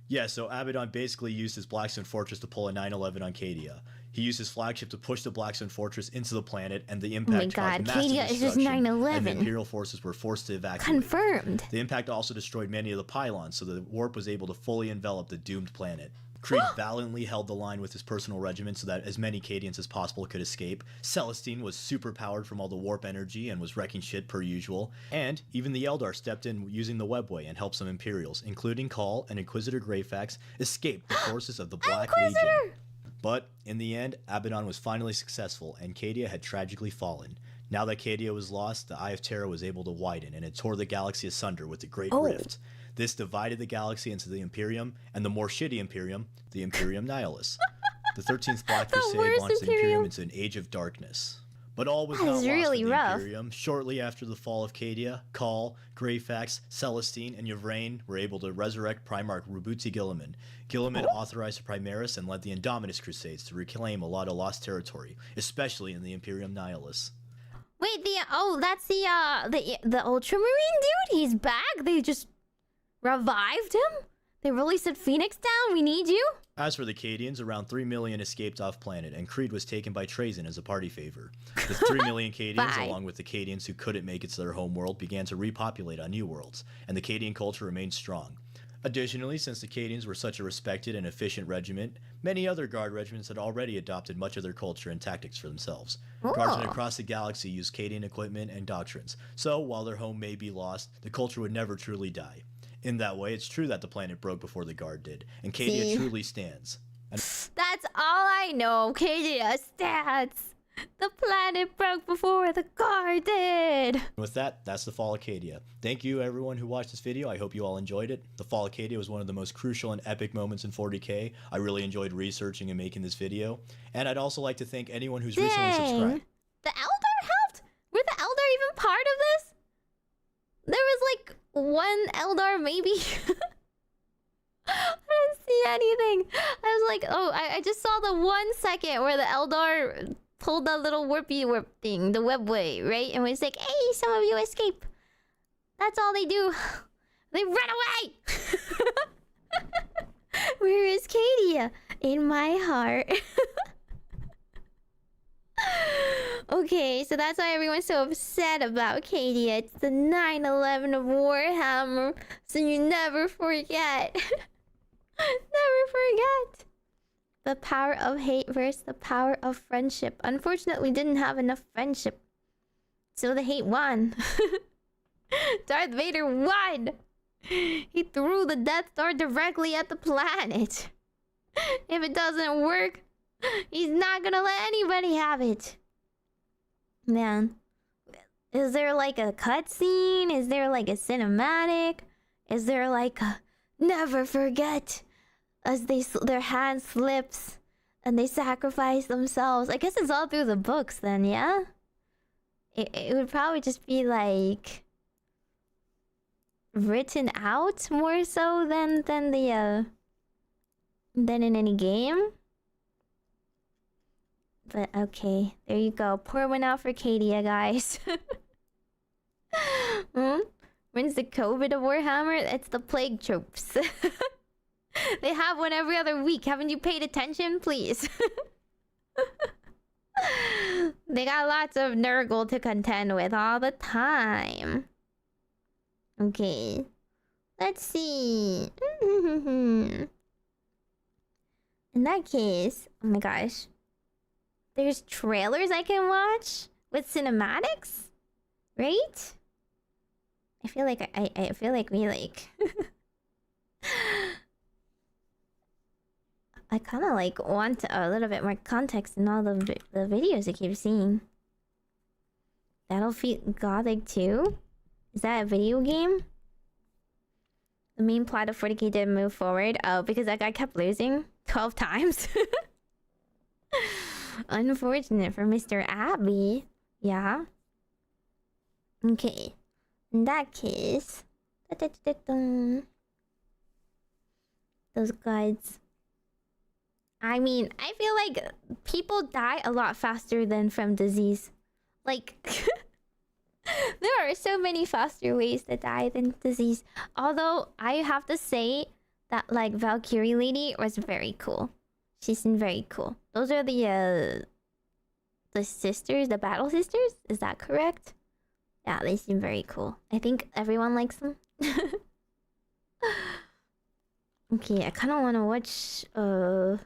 Yeah, so Abaddon basically used his Blackstone Fortress to pull a 9/11 on Cadia. He used his flagship to push the Blackstone Fortress into the planet, and the Oh my impact god, caused massive Cadia is just destruction, 9/11. and the Imperial forces were forced to evacuate. Confirmed. The impact also destroyed many of the pylons, so the warp was able to fully envelop the doomed planet. Creed valiantly held the line with his personal regiment so that as many Cadians as possible could escape. Celestine was super powered from all the warp energy and was wrecking shit per usual. And even the Eldar stepped in using the webway and helped some Imperials, including Call and Inquisitor Greyfax, escape the forces of the Black Legion. But in the end, Abaddon was finally successful, and Cadia had tragically fallen. Now that Cadia was lost, the Eye of Terror was able to widen, and it tore the galaxy asunder with the Great Rift. This divided the galaxy into the Imperium, and the more shitty Imperium, the Imperium Nihilus. The 13th Black Crusade launched the Imperium into an age of darkness. But all was not lost really for the rough. Imperium. Shortly after the fall of Cadia, Call, Greyfax, Celestine, and Yvraine were able to resurrect Primarch Rubuti Gilliman. Gilliman authorized the Primaris and led the Indominus Crusades to reclaim a lot of lost territory, especially in the Imperium Nihilus. Wait, that's the Ultramarine dude? He's back? They just revived him? They really said, Phoenix down, we need you? As for the Cadians, around 3 million escaped off planet, and Creed was taken by Trazyn as a party favor. The 3 million Cadians, along with the Cadians who couldn't make it to their home world, began to repopulate on new worlds, and the Cadian culture remained strong. Additionally, since the Cadians were such a respected and efficient regiment, many other Guard regiments had already adopted much of their culture and tactics for themselves. Guardsmen across the galaxy used Cadian equipment and doctrines, so while their home may be lost, the culture would never truly die. In that way, it's true that the planet broke before the Guard did, and Cadia truly stands. That's all I know. Cadia stands. The planet broke before the Guard did. With that, that's the fall of Cadia. Thank you everyone who watched this video. I hope you all enjoyed it. The fall of Cadia was one of the most crucial and epic moments in 40k. I really enjoyed researching and making this video. And I'd also like to thank anyone who's recently subscribed. The Eldar helped? Were the Eldar even part of this? There was like one Eldar maybe. I didn't see anything. I was like, oh, I just saw the 1 second where the Eldar pulled that little warpy warp thing, the webway, right? And was like, hey, some of you escape. That's all they do. They run away. Where is Cadia? In my heart. Okay, so that's why everyone's so upset about Cadia. It's the 9/11 of Warhammer, so you never forget. Never forget. The power of hate versus the power of friendship. Unfortunately, didn't have enough friendship, so the hate won. Darth Vader won. He threw the Death Star directly at the planet. If it doesn't work, he's not gonna let anybody have it. Man, is there like a cutscene? Is there like a cinematic? Is there like a never forget as their hand slips and they sacrifice themselves? I guess it's all through the books then, yeah? It would probably just be like written out more so than in any game. But okay, there you go. Pour one out for Cadia, guys. When's the COVID of Warhammer? It's the plague tropes. They have one every other week. Haven't you paid attention? Please. They got lots of Nurgle to contend with all the time. Okay. Let's see. In that case, oh my gosh. There's trailers I can watch with cinematics, right? I feel like I feel like we like. I kind of like want a little bit more context in all the videos I keep seeing. Battlefield Gothic 2? Is that a video game? The main plot of 40k didn't move forward. Oh, because that guy kept losing 12 times. Unfortunate for Mr. Abbey. Yeah. Okay. In that case... Those guides. I mean, I feel like people die a lot faster than from disease. Like... there are so many faster ways to die than disease. Although, I have to say that, like, Valkyrie Lady was very cool. She seemed very cool. Those are the sisters, the battle sisters? Is that correct? Yeah, they seem very cool. I think everyone likes them. Okay, I kind of want to watch the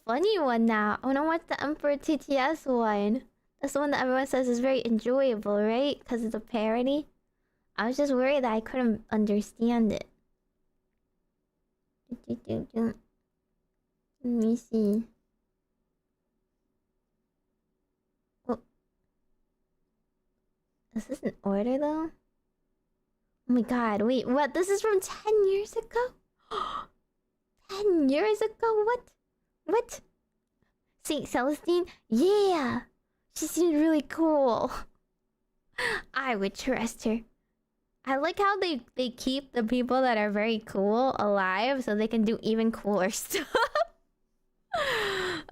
funny one now. I want to watch the Emperor TTS one. That's the one that everyone says is very enjoyable, right? Because it's a parody. I was just worried that I couldn't understand it. Let me see. Oh. Is this in order though? Oh my god, wait, what? This is from 10 years ago? 10 years ago? What? What? Saint Celestine? Yeah! She seemed really cool. I would trust her. I like how they keep the people that are very cool alive so they can do even cooler stuff.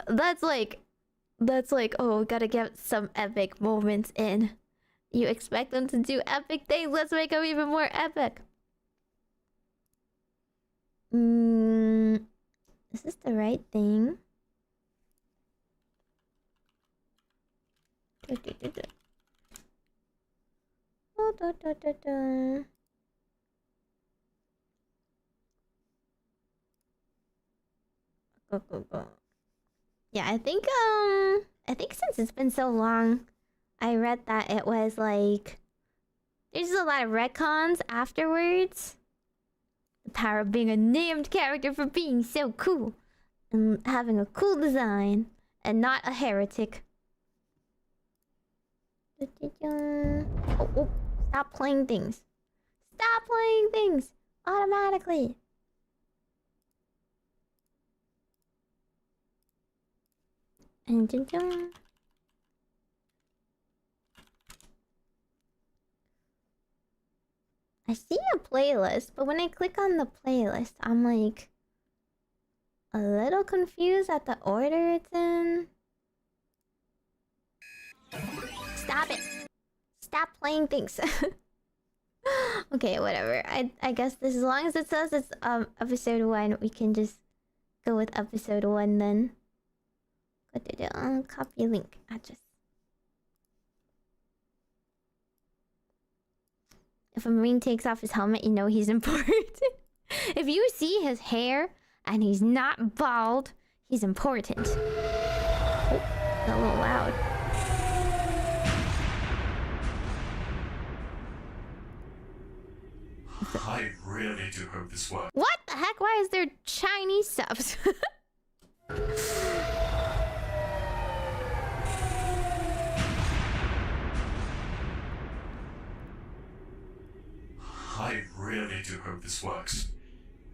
That's like, oh, gotta get some epic moments in. You expect them to do epic things, let's make them even more epic. Is this the right thing? Go. Yeah, I think since it's been so long, I read that it was like there's a lot of retcons afterwards. The power of being a named character for being so cool and having a cool design and not a heretic. Oh, stop playing things. Stop playing things automatically. And I see a playlist, but when I click on the playlist, I'm like a little confused at the order it's in. Stop it. Stop playing things. Okay, whatever. I guess this, as long as it says it's episode 1, we can just go with episode 1 then. Copy link address. If a Marine takes off his helmet, you know he's important. If you see his hair and he's not bald, he's important. Oh, got a little loud. I really do hope this works. What the heck? Why is there Chinese subs? I really do hope this works.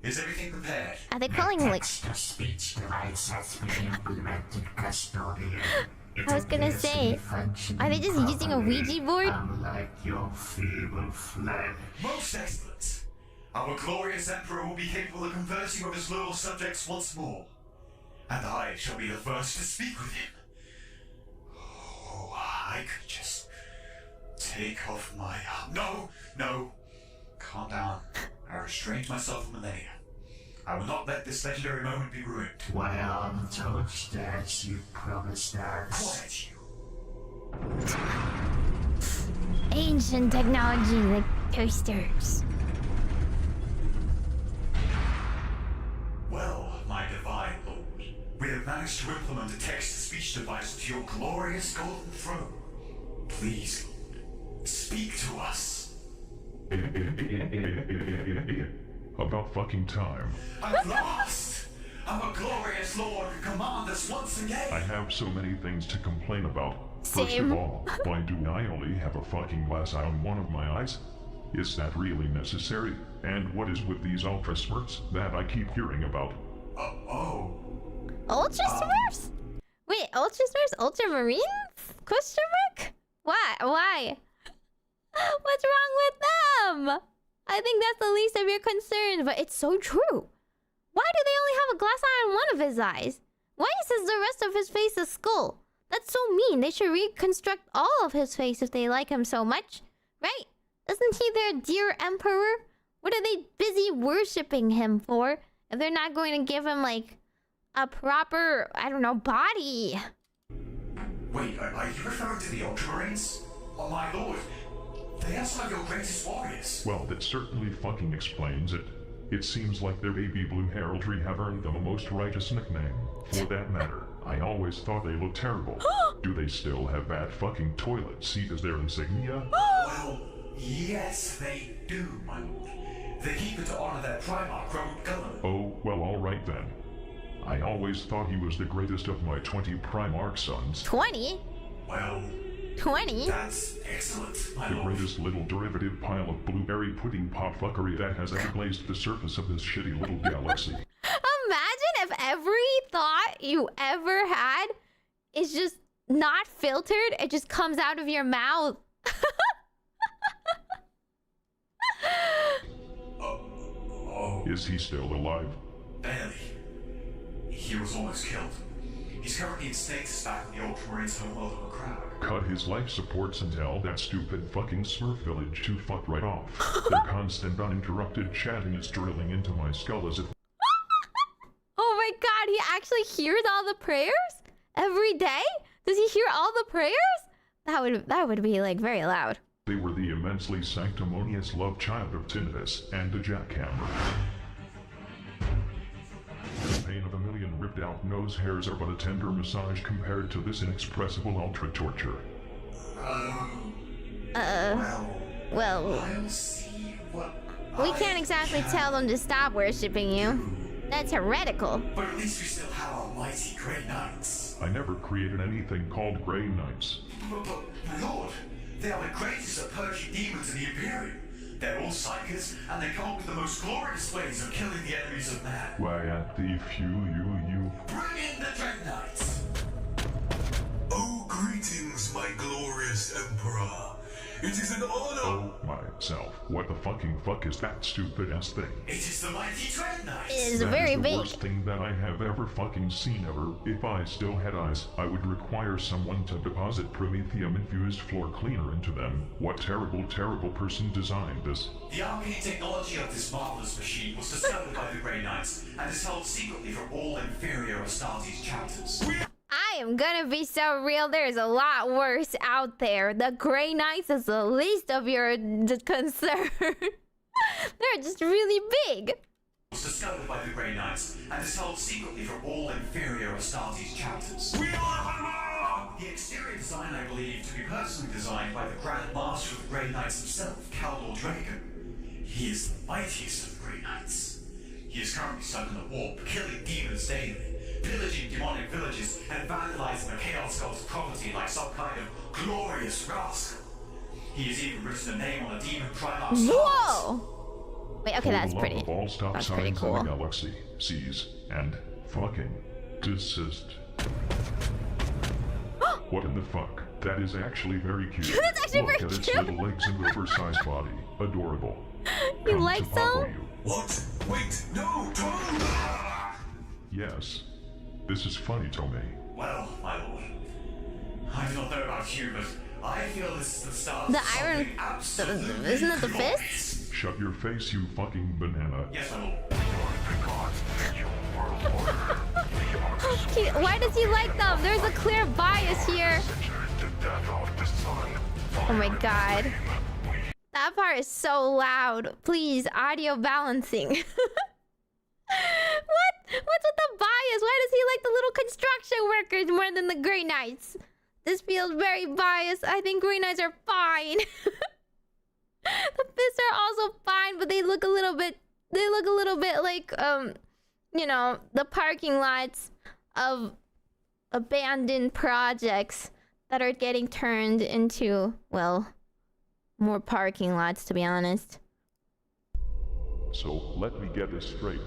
Is everything prepared? Are they calling like... Speech device has been implemented custodian. I was gonna say, are they just using a Ouija board? Unlike your feeble flesh. Most excellent. Our glorious Emperor will be capable of conversing with his loyal subjects once more. And I shall be the first to speak with him. Oh, I could just take off my... No. Calm down. I restrained myself for millennia. I will not let this legendary moment be ruined. Why on touchdowns you promised us? Quiet you. Ancient technology like toasters. Well, my divine lord, we have managed to implement a text-to-speech device to your glorious golden throne. Please, Lord, speak to us. About fucking time. At last! Our glorious lord command us once again! I have so many things to complain about. Same. First of all, why do I only have a fucking glass eye on one of my eyes? Is that really necessary? And what is with these ultra smurfs that I keep hearing about? Ultra Smurfs? Wait, Ultra Smurfs? Ultramarines? Question mark? Why? What's wrong with them? I think that's the least of your concerns, but it's so true. Why do they only have a glass eye on one of his eyes? Why is the rest of his face a skull? That's so mean. They should reconstruct all of his face if they like him so much. Right? Isn't he their dear emperor? What are they busy worshipping him for if they're not going to give him like a proper, I don't know, body. Wait, are you referring to the Ultramarines? Oh my lord, they are some of your greatest warriors. Well, that certainly fucking explains it. It seems like their baby blue heraldry have earned them a most righteous nickname. For that matter, I always thought they looked terrible. Do they still have that fucking toilet seat as their insignia? Well, yes, they do, my lord. They keep it to honor their Primarch, Rogue Governor. Oh, well, alright then. I always thought he was the greatest of my 20 Primarch sons. 20? Well, 20? That's excellent, my The lord. greatest little derivative pile of blueberry pudding pop fuckery that has ever blazed the surface of this shitty little galaxy. Imagine if every thought you ever had is just not filtered. It just comes out of your mouth. Is he still alive? Barely. He was almost killed. He's currently in status back in the Ultramarines' home world of a crowd. Cut his life supports and tell that stupid fucking Smurf village to fuck right off. Their constant uninterrupted chatting is drilling into my skull as if... Oh my god, he actually hears all the prayers? Every day? Does he hear all the prayers? That would be like very loud. They were the immensely sanctimonious love child of Tinnitus and the jackhammer. The pain of a million ripped out nose hairs are but a tender massage compared to this inexpressible ultra torture. Well, we can't exactly tell them to stop worshipping you. That's heretical. But at least we still have our mighty Grey Knights. I never created anything called Grey Knights. But my lord, they are the greatest of purging demons in the Imperium. They're all psychers, and they come up with the most glorious ways of killing the enemies of man. Why, at the you. Bring in the Dread Knights! Oh, greetings, my glorious Emperor. It is an honor. Oh, myself. What the fucking fuck is that stupid ass thing? It is the mighty Dread Knights! It is very the big. Worst thing that I have ever fucking seen ever. If I still had eyes, I would require someone to deposit promethium-infused floor cleaner into them. What terrible, terrible person designed this? The arcane technology of this marvelous machine was discovered by the Grey Knights and is held secretly from all inferior Astartes chapters. I am gonna be so real. There's a lot worse out there. The Grey Knights is the least of your concern. They're just really big. Was discovered by the Grey Knights and is held secretly from all inferior Astartes chapters. The exterior design, I believe, to be personally designed by the Grand Master of the Grey Knights himself, Caldor Dragon. He is the mightiest of the Grey Knights. He is currently stuck in the warp, killing demons daily, pillaging demonic villages, and vandalizing the Chaos God's property like some kind of glorious rascal. He has even written a name on a demon Primarch's heart. Whoa! Wait, okay, that's pretty. For the love of all stop That's pretty signs cool. in the galaxy, seize, and fucking desist. What in the fuck? That is actually very cute. That's actually Look very at its cute. little legs and oversized body. Adorable. You Come like to follow so? you. What? Wait, no, don't! Yes. This is funny, Tomei. Well, my lord, I do not know about you, but I feel this is the start The of something iron... absolutely Isn't it the glorious. fist? Shut your face, you fucking banana. Yes, my lord. Why does he like them? There's a clear bias here. Oh my god. That part is so loud. Please, audio balancing. What? What's with the bias? Why does he like the little construction workers more than the Grey Knights? This feels very biased. I think Grey Knights are fine. The fists are also fine, but they look a little bit like you know, the parking lots of abandoned projects that are getting turned into, well, more parking lots, to be honest. So, let me get this straight.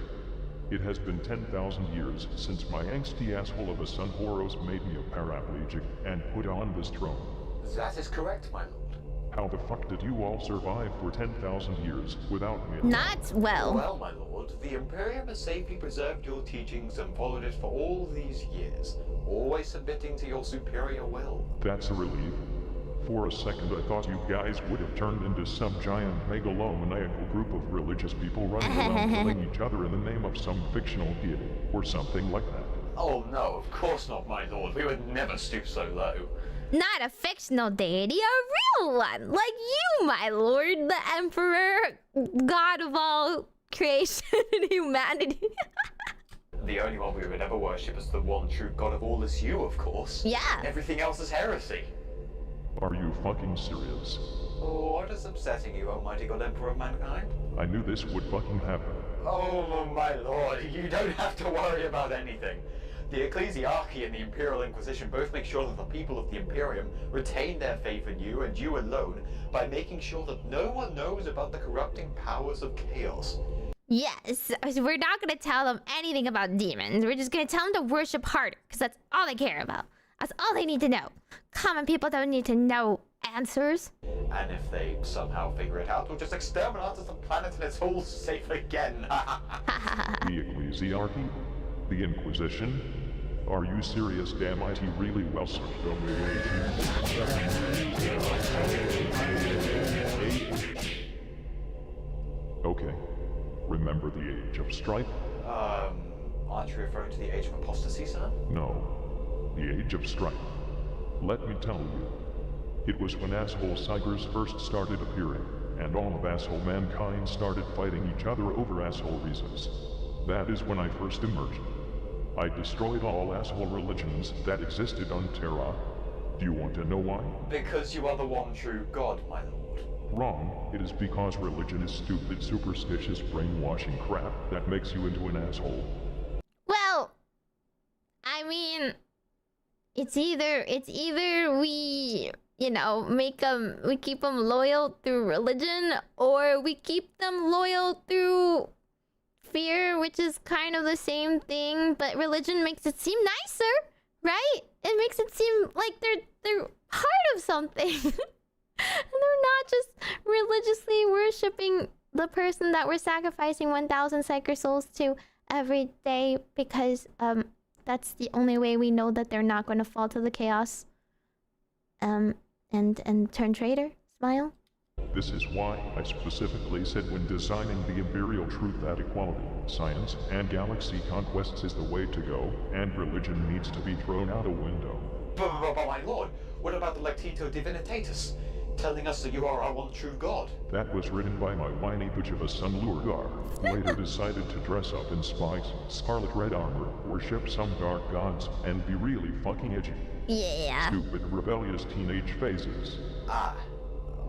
It has been 10,000 years since my angsty asshole of a son Horos made me a paraplegic and put on this throne. That is correct, my lord. How the fuck did you all survive for 10,000 years without me? Not well. Well, my lord, the Imperium has safely preserved your teachings and followed it for all these years, always submitting to your superior will. That's a relief. For a second I thought you guys would have turned into some giant megalomaniacal group of religious people running around killing each other in the name of some fictional deity, or something like that. Oh no, of course not, my lord. We would never stoop so low. Not a fictional deity, a real one, like you, my lord, the emperor, god of all creation and humanity. The only one we would ever worship is the one true god of all is you, of course. Yeah. Everything else is heresy. Are you fucking serious? Oh, what is upsetting you, almighty god emperor of mankind? I knew this would fucking happen. Oh, my lord, you don't have to worry about anything. The Ecclesiarchy and the Imperial Inquisition both make sure that the people of the Imperium retain their faith in you and you alone by making sure that no one knows about the corrupting powers of chaos. Yes, we're not going to tell them anything about demons. We're just going to tell them to worship harder, because that's all they care about. That's all they need to know. Common people don't need to know answers. And if they somehow figure it out, we'll just exterminate the planet and it's all safe again. The Ecclesiarchy? The Inquisition? Are you serious? Damn IT really well sir. Okay. Remember the Age of Strife? Aren't you referring to the Age of Apostasy, sir? No. The Age of Strife. Let me tell you. It was when asshole Cygers first started appearing, and all of asshole mankind started fighting each other over asshole reasons. That is when I first emerged. I destroyed all asshole religions that existed on Terra. Do you want to know why? Because you are the one true god, my lord. Wrong. It is because religion is stupid, superstitious, brainwashing crap that makes you into an asshole. Well, I mean, it's either we, you know, we keep them loyal through religion, or we keep them loyal through fear, which is kind of the same thing, but religion makes it seem nicer, right? It makes it seem like they're part of something. And they're not just religiously worshipping the person that we're sacrificing 1,000 Psyker souls to every day, because that's the only way we know that they're not going to fall to the chaos and turn traitor. Smile. This is why I specifically said when designing the Imperial truth that equality, science, and galaxy conquests is the way to go, and religion needs to be thrown out a window. But my lord, what about the Lectito Divinitatus? Telling us that you are our one true god. That was written by my whiny bitch of a son Lurgar, who later decided to dress up in spikes, scarlet red armor, worship some dark gods, and be really fucking edgy. Yeah. Stupid, rebellious teenage phases. Ah.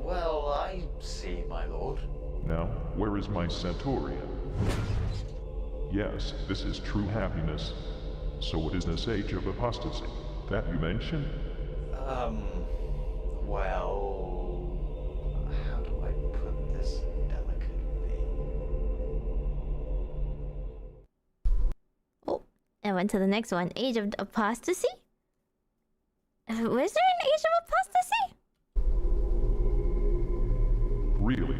Well, I see, my lord. Now, where is my Centaurian? Yes, this is true happiness. So what is this age of apostasy that you mentioned? Well, how do I put this delicately? Oh, I went to the next one. Age of apostasy? Was there an age of apostasy? Really?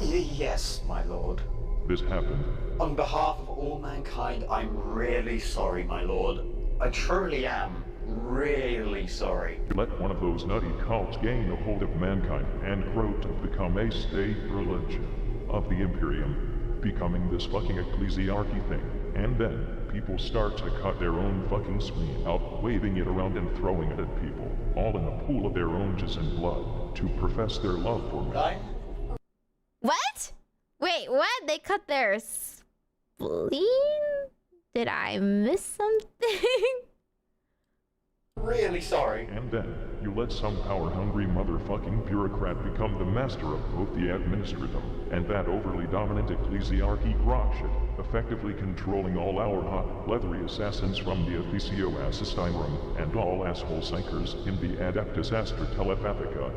Yes, my lord. This happened? On behalf of all mankind, I'm really sorry, my lord. I truly am really sorry. You let one of those nutty cults gain a hold of mankind and grow to become a state religion of the Imperium, becoming this fucking ecclesiarchy thing. And then people start to cut their own fucking spleen out, waving it around and throwing it at people, all in a pool of their own jizz and blood, to profess their love for me. What? Wait, what? They cut their spleen? Did I miss something? Really sorry. And then, you let some power-hungry motherfucking bureaucrat become the master of both the administratum and that overly dominant ecclesiarchy grok shit, effectively controlling all our hot, leathery assassins from the Officio Assassinorum and all asshole psychers in the Adeptus Astra Telepathica.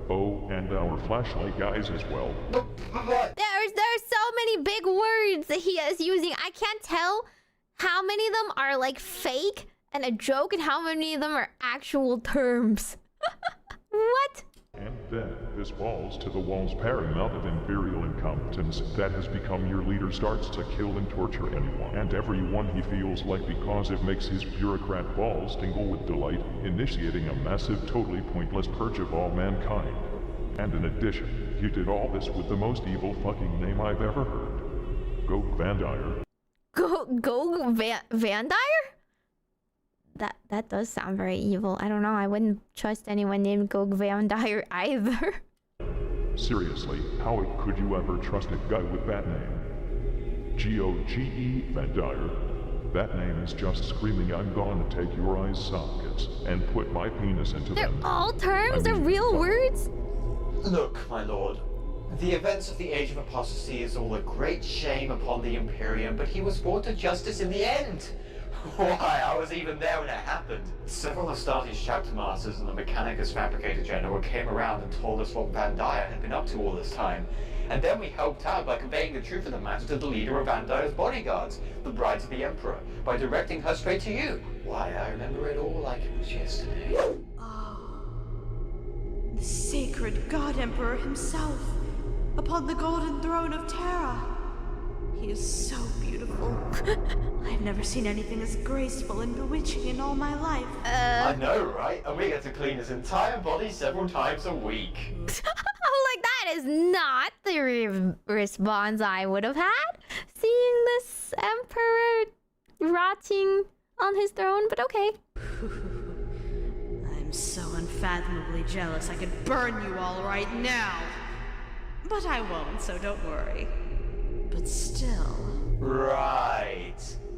Oh, and our flashlight guys as well. There's so many big words that he is using. I can't tell how many of them are like fake and a joke and how many of them are actual terms. What? And then, this falls to the walls paramount of imperial incompetence that has become your leader starts to kill and torture anyone and everyone he feels like because it makes his bureaucrat balls tingle with delight, initiating a massive, totally pointless purge of all mankind. And in addition, he did all this with the most evil fucking name I've ever heard. Gog Vandire. Gog Vandire? That does sound very evil. I don't know. I wouldn't trust anyone named Gog Vandire either. Seriously, how could you ever trust a guy with that name? G-O-G-E Vandire. That name is just screaming I'm gonna take your eye sockets and put my penis into them. They're all terms? They're real words? Look, my lord. The events of the Age of Apostasy is all a great shame upon the Imperium, but he was brought to justice in the end. Why, I was even there when it happened. Several Astartes chapter masters and the Mechanicus Fabricator General came around and told us what Vandire had been up to all this time. And then we helped out by conveying the truth of the matter to the leader of Vandire's bodyguards, the bride to the Emperor, by directing her straight to you. Why, I remember it all like it was yesterday. Oh, the sacred God Emperor himself, upon the golden throne of Terra. He is so beautiful. I've never seen anything as graceful and bewitching in all my life. I know, right? And we get to clean his entire body several times a week. Like, that is not the response I would have had seeing this emperor rotting on his throne, but okay. I'm so unfathomably jealous I could burn you all right now. But I won't, so don't worry. But still... Right.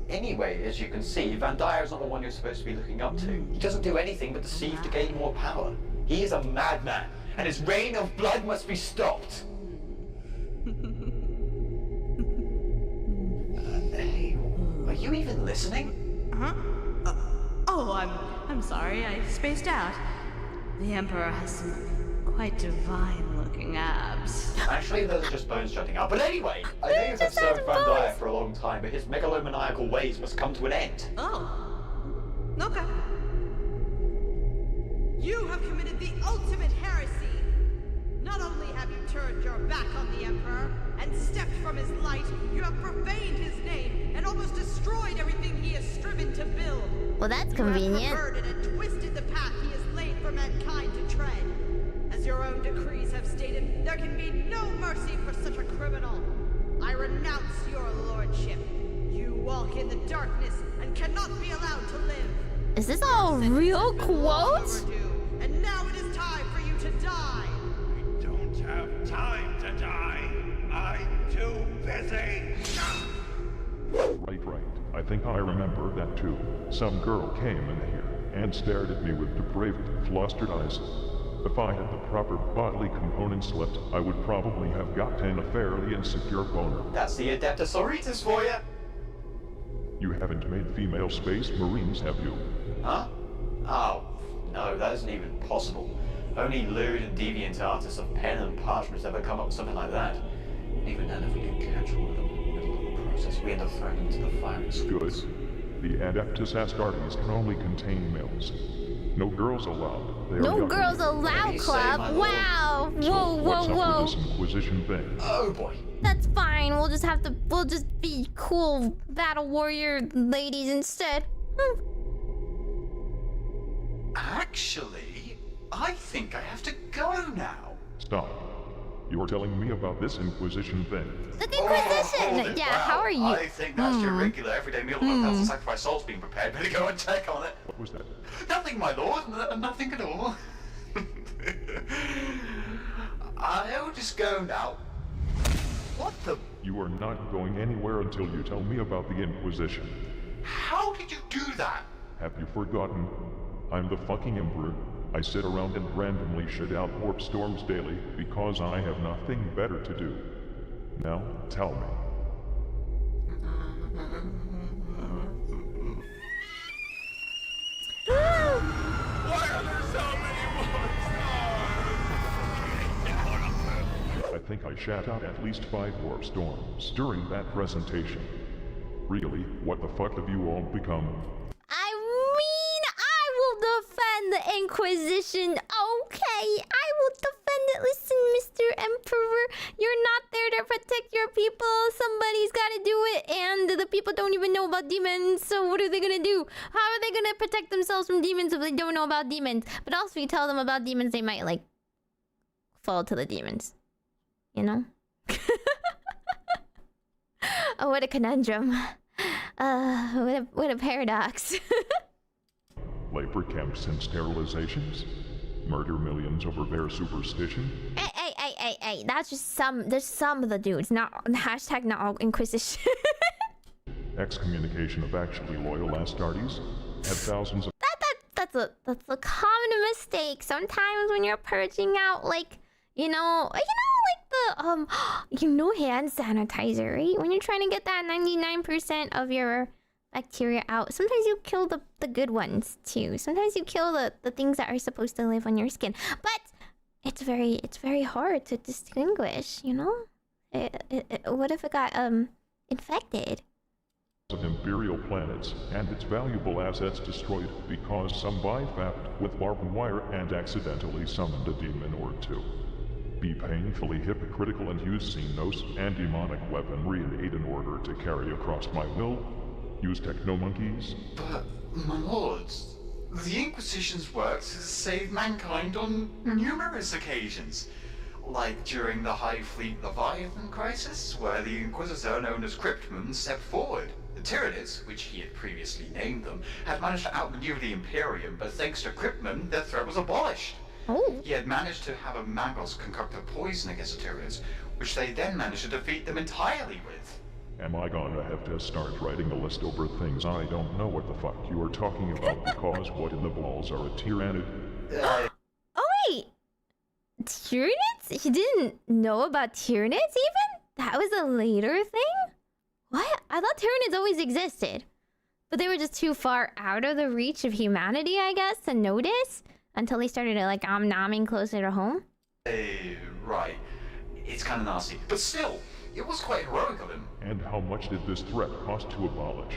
Anyway, as you can see, Vandire is not the one you're supposed to be looking up to. He doesn't do anything but deceive to gain more power. He is a madman, and his reign of blood must be stopped. Hey, are you even listening? Huh? I'm sorry, I spaced out. The Emperor has some quite divine-looking abs. Actually, those are just bones jutting out. But anyway, I know you've observed Vandire for a long time, but his megalomaniacal ways must come to an end. Oh. Okay. You have committed the ultimate heresy. Not only have you turned your back on the Emperor and stepped from his light, you have profaned his name and almost destroyed everything he has striven to build. Well, that's convenient. You have perverted and twisted the path he has laid for mankind to tread. As your own decrees have stated, there can be no mercy for such a criminal. I renounce your lordship. You walk in the darkness and cannot be allowed to live. Is this all real quotes? And now it is time for you to die. I don't have time to die. I'm too busy. Right. I think I remember that too. Some girl came in here and stared at me with depraved, flustered eyes. If I had the proper bodily components left, I would probably have gotten a fairly insecure boner. That's the Adeptus Auritus for you. You haven't made female space marines, have you? Huh? Oh, no, that isn't even possible. Only lewd and deviant artists of pen and parchment ever come up with something like that. Even then, if we didn't catch one of them in the middle of the process, we end up throwing them into the firing squad. Good. The Adeptus Astartes can only contain males. No girls allowed. No girls allowed, club. Wow. Whoa. What's up with this Inquisition thing? Oh boy. That's fine. We'll just be cool battle warrior ladies instead. Actually, I think I have to go now. Stop. You're telling me about this Inquisition thing. The Inquisition! Yeah, how are you? I think that's your regular everyday meal of a thousand sacrifice souls being prepared. Better go and check on it. What was that? Nothing, my lord. Nothing at all. I'll just go now. What the? You are not going anywhere until you tell me about the Inquisition. How did you do that? Have you forgotten? I'm the fucking Emperor. I sit around and randomly shit out warp storms daily because I have nothing better to do. Now, tell me. Why are there so many more stars? I think I shat out at least 5 warp storms during that presentation. Really, what the fuck have you all become? I mean, I will defend the Inquisition. Okay, I will defend Emperor. You're not there to protect your people. Somebody's gotta do it, and the people don't even know about demons. So what are they gonna do? How are they gonna protect themselves from demons if they don't know about demons? But also, if you tell them about demons, they might like fall to the demons. You know? Oh, what a conundrum. What a paradox. Labor camps and sterilizations? Murder millions over bare superstition? Hey, that's just some, there's some of the dudes, not hashtag not all Inquisition. Excommunication of actually loyal Astartes? Had thousands of... That's a common mistake. Sometimes when you're purging out, like, you know, like the, hand sanitizer, right? When you're trying to get that 99% of your bacteria out, sometimes you kill the good ones too. Sometimes you kill the things that are supposed to live on your skin. But it's very hard to distinguish, you know? What if it got infected? Of imperial planets and its valuable assets destroyed because some bypassed with barbed wire and accidentally summoned a demon or two. Be painfully hypocritical and use Xenos and demonic weaponry in aid in order to carry across my will. Use techno-monkeys. But, my lords, the Inquisition's work has saved mankind on numerous occasions. Like during the High Fleet Leviathan crisis, where the Inquisitor known as Cryptman stepped forward. The Tyranids, which he had previously named them, had managed to outmaneuver the Imperium, but thanks to Cryptman, their threat was abolished. Oh. He had managed to have a Magos concoct a poison against the Tyranids, which they then managed to defeat them entirely with. Am I gonna have to start writing a list over things I don't know what the fuck you are talking about because what in the balls are a Tyrannid? Oh wait! Tyranids? You didn't know about Tyranids even? That was a later thing? What? I thought Tyranids always existed. But they were just too far out of the reach of humanity, I guess, to notice? Until they started to, like, nomming closer to home? Right. It's kind of nasty. But still, it was quite heroic of him. And how much did this threat cost to abolish?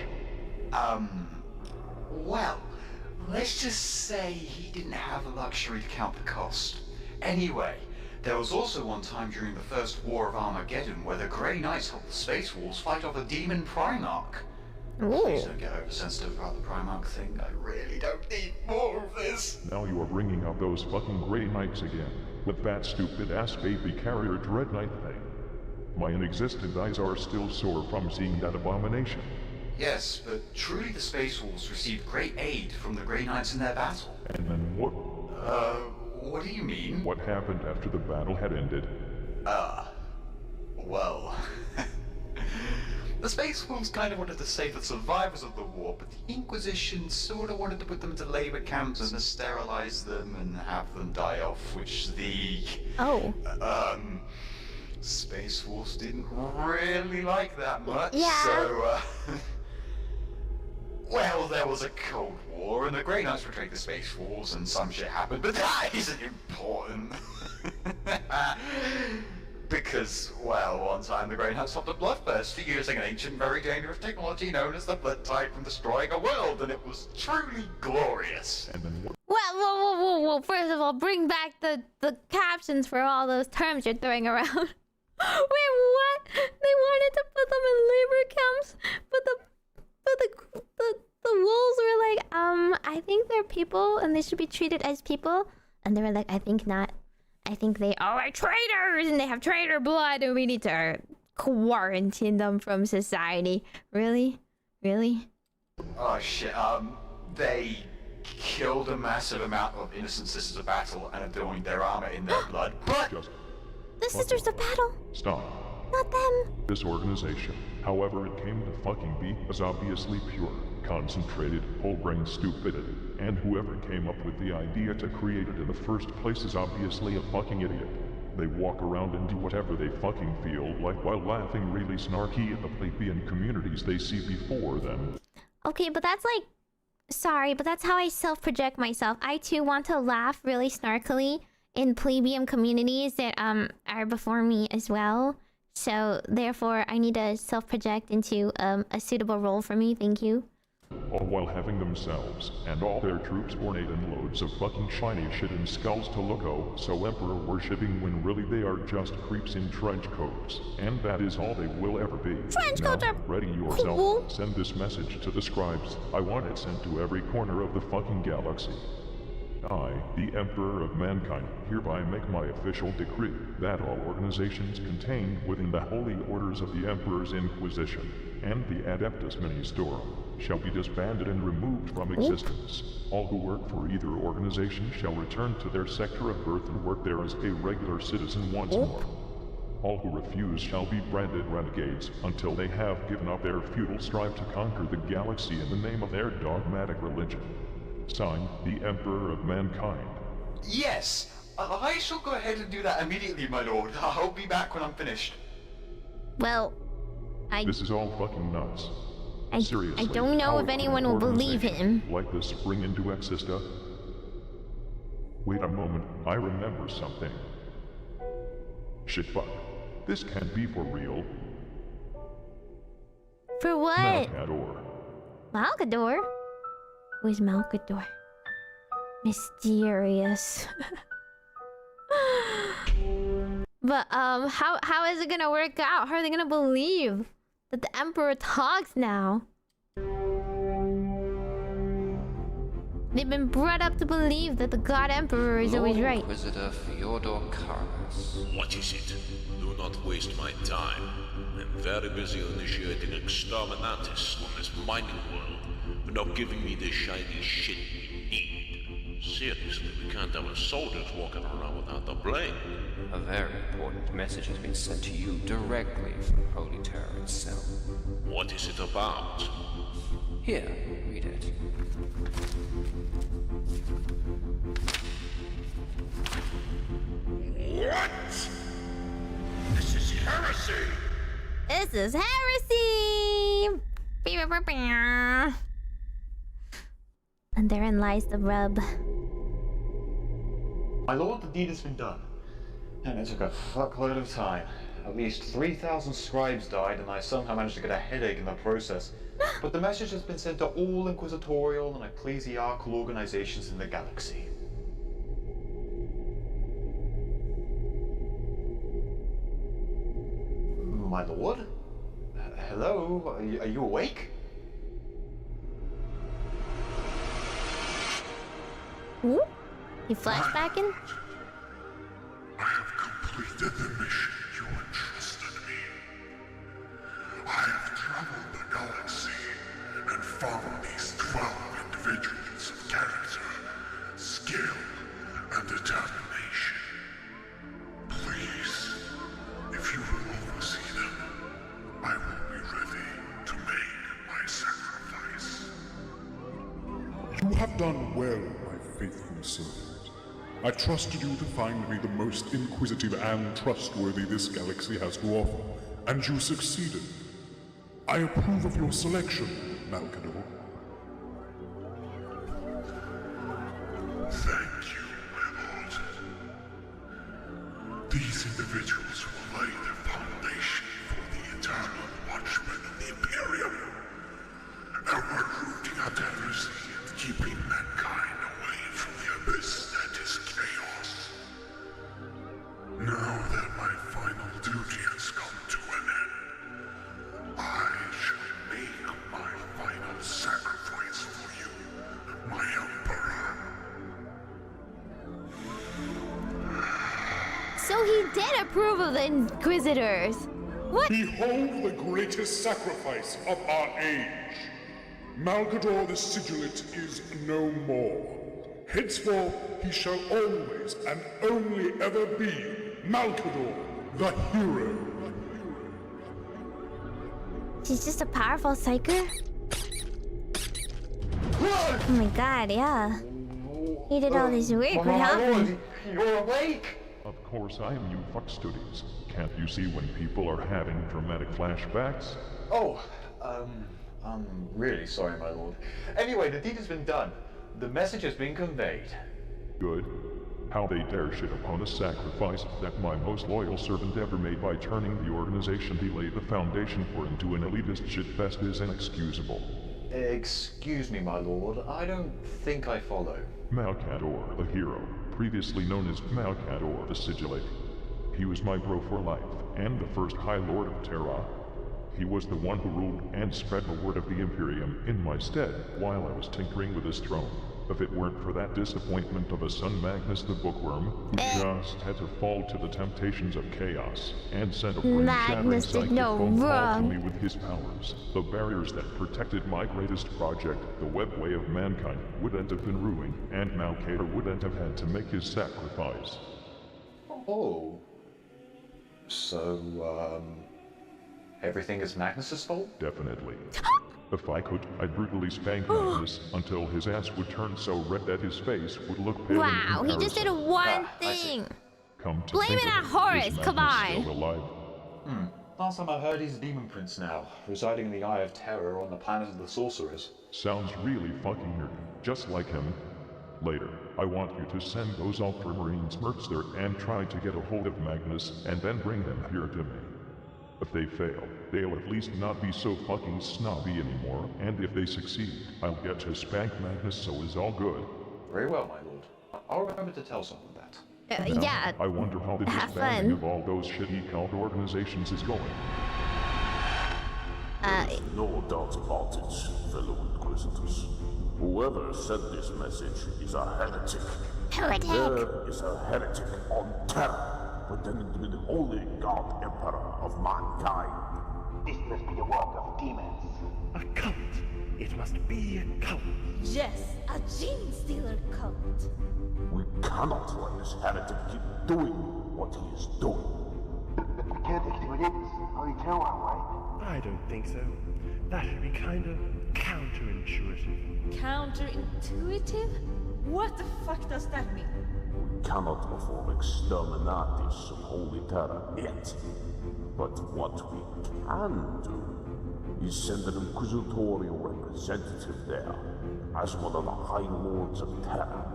Well, let's just say he didn't have the luxury to count the cost. Anyway, there was also one time during the First War of Armageddon where the Grey Knights helped the Space Wolves fight off a demon Primarch. Please don't get oversensitive about the Primarch thing. I really don't need more of this. Now you are bringing up those fucking Grey Knights again, with that stupid-ass baby carrier Dread Knight thing. My inexistent eyes are still sore from seeing that abomination. Yes, but truly the Space Wolves received great aid from the Grey Knights in their battle. And then what? What do you mean? What happened after the battle had ended? Well... The Space Wolves kind of wanted to save the survivors of the war, but the Inquisition sort of wanted to put them into labor camps and to sterilize them and have them die off, which the... Space Wolves didn't really like that much, so, well, there was a Cold War, and the Grey Knights betrayed the Space Wolves, and some shit happened, but that isn't important. Because, well, one time the Grey Knights stopped a bloodthirst using an ancient, very dangerous technology known as the Blood Tide from destroying a world, and it was truly glorious. And then what? Whoa. First of all, bring back the captions for all those terms you're throwing around. Wait, what? They wanted to put them in labor camps, but the wolves were like, I think they're people and they should be treated as people. And they were like, I think not. I think they are traitors and they have traitor blood and we need to quarantine them from society. Really? Oh shit, they killed a massive amount of innocent sisters of battle and adorned their armor in their blood, but... The Sisters of Battle? Stop. Not them. This organization, however it came to fucking be, is obviously pure, concentrated, whole-brain stupidity. And whoever came up with the idea to create it in the first place is obviously a fucking idiot. They walk around and do whatever they fucking feel like while laughing really snarky at the plebeian communities they see before them. Okay, but that's like... Sorry, but that's how I self-project myself. I too want to laugh really snarkily in plebeian communities that are before me as well. So, therefore, I need to self-project into a suitable role for me. Thank you. all while having themselves and all their troops ornate in loads of fucking shiny shit and skulls to logo, so emperor worshipping when really they are just creeps in trench coats, and that is all they will ever be. Trench coats are ready yourself. cool. Send this message to the scribes. I want it sent to every corner of the fucking galaxy. I, the Emperor of Mankind, hereby make my official decree that all organizations contained within the Holy Orders of the Emperor's Inquisition and the Adeptus Ministorum shall be disbanded and removed from existence. All who work for either organization shall return to their sector of birth and work there as a regular citizen once more. All who refuse shall be branded renegades until they have given up their futile strive to conquer the galaxy in the name of their dogmatic religion. Signed, the Emperor of Mankind. Yes! I shall go ahead and do that immediately, my lord. I'll be back when I'm finished. Well, This is all fucking nuts. Seriously, I don't know how if could anyone an will believe organization him. like this spring into Exista? Wait a moment, I remember something. Shit fuck. This can't be for real. For what? Malcador. Malcador? Who's Malcador? Mysterious. But how is it gonna work out? How are they gonna believe that the Emperor talks now? They've been brought up to believe that the God Emperor is always right. Inquisitor Fyodor Karras. What is it? Do not waste my time. I'm very busy initiating exterminatus on this mining world, but not giving me the shiny shit we need. Seriously, we can't have our soldiers walking around without the blame. A very important message has been sent to you directly from Holy Terror itself. What is it about? Here, read it. What? This is heresy! This is heresy! And therein lies the rub. My lord, the deed has been done. And it took a fuckload of time. At least 3,000 scribes died, and I somehow managed to get a headache in the process. But the message has been sent to all inquisitorial and ecclesiarchal organizations in the galaxy. My lord? Hello? Are you awake? Ooh? You flashbacking? I have completed the mission you entrusted me. I have traveled the galaxy and found these 12 individuals of character, skill, and determination. Please, if you will oversee them, I will be ready to make my sacrifice. You have done well, my faithful servant. I trusted you to find me the most inquisitive and trustworthy this galaxy has to offer, and you succeeded. I approve of your selection, Malcador. Thank you, my lord. These individuals will lay the foundation for the eternal watchmen of the Imperium, ever rooting out heresy and keeping mankind away from the abyss that is chaos. Now that my final duty has come to an end, I shall make my final sacrifice for you, my Emperor. So he did approve of the Inquisitors. What? Behold the greatest sacrifice of our age. Malcador the Sigilate is no more. Henceforth, he shall always and only ever be Malcador, the hero. She's just a powerful psyker? Oh my god, yeah. He did all this work, what happened? You're awake! Of course I am, you fuckstudies. Can't you see when people are having dramatic flashbacks? Oh, I'm really sorry, my lord. Anyway, the deed has been done. The message has been conveyed. Good. How they dare shit upon a sacrifice that my most loyal servant ever made by turning the organization he laid the foundation for into an elitist shitfest is inexcusable. Excuse me, my lord. I don't think I follow. Malcador, the hero, previously known as Malcador the Sigillate. He was my bro for life, and the first High Lord of Terra. He was the one who ruled and spread the word of the Imperium in my stead while I was tinkering with his throne. If it weren't for that disappointment of a son Magnus the Bookworm, who just had to fall to the temptations of chaos and sent a brain-shattering psychic phone call to me with his powers, the barriers that protected my greatest project, the webway of mankind, wouldn't have been ruined, and Malcador wouldn't have had to make his sacrifice. Oh. So, everything is Magnus's fault? Definitely. If I could, I'd brutally spank Magnus until his ass would turn so red that his face would look pale. Wow, he just did one thing. Come to blame think it of on Horus, is come Magnus on. still alive? Last time I heard he's a demon prince now, residing in the Eye of Terror on the planet of the sorcerers. Sounds really fucking nerdy, just like him. Later, I want you to send those Ultramarines mercs there and try to get a hold of Magnus and then bring them here to me. If they fail, they'll at least not be so fucking snobby anymore, and if they succeed, I'll get to spank Magnus so it's all good. Very well, my lord. I'll remember to tell someone that. Now, yeah. I wonder how the disbanding of all those shitty cult organizations is going. There's no doubt about it, fellow Inquisitors. Whoever sent this message is a heretic. Heretic! There is a heretic on Terra, pretending to be the only God Emperor of mankind. This must be the work of demons. A cult. It must be a cult. Yes, a gene stealer cult. We cannot let this heretic keep doing what he is doing. We can't exterminate this. Only tell our way. I don't think so. That would be kind of counterintuitive. Counterintuitive? What the fuck does that mean? We cannot perform exterminatis of Holy Terra yet. But what we can do is send an inquisitorial representative there as one of the High Lords of Terra,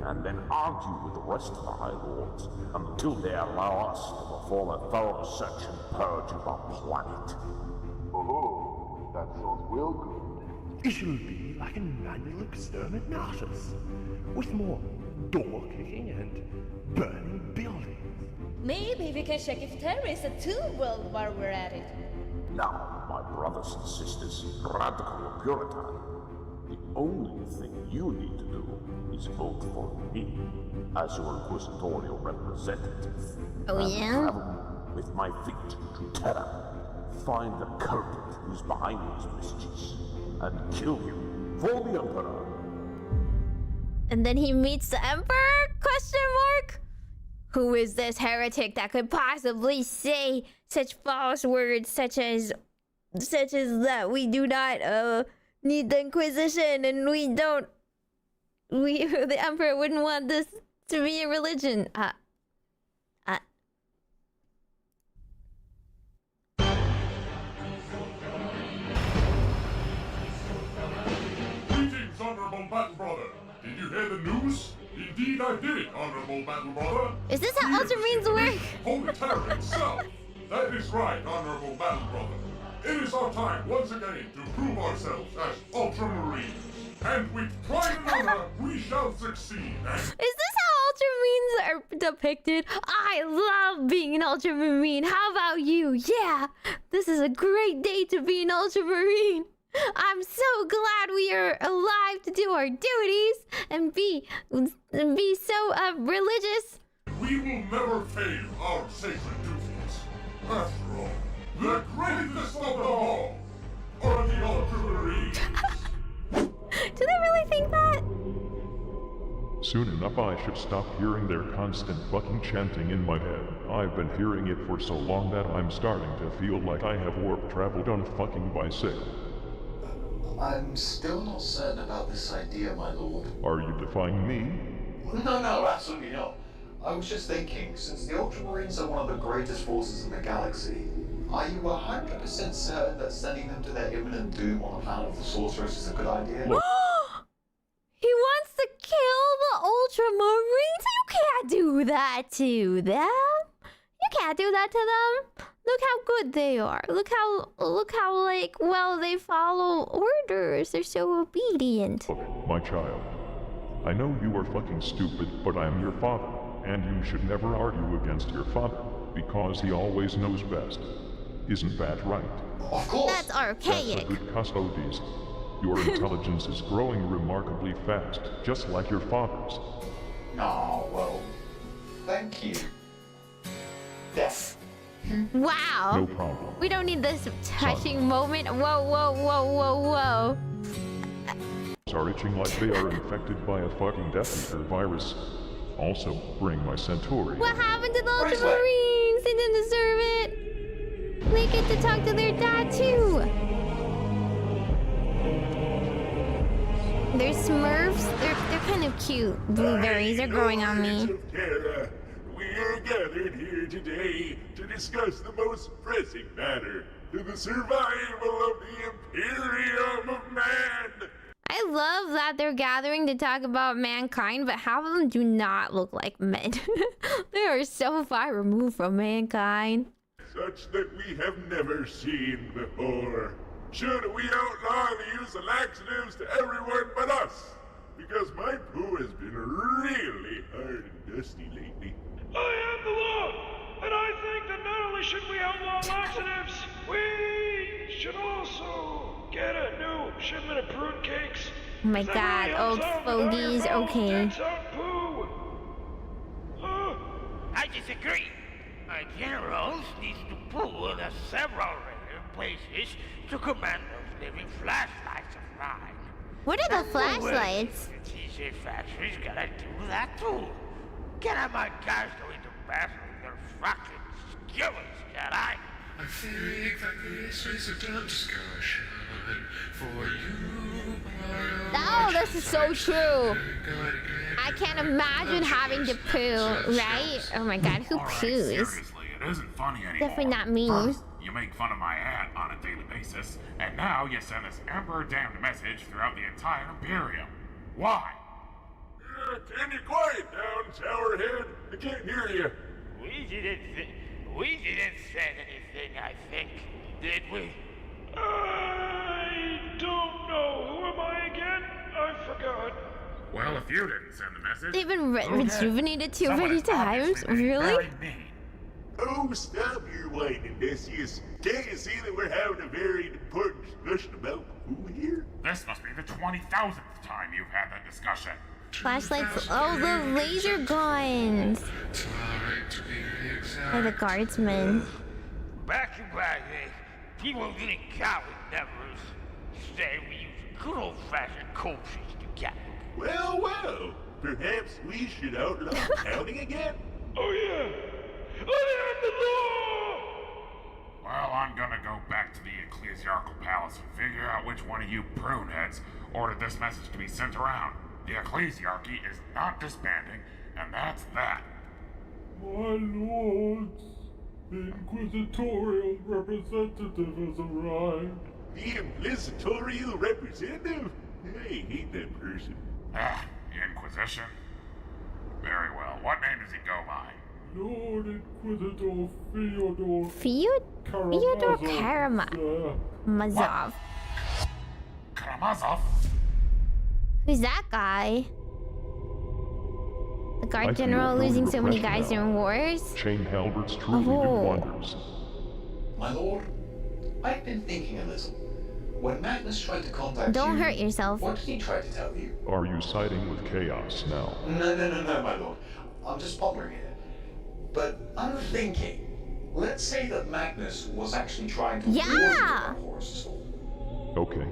and then argue with the rest of the High Lords until they allow us to perform a thorough search and purge of our planet. Oh, that sounds real good. It shall be like an annual exterminatus, with more door kicking and burning buildings. Maybe we can check if Terra is a tomb while we're at it. Now, my brothers and sisters, radical or Puritan, the only thing you need to do is vote for me as your inquisitorial representative. Oh, and yeah? travel with my feet to Terra, find the culprit who's behind these mischiefs, and kill him for the Emperor. And then he meets the Emperor? Question mark? Who is this heretic that could possibly say such false words such as that we do not need the Inquisition and the Emperor wouldn't want this to be a religion. Greetings, honorable battle brother. Did you hear the news? Indeed I did, honorable battle brother. Is this how Ultramarines work? Holy Terror itself. That is right, honorable battle brother. It is our time once again to prove ourselves as Ultramarines. And with pride and honor, we shall succeed. Is this how Ultramarines are depicted? I love being an Ultramarine. How about you? Yeah, this is a great day to be an Ultramarine. I'm so glad we are alive to do our duties and be so religious. We will never fail our sacred duties. After all, the greatest of them all are the Ultramarines. Do they really think that? Soon enough I should stop hearing their constant fucking chanting in my head. I've been hearing it for so long that I'm starting to feel like I have warp traveled on a fucking bicycle. I'm still not certain about this idea, my lord. Are you defying me? No, absolutely not. I was just thinking, since the Ultramarines are one of the greatest forces in the galaxy, are you 100% certain that sending them to their imminent doom on the planet of the sorcerers is a good idea? He wants to kill the Ultramarines? You can't do that to them. You can't do that to them. Look how good they are. Look how like well they follow orders. They're so obedient. Look, my child. I know you are fucking stupid, but I am your father, and you should never argue against your father, because he always knows best. Isn't that right? Of course. That's archaic. That's a good custodies. Your intelligence is growing remarkably fast, just like your father's. Oh, well, thank you. Yes. Wow. No problem. We don't need this touching moment. Whoa, whoa, whoa, whoa, whoa. Are itching like they are infected by a fucking Death Eater virus. Also, bring my Centauri. What happened to the Ultramarines? They didn't deserve it. They get to talk to their dad too. They're Smurfs. They're kind of cute. Blueberries are growing on me. We are gathered here today to discuss the most pressing matter, the survival of the Imperium of Man. I love that they're gathering to talk about mankind, but half of them do not look like men. They are so far removed from mankind. Such that we have never seen before. Should we outlaw the use of laxatives to everyone but us? Because my poo has been really hard and dusty lately. I am the law, and I think that not only should we outlaw laxatives, we should also get a new shipment of prune cakes. Oh my god, old fogies, okay. I disagree. Generals need to pull the several places to command those living flashlights of mine. What are the flashlights? The TJ factory's gotta do that too. Get out my guys go into battle with their fucking skillets, can I? I think that this is a dumb discussion for you. Oh, this is so true. I can't imagine having to poo, right? Oh my god, who poos? Seriously, it isn't funny anymore. Definitely not me. First, you make fun of my hat on a daily basis, and now you send this emperor-damned message throughout the entire Imperium. Why? Can you quiet down, Sourhead? I can't hear you. We didn't say anything, I think, did we? I don't know. Who am I again? I forgot. Well, if you didn't send the message... They've been rejuvenated too many times? Really? Oh, stop your whining, Decius. Can't you see that we're having a very important discussion about food here? This must be the 20,000th time you've had that discussion. Flashlights. Oh, the laser guns. Or the guardsmen. Back in my day, people didn't count with numbers. Today we use good old-fashioned coaches to count. Well, well. Perhaps we should outlaw counting again? Oh yeah. I am the law! Well, I'm gonna go back to the Ecclesiarchal Palace and figure out which one of you pruneheads ordered this message to be sent around. The Ecclesiarchy is not disbanding, and that's that. My lords, the Inquisitorial representative has arrived. The Inquisitorial representative? I hate that person. Ah, the Inquisition? Very well. What name does he go by? Lord Inquisitor Fyodor Fyodor Karamazov. Karamazov? Who's that guy? The guard general losing so many guys during wars? Chain halberds truly do wonders. My lord, I've been thinking a little. When Magnus tried to contact Don't you, hurt yourself. What did he try to tell you? Are you siding with chaos now? No, my lord. I'm just pondering it. But I'm thinking, let's say that Magnus was actually trying to warn you about Horus's fall. Okay.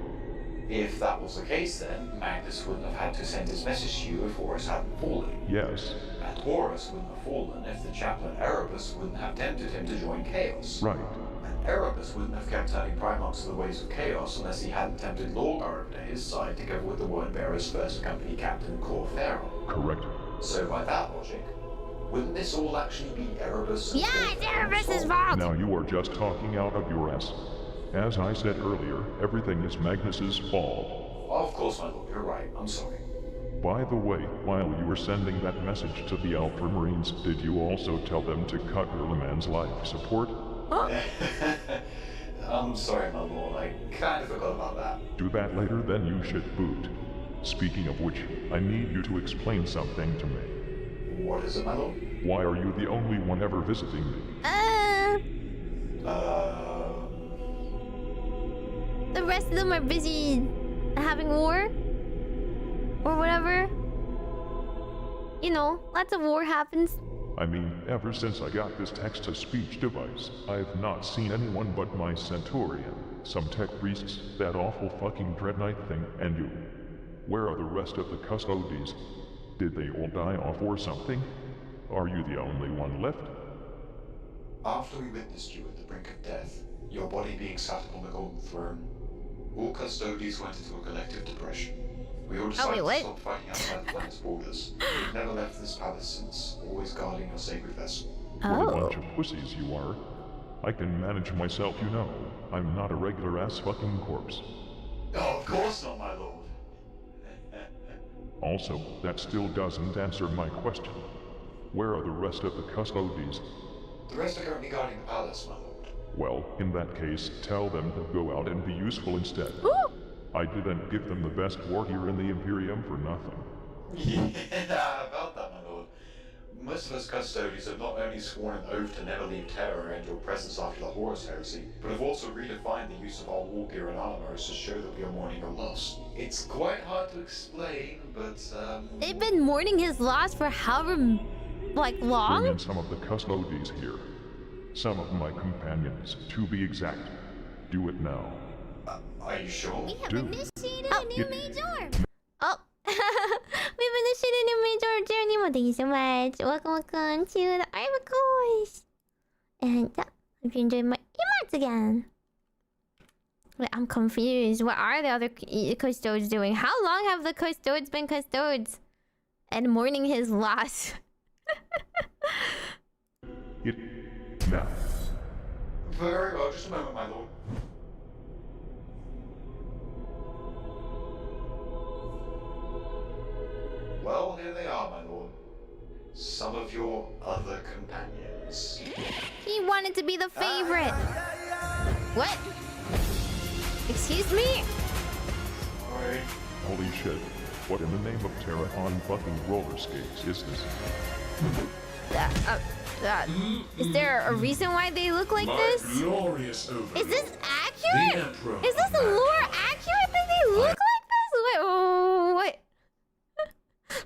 If that was the case, then Magnus wouldn't have had to send his message to you if Horus hadn't fallen. Yes. And Horus wouldn't have fallen if the chaplain Erebus wouldn't have tempted him to join Chaos. Right. And Erebus wouldn't have kept turning Primarchs to the ways of Chaos unless he hadn't tempted Lorgar to his side together with the Wordbearer's first company captain, Cor Pharaoh. Correct. So by that logic, wouldn't this all actually be Erebus? Yeah, it's Erebus's fault! Now you are just talking out of your ass. As I said earlier, everything is Magnus's fault. Of course, my lord, you're right. I'm sorry. By the way, while you were sending that message to the Ultramarines, did you also tell them to cut Erleman's life support? I'm sorry, my lord. I kind of forgot about that. Do that later, then you should boot. Speaking of which, I need you to explain something to me. What is it, my lord? Why are you the only one ever visiting me? The rest of them are busy having war? Or whatever? You know, lots of war happens. I mean, ever since I got this text-to-speech device, I've not seen anyone but my Centaurian, some tech priests, that awful fucking Dread Knight thing, and you. Where are the rest of the custodies? Did they all die off or something? Are you the only one left? After we witnessed you at the brink of death, your body being sat upon the Golden Throne, all custodies went into a collective depression. We all decided to stop fighting outside the planet's borders. We've never left this palace since, always guarding your sacred vessel. What a bunch of pussies you are. I can manage myself, you know. I'm not a regular ass fucking corpse. Oh, of course not, my lord. Also, that still doesn't answer my question. Where are the rest of the custodies? The rest are currently guarding the palace, my lord. Well, in that case, tell them to go out and be useful instead. I didn't give them the best war gear in the Imperium for nothing. Yeah, about that, my lord. Most of us custodies have not only sworn an oath to never leave Terra and your presence after the Horus Heresy, but have also redefined the use of our war gear and armor to show that we are mourning your loss. It's quite hard to explain, but They've been mourning his loss for however, long? Bring in some of the custodies here. Some of my companions, to be exact. Do it now. Are you sure? We have initiated a new major! Oh! We've initiated a new major journey. Thank you so much. Welcome to the Orbacles. And I hope you enjoyed my emotes again. Wait, I'm confused. What are the other custodes doing? How long have the custodes been custodes? And mourning his loss. Now. Very well, just a moment, my lord. Well, here they are, my lord. Some of your other companions. He wanted to be the favorite. What? Excuse me? Sorry. Holy shit. What in the name of Terra on fucking roller skates is this? Is there a reason why they look like this? Glorious overlord. Is this accurate? Is this lore accurate that they look like this? Wait, what?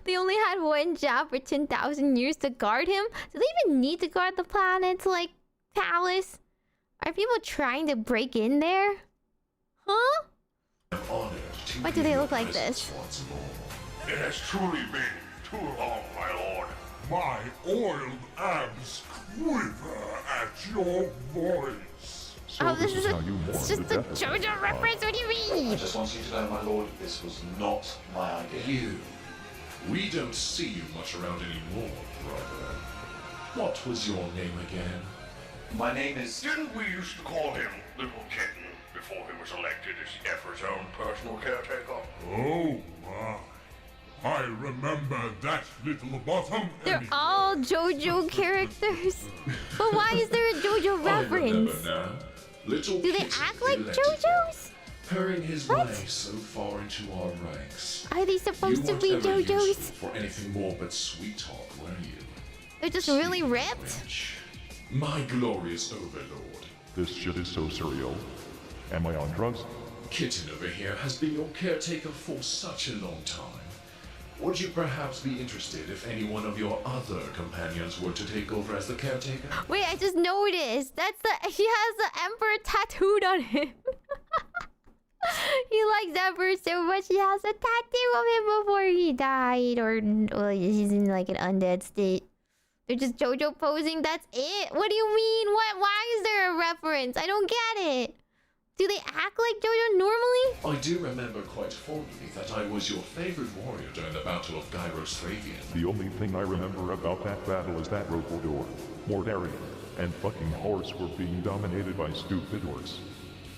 They only had one job for 10,000 years to guard him? Do they even need to guard the planet's, palace? Are people trying to break in there? Huh? Why do they look like this? It has truly been too long, my lord. My oiled abs quiver at your voice. So this is it's just a JoJo reference. What do you mean? I just want you to know, my lord, this was not my idea. We don't see you much around anymore, brother. What was your name again? My name is... Didn't we used to call him Little Kitten before he was elected as Efra's own personal caretaker? Oh my. I remember that little bottom. They're all JoJo characters. But why is there a JoJo reference? Little Do they act like JoJo's? Purring his way so far into our ranks. Are they supposed to be JoJo's? For anything more but sweet talk, were you? They're just really ripped? My glorious overlord. This shit is so surreal. Am I on drugs? Kitten over here has been your caretaker for such a long time. Would you perhaps be interested if any one of your other companions were to take over as the caretaker? Wait, I just noticed. He has the Emperor tattooed on him. He likes Emperor so much he has a tattoo of him before he died. Or he's in an undead state. They're just JoJo posing, that's it? What do you mean? Why is there a reference? I don't get it. Do they act like JoJo normally? I do remember quite fondly that I was your favorite warrior during the Battle of Gyrostravian. The only thing I remember about that battle is that Rokodor, Mordarian, and fucking Horus were being dominated by stupid orcs.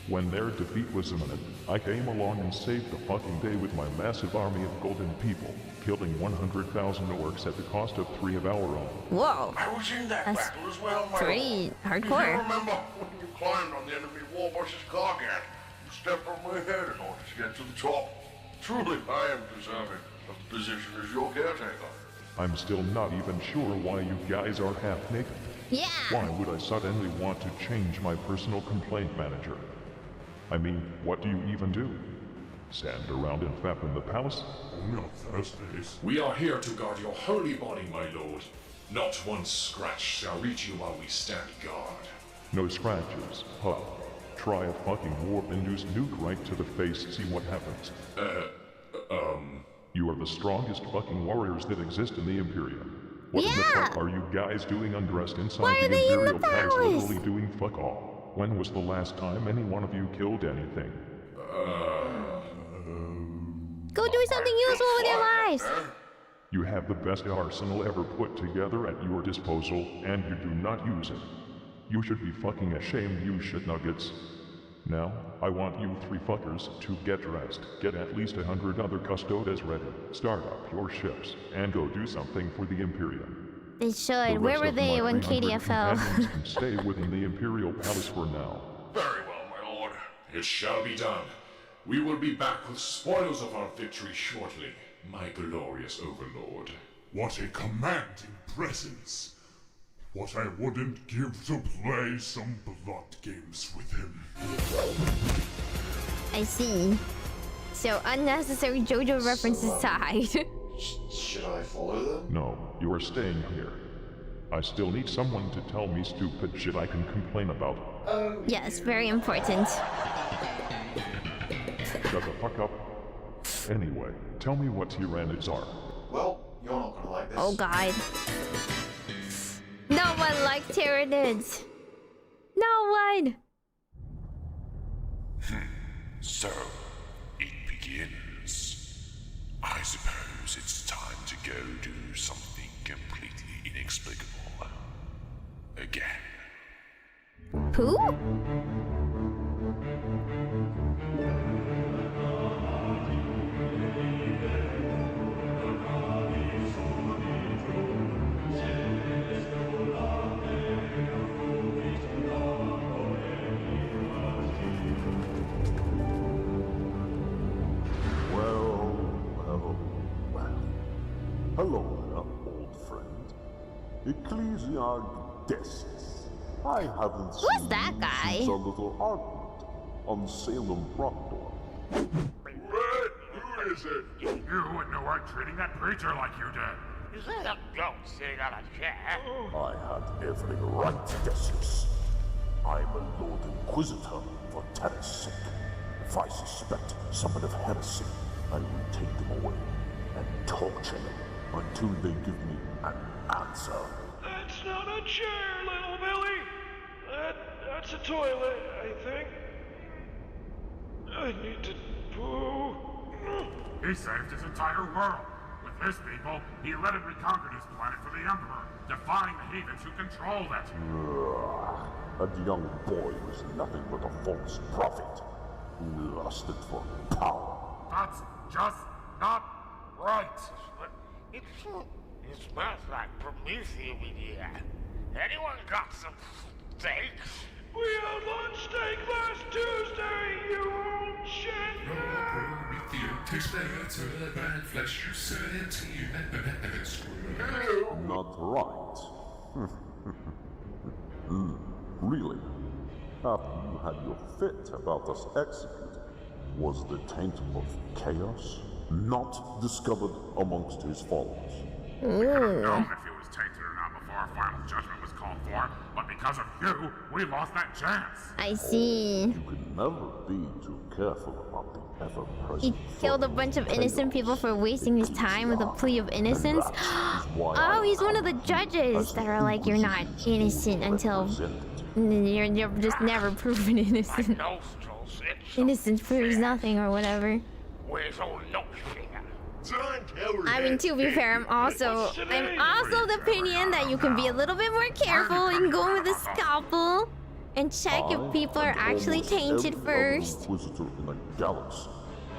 When their defeat was imminent, I came along and saved the fucking day with my massive army of golden people, killing 100,000 orcs at the cost of 3 of our own. Whoa. I was in that That's battle as well, my pretty lord. hardcore. You remember when you climbed on the enemy wall versus Gargan? You stepped on my head in order to get to the top. Truly, I am deserving of the position as your caretaker. I'm still not even sure why you guys are half naked. Yeah. Why would I suddenly want to change my personal complaint manager? I mean, what do you even do? Stand around and fap in the palace? No Thursdays. We are here to guard your holy body, my lord. Not one scratch shall reach you while we stand guard. No scratches, huh? Try a fucking warp-induced nuke right to the face, see what happens. You are the strongest fucking warriors that exist in the Imperium. What in the fuck are you guys doing undressed inside the Imperial Palace literally doing fuck all? When was the last time any one of you killed anything? Go do something useful with your lives! You have the best arsenal ever put together at your disposal, and you do not use it. You should be fucking ashamed, you shit nuggets. Now, I want you 3 fuckers to get dressed, get at least 100 other custodes ready, start up your ships, and go do something for the Imperium. They should. Where were they when KDF fell? Can stay within the Imperial Palace for now. Very well, my lord. It shall be done. We will be back with spoils of our victory shortly, my glorious overlord. What a commanding presence. What I wouldn't give to play some blood games with him. I see. So unnecessary JoJo references aside. Should I follow them? No, you are staying here. I still need someone to tell me stupid shit I can complain about. Yes, very important. Shut the fuck up. Anyway, tell me what Tyranids are. Well, you're not gonna like this. Oh god. No one likes Tyranids. No one. So, it begins. I suppose it's time to go do something completely inexplicable. Again. Who? Hello there, old friend. Ecclesiarch Dessus. I haven't seen that guy? since our little argument on Salem Rockdor. Who is it? You wouldn't weren't treating that preacher like you did. Is that a goat sitting on a chair? I had every right, Dessus. I'm a Lord Inquisitor for Terra's sake. If I suspect someone of heresy, I will take them away and torture them until they give me an answer. That's not a chair, little Billy. That's a toilet, I think. I need to poo. He saved his entire world. With his people, he led and reconquered his planet for the Emperor, defying the heathens who controlled it. That young boy was nothing but a false prophet who lusted for power. That's just not right. It smells like Prometheus in here. Anyone got some steaks? We had lunch steak last Tuesday, you old shit! Prometheus tastes better than flesh, you said to you. Not right. Really? After you had your fit about us executed, was the taint of chaos not discovered amongst his followers? We would have known if he was tainted or not before our final judgment was called for, but because of you, we lost that chance. I see. You can never be too careful about the ever-present. He killed a bunch of innocent people for wasting his time with a plea of innocence. Oh, he's one of the judges that are like, you're not innocent until you're just never proven innocent. Innocence proves nothing or whatever. Where's old I mean, to be fair, I'm also the opinion that you can be a little bit more careful in going with a scalpel. And check if people are actually tainted first. Inquisitor in the galaxy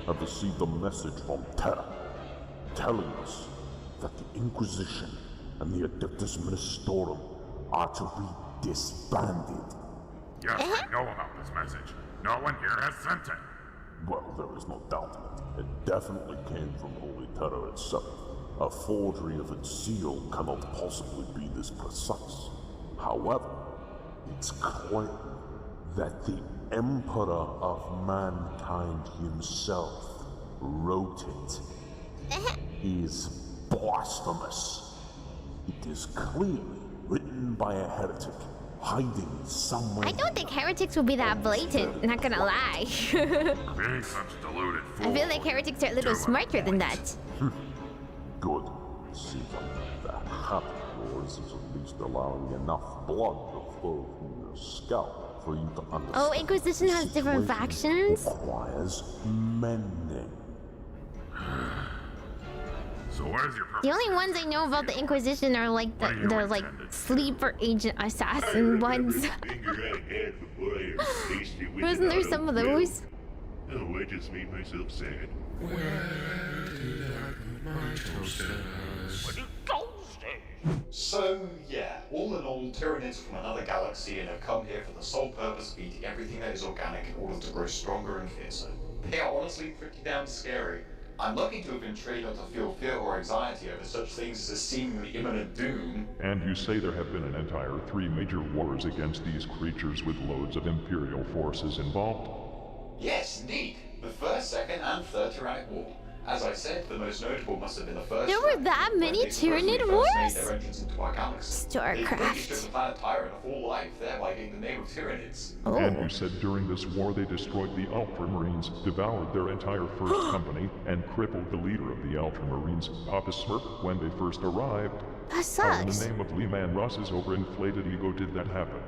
have received a message from Terra, telling us that the Inquisition and the Adeptus Ministorum are to be disbanded. Yes, I know about this message. No one here has sent it. Well, there is no doubt in it. It definitely came from Holy Terra itself. A forgery of its seal cannot possibly be this precise. However, it's clear that the Emperor of Mankind himself wrote it. Is blasphemous. It is clearly written by a heretic, hiding somewhere. I don't think heretics will be that blatant, not gonna lie. Being such deluded fool. I feel like heretics are a little smarter than that. Good. Seems like that habit of yours is at least allowing enough blood to flow from your scalp for you to understand. Oh, Inquisition has different factions? Requires mending. So what is your purpose? The only ones I know about the Inquisition are like the like sleeper agent assassin ones. Wasn't there some of those? Oh, I just made myself sad. So, yeah, all in all, Tyranids from another galaxy and have come here for the sole purpose of eating everything that is organic in order to grow stronger and fiercer. They are honestly pretty damn scary. I'm lucky to have been trained not to feel fear or anxiety over such things as a seemingly imminent doom. And you say there have been an entire 3 major wars against these creatures with loads of Imperial forces involved? Yes, indeed. The first, second, and third Tyrannic War. As I said, the most notable must have been the first. There were that many Tyranid wars? Their entrance into our galaxy. Starcraft. They stripped the planet Tyra of full life, thereby getting the name of Tyranids. Oh. And you said during this war they destroyed the Ultramarines, devoured their entire first company, and crippled the leader of the Ultramarines, Papa Smurf, when they first arrived. That How in sucks. the name of Leman Ross's overinflated ego did that happen?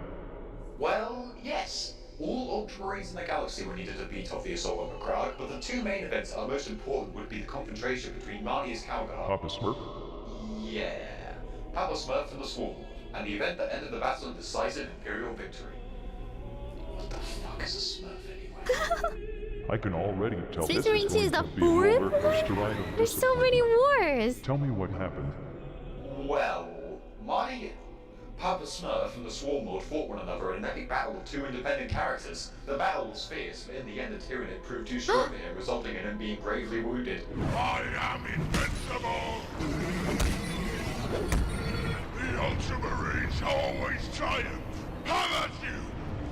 Well, yes. All Ultramarines in the galaxy were needed to beat off the assault on Macragge, but the 2 main events that are most important would be the confrontation between Marnie's Calgar. Papa Smurf? Yeah. Papa Smurf and the Swarm, and the event that ended the battle in decisive Imperial victory. What the fuck is a Smurf anyway? I can already tell Space this Marine is 2 going is the to be a roller fourth coaster one? ride of There's so many wars. Tell me what happened. Well, Marnie, Papa Smurf and the Swarm Lord fought one another in an epic battle of 2 independent characters. The battle was fierce, but in the end the Tyranid proved too strong for him, resulting in him being gravely wounded. I am invincible! The Ultramarines always triumph! How about you,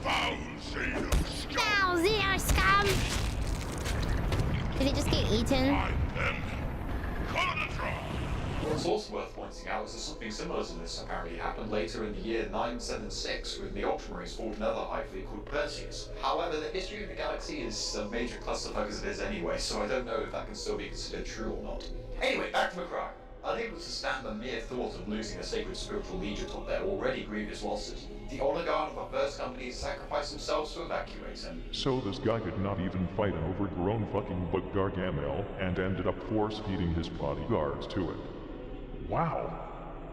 foul Xeno scum? Foul Xeno scum! Did he just get eaten? What's also worth pointing out is that something similar to this apparently happened later in the year 976 when the Ultramarines fought another high fleet called Perseus. However, the history of the galaxy is a major clusterfuck as it is anyway, so I don't know if that can still be considered true or not. Anyway, back to Macragge. Unable to stand the mere thought of losing a sacred spiritual legion of their already grievous losses, the Oligarch of our first company sacrificed themselves to evacuate him. So this guy could not even fight an overgrown fucking bug Gargamel and ended up force-feeding his bodyguards to it. Wow.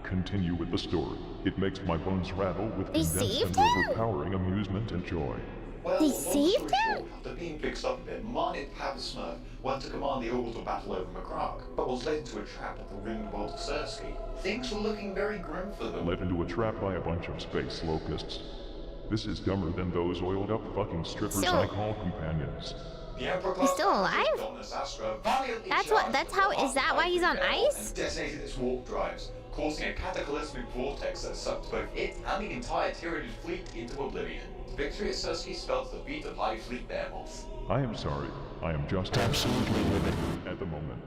Continue with the story. It makes my bones rattle with condensed and overpowering amusement and joy. Well, They long saved story him? short, after being fixed up a bit, Marnie Papa Smurf went to command the orbital battle over Macragge, but was led into a trap at the ringed world of Sersky. Things were looking very grim for them. Led into a trap by a bunch of space locusts. This is dumber than those oiled up fucking strippers So- I call companions. The Emperor He's still alive? Dominus Astra valiantly That's how, is that why he's on ice? and detonated its warp drives, causing a cataclysmic vortex that sucked both it and the entire Tyranid fleet into oblivion. Victory at Sersky spelled the defeat of High Fleet Behemoth. I am sorry. I am just absolutely living at the moment.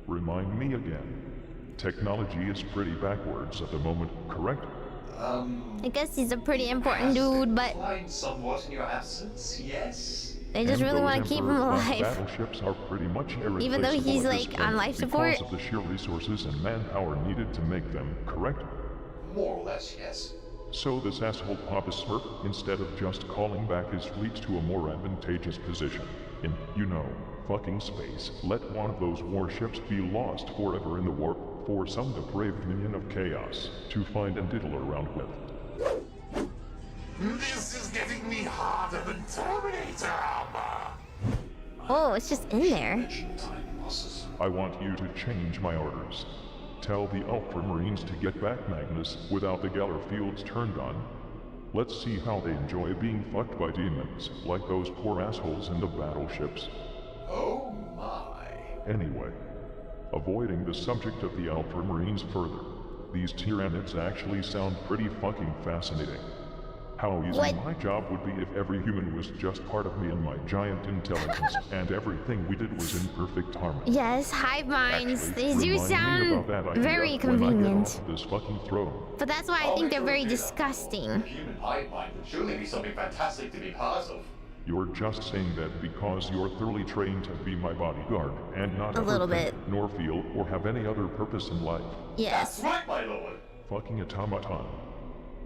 Remind me again. Technology is pretty backwards at the moment, correct? I guess he's a pretty important dude, but Declined somewhat in your absence, yes? they just And really those want to keep him Emperor-class alive. Battleships are pretty much Even though he's, irreplaceable at this like, on point life support. because of the sheer resources and manpower needed to make them, correct? More or less, yes. So this asshole Papa Smurf, instead of just calling back his fleet to a more advantageous position in, you know, fucking space, let one of those warships be lost forever in the warp for some depraved minion of chaos to find and diddle around with. This is getting me harder than Terminator armor. Oh, it's just in there. I want you to change my orders. Tell the Ultramarines to get back Magnus without the Geller fields turned on. Let's see how they enjoy being fucked by demons, like those poor assholes in the battleships. Oh my. Anyway, avoiding the subject of the Ultramarines further, these Tyranids actually sound pretty fucking fascinating. How easy my job would be if every human was just part of me and my giant intelligence, and everything we did was in perfect harmony. Yes, hive minds. Actually, They do remind me sound about that idea very when I get convenient. off this fucking throne. But that's why I think they're very disgusting. Human hive mind would surely be something fantastic to be part of. You're just saying that because you're thoroughly trained to be my bodyguard and not A little think, bit. nor feel, or have any other purpose in life. Yes. That's right, my lord. Fucking automaton.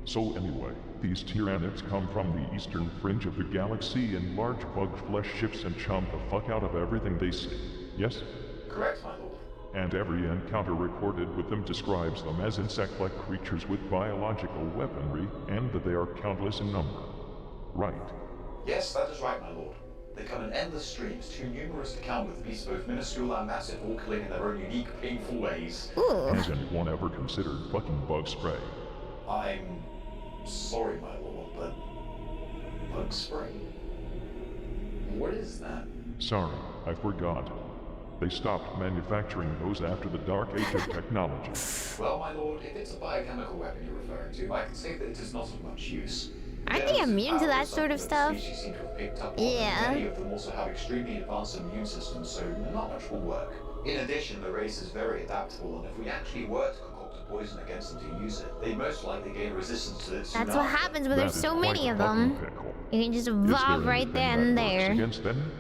So anyway, these Tyranids come from the eastern fringe of the galaxy in large bug flesh ships and chomp the fuck out of everything they see. Yes? Correct, my lord. And every encounter recorded with them describes them as insect-like creatures with biological weaponry, and that they are countless in number. Right. Yes, that is right, my lord. They come in endless streams, too numerous to count, with beasts both minuscule and massive, all killing in their own unique, painful ways. Has anyone ever considered fucking bug spray? I'm sorry, my lord, but bug spray? What is that? Sorry, I forgot. They stopped manufacturing those after the dark age of technology. Well, my lord, if it's a biochemical weapon you're referring to, I can say that it is not of much use. Aren't they immune to that sort of stuff? Yeah. Many of them also have extremely advanced immune systems, so not much will work. In addition, the race is very adaptable, and if we actually were to concoct a poison against them to use it, they'd most likely gain resistance to it soon That's what after. happens when there's so many of them. You can just evolve right then and there. Against them?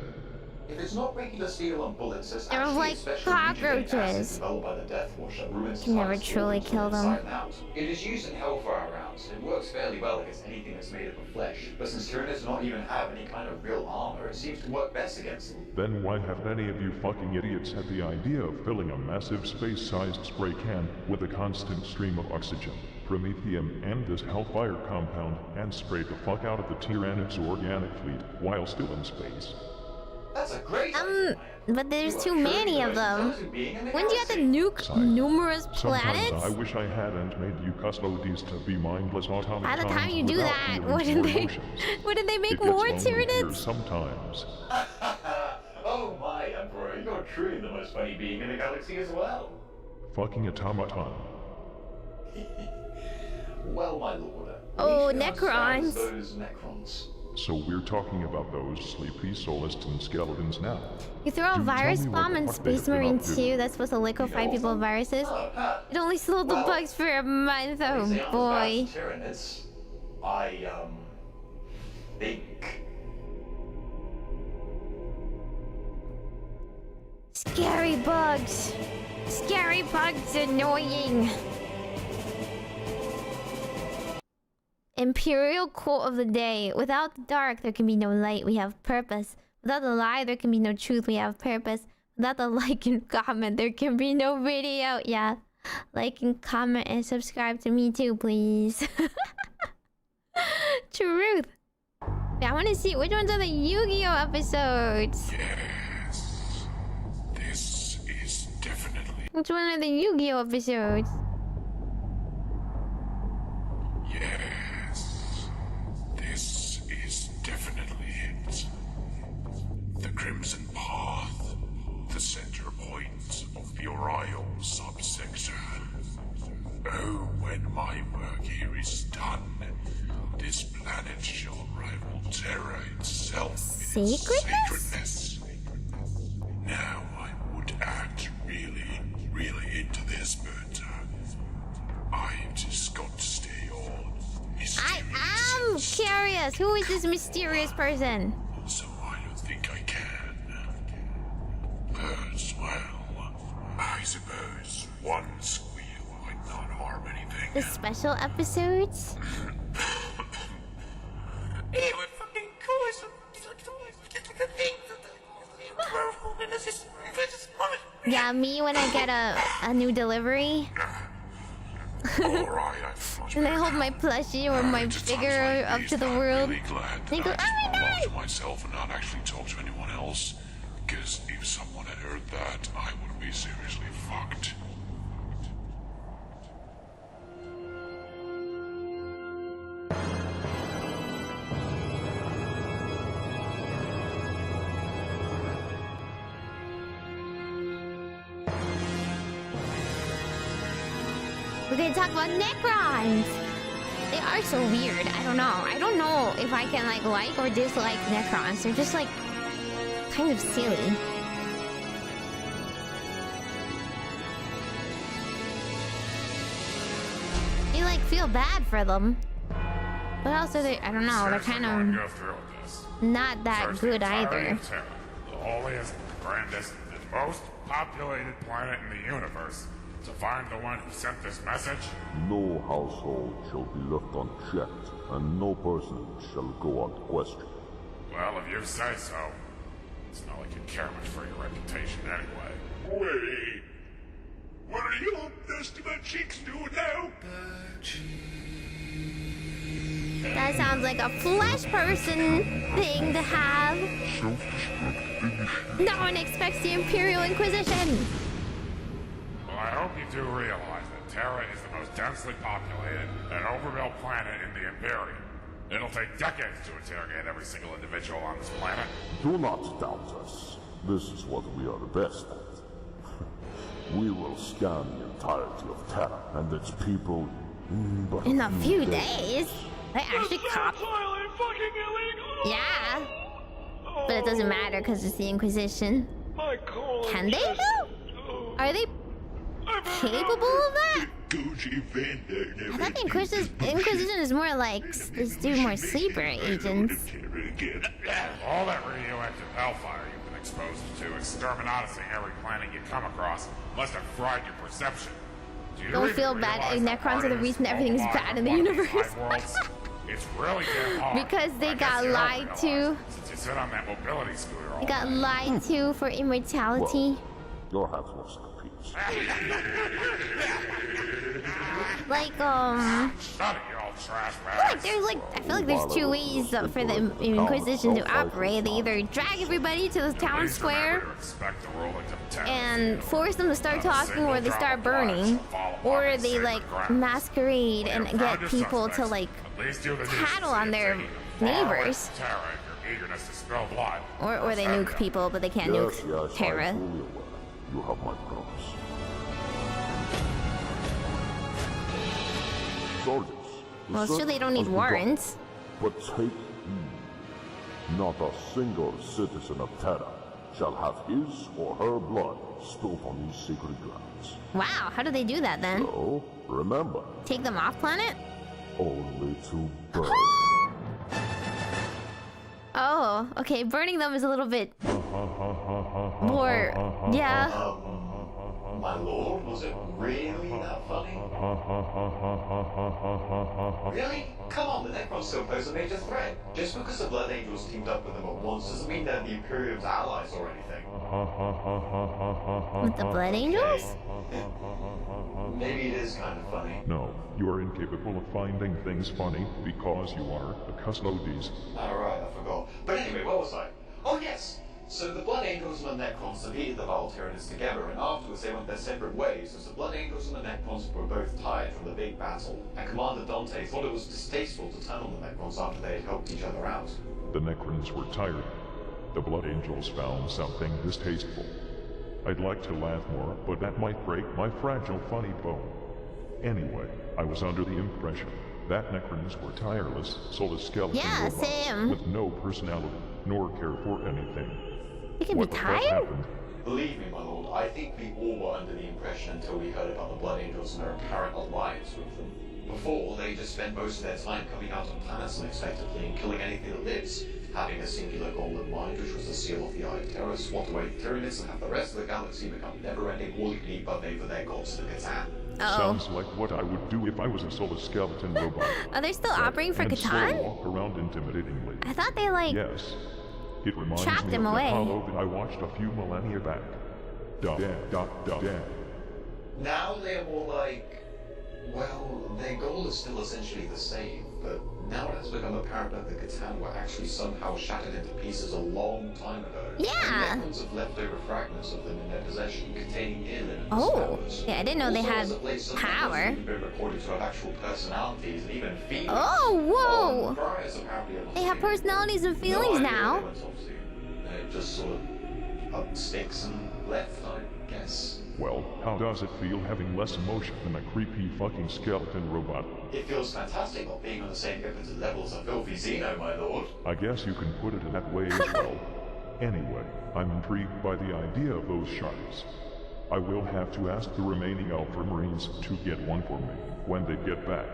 If it's not regular steel and bullets, there's They're actually like a special cockroaches. mutagen acid developed by the Death Watch that ruins You can never targets truly organs kill from them. inside and out. It is used in Hellfire rounds. It works fairly well against anything that's made up of flesh. But since Tyranids do not even have any kind of real armor, it seems to work best against them. Then why have any of you fucking idiots had the idea of filling a massive space-sized spray can with a constant stream of oxygen, promethium, and this hellfire compound, and sprayed the fuck out of the Tyranids' organic fleet while still in space? That's a great but there's too many of them. Wouldn't you have to nuke numerous planets? Sometimes I wish I hadn't made you custodies to be mindless automatons. By the time you do without that, feelings or wouldn't they make It gets more lonely here Tyranids? Sometimes. Oh my, Emperor, you're truly the most funny being in the galaxy as well. Fucking automaton. Well, my lord. Oh, we should understand Necrons. Those Necrons. So we're talking about those sleepy soulless skeletons now. You throw a Do virus tell me what bomb the in fuck they've Space been Marine up to. 2 that's supposed to liquefy people with viruses. It only slowed the bugs for a month. Oh boy. Tyranids, I think. Scary bugs. Scary bugs annoying. Imperial quote of the day. Without the dark, there can be no light. We have purpose. Without the lie, there can be no truth. We have purpose. Without the like and comment, there can be no video. Yeah. Like and comment and subscribe to me too, please. Truth. Yeah, I want to see which ones are the Yu-Gi-Oh episodes. Yes. This is definitely. Which one are the Yu-Gi-Oh episodes? Yes. This is definitely it. The Crimson Path. The center point of the Oriole subsector. Oh, when my work here is done, this planet shall rival Terra itself in its sacredness. Now I would act really into this, but I've just got to stay on. I am curious. Who is this mysterious person? So I don't think I can. But, well, I suppose one squeal might not harm anything. The special episodes? Yeah, me when I get a new delivery. Alright, I've And I hold my plushie or my figure up to the world. Really glad They go, that oh I my just god! to myself and not actually talk to anyone else. Because if someone had heard that, I would be seriously fucked. We're gonna talk about Necrons! They are so weird. I don't know. I don't know if I can like or dislike Necrons. They're just like kind of silly. You like feel bad for them. But also they, I don't know, they're kind of not that good either. The holiest, grandest, and most populated planet in the universe. To find the one who sent this message? No household shall be left unchecked, and no person shall go unquestioned. Well, if you say so. It's not like you care much for your reputation anyway. Wait. What are you Testament cheeks doing now? That sounds like a flesh person thing to have. No one expects the Imperial Inquisition. Well, I hope you do realize that Terra is the most densely populated and overbuilt planet in the Imperium. It'll take decades to interrogate every single individual on this planet. Do not doubt us. This is what we are the best at. We will scan the entirety of Terra and its people in a few days. They actually cop. Yeah. But it doesn't matter because it's the Inquisition. Can they though? Are they capable of that? I thought the Inquisition is more like let's do more sleeper agents. All that radioactive hellfire you've been exposed to, exterminating every planet you come across, must have fried your perception. Don't feel bad. Necrons are the reason everything's bad in the universe. It's really damn hard. Because they got lied to. Since you sit on that mobility scooter all They got lied to for immortality. Your have lost the peace. Like I feel like there's two ways for the Inquisition to operate. They either drag everybody to the town square and force them to start talking, or they start burning, or they like masquerade and get people to like tattle on their neighbors. Or they nuke people, but they can't nuke Terra. You have my promise. Soldiers. Well, sure they don't need warrants. But take heed. Not a single citizen of Terra shall have his or her blood spilled on these sacred grounds. Wow, how do they do that then? So, remember. Take them off planet? Only to burn. Oh, okay, burning them is a little bit more, yeah. My lord, was it really that funny? Really? Come on, the Necrons still pose a major threat. Just because the Blood Angels teamed up with them at once doesn't mean they're the Imperium's allies or anything. With the Blood Angels? Maybe it is kind of funny. No, you are incapable of finding things funny because you are a custodes. Alright, I forgot. But anyway, what was I? Oh yes! So the Blood Angels and the Necrons defeated the Voltarians together, and afterwards they went their separate ways, as the Blood Angels and the Necrons were both tired from the big battle, and Commander Dante thought it was distasteful to turn on the Necrons after they had helped each other out. The Necrons were tired. The Blood Angels found something distasteful. I'd like to laugh more, but that might break my fragile funny bone. Anyway, I was under the impression that Necrons were tireless, soulless skeleton robots with no personality, nor care for anything. They can be tired? Believe me, my lord, I think we all were under the impression until we heard about the Blood Angels and their apparent alliance with them. Before, they just spent most of their time coming out on planets unexpectedly and killing anything that lives, having a singular goal in mind, which was to seal off the Eye of Terror, swat away the Tyranids, and have the rest of the galaxy become never-ending all-you-can-eat buffet for their gods to Catan. Sounds like what I would do if I was a soulless skeleton robot. Are they still operating for Catan? Walk around intimidatingly. I thought they like yes. It reminds trapped me him of away. Apollo that I watched a few millennia back. Now they are more like Well, their goal is still essentially the same, but now it has become apparent that the Catan were actually somehow shattered into pieces a long time ago. Yeah. And the of leftover fragments of them in their possession containing ear linen. Oh, yeah, I didn't know they Also, had as of late, some power. members have been reported to have actual personalities and even feelings. Oh, whoa! Friars apparently are not They have feeling- personalities and feelings No idea now. where they went off to. They just sort of up sticks and left, I guess. Well, how does it feel having less emotion than a creepy fucking skeleton robot? It feels fantastic not being on the same impotent level as a filthy Xeno, my lord. I guess you can put it that way as well. Anyway, I'm intrigued by the idea of those shards. I will have to ask the remaining Alpha Marines to get one for me when they get back.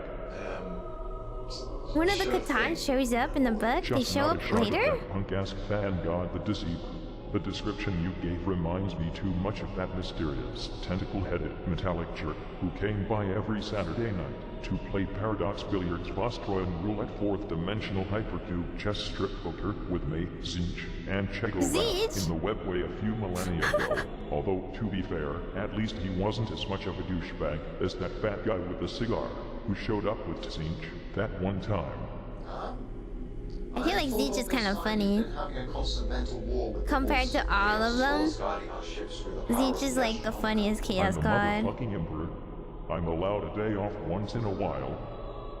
One of the Catan shows up in the book. They Just show not up a shard of later? that punk-ass fan god, the Deceiver. The description you gave reminds me too much of that mysterious, tentacle-headed, metallic jerk who came by every Saturday night to play Paradox Billiards, Vostroy, and Roulette fourth-dimensional hypercube chess strip poker with me, Zinch, and Chego in the webway a few millennia ago. Although, to be fair, at least he wasn't as much of a douchebag as that fat guy with the cigar who showed up with Zinch that one time. I feel like Zeech is kind of funny. Compared to all of them, Zeech is like the funniest chaos I'm the god. motherfucking emperor. I'm allowed a day off once in a while.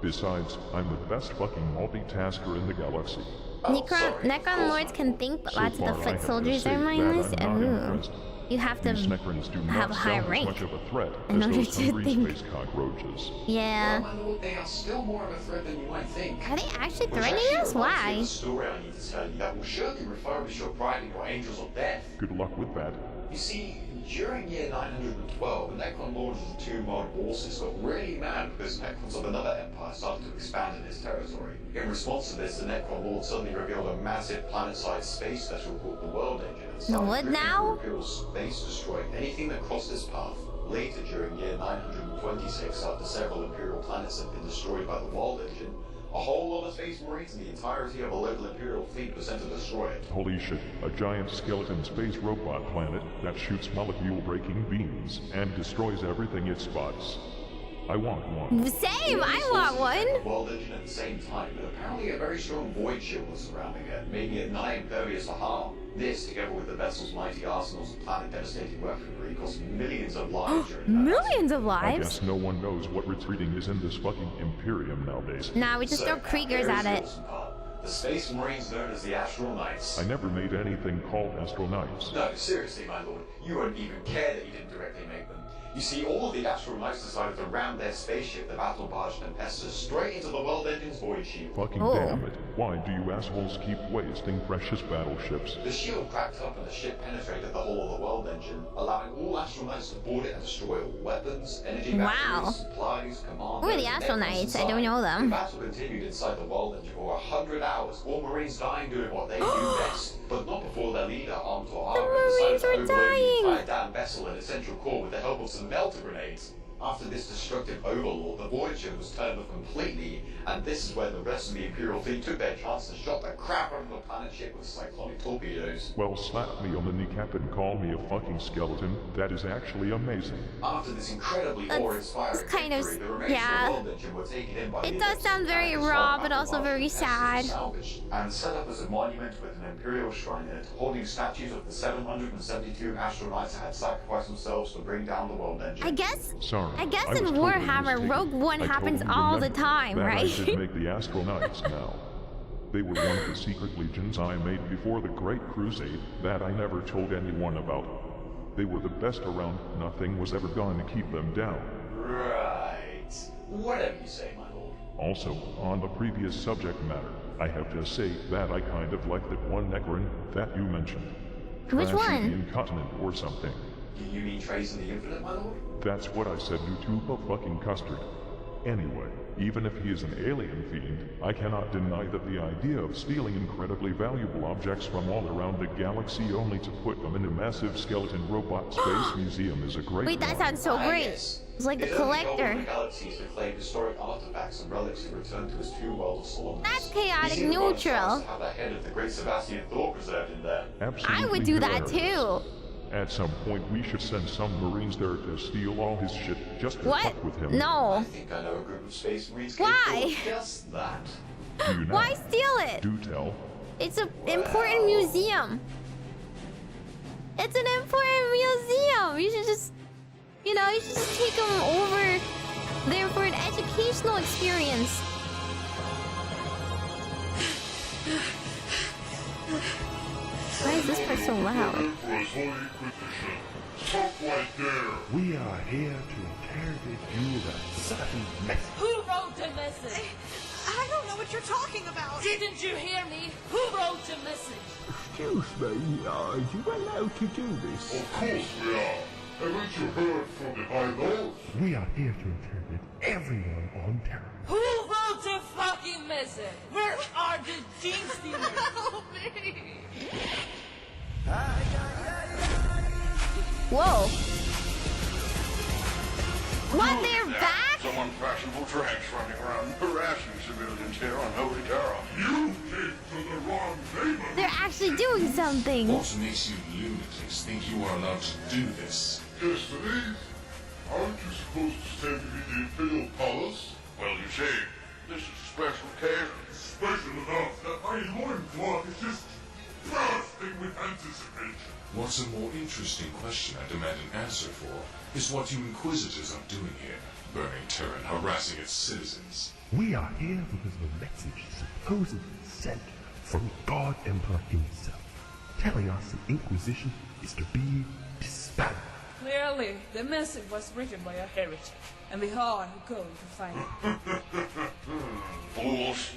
Besides, I'm the best fucking multitasker in the galaxy. Necron lords can think, but So lots of the far, I foot have to soldiers say are that mindless. I'm not Ooh. impressed. You have to These Necrons do have not a high sound rank as much of a threat in as order those to hungry think. space cockroaches. Yeah. Well, my lord, they are still more of a threat than you might think. Are they actually Which threatening actually us? reminds me of Why? a story I need to tell you that will surely refurbish your pride in your angels of death. Good luck with that. You see, during year 912, the Necron lords of the two Mod Bosses got really mad because Necrons of another empire started to expand in his territory. In response to this, the Necron lord suddenly revealed a massive planet-sized space vessel called the World Engine. And started what drifting now? through Imperial space, destroying anything that crossed its path. Later, during year 926, after several Imperial planets had been destroyed by the World Engine, a whole lot of Space Marines and the entirety of a local Imperial fleet were sent to destroy it. Holy shit, a giant skeleton space robot planet that shoots molecule-breaking beams and destroys everything it spots. I want one. Same, I want one. World Engine at the same time, but apparently a very strong void shield was surrounding it, making it nigh impervious to harm. This, together with the vessel's mighty arsenals of planet-devastating weaponry, cost millions of lives during that. Millions of I lives? guess no one knows what retreating is in this fucking Imperium nowadays. Nah, we just throw Kriegers at it. The Space Marines known as the Astral Knights. I never made anything called Astral Knights. No, seriously, my lord, you won't even care that you didn't directly make them. You see, all of the Astral Knights decided to ram their spaceship, the Battle Barge Tempesta, straight into the World Engine's void shield. Fucking damn it. Why do you assholes keep wasting precious battleships? The shield cracked up and the ship penetrated the hull of the World Engine, allowing all Astral Knights to board it and destroy all weapons, energy batteries, supplies, commandos. Who are the Astral Knights? I don't know them. The battle continued inside the World Engine for 100 hours, all Marines dying doing what they do best, but not before their leader, armed to armor, decided to overload the entire damn vessel and its central core with the help of some melter grenades. After this destructive overlord, the void shield was turned off completely, and this is where the rest of the Imperial fleet took their chance and shot the crap out of the planet ship with cyclonic torpedoes. Well, slap me on the kneecap and call me a fucking skeleton. That is actually amazing. After this incredibly awe-inspiring kind of, victory, the remains yeah. of the World Engine were taken in by It the does sound very raw, but also very sad. salvaged and set up as a monument with an Imperial shrine in it, holding statues of the 772 astronauts that had sacrificed themselves to bring down the World Engine. I guess Sorry, I guess I in was totally Warhammer, mistaken. Rogue One I happens totally all the remember time, that right? I did make the Astronauts now. They were one of the secret legions I made before the Great Crusade that I never told anyone about. They were the best around. Nothing was ever going to keep them down. Right. Whatever you say, my lord. Also, on the previous subject matter, I have to say that I kind of like that one Necron that you mentioned. Which Trashy one? Incontinent or something. You mean Trace in the Infinite, my lord? That's what I said, you tube of fucking custard. Anyway, even if he is an alien fiend, I cannot deny that the idea of stealing incredibly valuable objects from all around the galaxy only to put them in a massive skeleton robot space museum is a great Wait, that one. sounds so great. It's like the It only collector. the galaxies to claim historic artifacts and relics and return to his two world of Solomon. That's chaotic He seemed quite neutral. surprised to have the head of the great Sebastian Thor preserved in there. Absolutely I would do that hilarious. too. At some point, we should send some Marines there to steal all his shit just to What? fuck with him. No. I think I know a group of space marines Why? capable of just that. Do you know? Why steal it? Do tell. It's an important museum. It's an important museum. You should just, you know, you should just take them over there for an educational experience. Why is this part so loud? Stop right there. We are here to interrogate you with a certain message. Who wrote the message? I don't know what you're talking about. Didn't you hear me? Who wrote the message? Excuse me, are you allowed to do this? Of course we are. Haven't you heard from the high lords? We are here to interrogate everyone on Terra. Who wrote the fucking message? Where are the gene stealers? Help me. Whoa. What? They're back? Some unfashionable tranks running around harassing civilians here on Holy Terra. You came to the wrong neighborhood. They're actually doing something. What makes you lunatics think you are allowed to do this? Destinies? Aren't you supposed to stay within the Imperial Palace? Well, you see, this is a special occasion. Special enough that my loincloth is just bursting with anticipation. What's a more interesting question I demand an answer for is what you Inquisitors are doing here, burning Terra and harassing its citizens. We are here because of a message supposedly sent from God Emperor himself, telling us the Inquisition is to be disbanded. Clearly, the message was written by a heretic, and we are going to find it. Fools.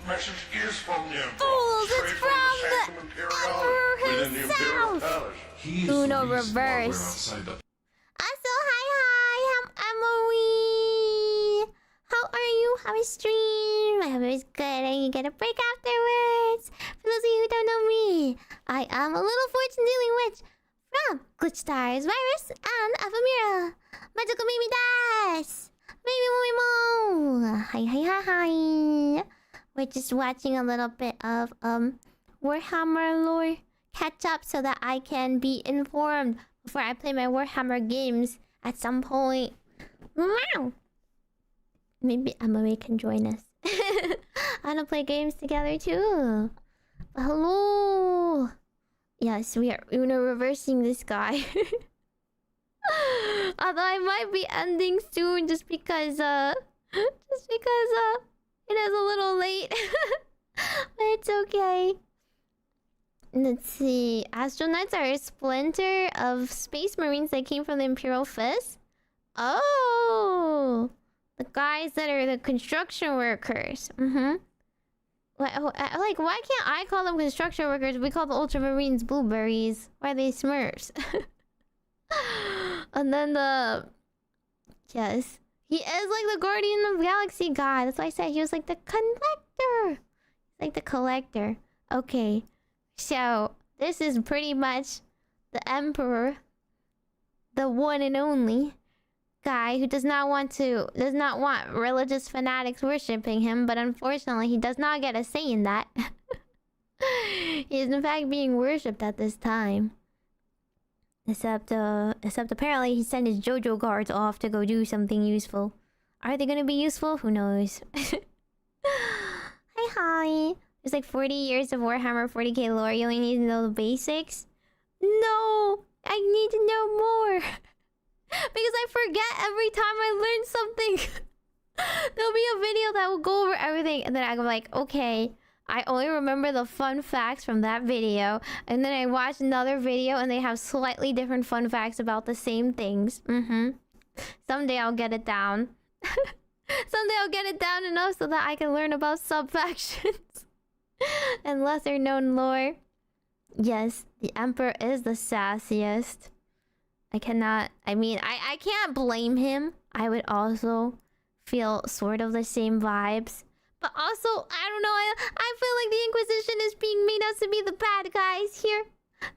The message is from the Emperor. Fools, it's Straight from the Sanctum Imperiale within the Imperial himself. Palace. He is Uno the reason why we're reverse. outside the Also, hi, I'm Emily. How are you? How is stream? I hope it was good and you get a break afterwards. For those of you who don't know me, I am a little fortune-dealing witch from GlitchStars, Virus, and Ephemera. Majokko Meimi desu. Meimi-mu-me-mo. Hi. We're just watching a little bit of Warhammer lore catch up so that I can be informed before I play my Warhammer games at some point. Wow. Maybe Emily can join us. I want to play games together too. Hello. Yes, we are Uno reversing this guy. Although I might be ending soon just because it is a little late. But it's okay. Let's see. Astronauts are a splinter of space marines that came from the Imperial Fist. Oh, the guys that are the construction workers. Like, why can't I call them construction workers? We call the Ultramarines blueberries. Why are they Smurfs? And then yes, he is like the Guardian of the Galaxy guy. That's why I said he was like the collector. Like the collector. Okay, so this is pretty much the Emperor, the one and only guy who does not want religious fanatics worshipping him, but unfortunately he does not get a say in that. He is in fact being worshipped at this time. Except apparently he sent his JoJo guards off to go do something useful. Are they gonna be useful? Who knows? Hi. There's like 40 years of Warhammer 40k lore. You only need to know the basics? No! I need to know more! Because I forget every time I learn something. There'll be a video that will go over everything, and then I'm like, okay, I only remember the fun facts from that video, and then I watch another video and they have slightly different fun facts about the same things. Someday I'll get it down. Someday I'll get it down enough so that I can learn about sub-factions and lesser known lore. Yes, the Emperor is the sassiest. I can't blame him. I would also feel sort of the same vibes. But also, I don't know, I feel like the Inquisition is being made out to be the bad guys here.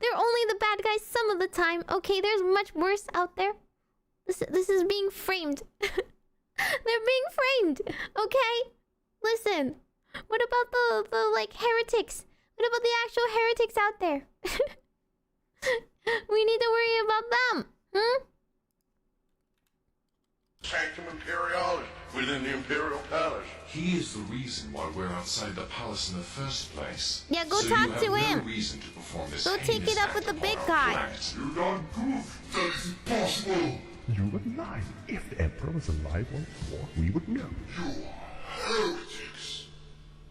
They're only the bad guys some of the time. Okay, there's much worse out there. This is being framed. They're being framed. Okay? Listen. What about the like heretics? What about the actual heretics out there? We need to worry about them. Hmm? Sanctum Imperialis within the Imperial Palace. He is the reason why we're outside the palace in the first place. Yeah, go so talk you have to no him. reason to perform this Go take heinous it up act with the big upon our guy. planet. You done goof. That is impossible. You would lie. If the Emperor was alive once more, we would know. You are heretics.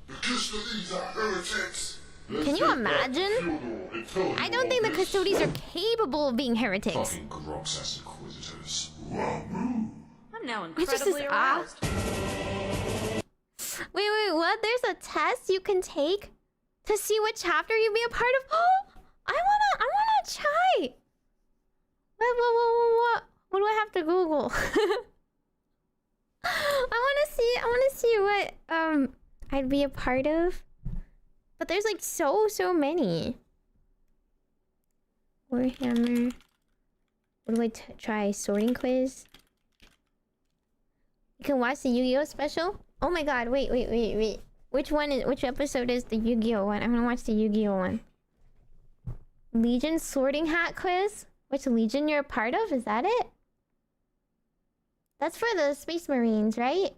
The custodians are heretics. Can you imagine? I don't think the custodians are capable of being heretics. Fucking Groxas Inquisitors. I'm now It's just incredibly this aroused. Wait, what? There's a test you can take to see what chapter you'd be a part of? Oh, I wanna try. What do I have to Google? I wanna see what I'd be a part of. But there's like so many. Warhammer. What do I try? Sorting quiz. You can watch the Yu-Gi-Oh special. Oh my god! Wait. Which episode is the Yu-Gi-Oh one? I'm gonna watch the Yu-Gi-Oh one. Legion sorting hat quiz. Which Legion you're a part of? Is that it? That's for the Space Marines, right?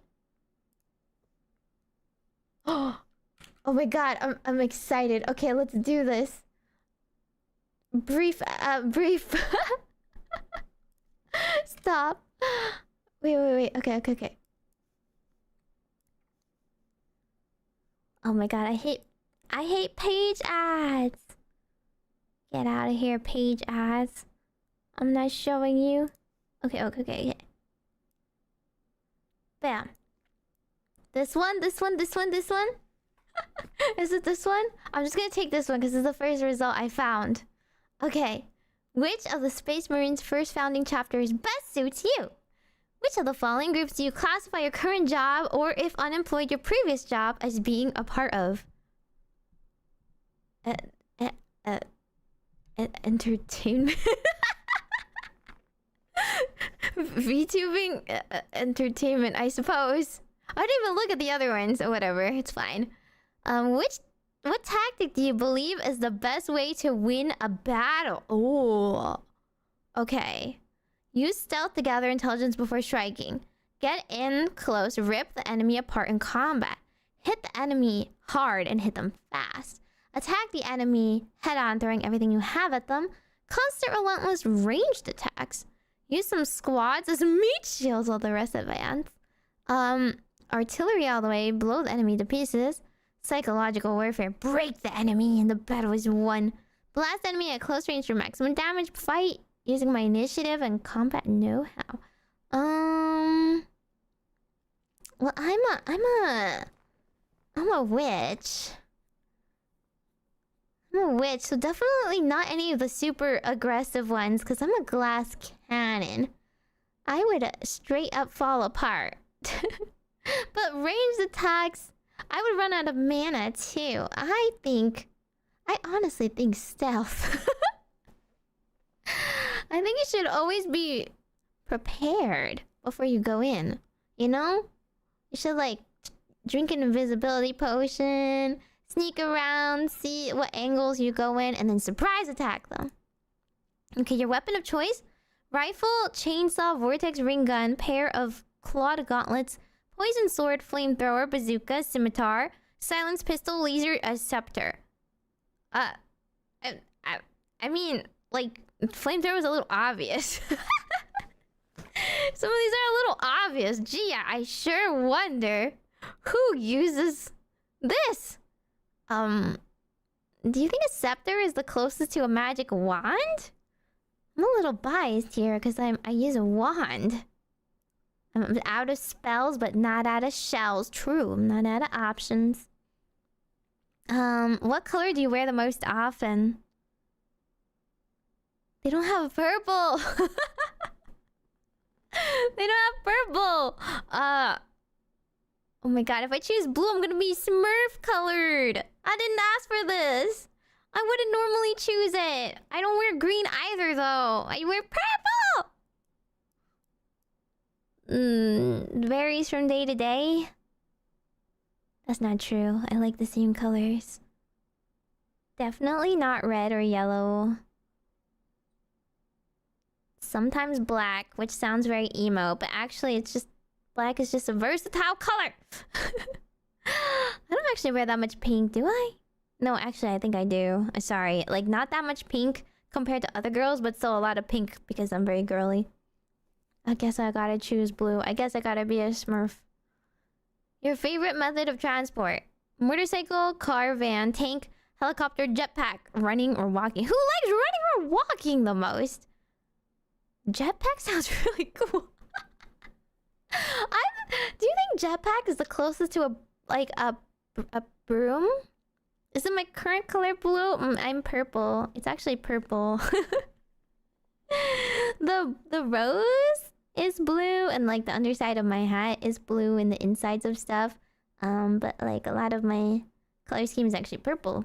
Oh my god! I'm excited. Okay, let's do this. Brief. Stop. Wait. Okay. Oh my god, I hate page ads. Get out of here, page ads. I'm not showing you. Okay. Bam. This one. Is it this one? I'm just gonna take this one because it's the first result I found. Okay. Which of the Space Marines' first founding chapters best suits you? Which of the following groups do you classify your current job, or if unemployed, your previous job, as being a part of? Entertainment? VTubing? Entertainment, I suppose. I didn't even look at the other ones, or whatever, it's fine. What tactic do you believe is the best way to win a battle? Oh, okay. Use stealth to gather intelligence before striking. Get in close, rip the enemy apart in combat. Hit the enemy hard and hit them fast. Attack the enemy head-on, throwing everything you have at them. Constant relentless ranged attacks. Use some squads as meat shields while the rest advance. Artillery all the way, blow the enemy to pieces. Psychological warfare, break the enemy and the battle is won. Blast enemy at close range for maximum damage. Fight using my initiative and combat know-how. Well, I'm a witch. I'm a witch, so definitely not any of the super aggressive ones, because I'm a glass cannon. I would straight up fall apart. But ranged attacks, I would run out of mana too. I honestly think stealth. I think you should always be prepared before you go in. You know? You should like drink an invisibility potion, sneak around, see what angles you go in, and then surprise attack them. Okay, your weapon of choice: rifle, chainsaw, vortex ring gun, pair of clawed gauntlets, poison sword, flamethrower, bazooka, scimitar, silence pistol, laser, scepter. I mean, like, flamethrower is a little obvious. Some of these are a little obvious. Gee, I sure wonder who uses this. Do you think a scepter is the closest to a magic wand? I'm a little biased here because I use a wand. I'm out of spells, but not out of shells. True, I'm not out of options. What color do you wear the most often? They don't have purple. They don't have purple. Oh my god, if I choose blue, I'm gonna be Smurf colored. I didn't ask for this. I wouldn't normally choose it. I don't wear green either, though. I wear purple. Varies from day to day. That's not true. I like the same colors. Definitely not red or yellow. sometimes black, which sounds very emo, but actually it's just black is just a versatile color. I don't actually wear that much pink, do I? No, actually I think I do. Sorry, like not that much pink compared to other girls, but still a lot of pink because I'm very girly. I guess I gotta choose blue. I guess I gotta be a Smurf. Your favorite method of transport? Motorcycle, car, van, tank, helicopter, jetpack, running or walking. Who likes running or walking the most? Jetpack sounds really cool. Do you think jetpack is the closest to a broom? Is it my current color blue? I'm purple. It's actually purple. The rose is blue, and like the underside of my hat is blue, and the insides of stuff. But like a lot of my color scheme is actually purple.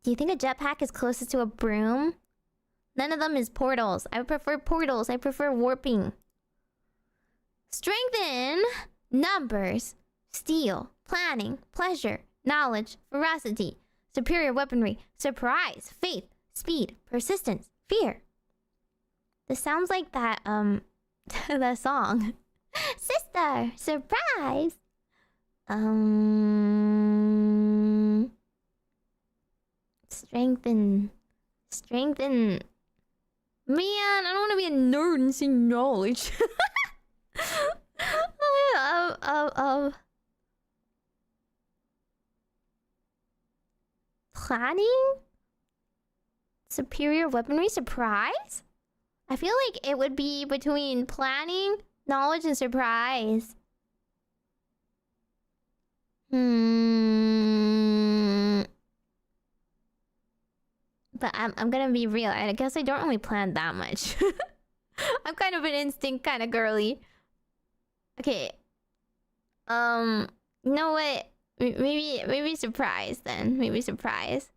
Do you think a jetpack is closest to a broom? None of them is portals. I prefer portals. I prefer warping. Strengthen, numbers, steel, planning, pleasure, knowledge, veracity, superior weaponry, surprise, faith, speed, persistence, fear. This sounds like that that song. Sister, surprise. Strengthen. Man, I don't want to be a nerd and see knowledge. Planning? Superior weaponry? Surprise? I feel like it would be between planning, knowledge, and surprise. But I'm gonna be real. I guess I don't really plan that much. I'm kind of an instinct kind of girly. Okay. You know what? Maybe surprise then. Maybe surprise.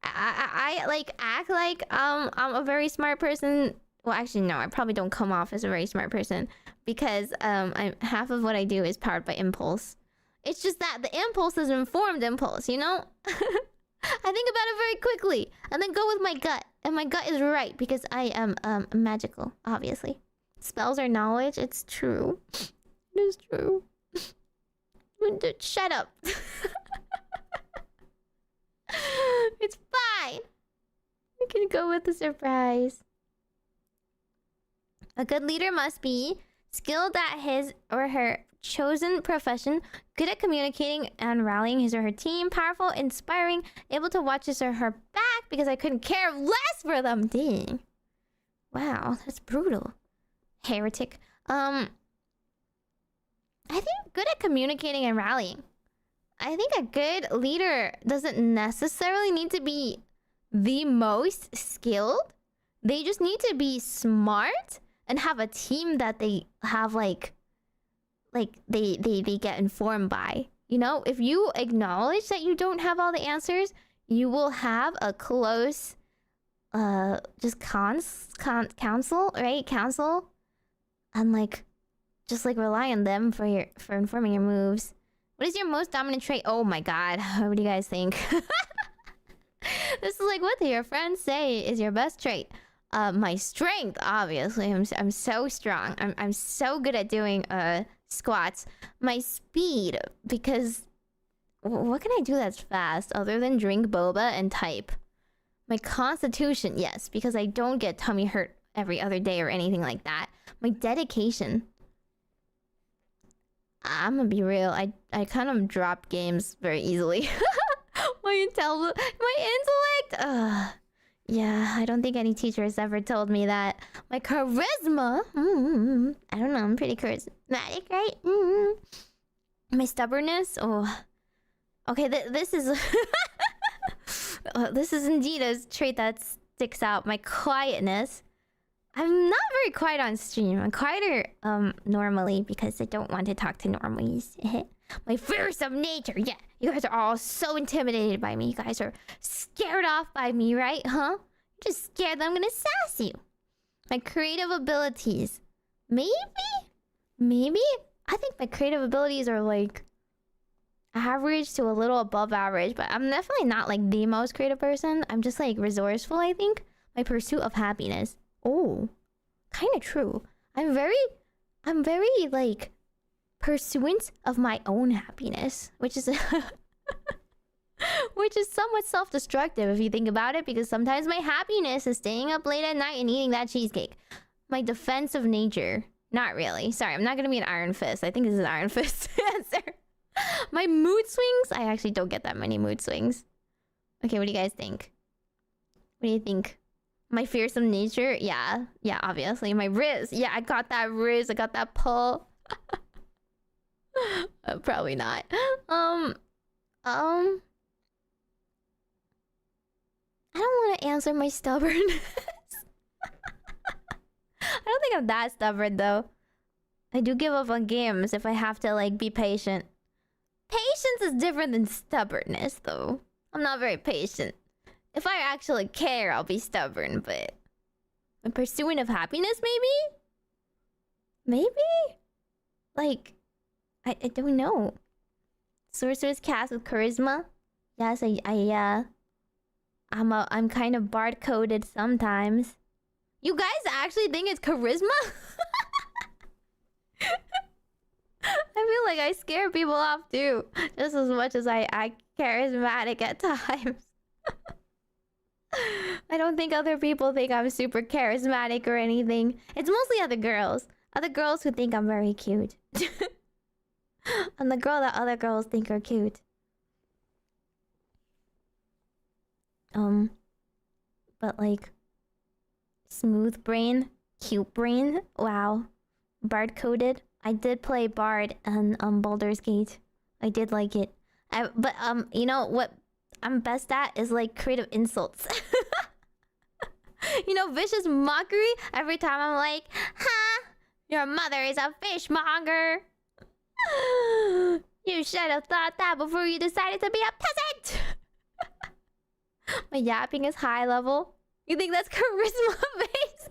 I like act like I'm a very smart person. Well, actually no, I probably don't come off as a very smart person because half of what I do is powered by impulse. It's just that the impulse is informed impulse, you know? I think about it very quickly and then go with my gut. And my gut is right because I am magical, obviously. Spells are knowledge. It's true. It is true. Shut up. It's fine. We can go with the surprise. A good leader must be skilled at his or her chosen profession, good at communicating and rallying his or her team, powerful, inspiring, able to watch his or her back because I couldn't care less for them. Dang. Wow, that's brutal. Heretic. I think good at communicating and rallying. I think a good leader doesn't necessarily need to be the most skilled. They just need to be smart and have a team that they have like they get informed by. You know, if you acknowledge that you don't have all the answers, you will have a close just counsel, right? Counsel, and like just like rely on them for informing your moves. What is your most dominant trait? Oh my god, what do you guys think? This is like, what do your friends say is your best trait? My strength, obviously. I'm so strong. I'm so good at doing squats. My speed, because what can I do that's fast other than drink boba and type? My constitution, yes, because I don't get tummy hurt every other day or anything like that. My dedication. I'm gonna be real. I kind of drop games very easily. My intellect. Yeah, I don't think any teacher has ever told me that. My charisma. I don't know. I'm pretty charismatic, right? My stubbornness. Oh, okay. This is this is indeed a trait that sticks out. My quietness. I'm not very quiet on stream. I'm quieter normally because I don't want to talk to normies. My fearsome nature. Yeah, you guys are all so intimidated by me. You guys are scared off by me, right? Huh? You're just scared that I'm gonna sass you. My creative abilities. Maybe? I think my creative abilities are like average to a little above average, but I'm definitely not like the most creative person. I'm just like resourceful, I think. My pursuit of happiness. Oh, kind of true. I'm very like pursuant of my own happiness, which is which is somewhat self-destructive if you think about it, because sometimes my happiness is staying up late at night and eating that cheesecake. My defensive nature. Not really. Sorry, I'm not gonna be an Iron Fist. I think this is an Iron Fist answer. My mood swings? I actually don't get that many mood swings. Okay, what do you guys think? What do you think? My fearsome nature? Yeah. Yeah, obviously. My Riz. Yeah, I got that Riz. I got that pull. Probably not. I don't want to answer my stubbornness. I don't think I'm that stubborn though. I do give up on games if I have to like be patient. Patience is different than stubbornness though. I'm not very patient. If I actually care, I'll be stubborn, but a pursuit of happiness maybe? Maybe? Like, I don't know. Sorcerer's cast with charisma? Yes, I'm kind of bard coded sometimes. You guys actually think it's charisma? I feel like I scare people off too, just as much as I act charismatic at times. I don't think other people think I'm super charismatic or anything. It's mostly other girls. Other girls who think I'm very cute. I'm the girl that other girls think are cute. But like... smooth brain, cute brain, wow. Bard coded. I did play Bard and Baldur's Gate. I did like it. But you know what I'm best at is like creative insults. You know, vicious mockery. Every time I'm like, "Ha! Your mother is a fishmonger. You should have thought that before you decided to be a peasant." My yapping is high level. You think that's charisma based?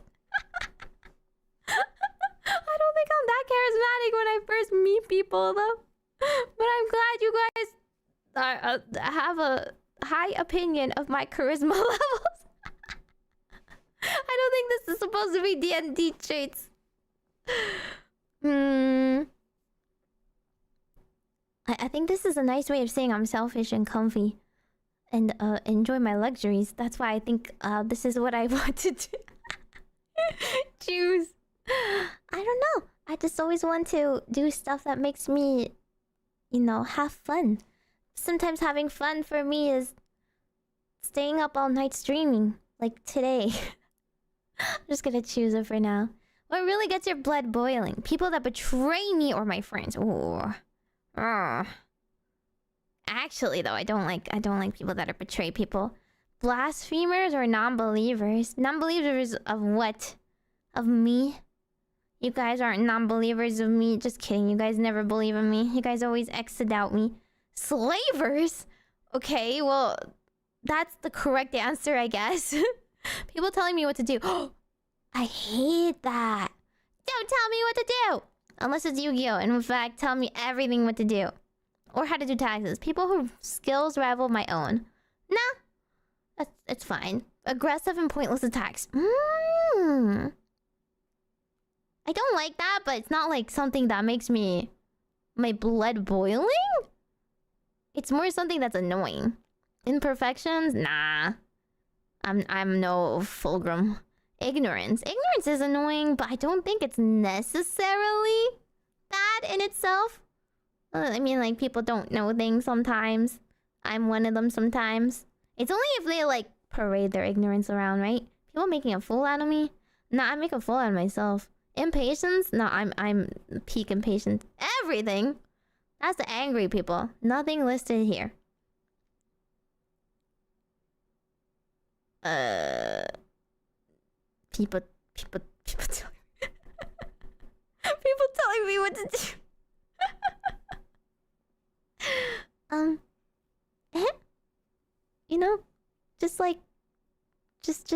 I don't think I'm that charismatic when I first meet people though. But I'm glad you guys have a high opinion of my charisma levels. I don't think this is supposed to be D&D traits. I think this is a nice way of saying I'm selfish and comfy. And enjoy my luxuries. That's why I think this is what I want to do. Choose. I don't know. I just always want to do stuff that makes me, you know, have fun. Sometimes having fun for me is staying up all night streaming. Like today. I'm just gonna choose it for now. What really gets your blood boiling? People that betray me or my friends. Ooh. Actually, though, I don't like people that betray people. Blasphemers or non-believers? Non-believers of what? Of me? You guys aren't non-believers of me. Just kidding. You guys never believe in me. You guys always exit out me. Slavers? Okay, well, that's the correct answer, I guess. People telling me what to do. I hate that. Don't tell me what to do! Unless it's Yu-Gi-Oh! And in fact, tell me everything what to do. Or how to do taxes. People whose skills rival my own. Nah. It's fine. Aggressive and pointless attacks. I don't like that, but it's not like something that makes my blood boiling. It's more something that's annoying. Imperfections? Nah. I'm no fulcrum. Ignorance. Ignorance is annoying, but I don't think it's necessarily bad in itself. I mean, like, people don't know things sometimes. I'm one of them sometimes. It's only if they, like, parade their ignorance around, right? People making a fool out of me? Nah, I make a fool out of myself. Impatience? No, I'm peak impatient. Everything! That's the angry people. Nothing listed here. People telling me... people telling me what to do. You know, just like, just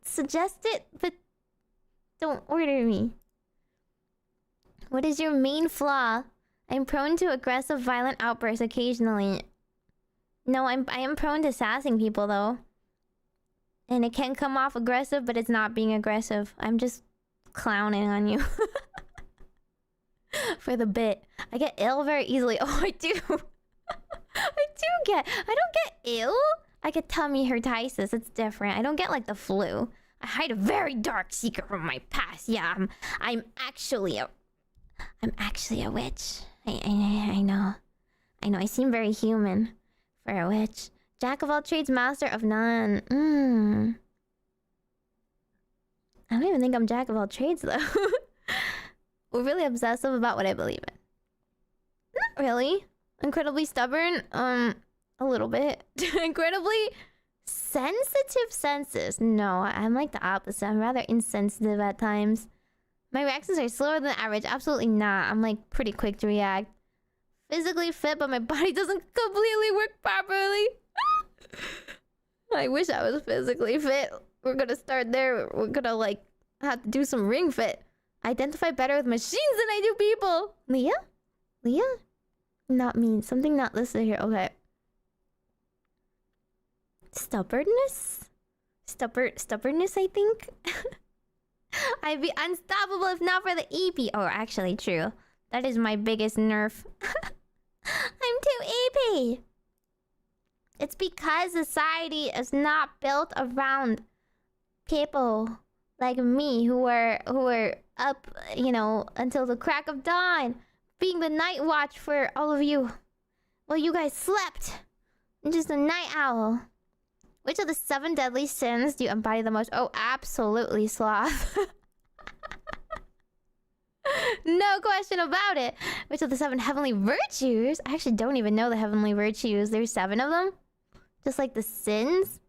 suggest it, but don't order me. What is your main flaw? I'm prone to aggressive, violent outbursts occasionally. No, I am prone to sassing people though. And it can come off aggressive, but it's not being aggressive. I'm just clowning on you. For the bit. I get ill very easily. Oh, I do. I don't get ill. I get tummy hurtitis. It's different. I don't get like the flu. I hide a very dark secret from my past. Yeah, I'm actually a witch. I know. I seem very human for a witch. Jack of all trades, master of none. I don't even think I'm jack of all trades though. We're really obsessive about what I believe in. Not really. Incredibly stubborn. A little bit. Incredibly sensitive senses. No, I'm like the opposite. I'm rather insensitive at times. My reactions are slower than average. Absolutely not. I'm like pretty quick to react. Physically fit, but my body doesn't completely work properly. I wish I was physically fit. We're gonna start there. We're gonna like have to do some ring fit. I identify better with machines than I do people. Leah? Not mean. Something not listed here. Okay. Stubbornness, I think. I'd be unstoppable if not for the EP. Oh, actually, true. That is my biggest nerf. I'm too EP. It's because society is not built around people like me who were up, you know, until the crack of dawn, being the night watch for all of you. Well, you guys slept. I'm just a night owl. Which of the 7 deadly sins do you embody the most? Oh, absolutely sloth. No question about it. Which of the 7 heavenly virtues? I actually don't even know the heavenly virtues. There's 7 of them. Just like the sins.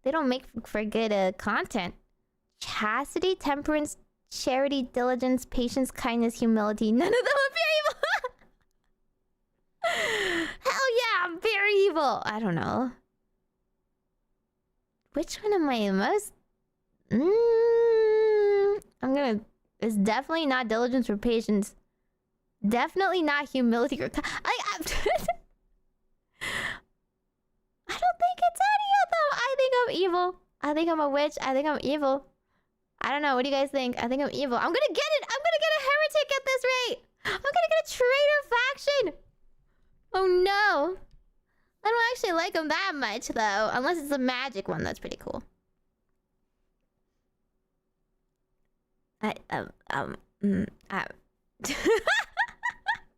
They don't make for good content. Chastity, temperance, charity, diligence, patience, kindness, humility. None of them are pure evil. Hell yeah, I'm pure evil. I don't know. Which one am I the most? It's definitely not diligence or patience. Definitely not humility or... I don't think it's any of them. I think I'm evil. I think I'm a witch. I think I'm evil. I don't know. What do you guys think? I think I'm evil. I'm gonna get it. I'm gonna get a heretic at this rate. I'm gonna get a traitor faction. Oh no. I don't actually like them that much though. Unless it's a magic one. That's pretty cool. I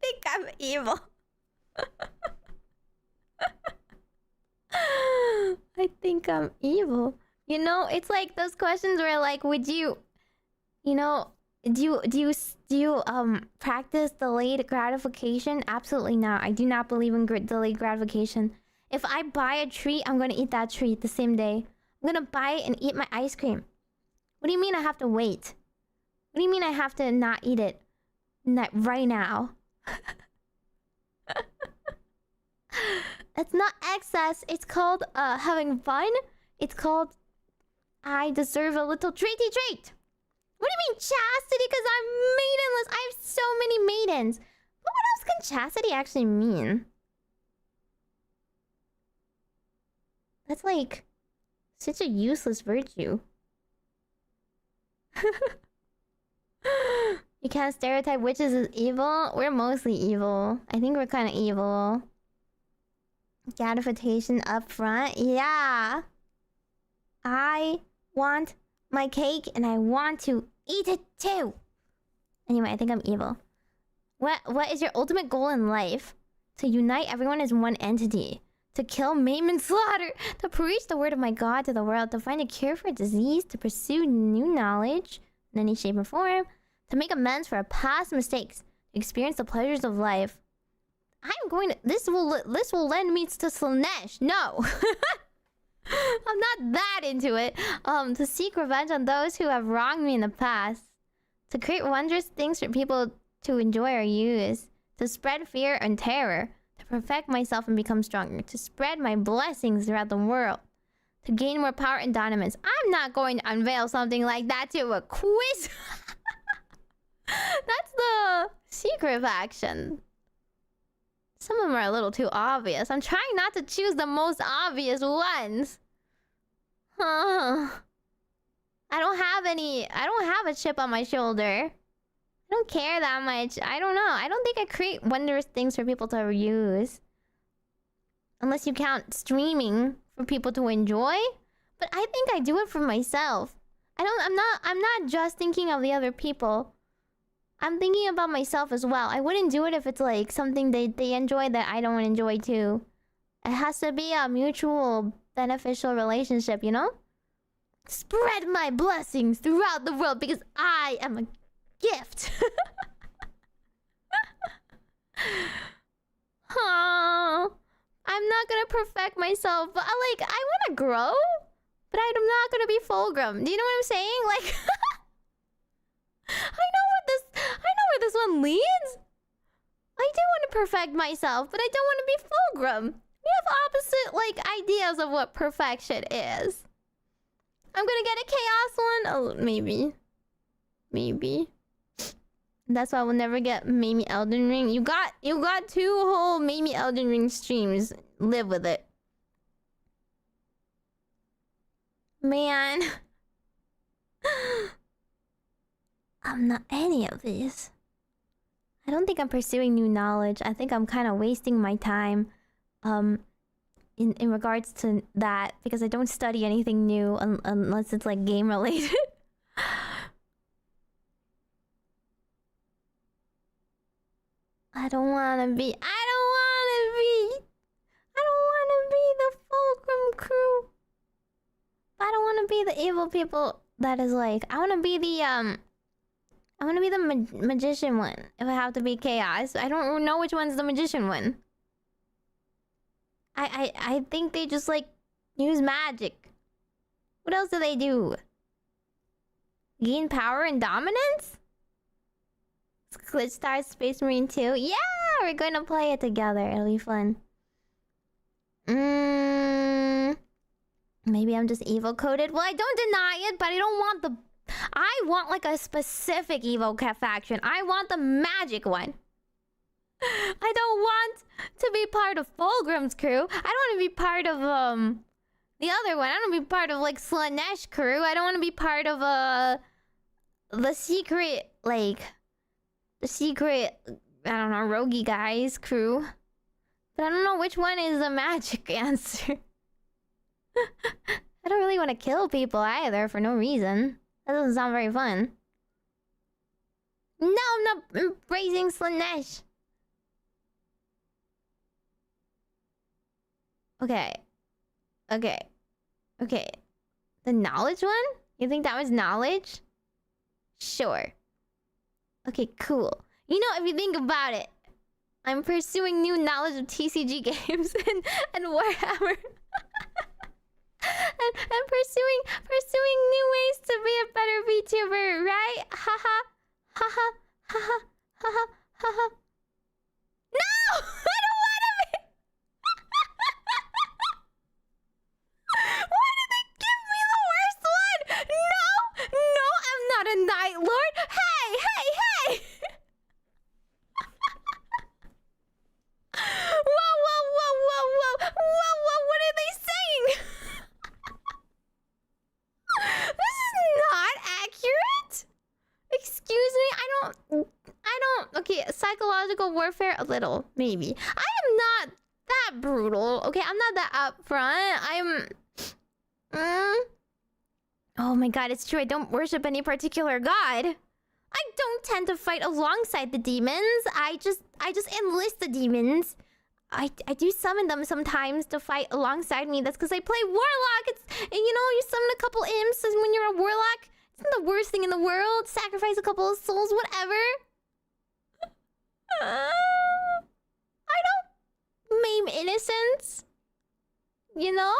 think I'm evil. I think I'm evil. You know, it's like those questions where like, would you, you know, do you practice delayed gratification? Absolutely not. I do not believe in delayed gratification. If I buy a treat, I'm gonna eat that treat the same day. I'm gonna buy it and eat my ice cream. What do you mean I have to wait? What do you mean I have to not eat it right now? It's not excess. It's called having fun. It's called I deserve a little treaty treat. What do you mean chastity? Because I'm maidenless. I have so many maidens. But what else can chastity actually mean? That's like such a useless virtue. You can't stereotype witches as evil. We're mostly evil. I think we're kind of evil. Gratification up front. Yeah. I want my cake and I want to eat it too. Anyway, I think I'm evil. What is your ultimate goal in life? To unite everyone as one entity. To kill, maim, and slaughter. To preach the word of my God to the world. To find a cure for a disease. To pursue new knowledge in any shape or form. To make amends for our past mistakes. To experience the pleasures of life. I'm going to... This will lend me to Slanesh. No. I'm not that into it. To seek revenge on those who have wronged me in the past. To create wondrous things for people to enjoy or use. To spread fear and terror. To perfect myself and become stronger. To spread my blessings throughout the world. To gain more power and dominance. I'm not going to unveil something like that to a quiz. That's the secret faction. Some of them are a little too obvious. I'm trying not to choose the most obvious ones. I don't have a chip on my shoulder. I don't care that much. I don't know. I don't think I create wondrous things for people to use. Unless you count streaming for people to enjoy. But I think I do it for myself. I'm not just thinking of the other people. I'm thinking about myself as well. I wouldn't do it if it's like something they enjoy that I don't enjoy too. It has to be a mutual beneficial relationship, you know? Spread my blessings throughout the world because I am a gift. Oh, I'm not gonna perfect myself, but I wanna grow, but I'm not gonna be fulcrum. Do you know what I'm saying? Like, I know where this one leads. I do want to perfect myself, but I don't want to be fulcrum. We have opposite ideas of what perfection is. I'm gonna get a chaos one. Oh, maybe. That's why we'll never get Meimi Elden Ring. You got 2 whole Meimi Elden Ring streams. Live with it. Man. I'm not any of these. I don't think I'm pursuing new knowledge. I think I'm kind of wasting my time in regards to that because I don't study anything new unless it's like game related. I don't want to be the fulcrum crew. I don't want to be the evil people that is like I want to be the magician one if I have to be chaos. I don't know which one's the magician one. I think they just like use magic. What else do they do? Gain power and dominance? GlitchStars Space Marine 2? Yeah! We're going to play it together. It'll be fun. Maybe I'm just evil coded. Well, I don't deny it, but I don't want the... I want like a specific evil faction. I want the magic one. I don't want to be part of Fulgrim's crew. I don't want to be part of the other one. I don't want to be part of like Slanesh crew. I don't want to be part of the secret I don't know, roguey guys crew. But I don't know which one is the magic answer. I don't really want to kill people either for no reason. That doesn't sound very fun. No, I'm not embracing Slanesh. Okay. The knowledge one? You think that was knowledge? Sure. Okay, cool. You know, if you think about it, I'm pursuing new knowledge of TCG games and Warhammer. and pursuing new ways to be a better VTuber, right? Haha. Haha. Haha. Haha. Haha. No! I don't want to be! Why did they give me the worst one? No, I'm not a Night Lord. Hey! Whoa, what are they saying? This is not accurate. Excuse me, I don't, okay, psychological warfare, a little, maybe. I am not that brutal, okay? I'm not that upfront. Oh my god, it's true, I don't worship any particular god. I don't tend to fight alongside the demons. I just enlist the demons. I do summon them sometimes to fight alongside me. That's because I play Warlock. It's, you know, you summon a couple imps when you're a Warlock. It's not the worst thing in the world. Sacrifice a couple of souls, whatever. I don't maim innocents. You know?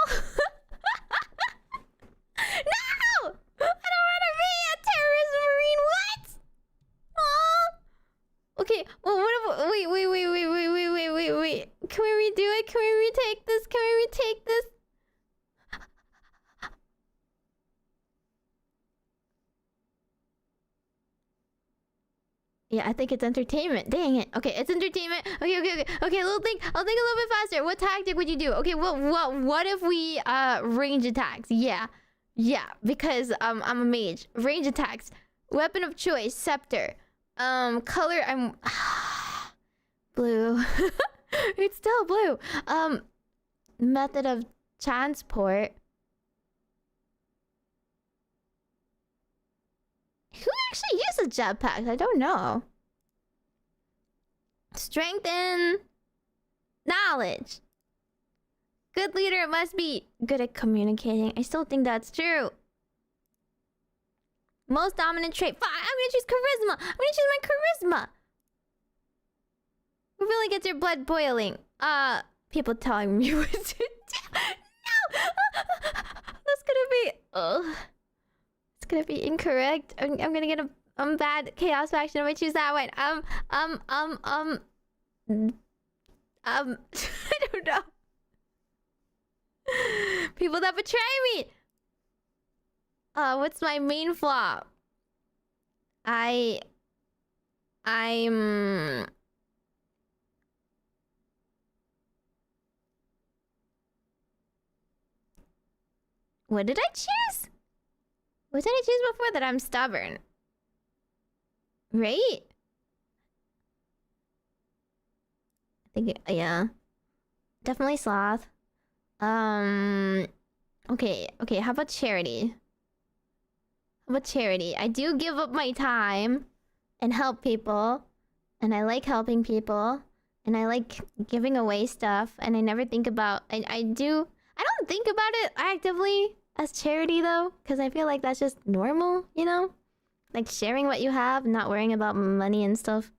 No! I don't want to be a terrorist marine. What? Okay, well, what if... Wait. Can we redo it? Can we retake this? Yeah, I think it's entertainment. Dang it. Okay, it's entertainment. Okay, little thing. I'll think a little bit faster. What tactic would you do? Okay, what if we range attacks? Yeah. Yeah, because I'm a mage. Range attacks. Weapon of choice, scepter. Color, I'm blue. It's still blue. Method of transport. Who actually uses jetpacks? I don't know. Strengthen knowledge. Good leader must be good at communicating. I still think that's true. Most dominant trait. Fine, I'm gonna choose charisma. I'm gonna choose my charisma. It really gets your blood boiling. People telling me what to do. No! That's gonna be... It's gonna be incorrect. I'm gonna get a bad chaos faction if I choose that one. I don't know. People that betray me. What's my main flaw? I'm... What did I choose? What did I choose before? That I'm stubborn. Right? I think, yeah. Definitely sloth. Okay, how about charity? How about charity? I do give up my time and help people. And I like helping people. And I like giving away stuff. And I never think about... I don't think about it actively as charity though. Because I feel like that's just normal, you know? Like sharing what you have, not worrying about money and stuff.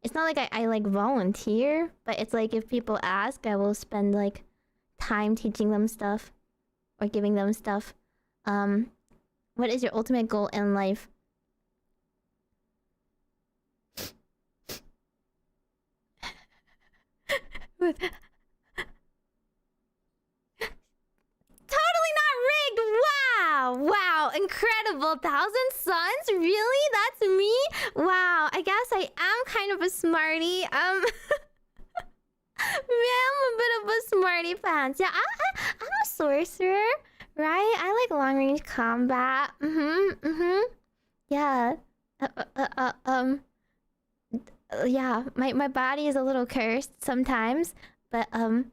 It's not like I like volunteer. But it's like if people ask, I will spend like time teaching them stuff. Or giving them stuff. What is your ultimate goal in life? Totally not rigged! Wow! Incredible! 1,000 suns? Really? That's me? Wow, I guess I am kind of a smarty. I'm a bit of a smarty pants. Yeah, I'm a sorcerer, right? I like long range combat. Yeah. Yeah, my body is a little cursed sometimes, but and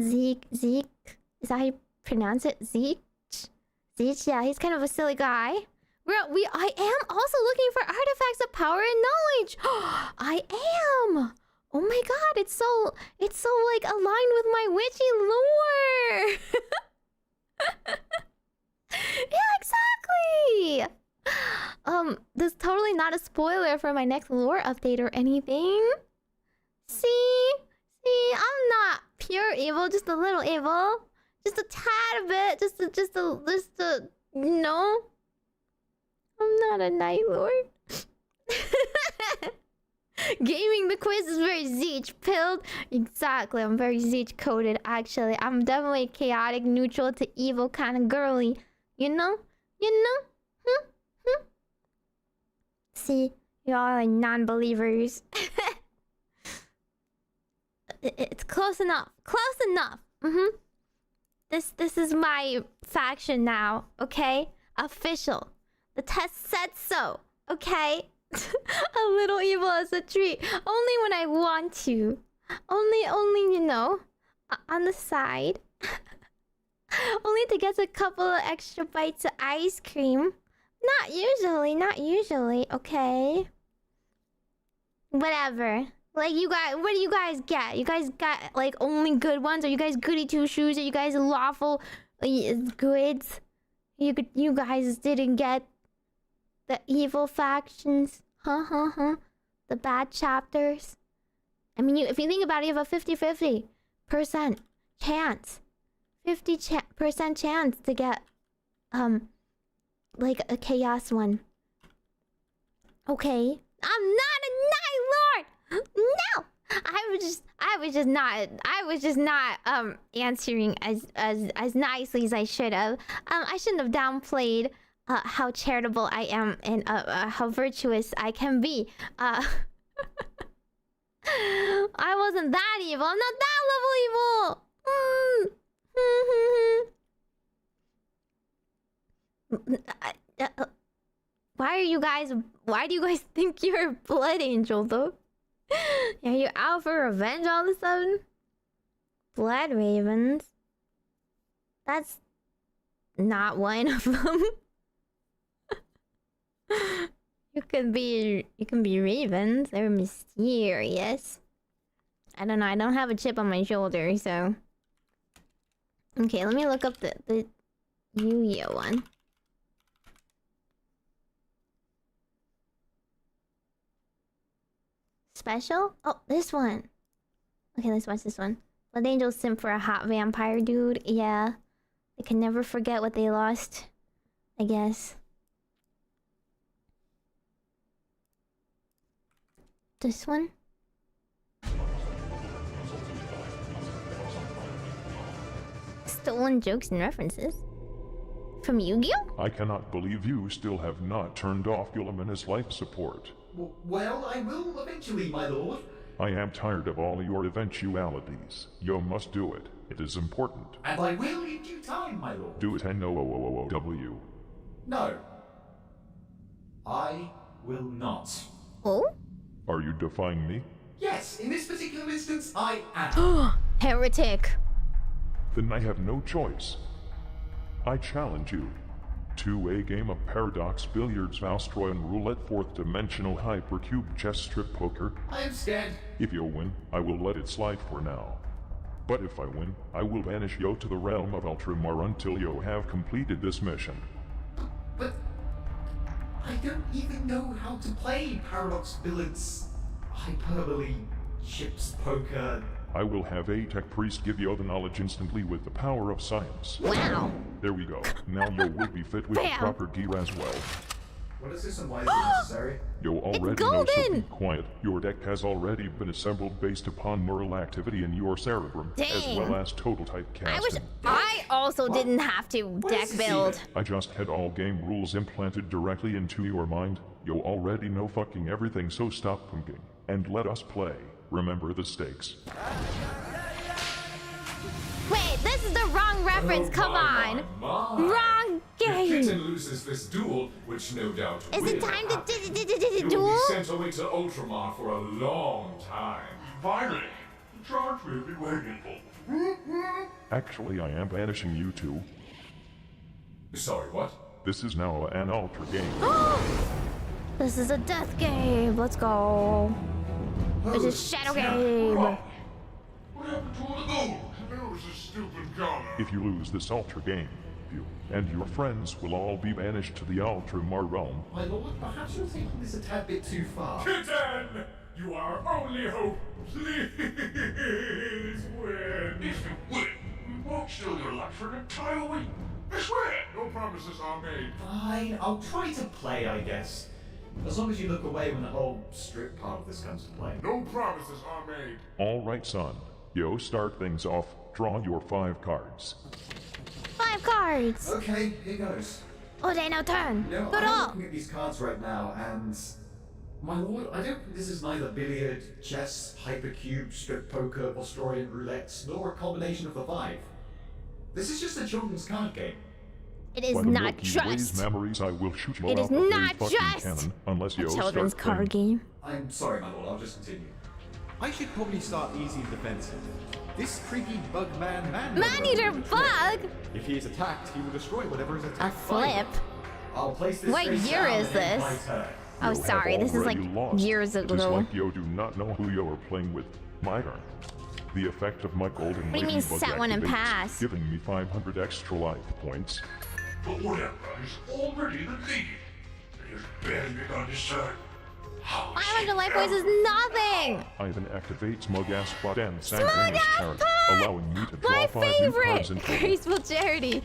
Zeke, is that how you pronounce it? Zeke, yeah, he's kind of a silly guy. I am also looking for artifacts of power and knowledge. I am. Oh my god, it's so like aligned with my witchy lore. Yeah, exactly. This is totally not a spoiler for my next lore update or anything. See, I'm not pure evil, just a little evil, just a tad bit, just a no. I'm not a night lord. Gaming the quiz is very Zeech pilled. Exactly, I'm very Zeech coded actually. I'm definitely chaotic, neutral to evil kind of girly. You know? See, y'all are non-believers. It's close enough. This is my faction now, okay? Official. The test said so, okay? A little evil as a treat. Only when I want to. Only, you know, on the side. Only to get a couple of extra bites of ice cream. Not usually, okay? Whatever. Like, you guys, what do you guys get? You guys got, like, only good ones? Are you guys goody two-shoes? Are you guys lawful goods? You guys didn't get the evil factions? Huh? The bad chapters? I mean, if you think about it, you have a 50-50% chance. 50% chance to get, like a chaos one. Okay. I'm not a night lord! No! I was just not answering as nicely as I should have. I shouldn't have downplayed how charitable I am and how virtuous I can be. I wasn't that evil. I'm not that level evil. Why do you guys think you're a blood angel though? Are you out for revenge all of a sudden? Blood ravens? That's not one of them. You can be ravens. They're mysterious. I don't know. I don't have a chip on my shoulder, so. Okay, let me look up the Yu-Gi-Oh one. Special? Oh, this one. Okay, let's watch this one. Blood angels simp for a hot vampire dude. Yeah. They can never forget what they lost, I guess. This one? Stolen jokes and references? From Yu-Gi-Oh? I cannot believe you still have not turned off Guilliman's life support. Well, I will eventually, my lord. I am tired of all your eventualities. You must do it. It is important. And I will in due time, my lord. Do it N-O-O-O-O-W. No. I will not. Oh? Are you defying me? Yes, in this particular instance, I am. Heretic. Then I have no choice. I challenge you to a game of Paradox Billiards, Valstroy, Roulette, 4th Dimensional Hypercube Chess Strip Poker. I am scared. If you win, I will let it slide for now. But if I win, I will banish you to the realm of Ultramar until you have completed this mission. But I don't even know how to play Paradox Billiards, Hyperbole, Chips Poker. I will have a tech priest give you the knowledge instantly with the power of science. Wow. There we go. Now you will be fit with the proper gear as well. What is this and why is it necessary? You already know, so be quiet. Your deck has already been assembled based upon neural activity in your cerebrum, as well as total type casting. I wish I also didn't have to deck build. I just had all game rules implanted directly into your mind. You already know fucking everything, so stop thinking and let us play. Remember the stakes. Wait, this is the wrong reference. Come on. Wrong game. If Kitten loses this duel, which no doubt Is it time to you duel? will be sent away to Ultramar for a long time. Finally, the charge we've been waiting for. Actually, I am banishing you two. Sorry, what? This is now an altar game. This is a death game. Let's go. It's a shadow game. What happened to all the gold? There was a stupid comment. If you lose this altar game, you and your friends will all be banished to the Ultramar realm. My lord, perhaps you're taking this a tad bit too far. Kitten! You are our only hope. Please win. If you win, we won't steal your life for an entire week. I swear, no promises are made. Fine, I'll try to play, I guess. As long as you look away when the whole strip part of this comes to play. No promises are made. All right, son. Yo, start things off. Draw your 5 cards. 5 cards. Okay, here goes. Oh, they no turn. No, Good I'm all. looking at these cards right now, and my lord, I don't think this is neither billiard, chess, hypercube, strip poker, Australian roulette, nor a combination of the 5. This is just a children's card game. It is By the not Milky just. Way's memories, I will shoot you It out is of a not fucking just cannon unless a you children's start card playing. game. I'm sorry, my lord, I'll just continue. I should probably start easy and defensive. This creepy bug man Man-eater bug? If he is attacked, he will destroy whatever is A attacked. flip? I'll place this What face year down is and end my this? turn. Oh, You sorry. have This is like already lost. years It is ago. like you do not know who you are playing with. My turn. The effect of my golden What do you mean ladybug set one and activates, pass? giving me 500 extra life points. But whatever is already the lead. It has barely begun to start. 500 life points is nothing. Ivan activates Smug-ass Spot and Smug-ass Sanguineous Charity, Pot! allowing me to draw My 5 new cards in favorite. total. Graceful charity.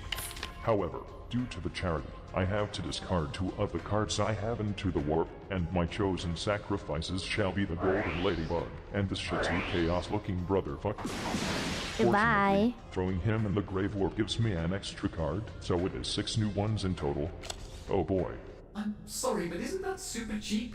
However, due to the charity, I have to discard 2 of the cards I have into the warp, and my chosen sacrifices shall be the golden ladybug and this shitty chaos-looking brotherfucker. Goodbye. Throwing him in the grave warp gives me an extra card, so it is 6 new ones in total. Oh boy. I'm sorry, but isn't that super cheap?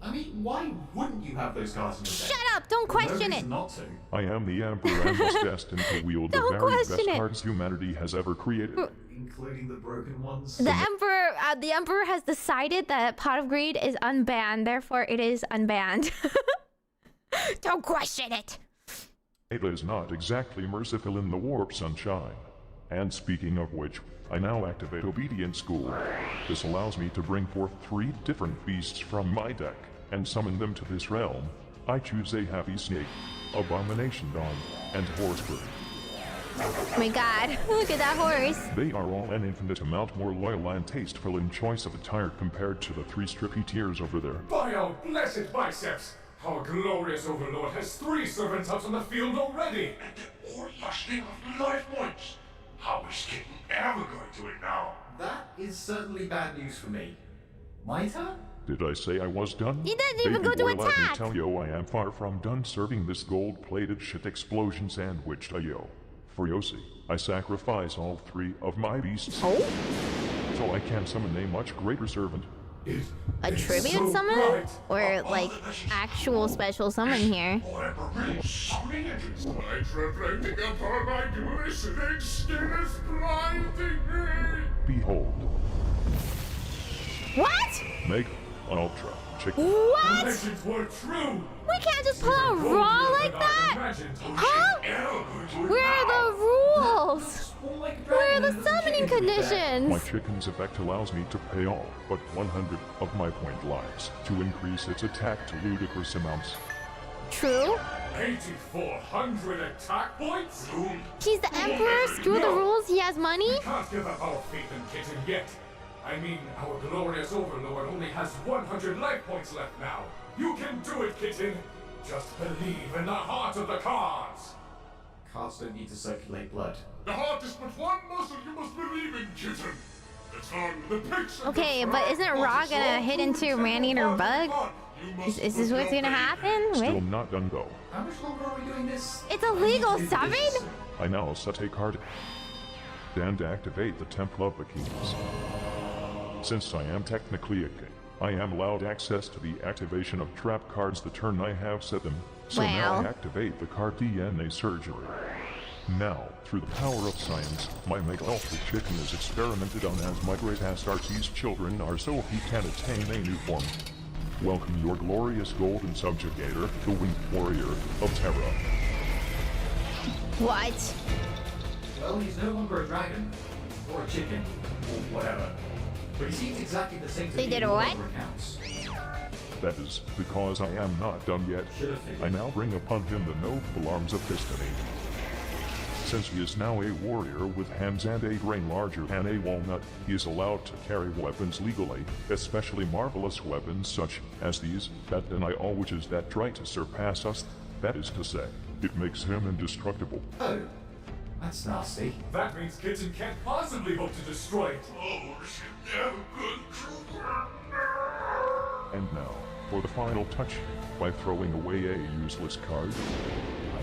I mean, why wouldn't you have those cards in the deck? Shut up. Don't There's no question reason it. not to. I am the Emperor and was destined to wield the Don't very question best it. cards humanity has ever created. including the broken ones. The emperor has decided that Pot of Greed is unbanned, therefore it is unbanned. Don't question it. Ayla is not exactly merciful in the warp, sunshine. And speaking of which, I now activate Obedient School. This allows me to bring forth 3 different beasts from my deck and summon them to this realm. I choose a Happy Snake, Abomination Dawn, and Horseburn. Oh my god, look at that horse. They are all an infinite amount more loyal and tasteful in choice of attire compared to the 3 strippy tiers over there. By our blessed biceps! Our glorious overlord has 3 servants out on the field already! And they're all lusting after life points! How is Kitten ever going to it now? That is certainly bad news for me. My turn? Did I say I was done? You didn't even go to Let me attack! tell you, I am far from done serving this gold-plated shit explosion sandwich to you. For Yossi, I sacrifice all 3 of my beasts. Oh? So I can summon a much greater servant. A tribute so summon? right. Or like actual special summon here? Light reflecting upon my glistening skin is blinding me! Behold. What? Make an ultra chicken. What? Legends were true! We can't just pull out Raw like that? Huh? Where are the rules? Where are the summoning My conditions? chicken's effect allows me to pay all but 100 of my point lives to increase its attack to ludicrous amounts. True. 8,400 attack points? He's the emperor, screw the rules, he has money? We can't give up our faith in Kitten yet. I mean, our glorious overlord only has 100 life points left now. You can do it, Kitten. Just believe in the heart of the cards. Cards don't need to circulate blood. The heart is but one muscle you must believe in, Kitten. The tongue, the picture. Okay, but isn't Raw gonna hit into Maneater Bug? Is this what's gonna happen? Still Wait. not done though. How much longer are we doing this? It's a legal summon? I now set a card and activate the Temple of the Kings. Since I am technically a king, I am allowed access to the activation of trap cards the turn I have set them. So now I activate the card DNA Surgery. Now, through the power of science, my Mega Ultra Chicken is experimented on as my great Astartes children are so he can attain a new form. Welcome your glorious golden subjugator, the Winged Warrior of Terra. What? Well, he's no longer a dragon, or a chicken, or whatever. But he seems exactly the same to They me did in a all what? other accounts. That is because I am not done yet. I now bring upon him the noble arms of destiny. Since he is now a warrior with hands and a brain larger than a walnut, he is allowed to carry weapons legally, especially marvelous weapons such as these, that and I all which is that try to surpass us. That is to say, it makes him indestructible. Oh, that's nasty. That means Kitten can't possibly hope to destroy it. Oh, she never could. And now, for the final touch, by throwing away a useless card,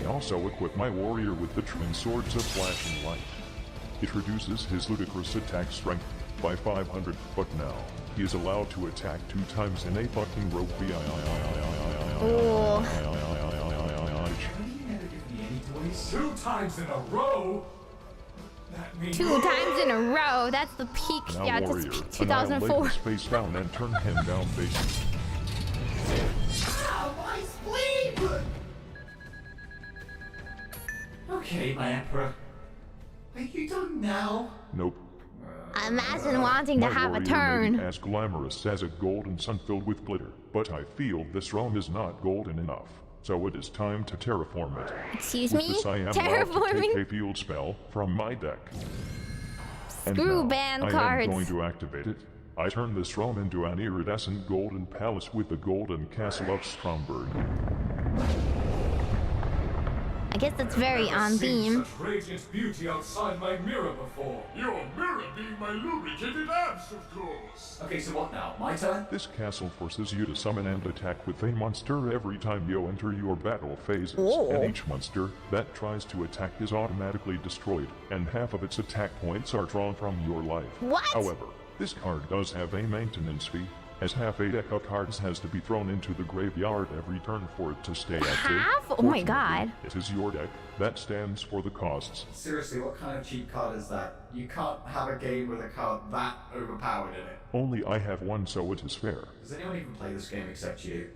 I also equip my warrior with the twin swords of flashing light. It reduces his ludicrous attack strength by 500, but now he is allowed to attack 2 times in a fucking rope. Two times in a row? That means 2 times in a row. That's the peak. Now Yeah, that's warrior, peak annihilate 2004. his face down and turn him down facing. Ow, my spleen! Okay, my emperor. Are you done now? Nope. Imagine wanting to My have a warrior may turn. be as glamorous as a golden sun filled with glitter, but I feel this realm is not golden enough. So it is time to terraform it. Excuse With me? this, I am allowed to Terraforming? take a field spell from my deck. And Screw now, ban I cards. am going to activate it. I turn this realm into an iridescent golden palace with the golden castle of Stromberg. I guess that's very on theme. such radiant beauty outside my mirror before. Your mirror being my lubricated abs, of course. Okay, so what now? My turn? This castle forces you to summon and attack with a monster every time you enter your battle phases. Oh. And each monster that tries to attack is automatically destroyed, and half of its attack points are drawn from your life. What? However, this card does have a maintenance fee. as half a deck of cards has to be thrown into the graveyard every turn for it to stay active. Half? Oh my god. It is your deck that stands for the costs. Seriously, what kind of cheap card is that? You can't have a game with a card that overpowered in it. Only I have one, so it is fair. Does anyone even play this game except you?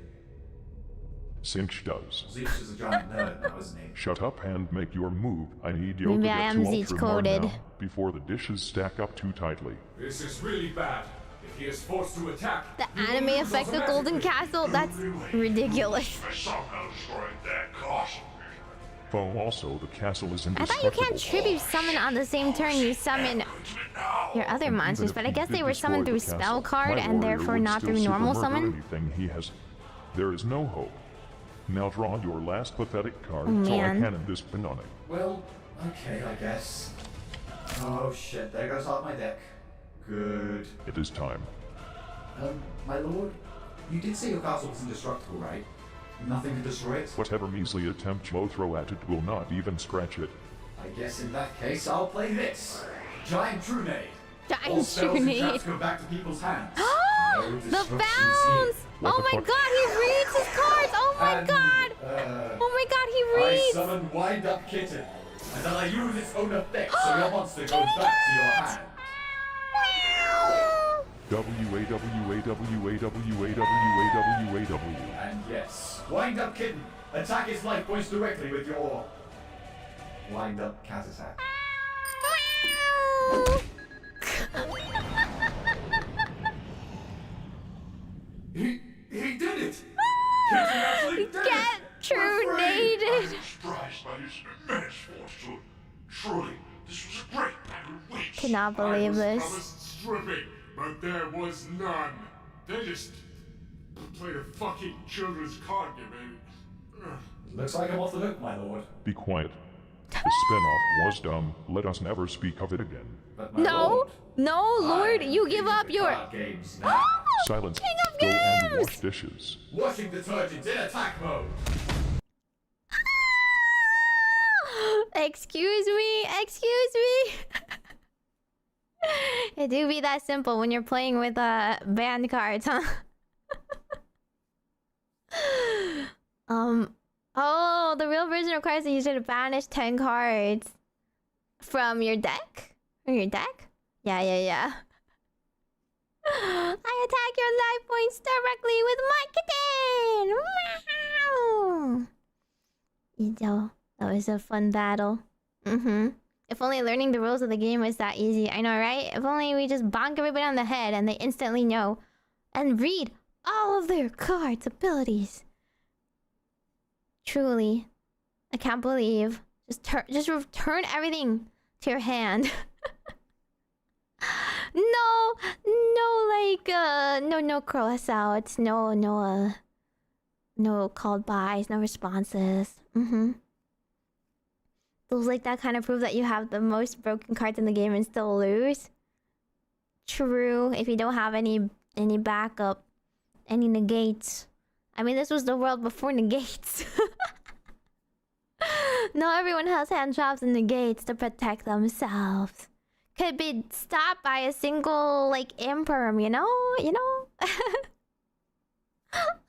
Zinch does. Zeech is a giant nerd now, isn't he? Shut up and make your move. I need you to Maybe get I am to Zeech Ultra more coded. now, before the dishes stack up too tightly. This is really bad. If he is forced to attack, The anime effect of Golden Castle, that's ridiculous. I somehow destroyed that castle. Oh, also, the castle is I indestructible. thought you can't tribute summon on the same turn you summon your other monsters, but I guess they were summoned through spell card and therefore not through normal summon. Anything he has. There is no hope. Now draw your last pathetic card Oh, so I man. cannon this pin on it. Well, okay, I guess. Oh shit, there goes half my deck. Good. It is time. My lord, you did say your castle was indestructible, right? Nothing to destroy it? Whatever measly attempt you throw at it will not even scratch it. I guess in that case, I'll play this. Giant True Nade. Giant All spells and True traps Nade. go back to people's hands. Oh, No the destructions bounce! here. Oh my god, he reads his cards! Oh my god! Oh my god, he I reads! summon Wind Up Kitten, and then I use its own effect so your monster goes back to your hand. W-A-W-A-W-A-W-A-W-A-W-A-W. And yes, Wind Up Kitten, attack its life points directly with your Wind Up Cat attack. he did it! Kitten actually did it! Get True Naded! Surprised by his immense fortitude. Truly, this was a great battle waste. Cannot believe this. Promised stripping, but there was none. They just played a fucking children's card game. Looks like I'm off the hook, my lord. Be quiet. The spin-off was dumb. Let us never speak of it again. But my No! lord, No, Lord, you give up your... card games now. Silence. King of Go and Games! wash dishes. Washing detergent in attack mode. Excuse me, excuse me. It do be that simple when you're playing with banned cards, huh? Oh, the real version requires that you should banish 10 cards from your deck. From your deck? Yeah. I attack your life points directly with my kitten. Wow. Yo, that was a fun battle. If only learning the rules of the game was that easy. I know, right? If only we just bonk everybody on the head and they instantly know and read all of their cards' abilities. Truly, I can't believe. Just return everything to your hand. No cross outs, no called buys, no responses. Those like that kind of prove that you have the most broken cards in the game and still lose. True, if you don't have any backup, any negates. I mean, this was the world before negates. No, everyone has hand traps and negates to protect themselves. Could be stopped by a single, like, imperm, you know?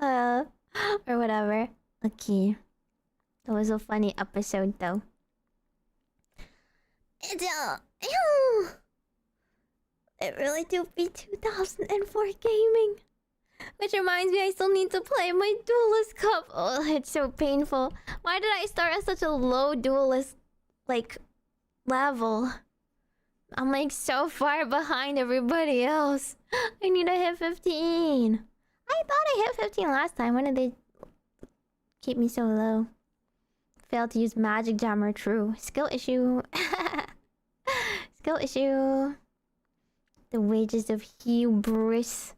Or whatever. Okay. That was a funny episode, though. It really do be 2004 gaming. Which reminds me, I still need to play my Duelist Cup. Oh, it's so painful. Why did I start at such a low Duelist, like, level? I'm like so far behind everybody else. I need to hit 15. I thought I hit 15 last time. When did they keep me so low? Failed to use Magic Jammer. True. Skill issue. Skill issue. The wages of hubris.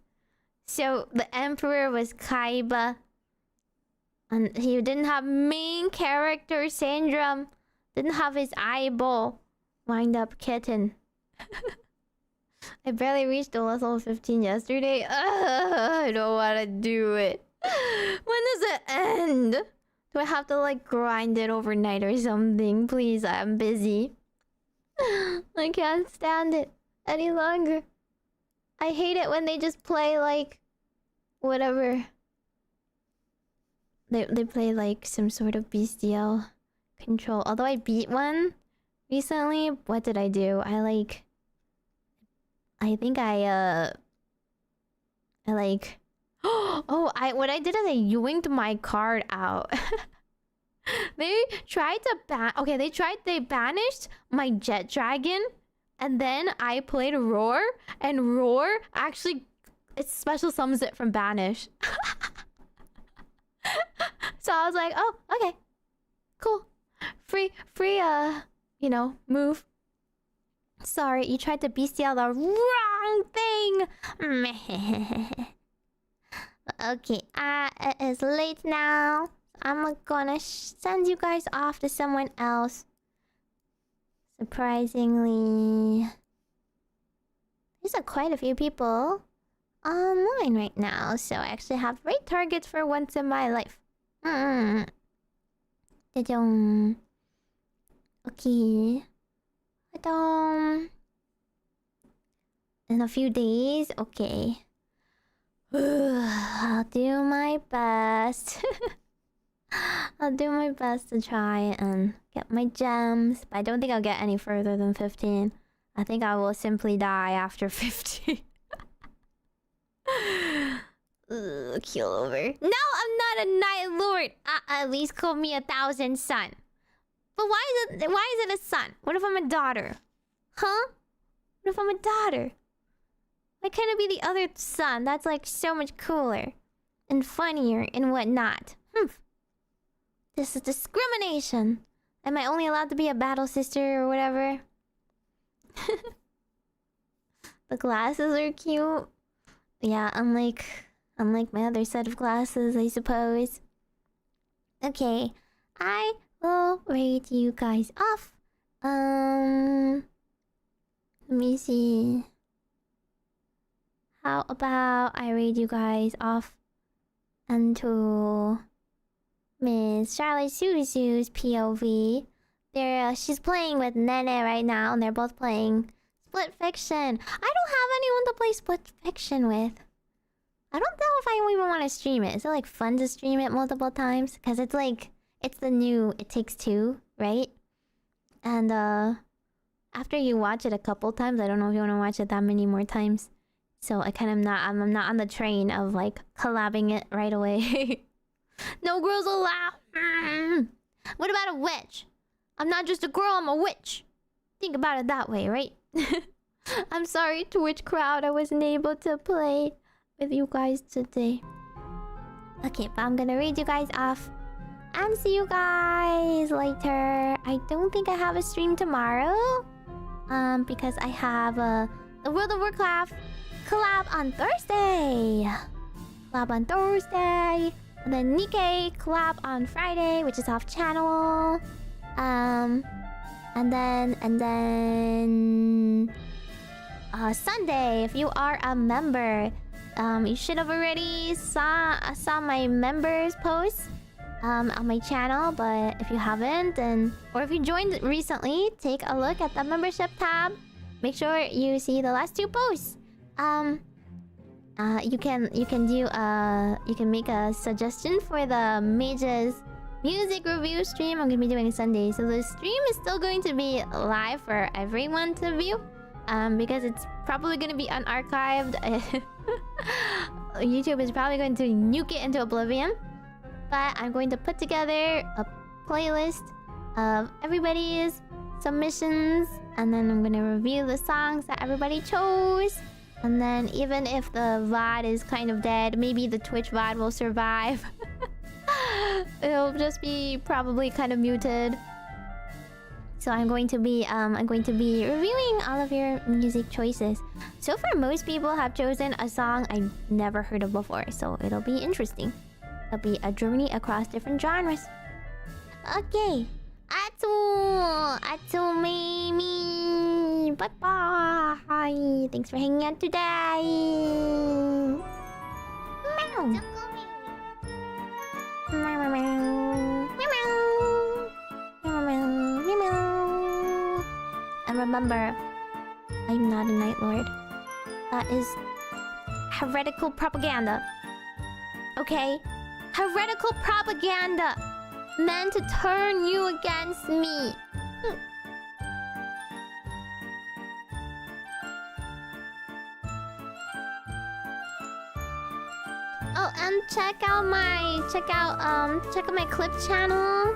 So the Emperor was Kaiba. And he didn't have main character syndrome. Didn't have his eyeball. Wind Up Kitten. I barely reached the level 15 yesterday. I don't want to do it. When does it end? Do I have to like grind it overnight or something? Please, I'm busy. I can't stand it any longer. I hate it when they just play like whatever. They play like some sort of bestial control. Although I beat one recently, what did I do? I think I like what I did is I yoinked my card out. They banished my jet dragon, and then I played Roar, and Roar actually it special summons it from banish. So I was like, oh, okay. Cool. Free you know, move. Sorry, you tried to bestial the wrong thing. Okay, it is late now. I'm gonna send you guys off to someone else. Surprisingly, there's quite a few people online right now, so I actually have great targets for once in my life. Okay. In a few days, okay. I'll do my best. I'll do my best to try and get my gems, but I don't think I'll get any further than 15. I think I will simply die after 50. Kill over. No, I'm not a Night Lord. At least call me 1,000 son. But why is it a son? What if I'm a daughter? Huh? What if I'm a daughter? Why can't it be the other son? That's like so much cooler and funnier and whatnot. This is discrimination. Am I only allowed to be a battle sister or whatever? The glasses are cute. Yeah, unlike my other set of glasses, I suppose. Okay, I will raid you guys off. Let me see. How about I raid you guys off into Miss Charlotte Suzu's POV. She's playing with Nene right now, and they're both playing Split Fiction. I don't have anyone to play Split Fiction with. I don't know if I even want to stream it. Is it like fun to stream it multiple times? Because it's like, it's the new It Takes Two, right? And after you watch it a couple times, I don't know if you want to watch it that many more times. So I kind of I'm not on the train of like collabing it right away. No girls allowed. What about a witch? I'm not just a girl, I'm a witch. Think about it that way, right? I'm sorry, Twitch crowd, I wasn't able to play with you guys today. Okay, but I'm gonna read you guys off and see you guys later. I don't think I have a stream tomorrow, because I have the World of Warcraft collab on Thursday. And then Nikkei collab on Friday, which is off channel. And then Sunday, if you are a member, you should have already saw my members post on my channel. But if you haven't, or if you joined recently, take a look at the membership tab. Make sure you see the last two posts. You can make a suggestion for the Meiges music review stream I'm gonna be doing Sunday. So the stream is still going to be live for everyone to view, because it's probably gonna be unarchived. YouTube is probably going to nuke it into oblivion. But I'm going to put together a playlist of everybody's submissions, and then I'm gonna review the songs that everybody chose. And then even if the VOD is kind of dead, maybe the Twitch VOD will survive. It'll just be probably kind of muted. So I'm going to be reviewing all of your music choices. So far, most people have chosen a song I've never heard of before, so it'll be interesting. It'll be a journey across different genres. Okay. Atu Meimi. Bye bye. Thanks for hanging out today. Meow. And remember, I'm not a Night Lord. That is heretical propaganda. Okay? Heretical propaganda meant to turn you against me. Oh, and check out my clip channel,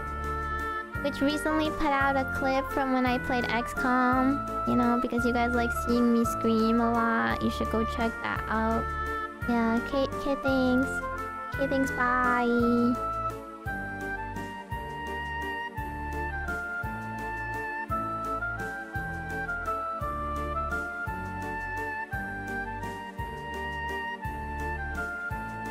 which recently put out a clip from when I played XCOM. You know, because you guys like seeing me scream a lot. You should go check that out. Yeah, okay, thanks. Okay, thanks, bye.